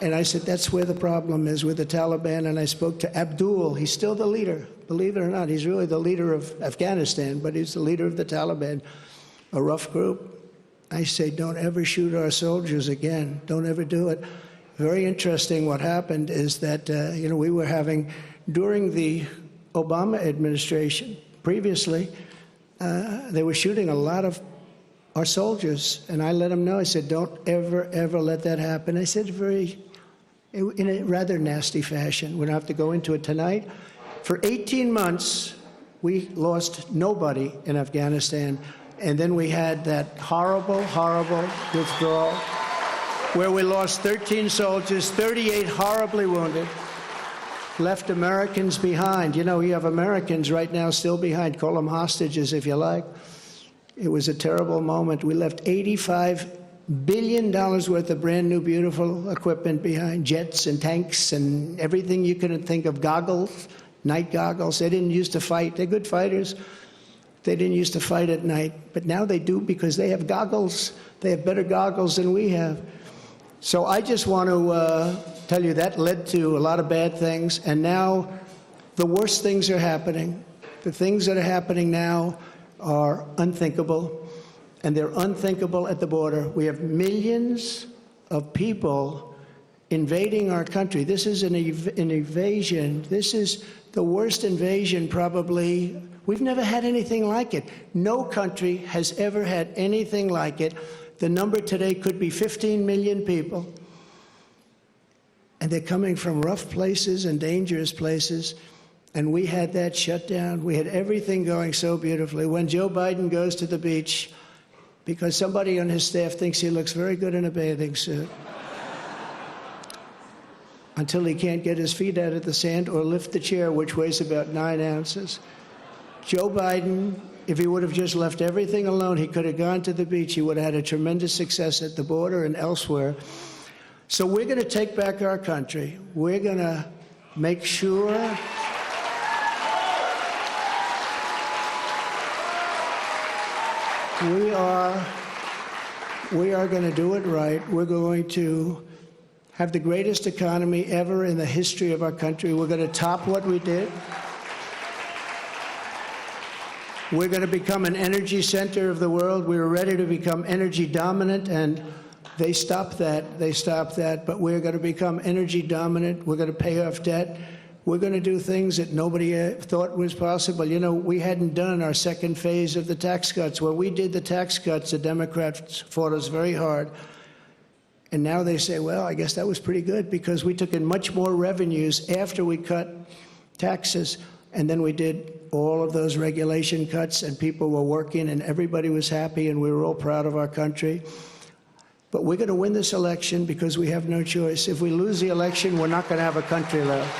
And I said, that's where the problem is, with the Taliban. And I spoke to Abdul. He's still the leader. Believe it or not, he's really the leader of Afghanistan, but he's the leader of the Taliban, a rough group. I say, don't ever shoot our soldiers again. Don't ever do it. Very interesting what happened is that, we were having, during the Obama administration, previously, they were shooting a lot of our soldiers. And I let them know, I said, don't ever, ever let that happen. I said in a rather nasty fashion. We don't have to go into it tonight. For 18 months, we lost nobody in Afghanistan. And then we had that horrible, horrible withdrawal where we lost 13 soldiers, 38 horribly wounded, left Americans behind. You know, you have Americans right now still behind. Call them hostages if you like. It was a terrible moment. We left $85 billion worth of brand new, beautiful equipment behind, jets and tanks and everything you could think of, goggles, night goggles. They didn't used to fight. They're good fighters. They didn't used to fight at night, but now they do because they have goggles. They have better goggles than we have. So I just want to tell you that led to a lot of bad things, and now the worst things are happening. The things that are happening now are unthinkable, and they're unthinkable at the border. We have millions of people invading our country. This is an invasion. This is the worst invasion probably. We've never had anything like it. No country has ever had anything like it. The number today could be 15 million people. And they're coming from rough places and dangerous places. And we had that shut down. We had everything going so beautifully. When Joe Biden goes to the beach, because somebody on his staff thinks he looks very good in a bathing suit, until he can't get his feet out of the sand or lift the chair, which weighs about 9 ounces. Joe Biden, if he would have just left everything alone, he could have gone to the beach. He would have had a tremendous success at the border and elsewhere. So we're going to take back our country. We're going to make sure We are going to do it right. We're going to have the greatest economy ever in the history of our country. We're going to top what we did. We're going to become an energy center of the world. We were ready to become energy dominant, and they stopped that. They stopped that. But we're going to become energy dominant. We're going to pay off debt. We're going to do things that nobody thought was possible. You know, we hadn't done our second phase of the tax cuts. When we did the tax cuts, the Democrats fought us very hard. And now they say, well, I guess that was pretty good because we took in much more revenues after we cut taxes. And then we did all of those regulation cuts, and people were working, and everybody was happy, and we were all proud of our country. But we're going to win this election because we have no choice. If we lose the election, we're not going to have a country left.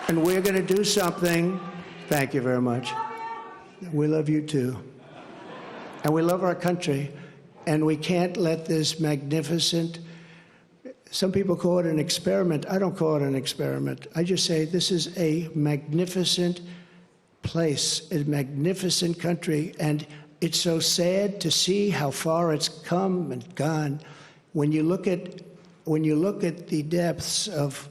And we're going to do something. Thank you very much. We love you too. And we love our country. And we can't let this magnificent, some people call it an experiment. I don't call it an experiment. I just say this is a magnificent place, a magnificent country. And it's so sad to see how far it's come and gone. When you look at the depths of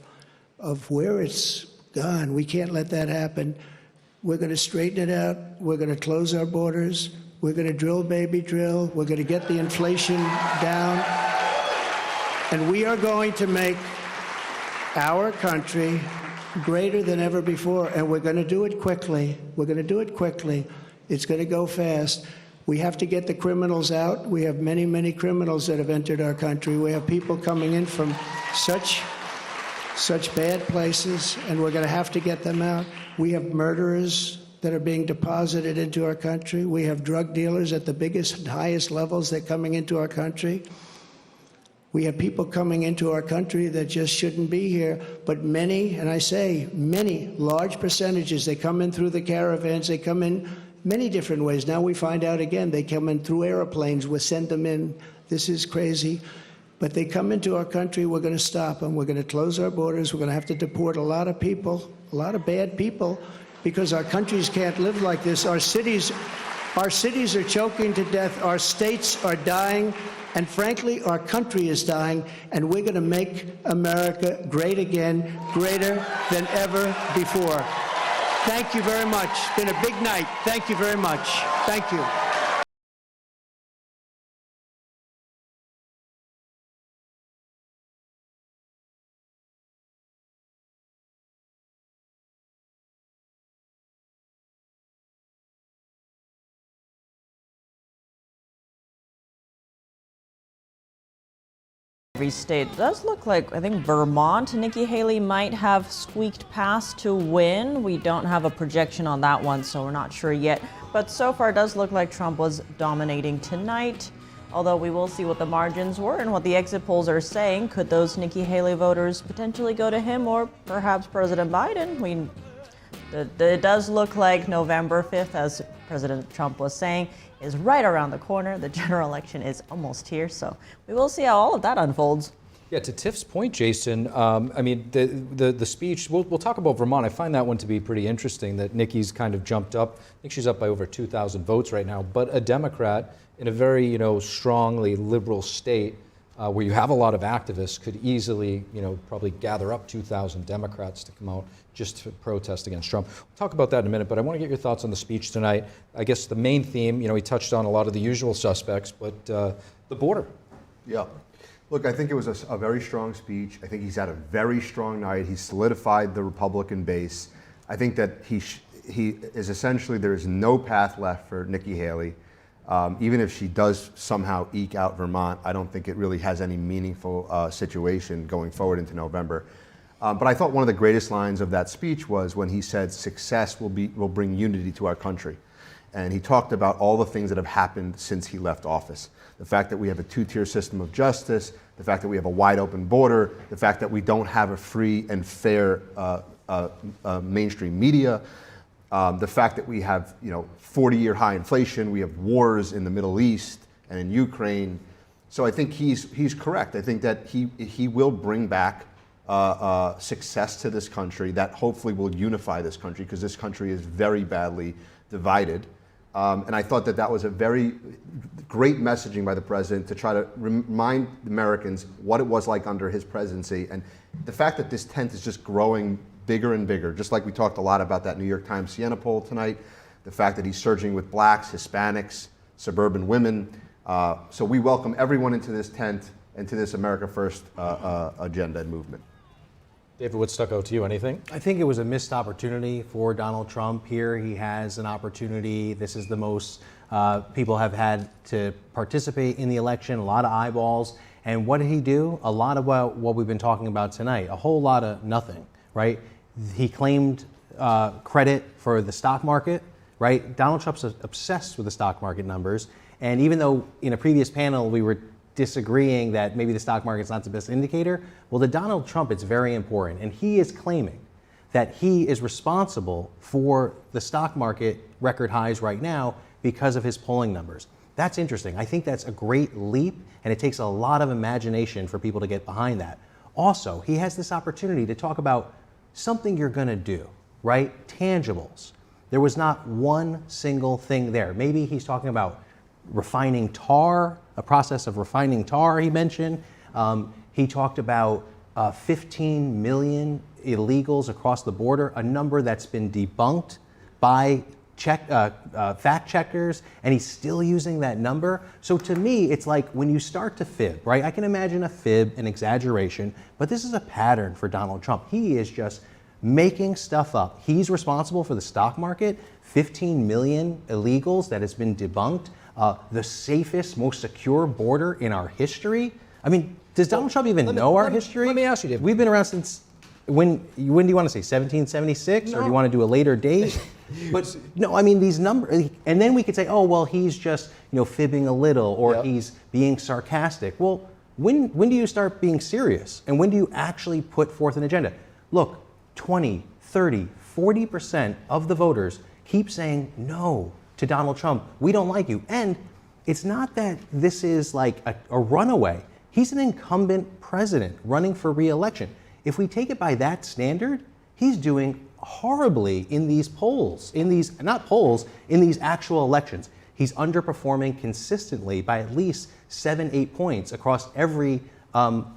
where it's gone, we can't let that happen. We're going to straighten it out. We're going to close our borders. We're going to drill, baby, drill. We're going to get the inflation down. And we are going to make our country greater than ever before. And we're going to do it quickly. We're going to do it quickly. It's going to go fast. We have to get the criminals out. We have many, many criminals that have entered our country. We have people coming in from such bad places, and we're going to have to get them out. We have murderers that are being deposited into our country. We have drug dealers at the biggest and highest levels that are coming into our country. We have people coming into our country that just shouldn't be here, but many, and I say many, large percentages, they come in through the caravans, they come in many different ways. Now we find out again, they come in through airplanes, we send them in. This is crazy. But they come into our country, we're going to stop them. We're going to close our borders. We're going to have to deport a lot of people, a lot of bad people, because our countries can't live like this. Our cities are choking to death. Our states are dying. And frankly, our country is dying. And we're going to make America great again, greater than ever before. Thank you very much. It's been a big night. Thank you very much. Thank you. Every state does look like, I think Vermont, Nikki Haley might have squeaked past to win. We don't have a projection on that one, so we're not sure yet. But so far it does look like Trump was dominating tonight. Although we will see what the margins were and what the exit polls are saying. Could those Nikki Haley voters potentially go to him or perhaps President Biden? It does look like November 5th, as President Trump was saying, is right around the corner. The general election is almost here, so we will see how all of that unfolds. Yeah, to Tiff's point, Jason, I mean, the speech, we'll talk about Vermont. I find that one to be pretty interesting, that Nikki's kind of jumped up. I think she's up by over 2,000 votes right now, but a Democrat in a very, strongly liberal state where you have a lot of activists could easily, probably gather up 2,000 Democrats to come out just to protest against Trump. We'll talk about that in a minute, but I want to get your thoughts on the speech tonight. I guess the main theme, he touched on a lot of the usual suspects, but the border. Yeah. Look, I think it was a very strong speech. I think he's had a very strong night. He's solidified the Republican base. I think that he is essentially, there is no path left for Nikki Haley. Even if she does somehow eke out Vermont, I don't think it really has any meaningful situation going forward into November. But I thought one of the greatest lines of that speech was when he said, "Success will bring unity to our country." And he talked about all the things that have happened since he left office. The fact that we have a two-tier system of justice, the fact that we have a wide open border, the fact that we don't have a free and fair mainstream media, the fact that we have 40-year high inflation, we have wars in the Middle East and in Ukraine. So I think he's correct. I think that he will bring back success to this country that hopefully will unify this country, because this country is very badly divided. And I thought that that was a very great messaging by the president to try to remind Americans what it was like under his presidency. And the fact that this tent is just growing bigger and bigger, just like we talked a lot about that New York Times Siena poll tonight, the fact that he's surging with blacks, Hispanics, suburban women. So we welcome everyone into this tent and to this America First agenda and movement. David, what stuck out to you? Anything? I think it was a missed opportunity for Donald Trump here. He has an opportunity. This is the most people have had to participate in the election, a lot of eyeballs. And what did he do? A lot about what we've been talking about tonight, a whole lot of nothing, right? He claimed credit for the stock market, right? Donald Trump's obsessed with the stock market numbers. And even though in a previous panel we were disagreeing that maybe the stock market's not the best indicator, well, to Donald Trump, it's very important. And he is claiming that he is responsible for the stock market record highs right now because of his polling numbers. That's interesting. I think that's a great leap, and it takes a lot of imagination for people to get behind that. Also, he has this opportunity to talk about something you're gonna do, right? Tangibles. There was not one single thing there. Maybe he's talking about refining tar, a process of refining tar he mentioned. He talked about 15 million illegals across the border, a number that's been debunked by fact checkers, and he's still using that number. So to me, it's like when you start to fib, right? I can imagine a fib, an exaggeration, but this is a pattern for Donald Trump. He is just making stuff up. He's responsible for the stock market, 15 million illegals that has been debunked, the safest, most secure border in our history. I mean, does Donald Trump even know our history? Let me ask you, David. We've been around since, when do you want to say, 1776? Or do you want to do a later date? But no, I mean, these numbers, and then we could say, oh, well, he's just, fibbing a little, or he's being sarcastic. Well, when do you start being serious? And when do you actually put forth an agenda? Look, 20, 30, 40% of the voters keep saying no to Donald Trump. We don't like you. And it's not that this is like a runaway. He's an incumbent president running for re-election. If we take it by that standard, he's doing horribly in these polls, in these actual elections. He's underperforming consistently by at least 7-8 points across every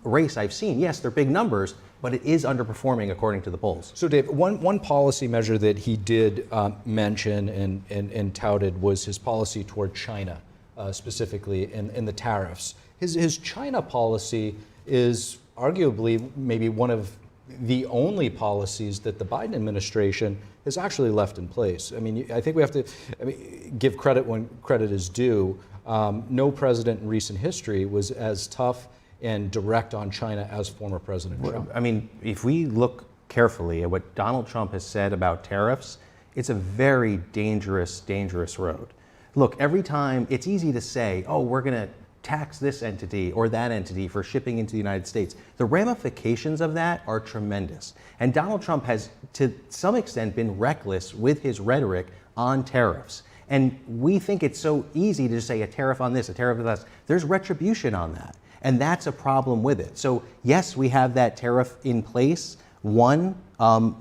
race I've seen. Yes, they're big numbers, but it is underperforming according to the polls. So Dave, one policy measure that he did mention and touted was his policy toward China, specifically in the tariffs. His China policy is arguably maybe one of the only policies that the Biden administration has actually left in place. I mean, I think we have to give credit when credit is due. No president in recent history was as tough and direct on China as former President Trump. I mean, if we look carefully at what Donald Trump has said about tariffs, it's a very dangerous, dangerous road. Look, every time, it's easy to say, oh, we're gonna tax this entity or that entity for shipping into the United States. The ramifications of that are tremendous. And Donald Trump has, to some extent, been reckless with his rhetoric on tariffs. And we think it's so easy to just say a tariff on this, a tariff on that. There's retribution on that. And that's a problem with it. So yes, we have that tariff in place. One,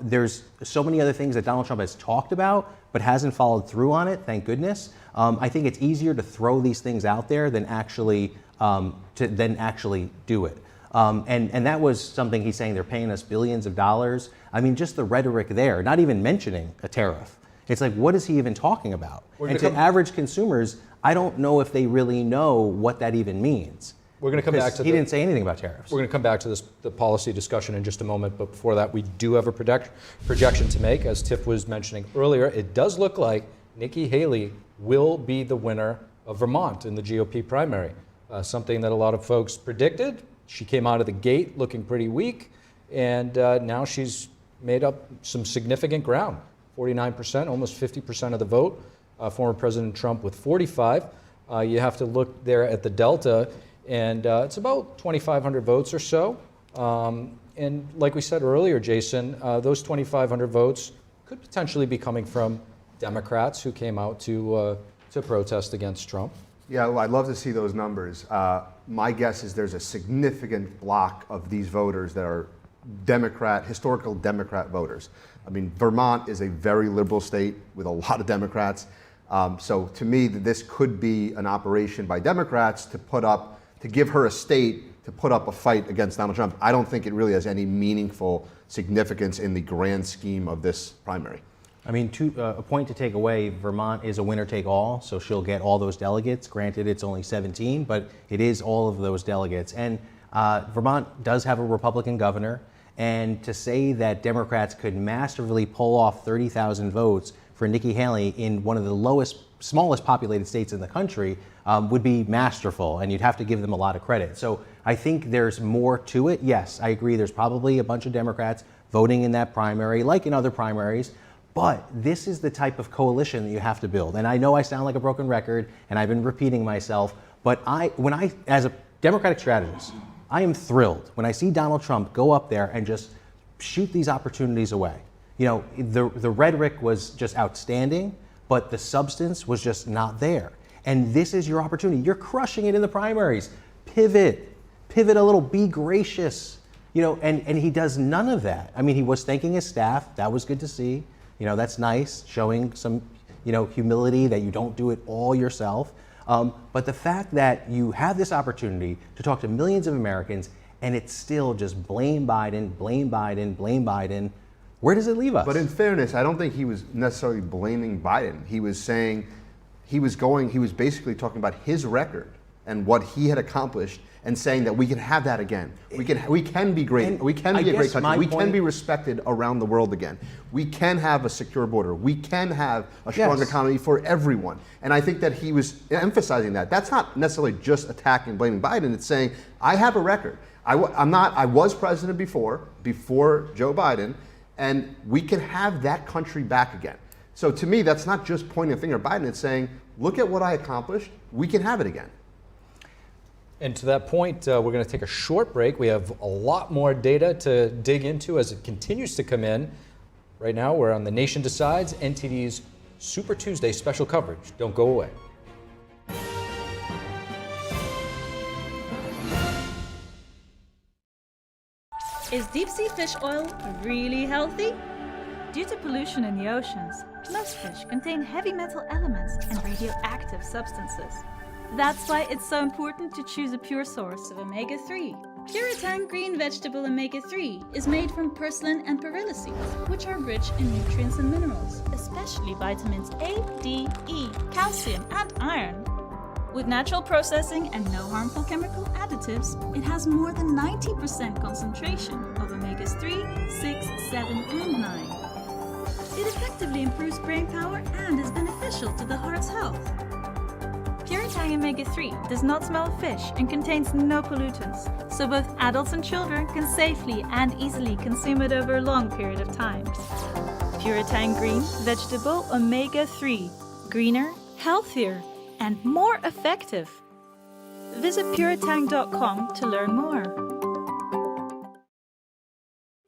there's so many other things that Donald Trump has talked about, but hasn't followed through on it, thank goodness. I think it's easier to throw these things out there than actually do it. And that was something he's saying, they're paying us billions of dollars. I mean, just the rhetoric there, not even mentioning a tariff. It's like, what is he even talking about? And to average consumers, I don't know if they really know what that even means. We're going to come back to he didn't say anything about tariffs. We're going to come back to the policy discussion in just a moment, but before that, we do have a projection to make. As Tiff was mentioning earlier, it does look like Nikki Haley will be the winner of Vermont in the GOP primary, something that a lot of folks predicted. She came out of the gate looking pretty weak, and now she's made up some significant ground. 49%, almost 50% of the vote. Former President Trump with 45. You have to look there at the Delta, and it's about 2,500 votes or so. And like we said earlier, Jason, those 2,500 votes could potentially be coming from Democrats who came out to protest against Trump. Yeah, well, I'd love to see those numbers. My guess is there's a significant block of these voters that are historical Democrat voters. I mean, Vermont is a very liberal state with a lot of Democrats. So to me, this could be an operation by Democrats to give her a state to put up a fight against Donald Trump. I don't think it really has any meaningful significance in the grand scheme of this primary. I mean, a point to take away, Vermont is a winner-take-all, so she'll get all those delegates. Granted, it's only 17, but it is all of those delegates. And Vermont does have a Republican governor, and to say that Democrats could masterfully pull off 30,000 votes for Nikki Haley in one of the smallest populated states in the country would be masterful, and you'd have to give them a lot of credit. So I think there's more to it. Yes, I agree, there's probably a bunch of Democrats voting in that primary, like in other primaries, but this is the type of coalition that you have to build. And I know I sound like a broken record, and I've been repeating myself, but as a Democratic strategist, I am thrilled when I see Donald Trump go up there and just shoot these opportunities away. You know, the rhetoric was just outstanding, but the substance was just not there. And this is your opportunity. You're crushing it in the primaries. Pivot a little, be gracious. You know, and he does none of that. I mean, he was thanking his staff. That was good to see. You know, that's nice, showing some, humility that you don't do it all yourself. But the fact that you have this opportunity to talk to millions of Americans and it's still just blame Biden, blame Biden, blame Biden, where does it leave us? But in fairness, I don't think he was necessarily blaming Biden. He was saying, he was basically talking about his record and what he had accomplished and saying that we can have that again. We can be great. We can be a great country. We can be respected around the world again. We can have a secure border. We can have a strong economy for everyone. And I think that he was emphasizing that. That's not necessarily just attacking, blaming Biden. It's saying, I have a record. I was president before Joe Biden, and we can have that country back again. So to me, that's not just pointing a finger at Biden. It's saying, look at what I accomplished. We can have it again. And to that point, we're going to take a short break. We have a lot more data to dig into as it continues to come in. Right now, we're on The Nation Decides, NTD's Super Tuesday special coverage. Don't go away. Is deep-sea fish oil really healthy? Due to pollution in the oceans, most fish contain heavy metal elements and radioactive substances. That's why it's so important to choose a pure source of omega-3. Puritang green vegetable omega-3 is made from purslane and perilla seeds, which are rich in nutrients and minerals, especially vitamins A, D, E, calcium, and iron. With natural processing and no harmful chemical additives, it has more than 90% concentration of omegas 3, 6, 7, and 9. It effectively improves brain power and is beneficial to the heart's health. Puritang Omega-3 does not smell of fish and contains no pollutants, so both adults and children can safely and easily consume it over a long period of time. Puritang Green Vegetable Omega-3. Greener, healthier, and more effective. Visit puritang.com to learn more.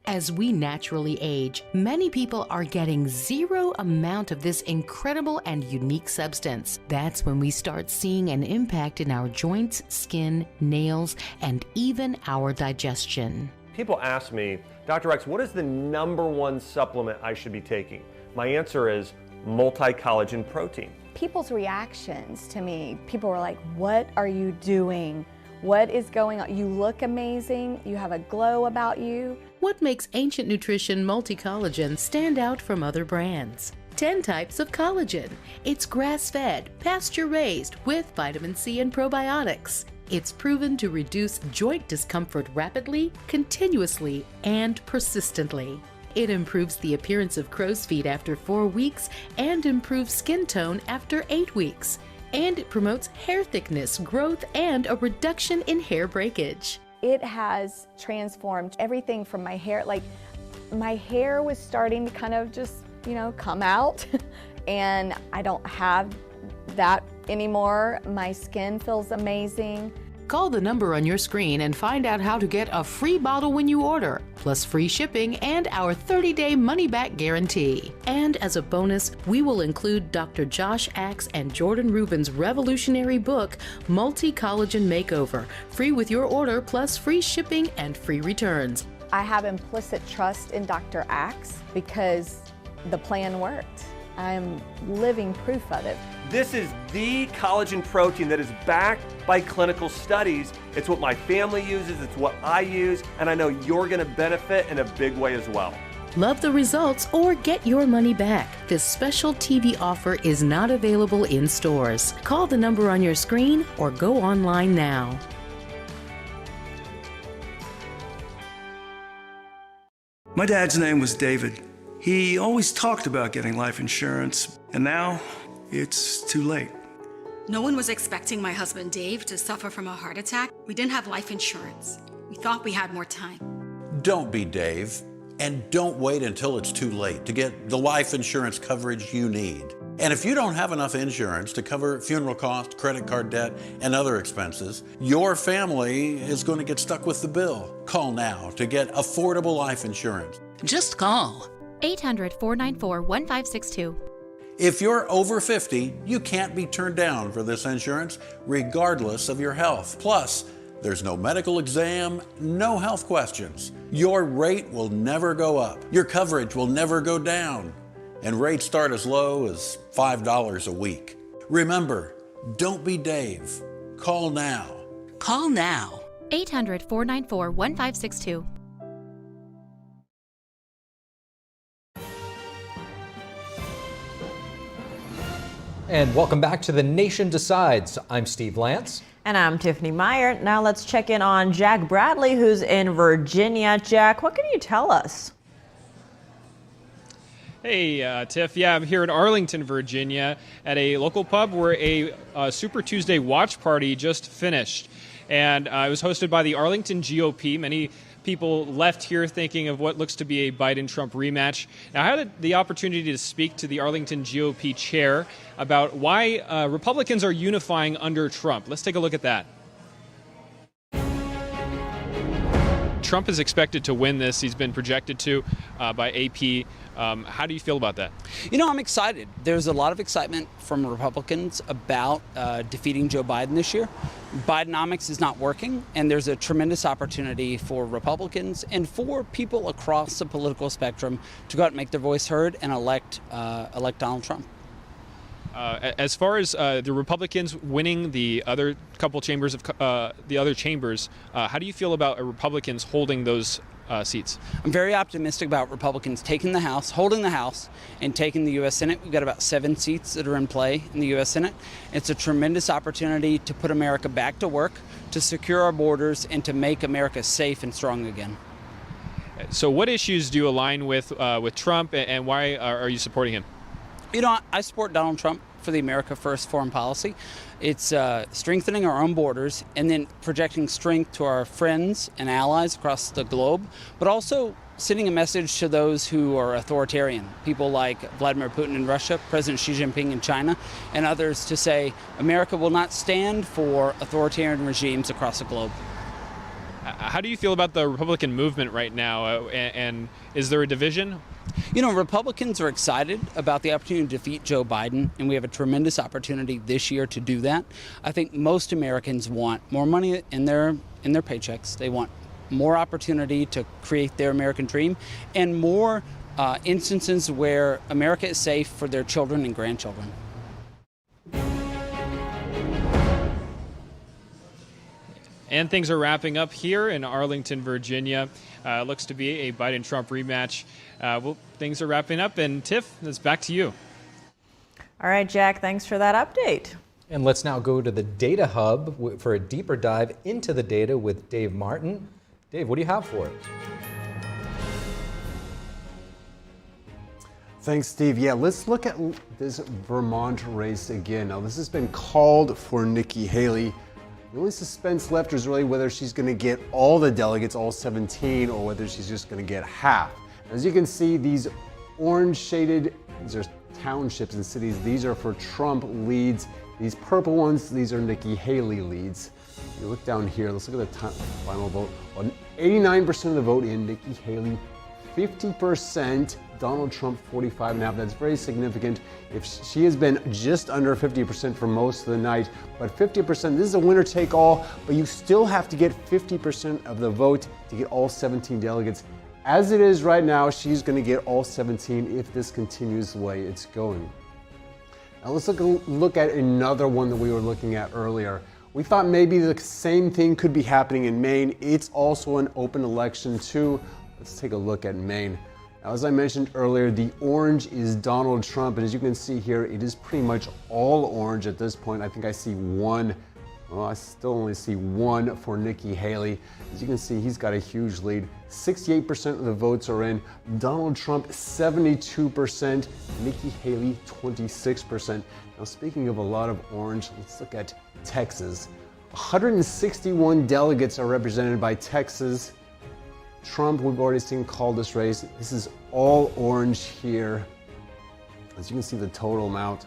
As we naturally age, many people are getting zero amount of this incredible and unique substance. That's when we start seeing an impact in our joints, skin, nails, and even our digestion. People ask me, Dr. X, what is the #1 supplement I should be taking? My answer is multi-collagen protein. People's reactions to me, people were like, what are you doing? What is going on? You look amazing. You have a glow about you. What makes Ancient Nutrition Multi-Collagen stand out from other brands? 10 types of collagen. It's grass-fed, pasture-raised with vitamin C and probiotics. It's proven to reduce joint discomfort rapidly, continuously, and persistently. It improves the appearance of crow's feet after 4 weeks and improves skin tone after 8 weeks. And it promotes hair thickness, growth, and a reduction in hair breakage. It has transformed everything from my hair. Like, my hair was starting to kind of just, come out, and I don't have that anymore. My skin feels amazing. Call the number on your screen and find out how to get a free bottle when you order, plus free shipping and our 30-day money-back guarantee. And as a bonus, we will include Dr. Josh Axe and Jordan Rubin's revolutionary book, Multi-Collagen Makeover, free with your order, plus free shipping and free returns. I have implicit trust in Dr. Axe because the plan worked. I am living proof of it. This is the collagen protein that is backed by clinical studies. It's what my family uses, it's what I use, and I know you're going to benefit in a big way as well. Love the results or get your money back. This special TV offer is not available in stores. Call the number on your screen or go online now. My dad's name was David. He always talked about getting life insurance, and now it's too late. No one was expecting my husband Dave to suffer from a heart attack. We didn't have life insurance. We thought we had more time. Don't be Dave, and don't wait until it's too late to get the life insurance coverage you need. And if you don't have enough insurance to cover funeral costs, credit card debt, and other expenses, your family is going to get stuck with the bill. Call now to get affordable life insurance. Just call 800-494-1562. If you're over 50, you can't be turned down for this insurance, regardless of your health. Plus, there's no medical exam, no health questions. Your rate will never go up. Your coverage will never go down. And rates start as low as $5 a week. Remember, don't be Dave. Call now. Call now. 800-494-1562. And welcome back to The Nation Decides. I'm Steve Lance. And I'm Tiffany Meier. Now let's check in on Jack Bradley, who's in Virginia. Jack, what can you tell us? Hey, Tiff. Yeah, I'm here in Arlington, Virginia, at a local pub where a Super Tuesday watch party just finished. And it was hosted by the Arlington GOP. Many people left here thinking of what looks to be a Biden-Trump rematch. Now, I had the opportunity to speak to the Arlington GOP chair about why Republicans are unifying under Trump. Let's take a look at that. Trump is expected to win this. He's been projected to by AP. How do you feel about that? You know, I'm excited. There's a lot of excitement from Republicans about defeating Joe Biden this year. Bidenomics is not working, and there's a tremendous opportunity for Republicans and for people across the political spectrum to go out and make their voice heard and elect Donald Trump. As far as the Republicans winning the other couple chambers of the other chambers, how do you feel about Republicans holding those seats? I'm very optimistic about Republicans taking the House, holding the House, and taking the U.S. Senate. We've got about 7 seats that are in play in the U.S. Senate. It's a tremendous opportunity to put America back to work, to secure our borders, and to make America safe and strong again. So what issues do you align with Trump, and why are you supporting him? You know, I support Donald Trump for the America First foreign policy. It's strengthening our own borders and then projecting strength to our friends and allies across the globe, but also sending a message to those who are authoritarian, people like Vladimir Putin in Russia, President Xi Jinping in China, and others, to say America will not stand for authoritarian regimes across the globe. How do you feel about the Republican movement right now, and is there a division? You know, Republicans are excited about the opportunity to defeat Joe Biden, and we have a tremendous opportunity this year to do that. I think most Americans want more money in their paychecks. They want more opportunity to create their American dream, and more instances where America is safe for their children and grandchildren. And things are wrapping up here in Arlington, Virginia. Looks to be a Biden-Trump rematch. Well, things are wrapping up, and Tiff, it's back to you. All right, Jack, thanks for that update. And let's now go to the Data Hub for a deeper dive into the data with Dave Martin. Dave, what do you have for us? Thanks, Steve. Yeah, let's look at this Vermont race again. Now, this has been called for Nikki Haley. The only suspense left is really whether she's going to get all the delegates, all 17, or whether she's just going to get half. As you can see, these orange shaded, these are townships and cities. These are for Trump leads. These purple ones, these are Nikki Haley leads. You look down here, let's look at the final vote. 89% of the vote in, Nikki Haley 50%. Donald Trump 45.5%. That's very significant. If she has been just under 50% for most of the night, but 50%, this is a winner take all, but you still have to get 50% of the vote to get all 17 delegates. As it is right now, she's going to get all 17 if this continues the way it's going. Now let's look at another one that we were looking at earlier. We thought maybe the same thing could be happening in Maine. It's also an open election too. Let's take a look at Maine. Now, as I mentioned earlier, the orange is Donald Trump, and as you can see here, it is pretty much all orange at this point. I think I see one. Well, I still only see one for Nikki Haley. As you can see, he's got a huge lead. 68% of the votes are in. Donald Trump, 72%. Nikki Haley, 26%. Now, speaking of a lot of orange, let's look at Texas. 161 delegates are represented by Texas. Trump, we've already seen, called this race. This is all orange here. As you can see, the total amount.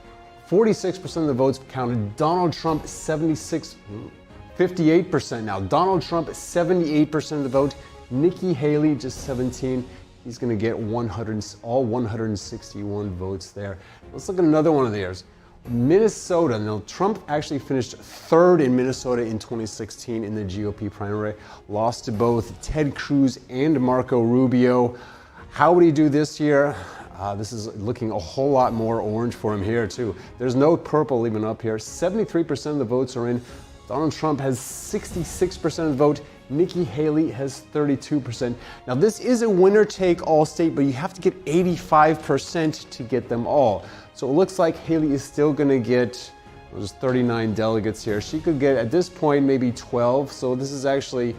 46% of the votes counted. Donald Trump, 58% now. Donald Trump, 78% of the vote. Nikki Haley, just 17. He's going to get all 161 votes there. Let's look at another one of theirs. Minnesota. Now, Trump actually finished third in Minnesota in 2016 in the GOP primary. Lost to both Ted Cruz and Marco Rubio. How would he do this year? This is looking a whole lot more orange for him here, too. There's no purple even up here. 73% of the votes are in. Donald Trump has 66% of the vote. Nikki Haley has 32%. Now, this is a winner-take-all state, but you have to get 85% to get them all. So it looks like Haley is still going to get, there's 39 delegates here. She could get, at this point, maybe 12. So this is actually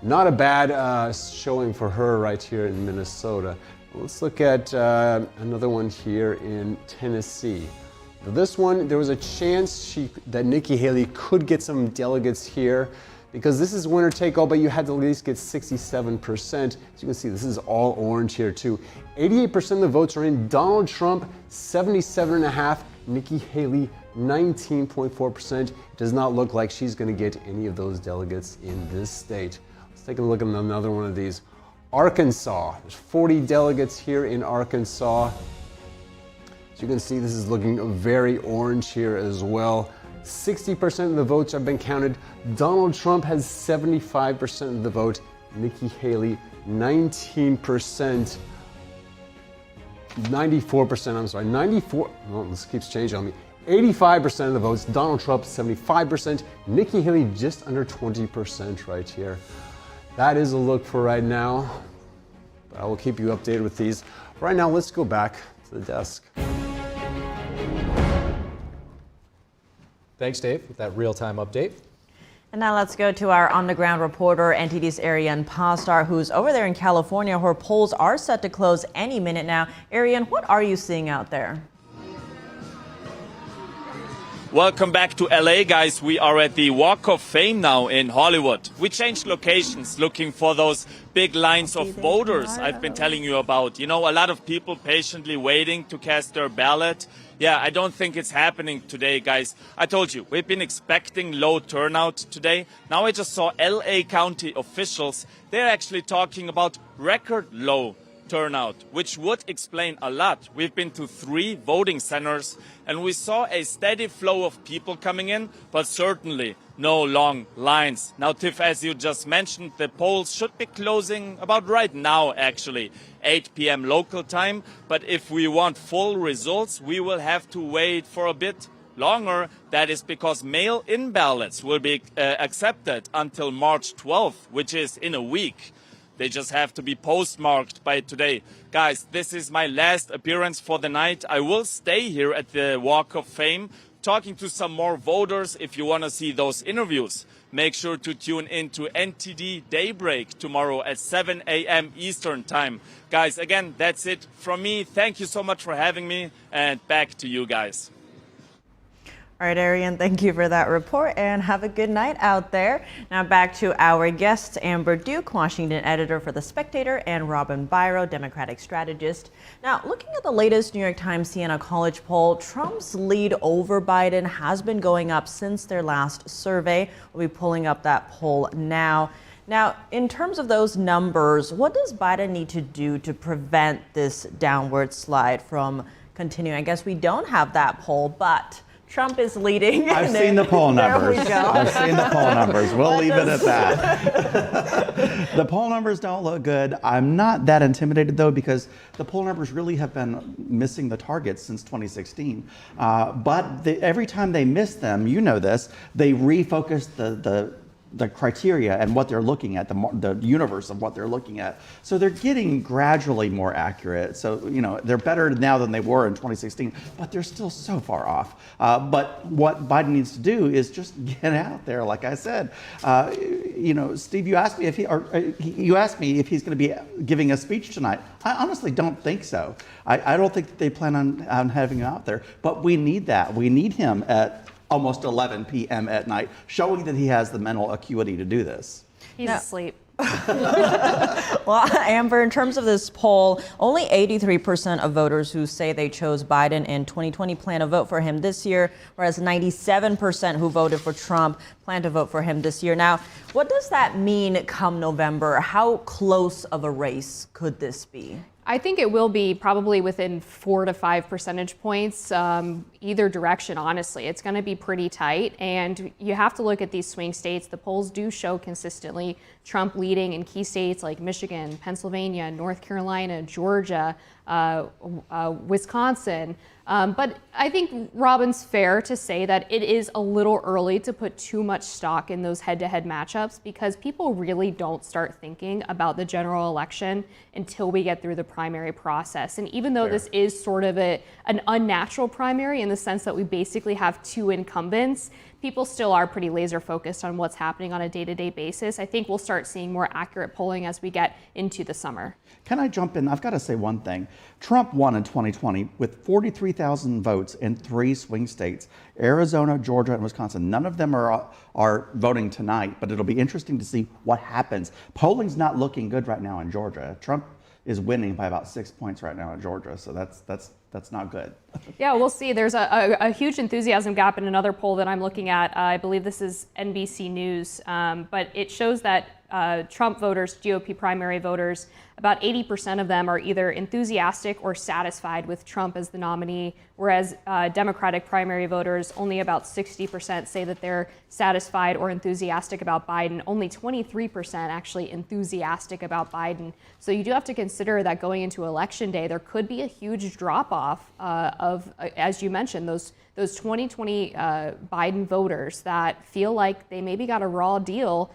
not a bad showing for her right here in Minnesota. Let's look at another one here in Tennessee. Now this one, there was a chance that Nikki Haley could get some delegates here because this is winner take all, but you had to at least get 67%. As you can see, this is all orange here too. 88% of the votes are in. Donald Trump, 77.5%. Nikki Haley, 19.4%. It does not look like she's going to get any of those delegates in this state. Let's take a look at another one of these. Arkansas. There's 40 delegates here in Arkansas. As you can see, this is looking very orange here as well. 60% of the votes have been counted. Donald Trump has 75% of the vote. Nikki Haley, 19%. 94%, I'm sorry, 94, well, this keeps changing on me. 85% of the votes, Donald Trump, 75%. Nikki Haley, just under 20% right here. That is a look for right now. But I will keep you updated with these. Right now, let's go back to the desk. Thanks, Dave, with that real-time update. And now let's go to our on-the-ground reporter, NTD's Ariane Pastar, who's over there in California. Her polls are set to close any minute now. Ariane, what are you seeing out there? Welcome back to LA, guys. We are at the Walk of Fame now in Hollywood. We changed locations looking for those big lines of voters I've been telling you about. You know, a lot of people patiently waiting to cast their ballot. Yeah, I don't think it's happening today, guys. I told you, we've been expecting low turnout today. Now I just saw LA County officials. They're actually talking about record low turnout, which would explain a lot. We've been to 3 voting centers and we saw a steady flow of people coming in, but certainly no long lines. Now, Tiff, as you just mentioned, the polls should be closing about right now, actually, 8 p.m. local time. But if we want full results, we will have to wait for a bit longer. That is because mail-in ballots will be accepted until March 12th, which is in a week. They just have to be postmarked by today. Guys, this is my last appearance for the night. I will stay here at the Walk of Fame talking to some more voters. If you want to see those interviews, make sure to tune in to NTD Daybreak tomorrow at 7 a.m. Eastern Time. Guys, again, that's it from me. Thank you so much for having me, and back to you guys. All right, Ariane, thank you for that report and have a good night out there. Now back to our guests, Amber Duke, Washington editor for The Spectator, and Robin Byro, Democratic strategist. Now, looking at the latest New York Times Siena College poll, Trump's lead over Biden has been going up since their last survey. We'll be pulling up that poll now. Now, in terms of those numbers, what does Biden need to do to prevent this downward slide from continuing? I guess we don't have that poll, but Trump is leading. I've seen the poll numbers. There we go. I've seen the poll numbers. We'll leave it at that. The poll numbers don't look good. I'm not that intimidated, though, because the poll numbers really have been missing the targets since 2016. But every time they miss them, you know this, they refocus the criteria and what they're looking at, the universe of what they're looking at. So they're getting gradually more accurate. So, you know, they're better now than they were in 2016, but they're still so far off. But what Biden needs to do is just get out there, like I said. You know, Steve, you asked me if he's going to be giving a speech tonight. I honestly don't think so. I don't think that they plan on having him out there, but we need that. We need him at almost 11 p.m. at night, showing that he has the mental acuity to do this. He's asleep. Well, Amber, in terms of this poll, only 83% of voters who say they chose Biden in 2020 plan to vote for him this year, whereas 97% who voted for Trump plan to vote for him this year. Now, what does that mean come November? How close of a race could this be? I think it will be probably within 4 to 5 percentage points, either direction, honestly. It's going to be pretty tight, and you have to look at these swing states. The polls do show consistently Trump leading in key states like Michigan, Pennsylvania, North Carolina, Georgia, Wisconsin. But I think, Robin's fair to say that it is a little early to put too much stock in those head-to-head matchups because people really don't start thinking about the general election until we get through the primary process. And even though this is sort of an unnatural primary in the sense that we basically have two incumbents, people still are pretty laser focused on what's happening on a day-to-day basis. I think we'll start seeing more accurate polling as we get into the summer. Can I jump in? I've got to say one thing. Trump won in 2020 with 43,000 votes in 3 swing states, Arizona, Georgia, and Wisconsin. None of them are voting tonight, but it'll be interesting to see what happens. Polling's not looking good right now in Georgia. Trump is winning by about 6 points right now in Georgia, so that's not good. Yeah, we'll see. There's a huge enthusiasm gap in another poll that I'm looking at. I believe this is NBC News, but it shows that Trump voters, GOP primary voters, about 80% of them are either enthusiastic or satisfied with Trump as the nominee, whereas Democratic primary voters, only about 60% say that they're satisfied or enthusiastic about Biden. Only 23% actually enthusiastic about Biden. So you do have to consider that going into Election Day, there could be a huge drop-off of, as you mentioned, those 2020 Biden voters that feel like they maybe got a raw deal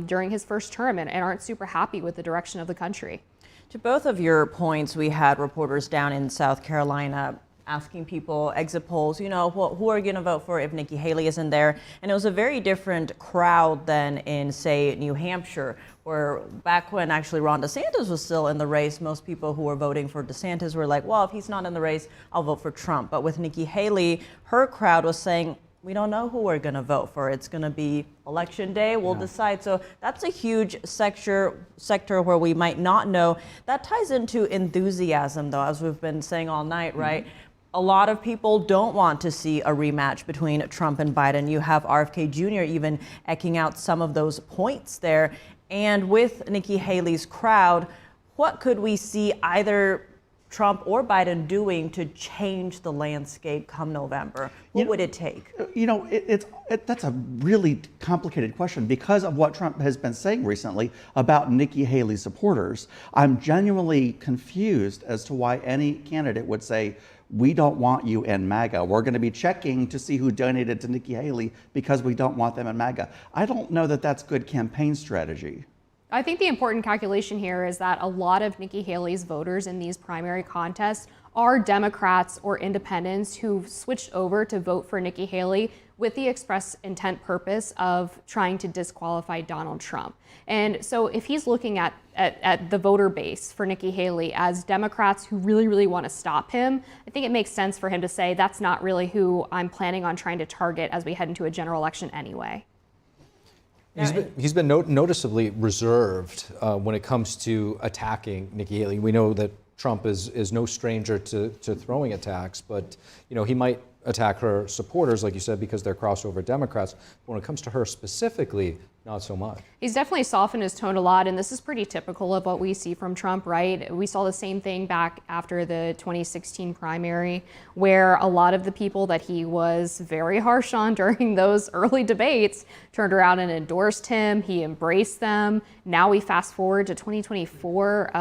during his first term and aren't super happy with the direction of the country. To both of your points, we had reporters down in South Carolina asking people, exit polls, you know, who are you going to vote for if Nikki Haley isn't there? And it was a very different crowd than in, say, New Hampshire, where back when actually Ron DeSantis was still in the race, most people who were voting for DeSantis were like, well, if he's not in the race, I'll vote for Trump. But with Nikki Haley, her crowd was saying, we don't know who we're going to vote for. It's going to be Election Day. We'll decide. So that's a huge sector where we might not know. That ties into enthusiasm, though, as we've been saying all night, right? A lot of people don't want to see a rematch between Trump and Biden. You have RFK Jr. even echoing out some of those points there. And with Nikki Haley's crowd, what could we see either Trump or Biden doing to change the landscape come November? What would it take? You know, that's a really complicated question because of what Trump has been saying recently about Nikki Haley's supporters. I'm genuinely confused as to why any candidate would say, we don't want you in MAGA. We're going to be checking to see who donated to Nikki Haley because we don't want them in MAGA. I don't know that that's good campaign strategy. I think the important calculation here is that a lot of Nikki Haley's voters in these primary contests are Democrats or independents who've switched over to vote for Nikki Haley with the express intent purpose of trying to disqualify Donald Trump. And so if he's looking at the voter base for Nikki Haley as Democrats who really, really want to stop him, I think it makes sense for him to say that's not really who I'm planning on trying to target as we head into a general election anyway. He's been noticeably reserved when it comes to attacking Nikki Haley. We know that Trump is no stranger to throwing attacks, but you know he might attack her supporters, like you said, because they're crossover Democrats. But when it comes to her specifically, not so much. He's definitely softened his tone a lot, and this is pretty typical of what we see from Trump, right? We saw the same thing back after the 2016 primary, where a lot of the people that he was very harsh on during those early debates turned around and endorsed him. He embraced them. Now we fast forward to 2024.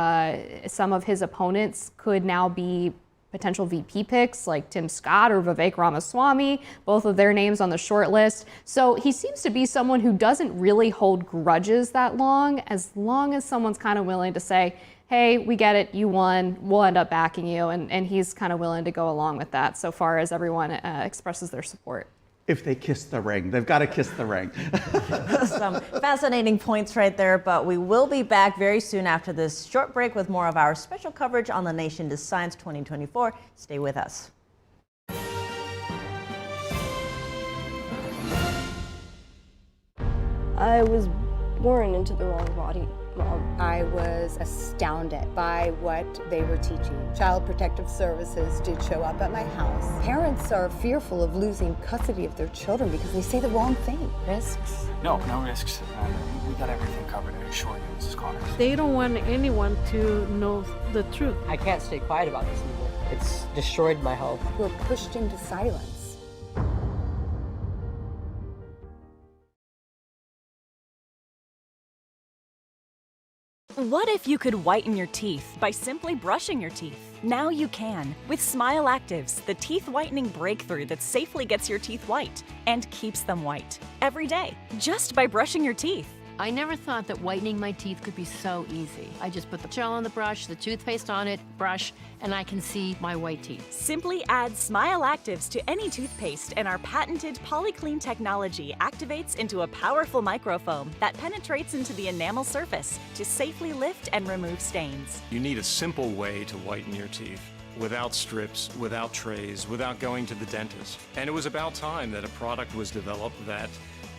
Some of his opponents could now be potential VP picks like Tim Scott or Vivek Ramaswamy, both of their names on the short list. So he seems to be someone who doesn't really hold grudges that long as someone's kind of willing to say, hey, we get it, you won, we'll end up backing you. And he's kind of willing to go along with that so far as everyone expresses their support. If they kiss the ring, they've got to kiss the ring. Some fascinating points right there, but we will be back very soon after this short break with more of our special coverage on The Nation Decides 2024. Stay with us. I was born into the wrong body, Mom. I was astounded by what they were teaching. Child Protective Services did show up at my house. Parents are fearful of losing custody of their children because they say the wrong thing. Risks? No risks. We got everything covered, I assure you, Mrs. Connors. They don't want anyone to know the truth. I can't stay quiet about this anymore. It's destroyed my health. We're pushed into silence. What if you could whiten your teeth by simply brushing your teeth? Now you can with Smile Actives, the teeth whitening breakthrough that safely gets your teeth white and keeps them white every day, just by brushing your teeth. I never thought that whitening my teeth could be so easy. I just put the gel on the brush, the toothpaste on it, brush, and I can see my white teeth. Simply add Smile Actives to any toothpaste and our patented PolyClean technology activates into a powerful microfoam that penetrates into the enamel surface to safely lift and remove stains. You need a simple way to whiten your teeth. Without strips, without trays, without going to the dentist. And it was about time that a product was developed that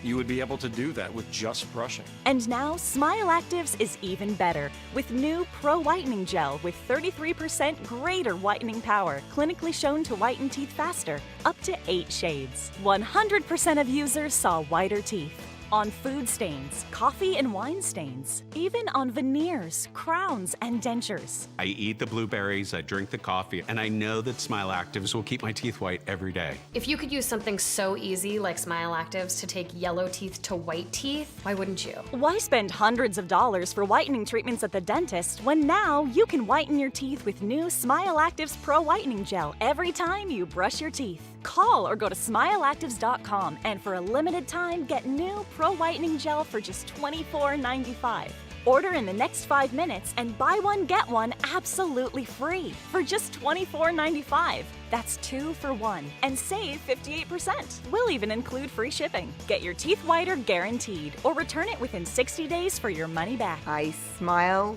you would be able to do that with just brushing. And now Smile Actives is even better with new Pro Whitening Gel with 33% greater whitening power, clinically shown to whiten teeth faster, up to 8 shades. 100% of users saw whiter teeth. On food stains, coffee and wine stains, even on veneers, crowns, and dentures. I eat the blueberries, I drink the coffee, and I know that Smile Actives will keep my teeth white every day. If you could use something so easy like Smile Actives to take yellow teeth to white teeth, why wouldn't you? Why spend hundreds of dollars for whitening treatments at the dentist when now you can whiten your teeth with new Smile Actives Pro Whitening Gel every time you brush your teeth? Call or go to smileactives.com and for a limited time get new Pro Whitening Gel for just $24.95. Order in the next 5 minutes and buy one get one absolutely free for just $24.95. That's 2 for 1 and save 58%. We'll even include free shipping. Get your teeth whiter guaranteed or return it within 60 days for your money back. I smile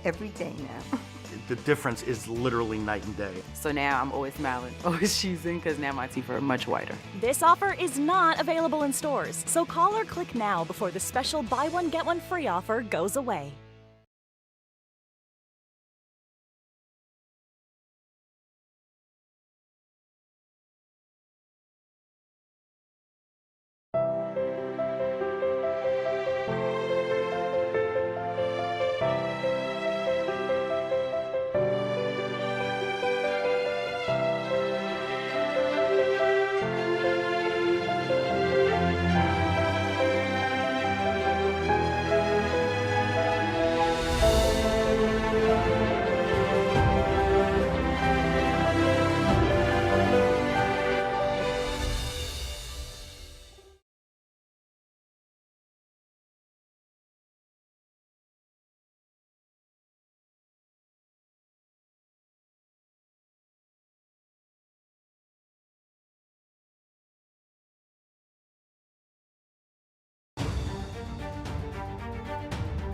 every day now. The difference is literally night and day. So now I'm always smiling, always choosing, because now my teeth are much whiter. This offer is not available in stores, so call or click now before the special buy one get one free offer goes away.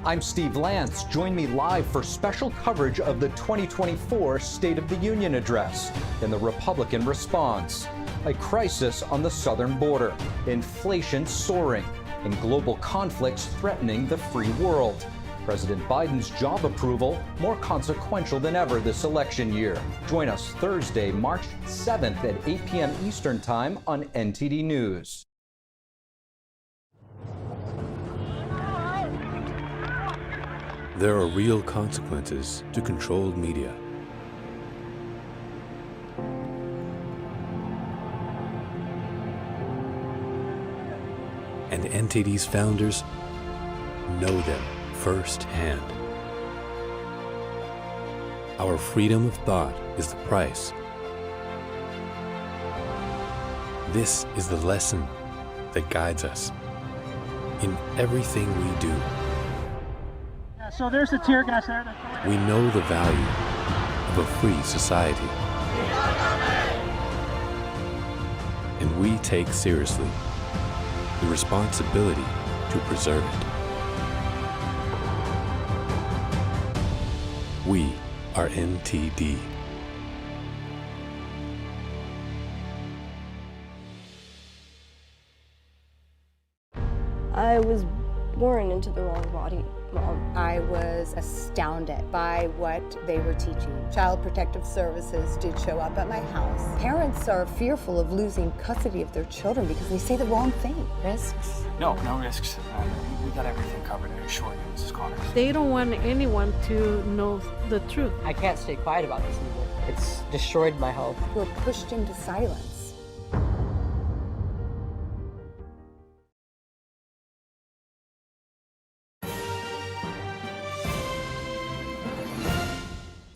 I'm Steve Lance. Join me live for special coverage of the 2024 State of the Union address and the Republican response. A crisis on the southern border, inflation soaring, and global conflicts threatening the free world. President Biden's job approval more consequential than ever this election year. Join us Thursday, March 7th at 8 p.m. Eastern Time on NTD News. There are real consequences to controlled media. And NTD's founders know them firsthand. Our freedom of thought is the price. This is the lesson that guides us in everything we do. So there's the tear gas there. We know the value of a free society. And we take seriously the responsibility to preserve it. We are NTD. I was born into the wrong body, Mom. I was astounded by what they were teaching. Child Protective Services did show up at my house. Parents are fearful of losing custody of their children because they say the wrong thing. Risks? No risks. We got everything covered, I assure you, Mrs. Connors. They don't want anyone to know the truth. I can't stay quiet about this anymore. It's destroyed my health. We're pushed into silence.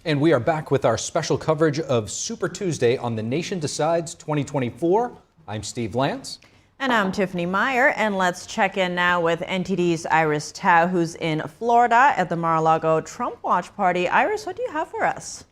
And we are back with our special coverage of Super Tuesday on The Nation Decides 2024. I'm Steve Lance. And I'm Tiffany Meier. And let's check in now with NTD's Iris Tao, who's in Florida at the Mar-a-Lago Trump Watch Party. Iris, what do you have for us?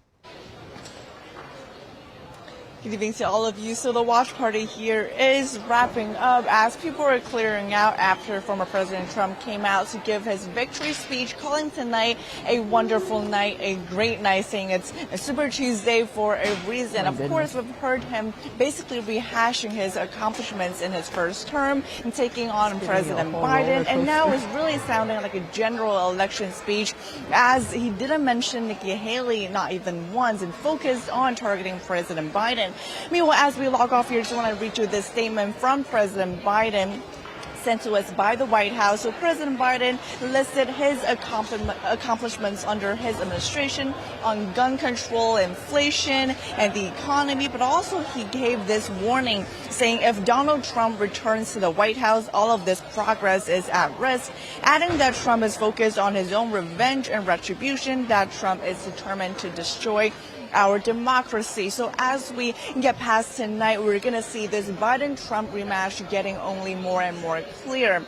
Good evening to all of you. So the watch party here is wrapping up as people are clearing out after former President Trump came out to give his victory speech, calling tonight a wonderful night, a great night, saying it's a Super Tuesday for a reason. Of course, we've heard him basically rehashing his accomplishments in his first term and taking on President Biden. And now is really sounding like a general election speech, as he didn't mention Nikki Haley, not even once, and focused on targeting President Biden. Meanwhile, as we log off here, I just want to read you this statement from President Biden sent to us by the White House. So President Biden listed his accomplishments under his administration on gun control, inflation, and the economy, but also he gave this warning saying if Donald Trump returns to the White House, all of this progress is at risk, adding that Trump is focused on his own revenge and retribution, that Trump is determined to destroy our democracy. So as we get past tonight, we're going to see this Biden-Trump rematch getting only more and more clear.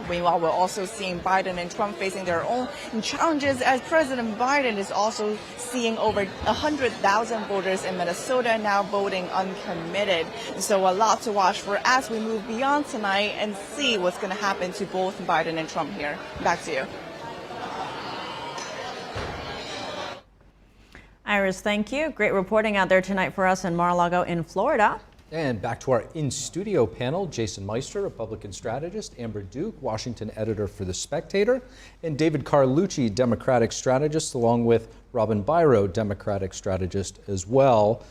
Meanwhile, we're also seeing Biden and Trump facing their own challenges, as President Biden is also seeing over 100,000 voters in Minnesota now voting uncommitted. So a lot to watch for as we move beyond tonight and see what's going to happen to both Biden and Trump here. Back to you. Iris, thank you. Great reporting out there tonight for us in Mar-a-Lago in Florida. And back to our in-studio panel, Jason Meister, Republican strategist, Amber Duke, Washington editor for The Spectator, and David Carlucci, Democratic strategist, along with Robin Byro, Democratic strategist as well.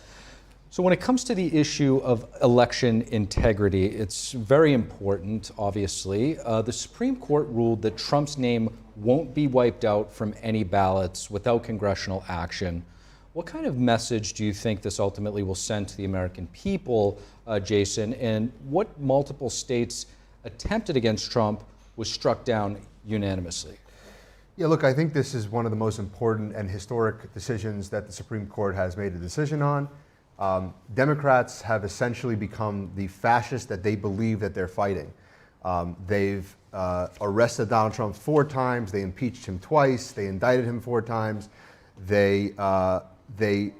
So when it comes to the issue of election integrity, it's very important, obviously. The Supreme Court ruled that Trump's name won't be wiped out from any ballots without congressional action. What kind of message do you think this ultimately will send to the American people, Jason? And what multiple states attempted against Trump was struck down unanimously? Yeah, look, I think this is one of the most important and historic decisions that the Supreme Court has made a decision on. Democrats have essentially become the fascists that they believe that they're fighting. They've arrested Donald Trump 4 times. They impeached him twice. They indicted him 4 times. They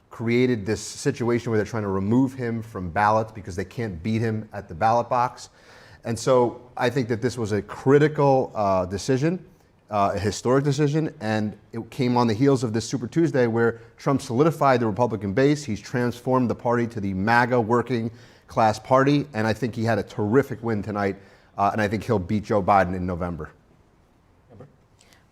created this situation where they're trying to remove him from ballots because they can't beat him at the ballot box. And so I think that this was a critical decision, a historic decision, and it came on the heels of this Super Tuesday where Trump solidified the Republican base. He's transformed the party to the MAGA working class party, and I think he had a terrific win tonight, and I think he'll beat Joe Biden in November.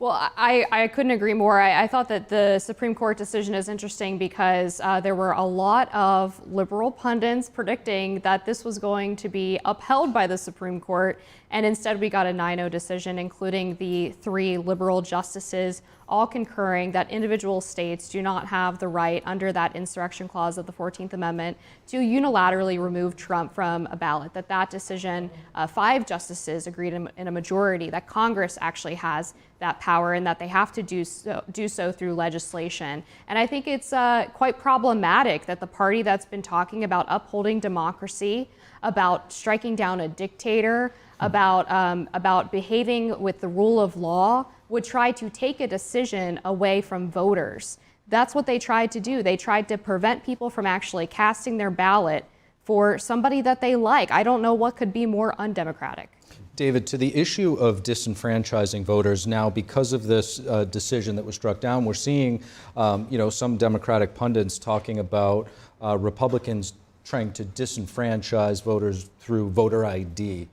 Well, I couldn't agree more. I thought that the Supreme Court decision is interesting because there were a lot of liberal pundits predicting that this was going to be upheld by the Supreme Court, and instead we got a 9-0 decision, including the 3 liberal justices all concurring that individual states do not have the right under that insurrection clause of the 14th Amendment to unilaterally remove Trump from a ballot. That decision, 5 justices agreed in a majority that Congress actually has that power and that they have to do so through legislation. And I think it's quite problematic that the party that's been talking about upholding democracy, about striking down a dictator, about behaving with the rule of law, would try to take a decision away from voters. That's what they tried to do. They tried to prevent people from actually casting their ballot for somebody that they like. I don't know what could be more undemocratic. David, to the issue of disenfranchising voters, now because of this decision that was struck down, we're seeing some Democratic pundits talking about Republicans trying to disenfranchise voters through voter ID.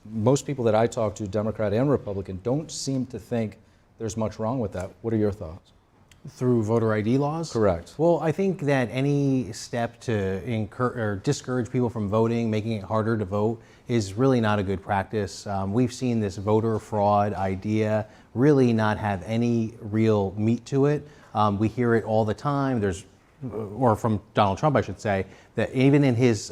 Most people that I talk to, Democrat and Republican, don't seem to think there's much wrong with that. What are your thoughts? Through voter ID laws? Correct. Well, I think that any step to discourage people from voting, making it harder to vote, is really not a good practice. We've seen this voter fraud idea really not have any real meat to it. We hear it all the time. Or from Donald Trump, I should say, that even in his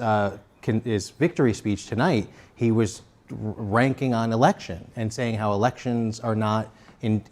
victory speech tonight, he was ranking on election and saying how elections are not,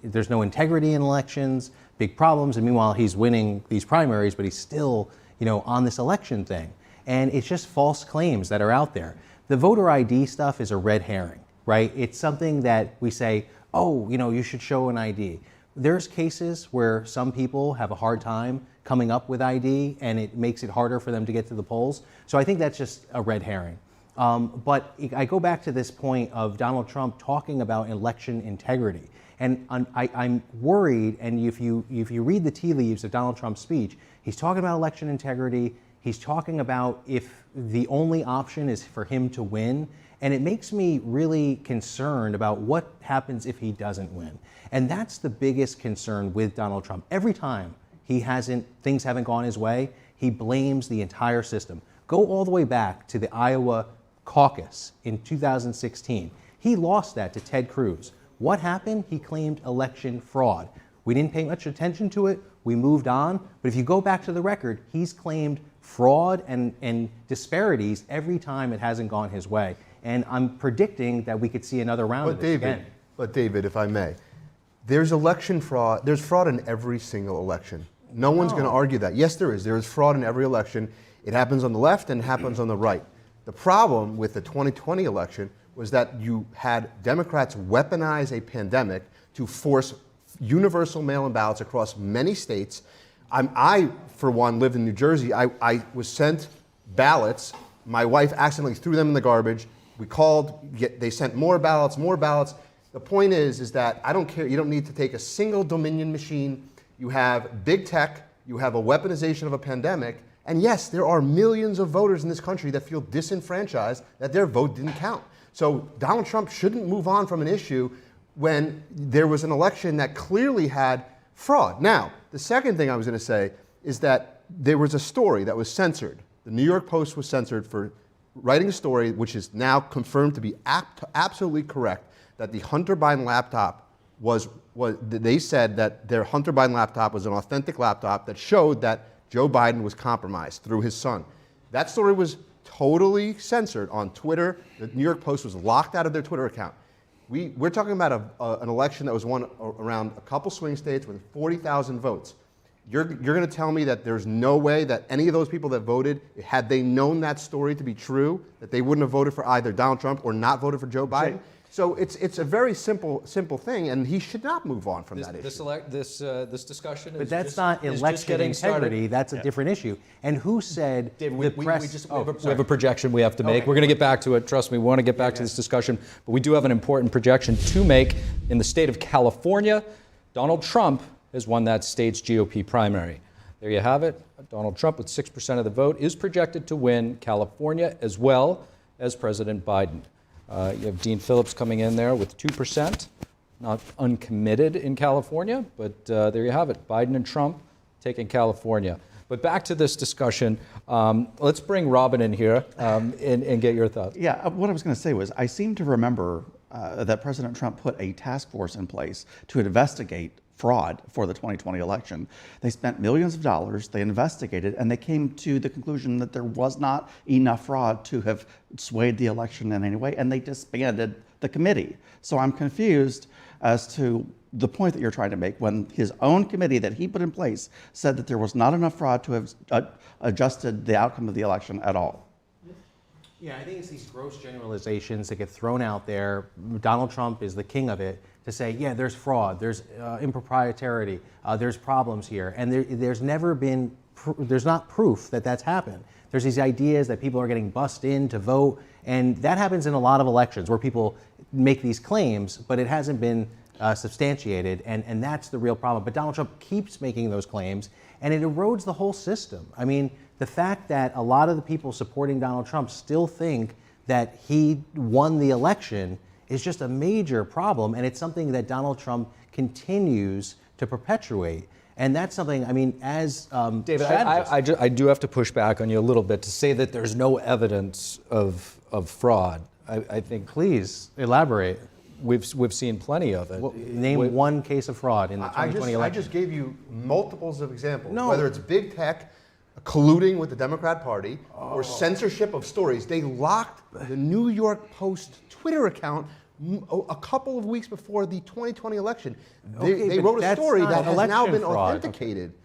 there's no integrity in elections, big problems, and meanwhile he's winning these primaries, but he's still, on this election thing. And it's just false claims that are out there. The voter ID stuff is a red herring, right? It's something that we say, oh, you should show an ID. There's cases where some people have a hard time coming up with ID and it makes it harder for them to get to the polls. So I think that's just a red herring. But I go back to this point of Donald Trump talking about election integrity. And I'm worried, and if you read the tea leaves of Donald Trump's speech, he's talking about election integrity, he's talking about if the only option is for him to win, and it makes me really concerned about what happens if he doesn't win. And that's the biggest concern with Donald Trump. Every time things haven't gone his way, he blames the entire system. Go all the way back to the Iowa Caucus in 2016. He lost that to Ted Cruz. What happened? He claimed election fraud. We didn't pay much attention to it. We moved on. But if you go back to the record, he's claimed fraud and disparities every time it hasn't gone his way. And I'm predicting that we could see another round of this again. But David, if I may, there's election fraud. There's fraud in every single election. No one's going to argue that. Yes, there is. There is fraud in every election. It happens on the left and it happens on the right. The problem with the 2020 election was that you had Democrats weaponize a pandemic to force universal mail-in ballots across many states. I, for one, lived in New Jersey. I was sent ballots. My wife accidentally threw them in the garbage. We called. They sent more ballots, more ballots. The point is that I don't care. You don't need to take a single Dominion machine. You have big tech. You have a weaponization of a pandemic. And yes, there are millions of voters in this country that feel disenfranchised that their vote didn't count. So Donald Trump shouldn't move on from an issue when there was an election that clearly had fraud. Now, the second thing I was going to say is that there was a story that was censored. The New York Post was censored for writing a story which is now confirmed to be absolutely correct, that the Hunter Biden laptop they said that their Hunter Biden laptop was an authentic laptop that showed that Joe Biden was compromised through his son. That story was totally censored on Twitter. The New York Post was locked out of their Twitter account. We're talking about an election that was won around a couple swing states with 40,000 votes. You're going to tell me that there's no way that any of those people that voted, had they known that story to be true, that they wouldn't have voted for either Donald Trump or not voted for Joe Biden? So it's a very simple thing, and he should not move on from that issue. This discussion is But that's not election integrity. That's a different issue. And who said the press? We have a projection we have to make. We're going to get back to it. Trust me, we want to get back to this discussion. But we do have an important projection to make. In the state of California, Donald Trump has won that state's GOP primary. There you have it. Donald Trump, with 6% of the vote, is projected to win California as well as President Biden. You have Dean Phillips coming in there with 2%. not uncommitted in California, but there you have it. Biden and Trump taking California. But back to this discussion, let's bring Robin in here and get your thoughts. Yeah, what I was going to say was I seem to remember that President Trump put a task force in place to investigate fraud for the 2020 election. They spent millions of dollars, they investigated, and they came to the conclusion that there was not enough fraud to have swayed the election in any way, and they disbanded the committee. So I'm confused as to the point that you're trying to make when his own committee that he put in place said that there was not enough fraud to have adjusted the outcome of the election at all. Yeah, I think it's these gross generalizations that get thrown out there. Donald Trump is the king of it, to say, yeah, there's fraud, there's impropriety, there's problems here. And there's never been, there's not proof that that's happened. There's these ideas that people are getting bussed in to vote, and that happens in a lot of elections where people make these claims, but it hasn't been substantiated, and that's the real problem. But Donald Trump keeps making those claims, and it erodes the whole system. I mean, the fact that a lot of the people supporting Donald Trump still think that he won the election is just a major problem, and it's something that Donald Trump continues to perpetuate. And that's something, I mean, as David, I do have to push back on you a little bit to say that there's no evidence of fraud. I think. Please elaborate. We've seen plenty of it. Well, name one case of fraud in the 2020 election. I just gave you multiples of examples. No. Whether it's big tech colluding with the Democrat Party or censorship of stories. They locked the New York Post Twitter account a couple of weeks before the 2020 election. They wrote a story that has now been authenticated. Okay.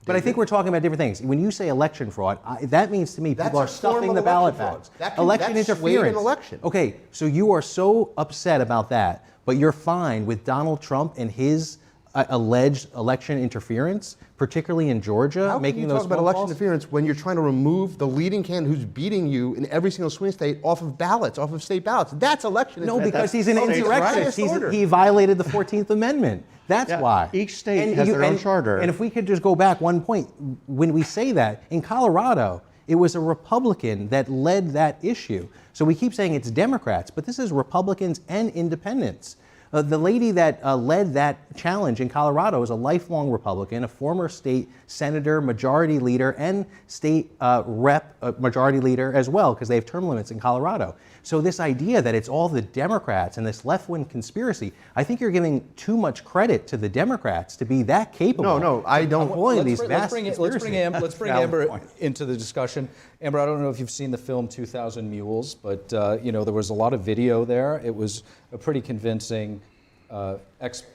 But I think we're talking about different things. When you say election fraud, that means to me people are stuffing the ballot bags. Election interference. Election. Okay, so you are so upset about that, but you're fine with Donald Trump and his alleged election interference, particularly in Georgia, How making can you those talk about election interference when you're trying to remove the leading candidate who's beating you in every single swing state off of ballots, off of state ballots? That's election interference. No, because he's an insurrectionist. He violated the 14th Amendment. That's why. Each state has their own charter. And if we could just go back one point, when we say that, in Colorado, it was a Republican that led that issue. So we keep saying it's Democrats, but this is Republicans and independents. The lady that led that challenge in Colorado is a lifelong Republican, a former state senator, majority leader, and state rep majority leader as well, because they have term limits in Colorado. So this idea that it's all the Democrats and this left-wing conspiracy, I think you're giving too much credit to the Democrats to be that capable. No, I don't. Let's bring Amber into the discussion. Amber, I don't know if you've seen the film 2000 Mules, but you know, there was a lot of video there. It was a pretty convincing expose.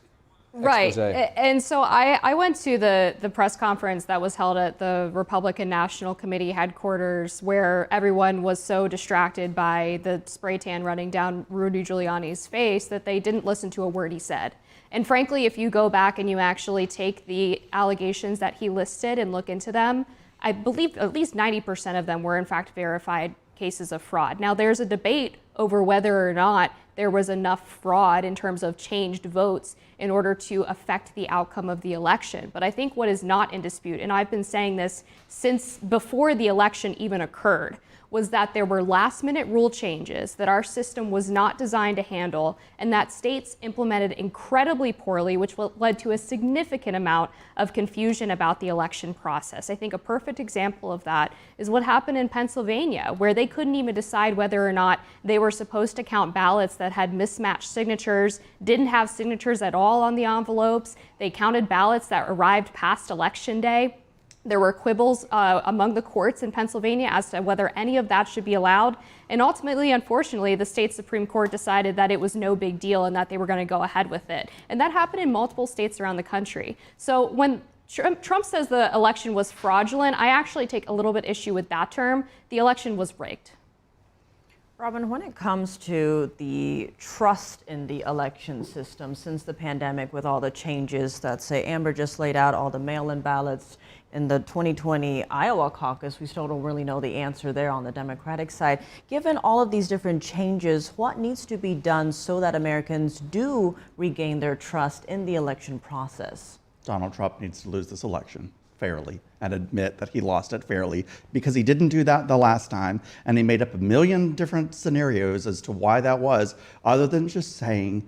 Right, and so I went to the press conference that was held at the Republican National Committee headquarters, where everyone was so distracted by the spray tan running down Rudy Giuliani's face that they didn't listen to a word he said. And frankly, if you go back and you actually take the allegations that he listed and look into them, I believe at least 90% of them were in fact verified cases of fraud. Now there's a debate over whether or not there was enough fraud in terms of changed votes in order to affect the outcome of the election. But I think what is not in dispute, and I've been saying this since before the election even occurred, was that there were last-minute rule changes that our system was not designed to handle, and that states implemented incredibly poorly, which led to a significant amount of confusion about the election process. I think a perfect example of that is what happened in Pennsylvania, where they couldn't even decide whether or not they were supposed to count ballots that had mismatched signatures, didn't have signatures at all on the envelopes. They counted ballots that arrived past Election Day. There were quibbles among the courts in Pennsylvania as to whether any of that should be allowed. And ultimately, unfortunately, the state Supreme Court decided that it was no big deal and that they were going to go ahead with it. And that happened in multiple states around the country. So when Trump says the election was fraudulent, I actually take a little bit issue with that term. The election was rigged. Robin, when it comes to the trust in the election system since the pandemic, with all the changes that, say, Amber just laid out, all the mail-in ballots in the 2020 Iowa caucus, we still don't really know the answer there on the Democratic side. Given all of these different changes, what needs to be done so that Americans do regain their trust in the election process? Donald Trump needs to lose this election fairly and admit that he lost it fairly, because he didn't do that the last time, and he made up a million different scenarios as to why that was, other than just saying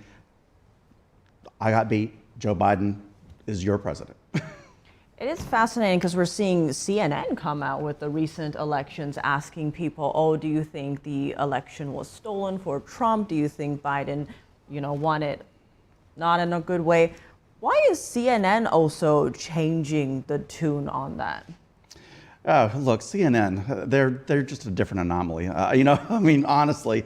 I got beat. Joe Biden is your president. It is fascinating because we're seeing CNN come out with the recent elections asking people, oh, do you think the election was stolen for Trump? Do you think Biden, won it not in a good way? Why is CNN also changing the tune on that? Look, CNN, they're just a different anomaly. Honestly,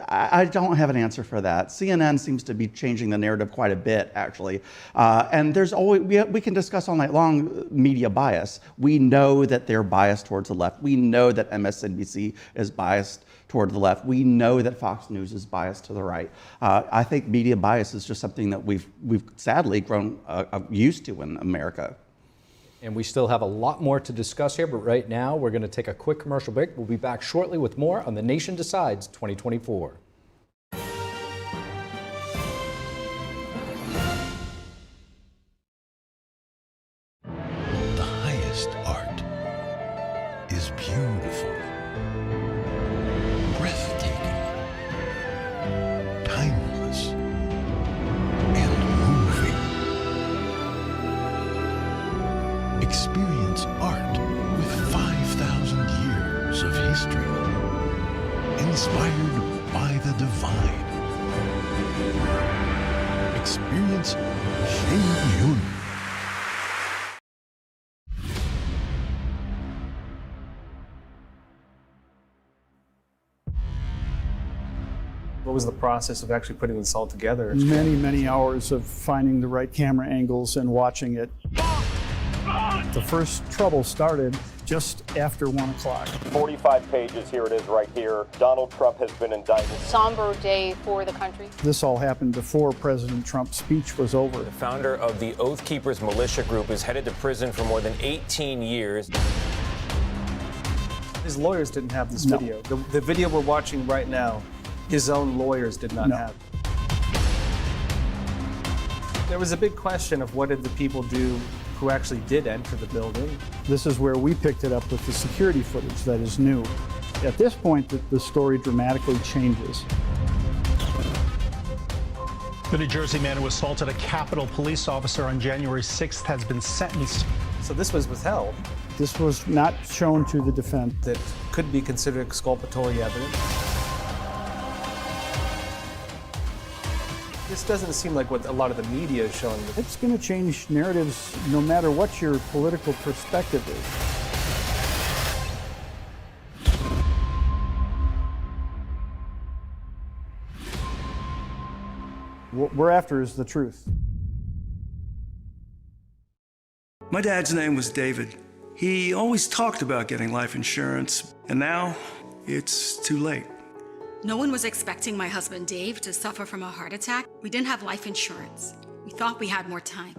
I don't have an answer for that. CNN seems to be changing the narrative quite a bit, actually. And there's always, we can discuss all night long media bias. We know that they're biased towards the left. We know that MSNBC is biased toward the left. We know that Fox News is biased to the right. I think media bias is just something that we've sadly grown used to in America. And we still have a lot more to discuss here, but right now we're going to take a quick commercial break. We'll be back shortly with more on The Nation Decides 2024. The highest art is beautiful, breathtaking, timeless, and moving. Experience art with 5,000 years of history, inspired by the divine. Experience Shen Yun. What was the process of actually putting this all together? Many hours of finding the right camera angles and watching it. The first trouble started just after 1 o'clock. 45 pages, here it is right here. Donald Trump has been indicted. Somber day for the country. This all happened before President Trump's speech was over. The founder of the Oath Keepers militia group is headed to prison for more than 18 years. His lawyers didn't have this video. The video we're watching right now, his own lawyers did not have. There was a big question of what did the people do who actually did enter the building. This is where we picked it up with the security footage that is new. At this point, the story dramatically changes. The New Jersey man who assaulted a Capitol police officer on January 6th has been sentenced. So this was withheld. This was not shown to the defense. That could be considered exculpatory evidence. This doesn't seem like what a lot of the media is showing. It's going to change narratives no matter what your political perspective is. What we're after is the truth. My dad's name was David. He always talked about getting life insurance, and now it's too late. No one was expecting my husband Dave to suffer from a heart attack. We didn't have life insurance. We thought we had more time.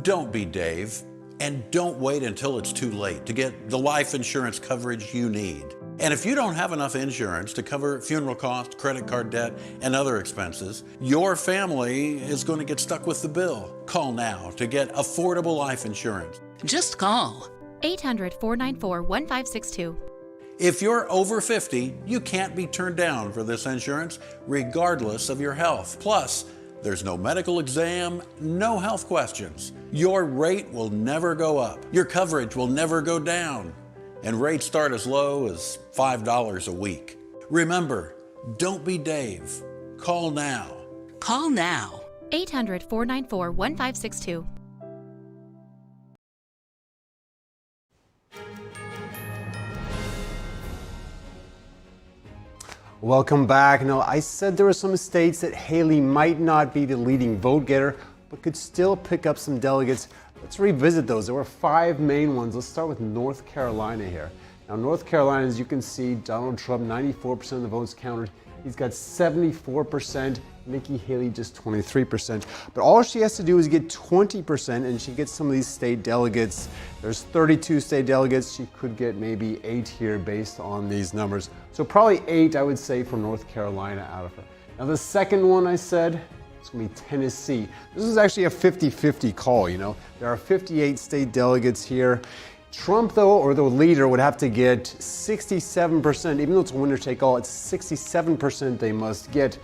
Don't be Dave, and don't wait until it's too late to get the life insurance coverage you need. And if you don't have enough insurance to cover funeral costs, credit card debt, and other expenses, your family is going to get stuck with the bill. Call now to get affordable life insurance. Just call 800-494-1562. If you're over 50, you can't be turned down for this insurance, regardless of your health. Plus, there's no medical exam, no health questions. Your rate will never go up. Your coverage will never go down. And rates start as low as $5 a week. Remember, don't be Dave. Call now. Call now. 800-494-1562. Welcome back. Now, I said there were some states that Haley might not be the leading vote getter, but could still pick up some delegates. Let's revisit those. There were 5 main ones. Let's start with North Carolina here. Now, North Carolina, as you can see, Donald Trump, 94% of the votes counted. He's got 74%. Nikki Haley just 23%. But all she has to do is get 20% and she gets some of these state delegates. There's 32 state delegates. She could get maybe 8 here based on these numbers. So probably 8, I would say, for North Carolina out of her. Now the second one I said, it's gonna be Tennessee. This is actually a 50-50 call, you know. There are 58 state delegates here. Trump, though, or the leader, would have to get 67%, even though it's a winner take all, it's 67% they must get.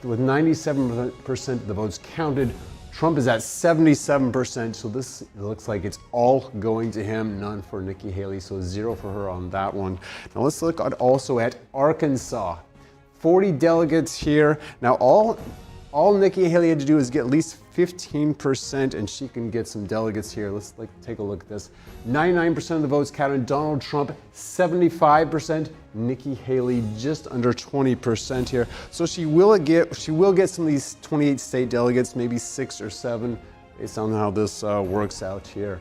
With 97% of the votes counted, Trump is at 77%, so this looks like it's all going to him, none for Nikki Haley, so 0 for her on that one. Now let's look also at Arkansas. 40 delegates here. Now all Nikki Haley had to do is get at least 15% and she can get some delegates here. Let's take a look at this. 99% of the votes counted. Donald Trump, 75%. Nikki Haley, just under 20% here. So she will get some of these 28 state delegates, maybe 6 or 7, based on how this works out here.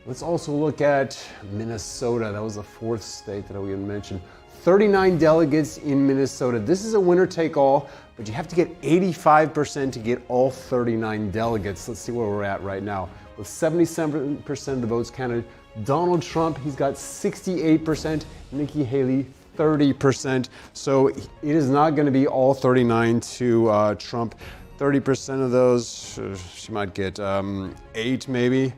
Let's also look at Minnesota. That was the 4th state that we had mentioned. 39 delegates in Minnesota. This is a winner-take-all, but you have to get 85% to get all 39 delegates. Let's see where we're at right now. With 77% of the votes counted, Donald Trump, he's got 68%, Nikki Haley, 30%. So it is not going to be all 39 to Trump. 30% of those, she might get 8 maybe.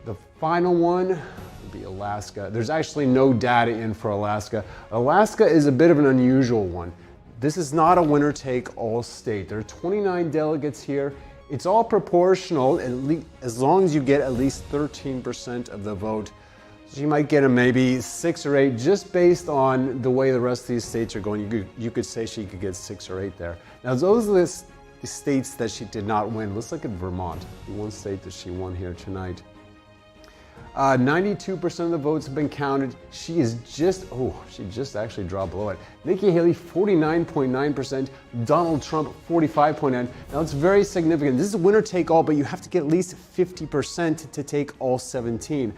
The final one would be Alaska. There's actually no data in for Alaska. Alaska is a bit of an unusual one. This is not a winner-take-all state. There are 29 delegates here. It's all proportional, as long as you get at least 13% of the vote. So you might get maybe 6 or 8, just based on the way the rest of these states are going. You could say she could get 6 or 8 there. Now those are the states that she did not win. Let's look at Vermont, the one state that she won here tonight. 92% of the votes have been counted. She just actually dropped below it. Nikki Haley, 49.9%. Donald Trump, 45.9%. Now it's very significant. This is winner take all, but you have to get at least 50% to take all 17.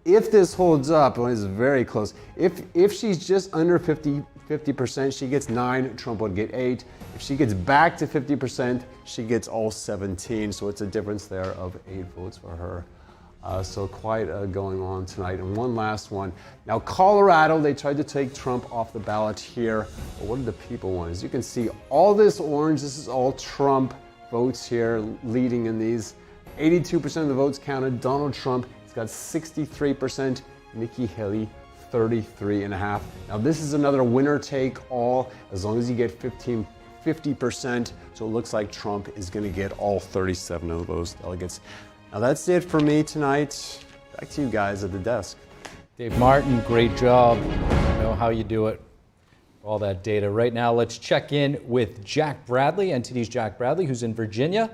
If this holds up, well, it's very close. If she's just under 50%, she gets 9, Trump would get 8. If she gets back to 50%, she gets all 17. So it's a difference there of 8 votes for her. So quite going on tonight. And one last one. Now Colorado, they tried to take Trump off the ballot here. But what did the people want? As you can see, all this orange, this is all Trump votes here leading in these. 82% of the votes counted. Donald Trump, he's got 63%. Nikki Haley, 33.5%. Now this is another winner take all, as long as you get 50%. So it looks like Trump is going to get all 37 of those delegates. Now that's it for me tonight. Back to you guys at the desk. Dave Martin, great job. I know how you do it. All that data. Right now, let's check in with Jack Bradley, NTD's Jack Bradley, who's in Virginia.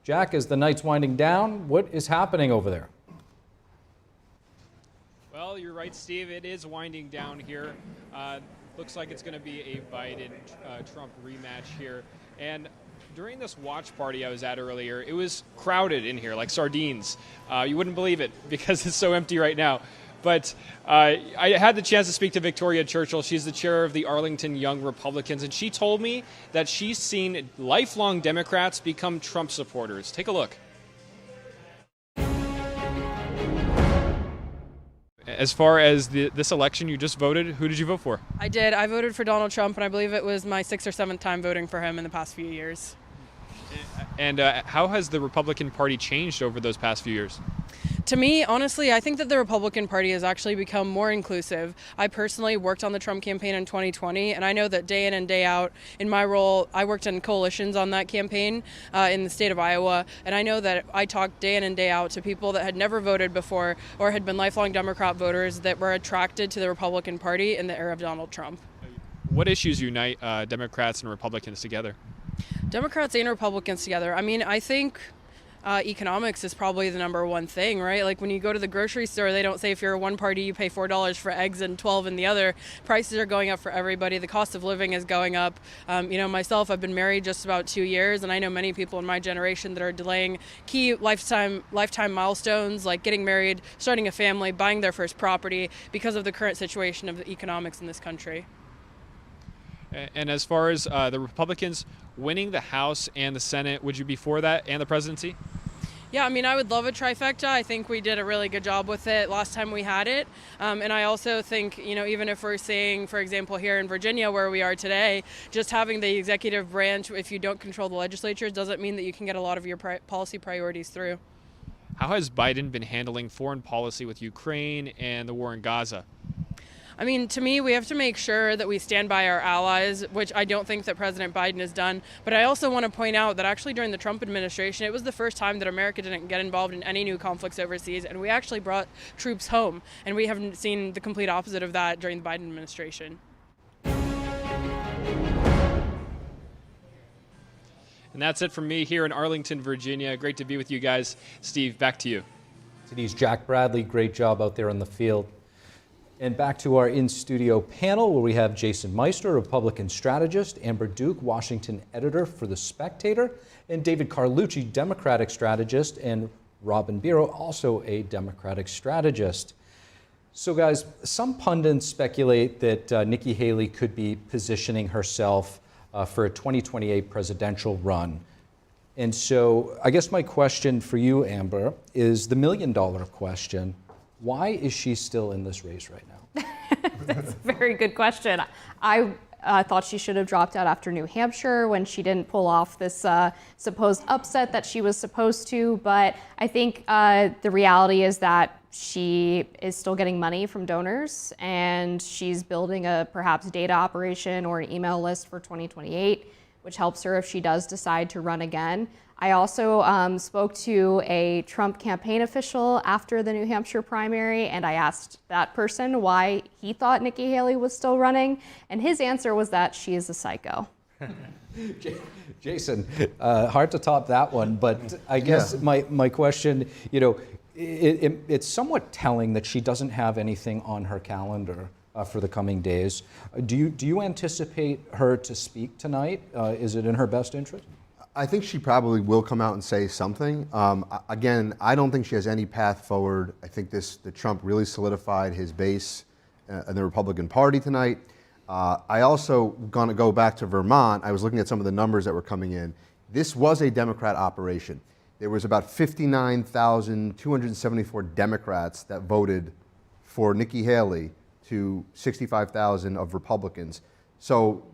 Jack, as the night's winding down, what is happening over there? Well, you're right, Steve. It is winding down here. Looks like it's going to be a Biden-Trump rematch here. And during this watch party I was at earlier, it was crowded in here like sardines. You wouldn't believe it because it's so empty right now. But I had the chance to speak to Victoria Churchill. She's the chair of the Arlington Young Republicans, and she told me that she's seen lifelong Democrats become Trump supporters. Take a look. As far as this election, you just voted. Who did you vote for? I did. I voted for Donald Trump, and I believe it was my 6th or 7th time voting for him in the past few years. And how has the Republican Party changed over those past few years? To me, honestly, I think that the Republican Party has actually become more inclusive. I personally worked on the Trump campaign in 2020, and I know that day in and day out, in my role, I worked in coalitions on that campaign in the state of Iowa, and I know that I talked day in and day out to people that had never voted before or had been lifelong Democrat voters that were attracted to the Republican Party in the era of Donald Trump. What issues unite Democrats and Republicans together? Democrats and Republicans together. I mean, I think economics is probably the number one thing, right? Like when you go to the grocery store, they don't say if you're one party, you pay $4 for eggs and $12 in the other. Prices are going up for everybody. The cost of living is going up. Myself, I've been married just about 2 years, and I know many people in my generation that are delaying key lifetime milestones like getting married, starting a family, buying their first property because of the current situation of the economics in this country. And as far as the Republicans winning the House and the Senate, would you be for that and the presidency? Yeah, I mean, I would love a trifecta. I think we did a really good job with it last time we had it. And I also think, even if we're seeing, for example, here in Virginia where we are today, just having the executive branch, if you don't control the legislature, doesn't mean that you can get a lot of your policy priorities through. How has Biden been handling foreign policy with Ukraine and the war in Gaza? I mean, to me, we have to make sure that we stand by our allies, which I don't think that President Biden has done. But I also want to point out that actually during the Trump administration, it was the first time that America didn't get involved in any new conflicts overseas, and we actually brought troops home. And we haven't seen the complete opposite of that during the Biden administration. And that's it from me here in Arlington, Virginia. Great to be with you guys. Steve, back to you. Today's Jack Bradley. Great job out there in the field. And back to our in-studio panel where we have Jason Meister, Republican strategist, Amber Duke, Washington editor for The Spectator, and David Carlucci, Democratic strategist, and Robin Biro, also a Democratic strategist. So guys, some pundits speculate that Nikki Haley could be positioning herself for a 2028 presidential run. And so I guess my question for you, Amber, is the million-dollar question. Why is she still in this race right now? That's a very good question. I thought she should have dropped out after New Hampshire when she didn't pull off this supposed upset that she was supposed to. But I think the reality is that she is still getting money from donors, and she's building a perhaps data operation or an email list for 2028, which helps her if she does decide to run again. I also spoke to a Trump campaign official after the New Hampshire primary, and I asked that person why he thought Nikki Haley was still running, and his answer was that she is a psycho. Jason, hard to top that one, but I guess my question, it's somewhat telling that she doesn't have anything on her calendar for the coming days. Do you anticipate her to speak tonight? Is it in her best interest? I think she probably will come out and say something. Again, I don't think she has any path forward. I think that Trump really solidified his base in the Republican Party tonight. I also going to go back to Vermont. I was looking at some of the numbers that were coming in. This was a Democrat operation. There was about 59,274 Democrats that voted for Nikki Haley to 65,000 of Republicans. So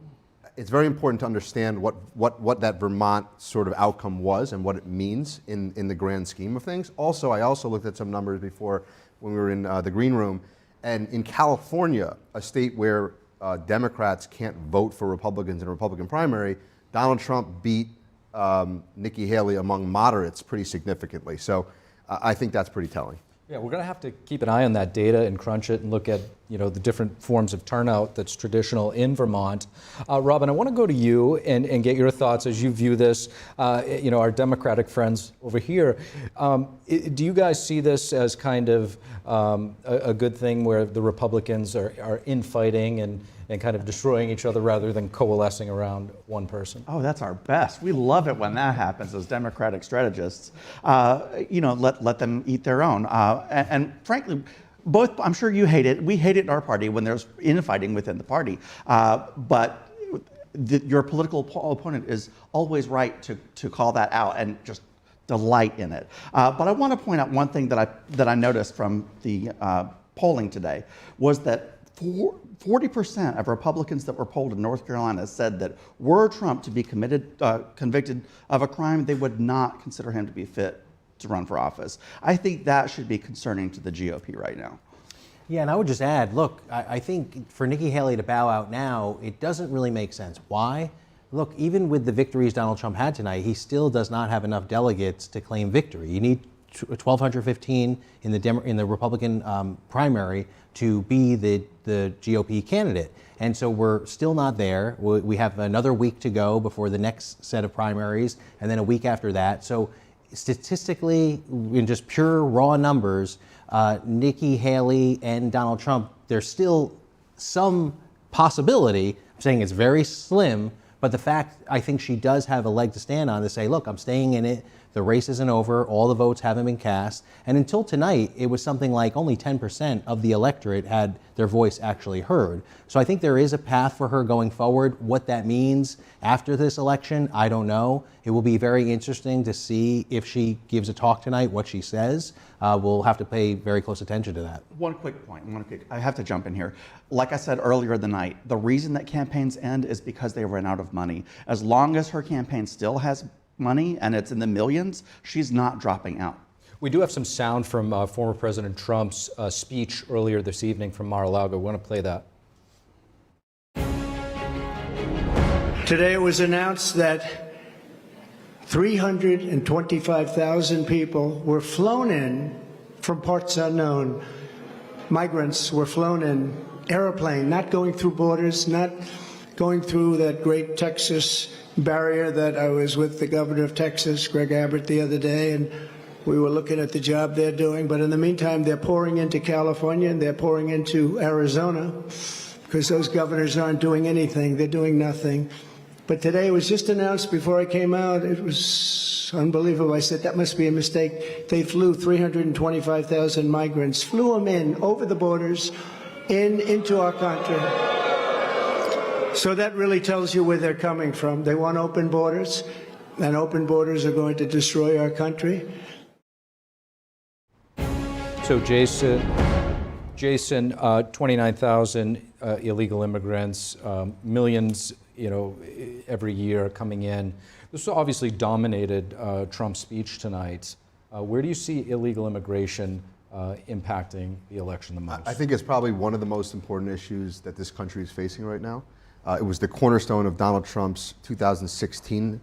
it's very important to understand what that Vermont sort of outcome was and what it means in the grand scheme of things. Also, I also looked at some numbers before when we were in the green room. And in California, a state where Democrats can't vote for Republicans in a Republican primary, Donald Trump beat Nikki Haley among moderates pretty significantly. So I think that's pretty telling. Yeah, we're going to have to keep an eye on that data and crunch it and look at the different forms of turnout that's traditional in Vermont. Robin, I want to go to you and get your thoughts as you view this. Our Democratic friends over here, do you guys see this as kind of a good thing where the Republicans are infighting and kind of destroying each other rather than coalescing around one person? Oh, that's our best. We love it when that happens as Democratic strategists. Let them eat their own. And frankly, both, I'm sure you hate it. We hate it in our party when there's infighting within the party. But your political opponent is always right to call that out and just delight in it. But I want to point out one thing that I noticed from the polling today was that 40% of Republicans that were polled in North Carolina said that were Trump to be convicted of a crime, they would not consider him to be fit to run for office. I think that should be concerning to the GOP right now. Yeah, and I would just add, look, I think for Nikki Haley to bow out now, it doesn't really make sense. Why? Look, even with the victories Donald Trump had tonight, he still does not have enough delegates to claim victory. You need 1,215 in the Republican primary to be the GOP candidate. And so we're still not there. We have another week to go before the next set of primaries, and then a week after that. So statistically, in just pure raw numbers, Nikki Haley and Donald Trump, there's still some possibility. I'm saying it's very slim, but the fact I think she does have a leg to stand on to say, look, I'm staying in it. The race isn't over. All the votes haven't been cast. And until tonight, it was something like only 10% of the electorate had their voice actually heard. So I think there is a path for her going forward. What that means after this election, I don't know. It will be very interesting to see if she gives a talk tonight, what she says. We'll have to pay very close attention to that. One quick point. I have to jump in here. Like I said earlier in the night, the reason that campaigns end is because they run out of money. As long as her campaign still has money and it's in the millions, she's not dropping out. We do have some sound from former President Trump's speech earlier this evening from Mar-a-Lago. We want to play that. Today it was announced that 325,000 people were flown in from parts unknown. Migrants were flown in airplane, not going through borders, not going through that great Texas barrier that I was with the governor of Texas, Greg Abbott, the other day, and we were looking at the job they're doing. But in the meantime, they're pouring into California and they're pouring into Arizona because those governors aren't doing anything. They're doing nothing. But today it was just announced before I came out. It was unbelievable. I said, that must be a mistake. They flew 325,000 migrants, flew them in over the borders into our country. So that really tells you where they're coming from. They want open borders, and open borders are going to destroy our country. So Jason, 29,000 illegal immigrants, millions, every year coming in. This obviously dominated Trump's speech tonight. Where do you see illegal immigration impacting the election the most? I think it's probably one of the most important issues that this country is facing right now. It was the cornerstone of Donald Trump's 2016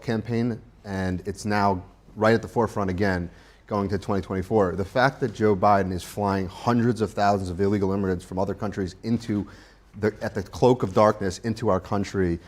campaign, and it's now right at the forefront again going to 2024. The fact that Joe Biden is flying hundreds of thousands of illegal immigrants from other countries at the cloak of darkness into our country,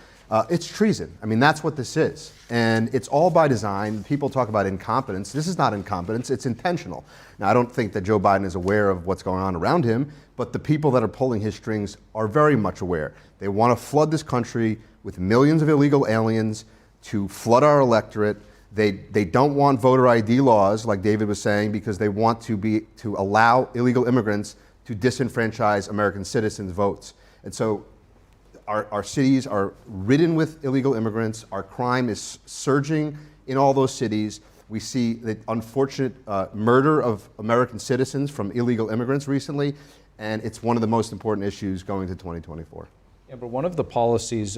it's treason. I mean, that's what this is. And it's all by design. People talk about incompetence. This is not incompetence, it's intentional. Now, I don't think that Joe Biden is aware of what's going on around him, but the people that are pulling his strings are very much aware. They want to flood this country with millions of illegal aliens to flood our electorate. They don't want voter ID laws, like David was saying, because they want to allow illegal immigrants to disenfranchise American citizens' votes. And so our cities are ridden with illegal immigrants. Our crime is surging in all those cities. We see the unfortunate murder of American citizens from illegal immigrants recently, and it's one of the most important issues going to 2024. Yeah, but one of the policies,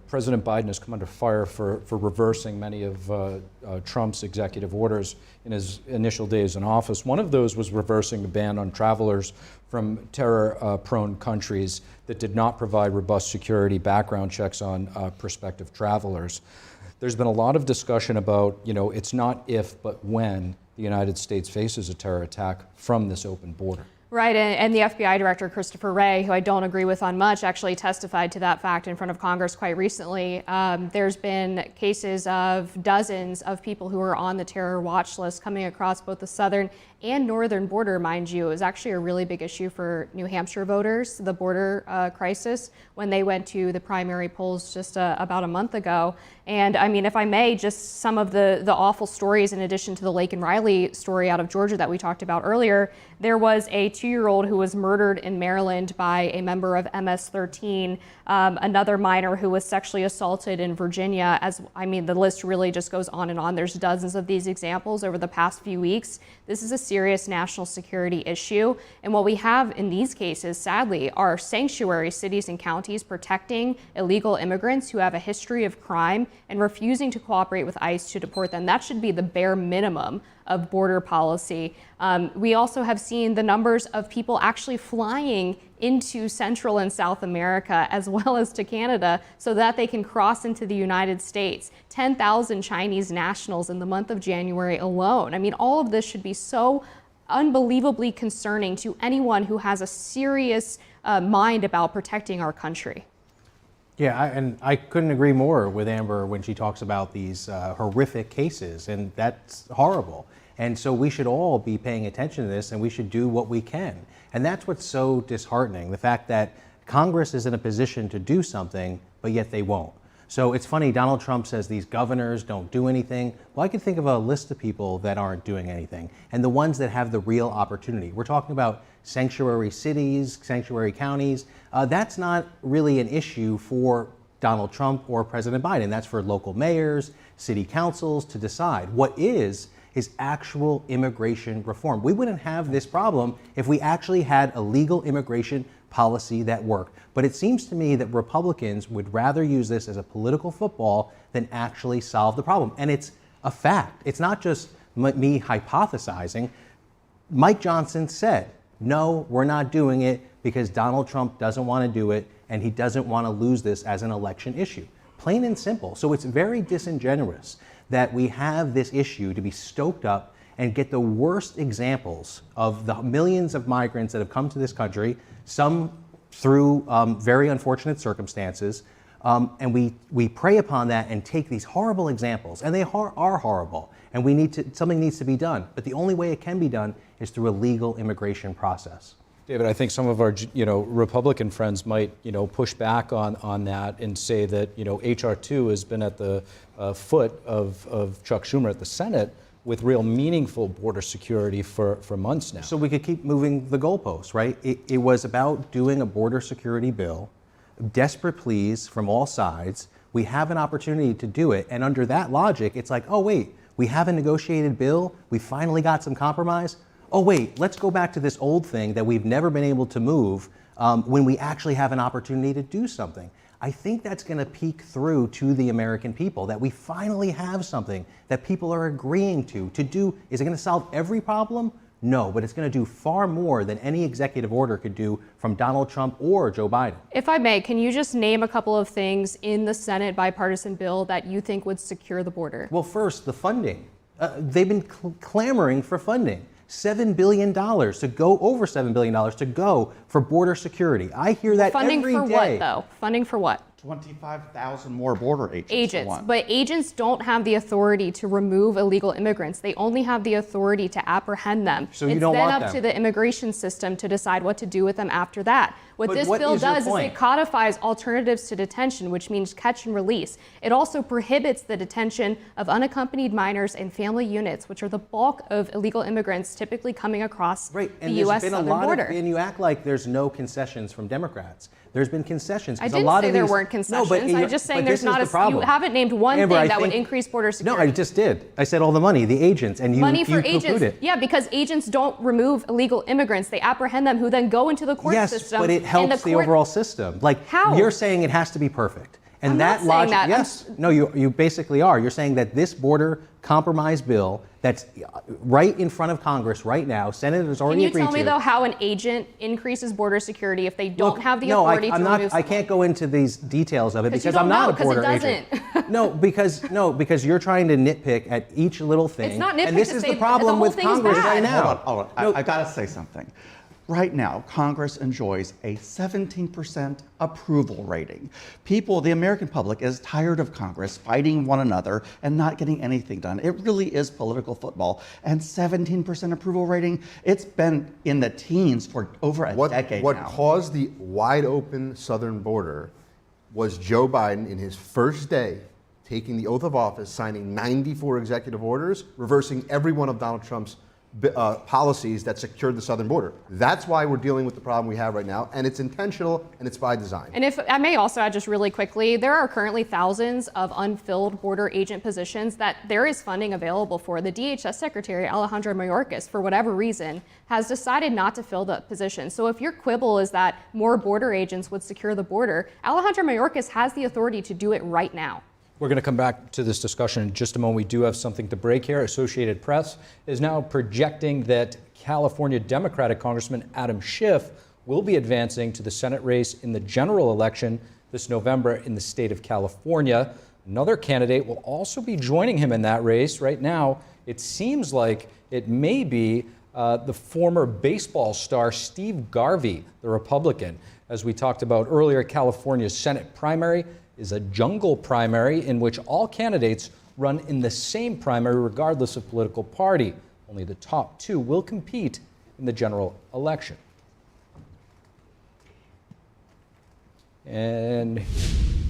President Biden has come under fire for reversing many of Trump's executive orders in his initial days in office. One of those was reversing the ban on travelers from terror-prone countries that did not provide robust security background checks on prospective travelers. There's been a lot of discussion about, it's not if, but when the United States faces a terror attack from this open border. Right, and the FBI Director, Christopher Wray, who I don't agree with on much, actually testified to that fact in front of Congress quite recently. There's been cases of dozens of people who are on the terror watch list coming across both the southern and northern border, mind you. It was actually a really big issue for New Hampshire voters, the border crisis, when they went to the primary polls just about a month ago. And I mean, if I may, just some of the awful stories in addition to the Lake and Riley story out of Georgia that we talked about earlier. There was a 2-year-old who was murdered in Maryland by a member of MS-13, another minor who was sexually assaulted in Virginia. The list really just goes on and on. There's dozens of these examples over the past few weeks. This is a serious national security issue. And what we have in these cases, sadly, are sanctuary cities and counties protecting illegal immigrants who have a history of crime and refusing to cooperate with ICE to deport them. That should be the bare minimum of border policy. We also have seen the numbers of people actually flying into Central and South America as well as to Canada so that they can cross into the United States. 10,000 Chinese nationals in the month of January alone. I mean, all of this should be so unbelievably concerning to anyone who has a serious mind about protecting our country. Yeah, and I couldn't agree more with Amber when she talks about these horrific cases, and that's horrible. And so we should all be paying attention to this, and we should do what we can. And that's what's so disheartening, the fact that Congress is in a position to do something, but yet they won't. So it's funny, Donald Trump says these governors don't do anything. Well, I can think of a list of people that aren't doing anything, and the ones that have the real opportunity. We're talking about sanctuary cities, sanctuary counties. That's not really an issue for Donald Trump or President Biden. That's for local mayors, city councils to decide. What is actual immigration reform. We wouldn't have this problem if we actually had a legal immigration policy that worked. But it seems to me that Republicans would rather use this as a political football than actually solve the problem. And it's a fact. It's not just me hypothesizing. Mike Johnson said, no, we're not doing it because Donald Trump doesn't want to do it and he doesn't want to lose this as an election issue. Plain and simple. So it's very disingenuous that we have this issue to be stoked up and get the worst examples of the millions of migrants that have come to this country, some through very unfortunate circumstances, and we prey upon that and take these horrible examples, and they are horrible, and something needs to be done. But the only way it can be done is through a legal immigration process. David, I think some of our Republican friends might push back on that and say that HR 2 has been at the foot of Chuck Schumer at the Senate with real meaningful border security for months now. So we could keep moving the goalposts, right? It was about doing a border security bill, desperate pleas from all sides. We have an opportunity to do it, and under that logic, it's like, oh wait, we have a negotiated bill, we finally got some compromise. Oh wait, let's go back to this old thing that we've never been able to move when we actually have an opportunity to do something. I think that's going to peek through to the American people, that we finally have something that people are agreeing to do. Is it going to solve every problem? No, but it's going to do far more than any executive order could do from Donald Trump or Joe Biden. If I may, can you just name a couple of things in the Senate bipartisan bill that you think would secure the border? Well, first, the funding. They've been clamoring for funding. $7 billion to go, over $7 billion to go for border security. I hear that every day. Funding for what, though? Funding for what? 25,000 more border agents. Agents, but agents don't have the authority to remove illegal immigrants. They only have the authority to apprehend them. So you don't want them. It's then up to the immigration system to decide what to do with them after that. What this bill does is it codifies alternatives to detention, which means catch and release. It also prohibits the detention of unaccompanied minors and family units, which are the bulk of illegal immigrants typically coming across the U.S. southern border. And you act like there's no concessions from Democrats. There's been concessions. I didn't say there weren't concessions. I'm just saying there's not you haven't named one thing that would increase border security. No, I just did. I said all the money, the agents, and you money for agents. It. Yeah, because agents don't remove illegal immigrants. They apprehend them, who then go into the court system. Yes, but it helps the overall system. Like, how? You're saying it has to be perfect. And I'm that not logic, saying that. yes, no, you basically are. You're saying that this border compromise bill that's right in front of Congress right now, senators already agreed to. Can you tell me, though, how an agent increases border security if they don't have the authority to remove someone? I can't go into these details of it because I'm not a border agent. No, because you're trying to nitpick at each little thing. It's not nitpick and this to is say the problem the whole with thing is Congress bad. right now. Hold on. I got to say something. Right now, Congress enjoys a 17% approval rating. People, the American public, is tired of Congress fighting one another and not getting anything done. It really is political football. And 17% approval rating, it's been in the teens for over a decade now. What caused the wide open southern border was Joe Biden, in his first day, taking the oath of office, signing 94 executive orders, reversing every one of Donald Trump's policies that secured the southern border. That's why we're dealing with the problem we have right now, and it's intentional and it's by design. And if I may also add just really quickly, there are currently thousands of unfilled border agent positions that there is funding available for. The DHS Secretary, Alejandro Mayorkas, for whatever reason, has decided not to fill the position. So if your quibble is that more border agents would secure the border, Alejandro Mayorkas has the authority to do it right now. We're going to come back to this discussion in just a moment. We do have something to break here. Associated Press is now projecting that California Democratic Congressman Adam Schiff will be advancing to the Senate race in the general election this November in the state of California. Another candidate will also be joining him in that race. Right now, it seems like it may be the former baseball star Steve Garvey, the Republican. As we talked about earlier, California's Senate primary is a jungle primary in which all candidates run in the same primary regardless of political party. Only the top two will compete in the general election. And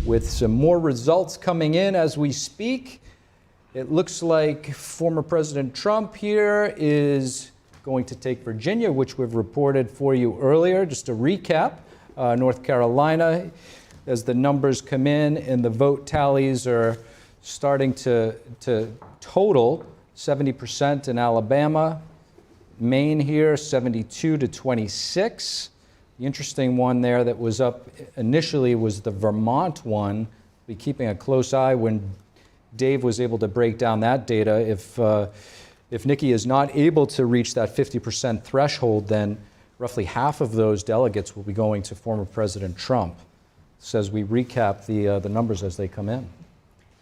with some more results coming in as we speak, it looks like former President Trump here is going to take Virginia, which we've reported for you earlier. Just to recap, North Carolina, as the numbers come in and the vote tallies are starting to total, 70% in Alabama, Maine here, 72 to 26. The interesting one there that was up initially was the Vermont one. Be keeping a close eye when Dave was able to break down that data. If If Nikki is not able to reach that 50% threshold, then roughly half of those delegates will be going to former President Trump. So as we recap the numbers as they come in.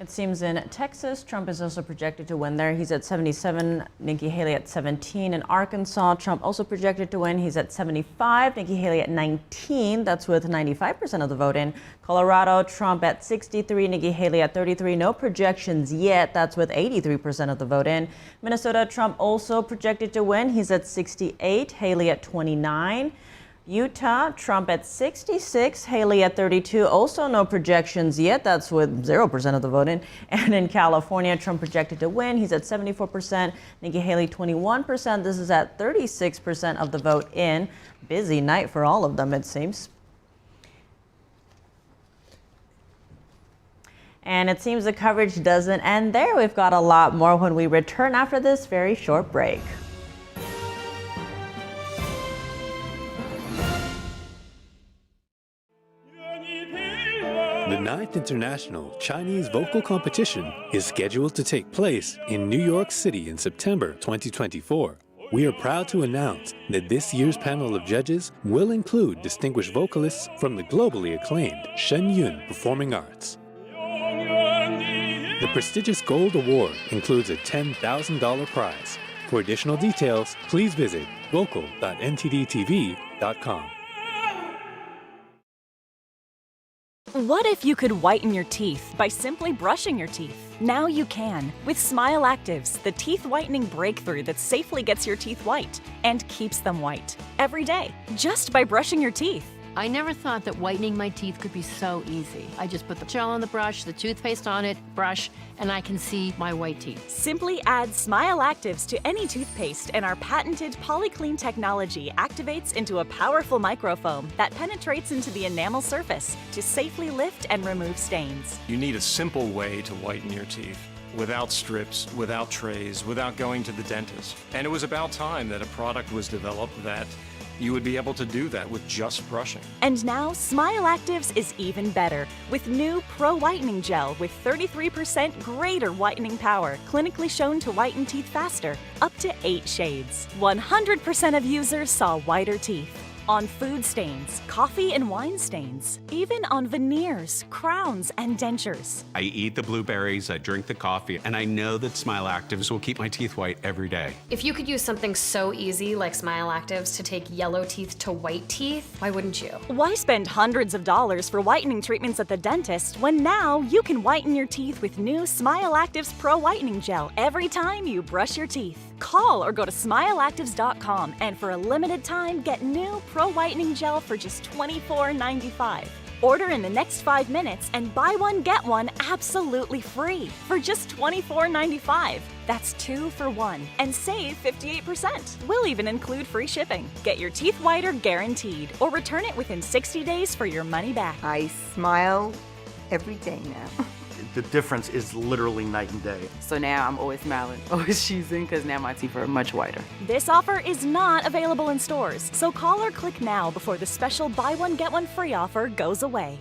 It seems in Texas, Trump is also projected to win there. He's at 77, Nikki Haley at 17. In Arkansas, Trump also projected to win. He's at 75, Nikki Haley at 19. That's with 95% of the vote in. Colorado, Trump at 63, Nikki Haley at 33. No projections yet. That's with 83% of the vote in. Minnesota, Trump also projected to win. He's at 68, Haley at 29. Utah, Trump at 66, Haley at 32. Also no projections yet. That's with 0% of the vote in. And in California, Trump projected to win. He's at 74%, Nikki Haley 21%. This is at 36% of the vote in. Busy night for all of them, it seems. And it seems the coverage doesn't end there. We've got a lot more when we return after this very short break. The 9th International Chinese Vocal Competition is scheduled to take place in New York City in September 2024. We are proud to announce that this year's panel of judges will include distinguished vocalists from the globally acclaimed Shen Yun Performing Arts. The prestigious Gold Award includes a $10,000 prize. For additional details, please visit vocal.ntdtv.com. What if you could whiten your teeth by simply brushing your teeth? Now you can with Smile Actives, the teeth whitening breakthrough that safely gets your teeth white and keeps them white every day, just by brushing your teeth. I never thought that whitening my teeth could be so easy. I just put the gel on the brush, the toothpaste on it, brush, and I can see my white teeth. Simply add Smile Actives to any toothpaste and our patented PolyClean technology activates into a powerful microfoam that penetrates into the enamel surface to safely lift and remove stains. You need a simple way to whiten your teeth. Without strips, without trays, without going to the dentist. And it was about time that a product was developed that you would be able to do that with just brushing. And now, Smile Actives is even better with new Pro Whitening Gel with 33% greater whitening power, clinically shown to whiten teeth faster, up to 8 shades. 100% of users saw whiter teeth. On food stains, coffee and wine stains, even on veneers, crowns, and dentures. I eat the blueberries, I drink the coffee, and I know that Smile Actives will keep my teeth white every day. If you could use something so easy like Smile Actives to take yellow teeth to white teeth, why wouldn't you? Why spend hundreds of dollars for whitening treatments at the dentist when now you can whiten your teeth with new Smile Actives Pro Whitening Gel every time you brush your teeth? Call or go to smileactives.com and for a limited time get new Pro Whitening Gel for just $24.95. Order in the next 5 minutes and buy one get one absolutely free for just $24.95. That's 2 for 1 and save 58%. We'll even include free shipping. Get your teeth whiter guaranteed or return it within 60 days for your money back. I smile every day now. The difference is literally night and day. So now I'm always smiling, always choosing, because now my teeth are much whiter. This offer is not available in stores, so call or click now before the special buy one get one free offer goes away.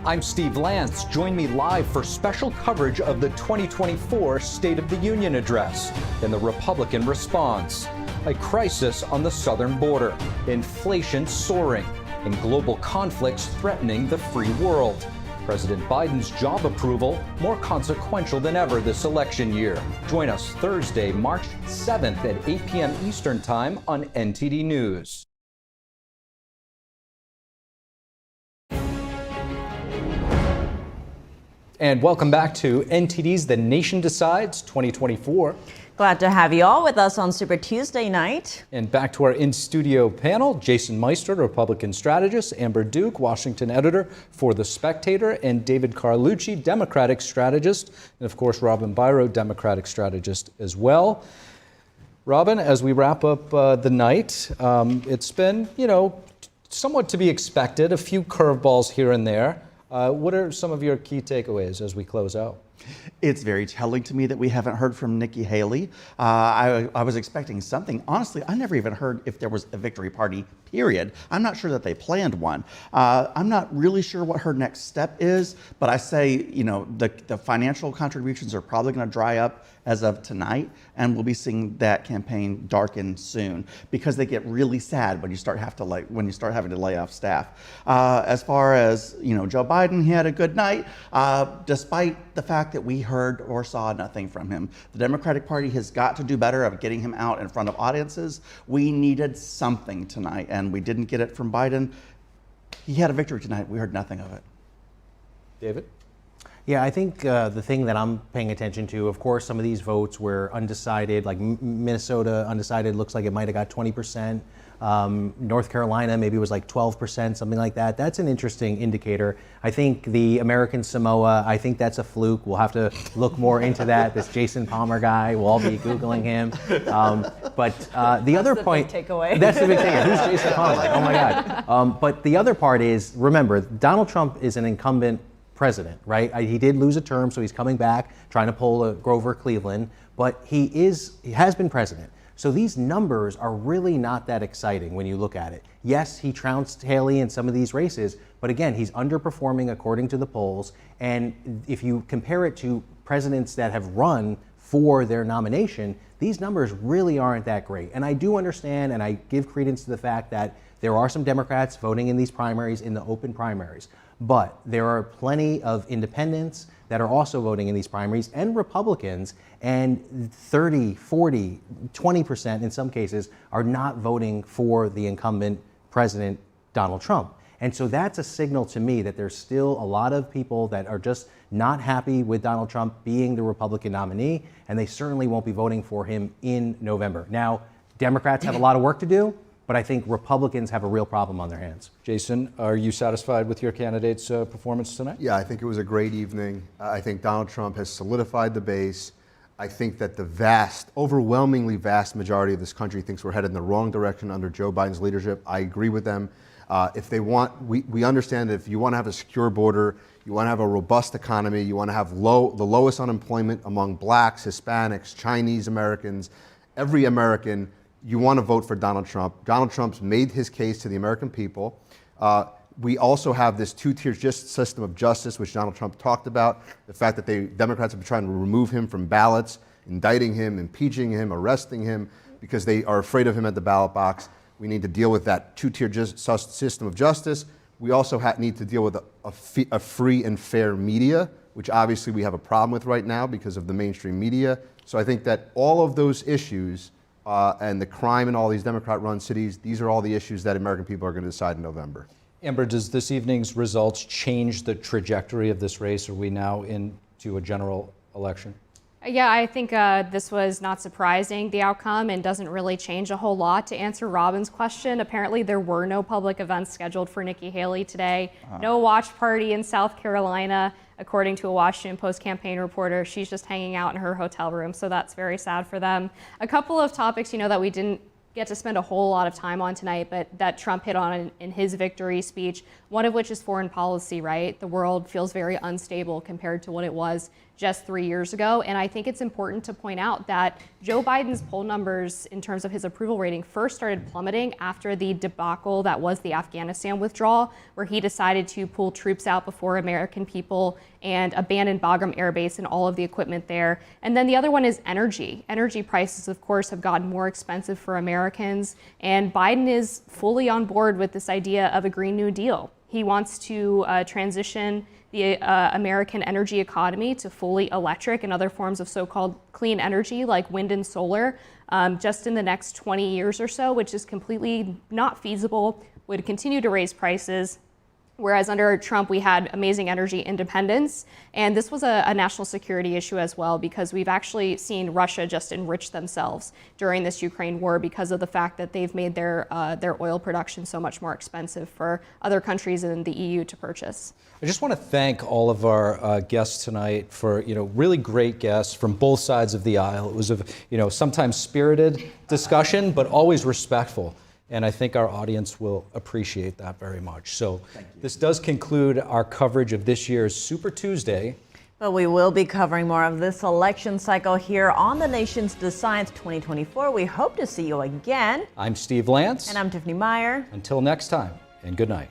I'm Steve Lance. Join me live for special coverage of the 2024 State of the Union address and the Republican response. A crisis on the southern border, inflation soaring, and global conflicts threatening the free world. President Biden's job approval more consequential than ever this election year. Join us Thursday, March 7th at 8 p.m. Eastern Time on NTD News. And welcome back to NTD's The Nation Decides 2024. Glad to have you all with us on Super Tuesday night. And back to our in-studio panel, Jason Meister, Republican strategist, Amber Duke, Washington editor for The Spectator, and David Carlucci, Democratic strategist, and of course Robin Byro, Democratic strategist as well. Robin, as we wrap up the night, it's been, somewhat to be expected, a few curveballs here and there. What are some of your key takeaways as we close out? It's very telling to me that we haven't heard from Nikki Haley. I was expecting something. Honestly, I never even heard if there was a victory party, period. I'm not sure that they planned one. I'm not really sure what her next step is, but I say, you know, the financial contributions are probably going to dry up as of tonight, and we'll be seeing that campaign darken soon because they get really sad when you start having to lay off staff. As far as, you know, Joe Biden, he had a good night, despite the fact that we heard or saw nothing from him. The Democratic Party has got to do better of getting him out in front of audiences. We needed something tonight, and we didn't get it from Biden. He had a victory tonight. We heard nothing of it. David? Yeah, I think the thing that I'm paying attention to, of course, some of these votes were undecided, like Minnesota undecided looks like it might have got 20%. North Carolina maybe was like 12%, something like that. That's an interesting indicator. I think the American Samoa, I think that's a fluke. We'll have to look more into that. This Jason Palmer guy, we'll all be Googling him. But the other point, big takeaway. That's the big takeaway. Who's Jason Palmer? Oh my God. But the other part is, remember, Donald Trump is an incumbent president, right? He did lose a term, so he's coming back, trying to pull a Grover Cleveland, but he has been president. So these numbers are really not that exciting when you look at it. Yes, he trounced Haley in some of these races, but again, he's underperforming according to the polls. And if you compare it to presidents that have run for their nomination, these numbers really aren't that great. And I do understand, and I give credence to the fact that there are some Democrats voting in these primaries, in the open primaries. But there are plenty of independents that are also voting in these primaries and Republicans, and 30, 40, 20% in some cases are not voting for the incumbent president, Donald Trump. And so that's a signal to me that there's still a lot of people that are just not happy with Donald Trump being the Republican nominee, and they certainly won't be voting for him in November. Now, Democrats have a lot of work to do, but I think Republicans have a real problem on their hands. Jason, are you satisfied with your candidate's performance tonight? Yeah, I think it was a great evening. I think Donald Trump has solidified the base. I think that the overwhelmingly vast majority of this country thinks we're headed in the wrong direction under Joe Biden's leadership. I agree with them. If they want, we understand that if you want to have a secure border, you want to have a robust economy, you want to have the lowest unemployment among blacks, Hispanics, Chinese Americans, every American, you want to vote for Donald Trump. Donald Trump's made his case to the American people. We also have this two-tier system of justice, which Donald Trump talked about. The fact that Democrats have been trying to remove him from ballots, indicting him, impeaching him, arresting him, because they are afraid of him at the ballot box. We need to deal with that two-tier system of justice. We also need to deal with a free and fair media, which obviously we have a problem with right now because of the mainstream media. So I think that all of those issues and the crime in all these Democrat-run cities, these are all the issues that American people are going to decide in November. Amber, does this evening's results change the trajectory of this race? Are we now into a general election? Yeah, I think this was not surprising, the outcome, and doesn't really change a whole lot. To answer Robin's question, apparently there were no public events scheduled for Nikki Haley today. No watch party in South Carolina, according to a Washington Post campaign reporter. She's just hanging out in her hotel room, so that's very sad for them. A couple of topics, that we didn't get to spend a whole lot of time on tonight, but that Trump hit on in his victory speech, one of which is foreign policy, right? The world feels very unstable compared to what it was just 3 years ago. And I think it's important to point out that Joe Biden's poll numbers in terms of his approval rating first started plummeting after the debacle that was the Afghanistan withdrawal, where he decided to pull troops out before American people and abandon Bagram Air Base and all of the equipment there. And then the other one is energy. Energy prices, of course, have gotten more expensive for Americans. And Biden is fully on board with this idea of a Green New Deal. He wants to transition the American energy economy to fully electric and other forms of so-called clean energy like wind and solar just in the next 20 years or so, which is completely not feasible, would continue to raise prices. Whereas under Trump, we had amazing energy independence. And this was a national security issue as well, because we've actually seen Russia just enrich themselves during this Ukraine war because of the fact that they've made their oil production so much more expensive for other countries in the EU to purchase. I just want to thank all of our guests tonight for, really great guests from both sides of the aisle. It was a, sometimes spirited discussion, but always respectful. And I think our audience will appreciate that very much. So this does conclude our coverage of this year's Super Tuesday. But we will be covering more of this election cycle here on The Nation's Decides 2024. We hope to see you again. I'm Steve Lance. And I'm Tiffany Meier. Until next time, and good night.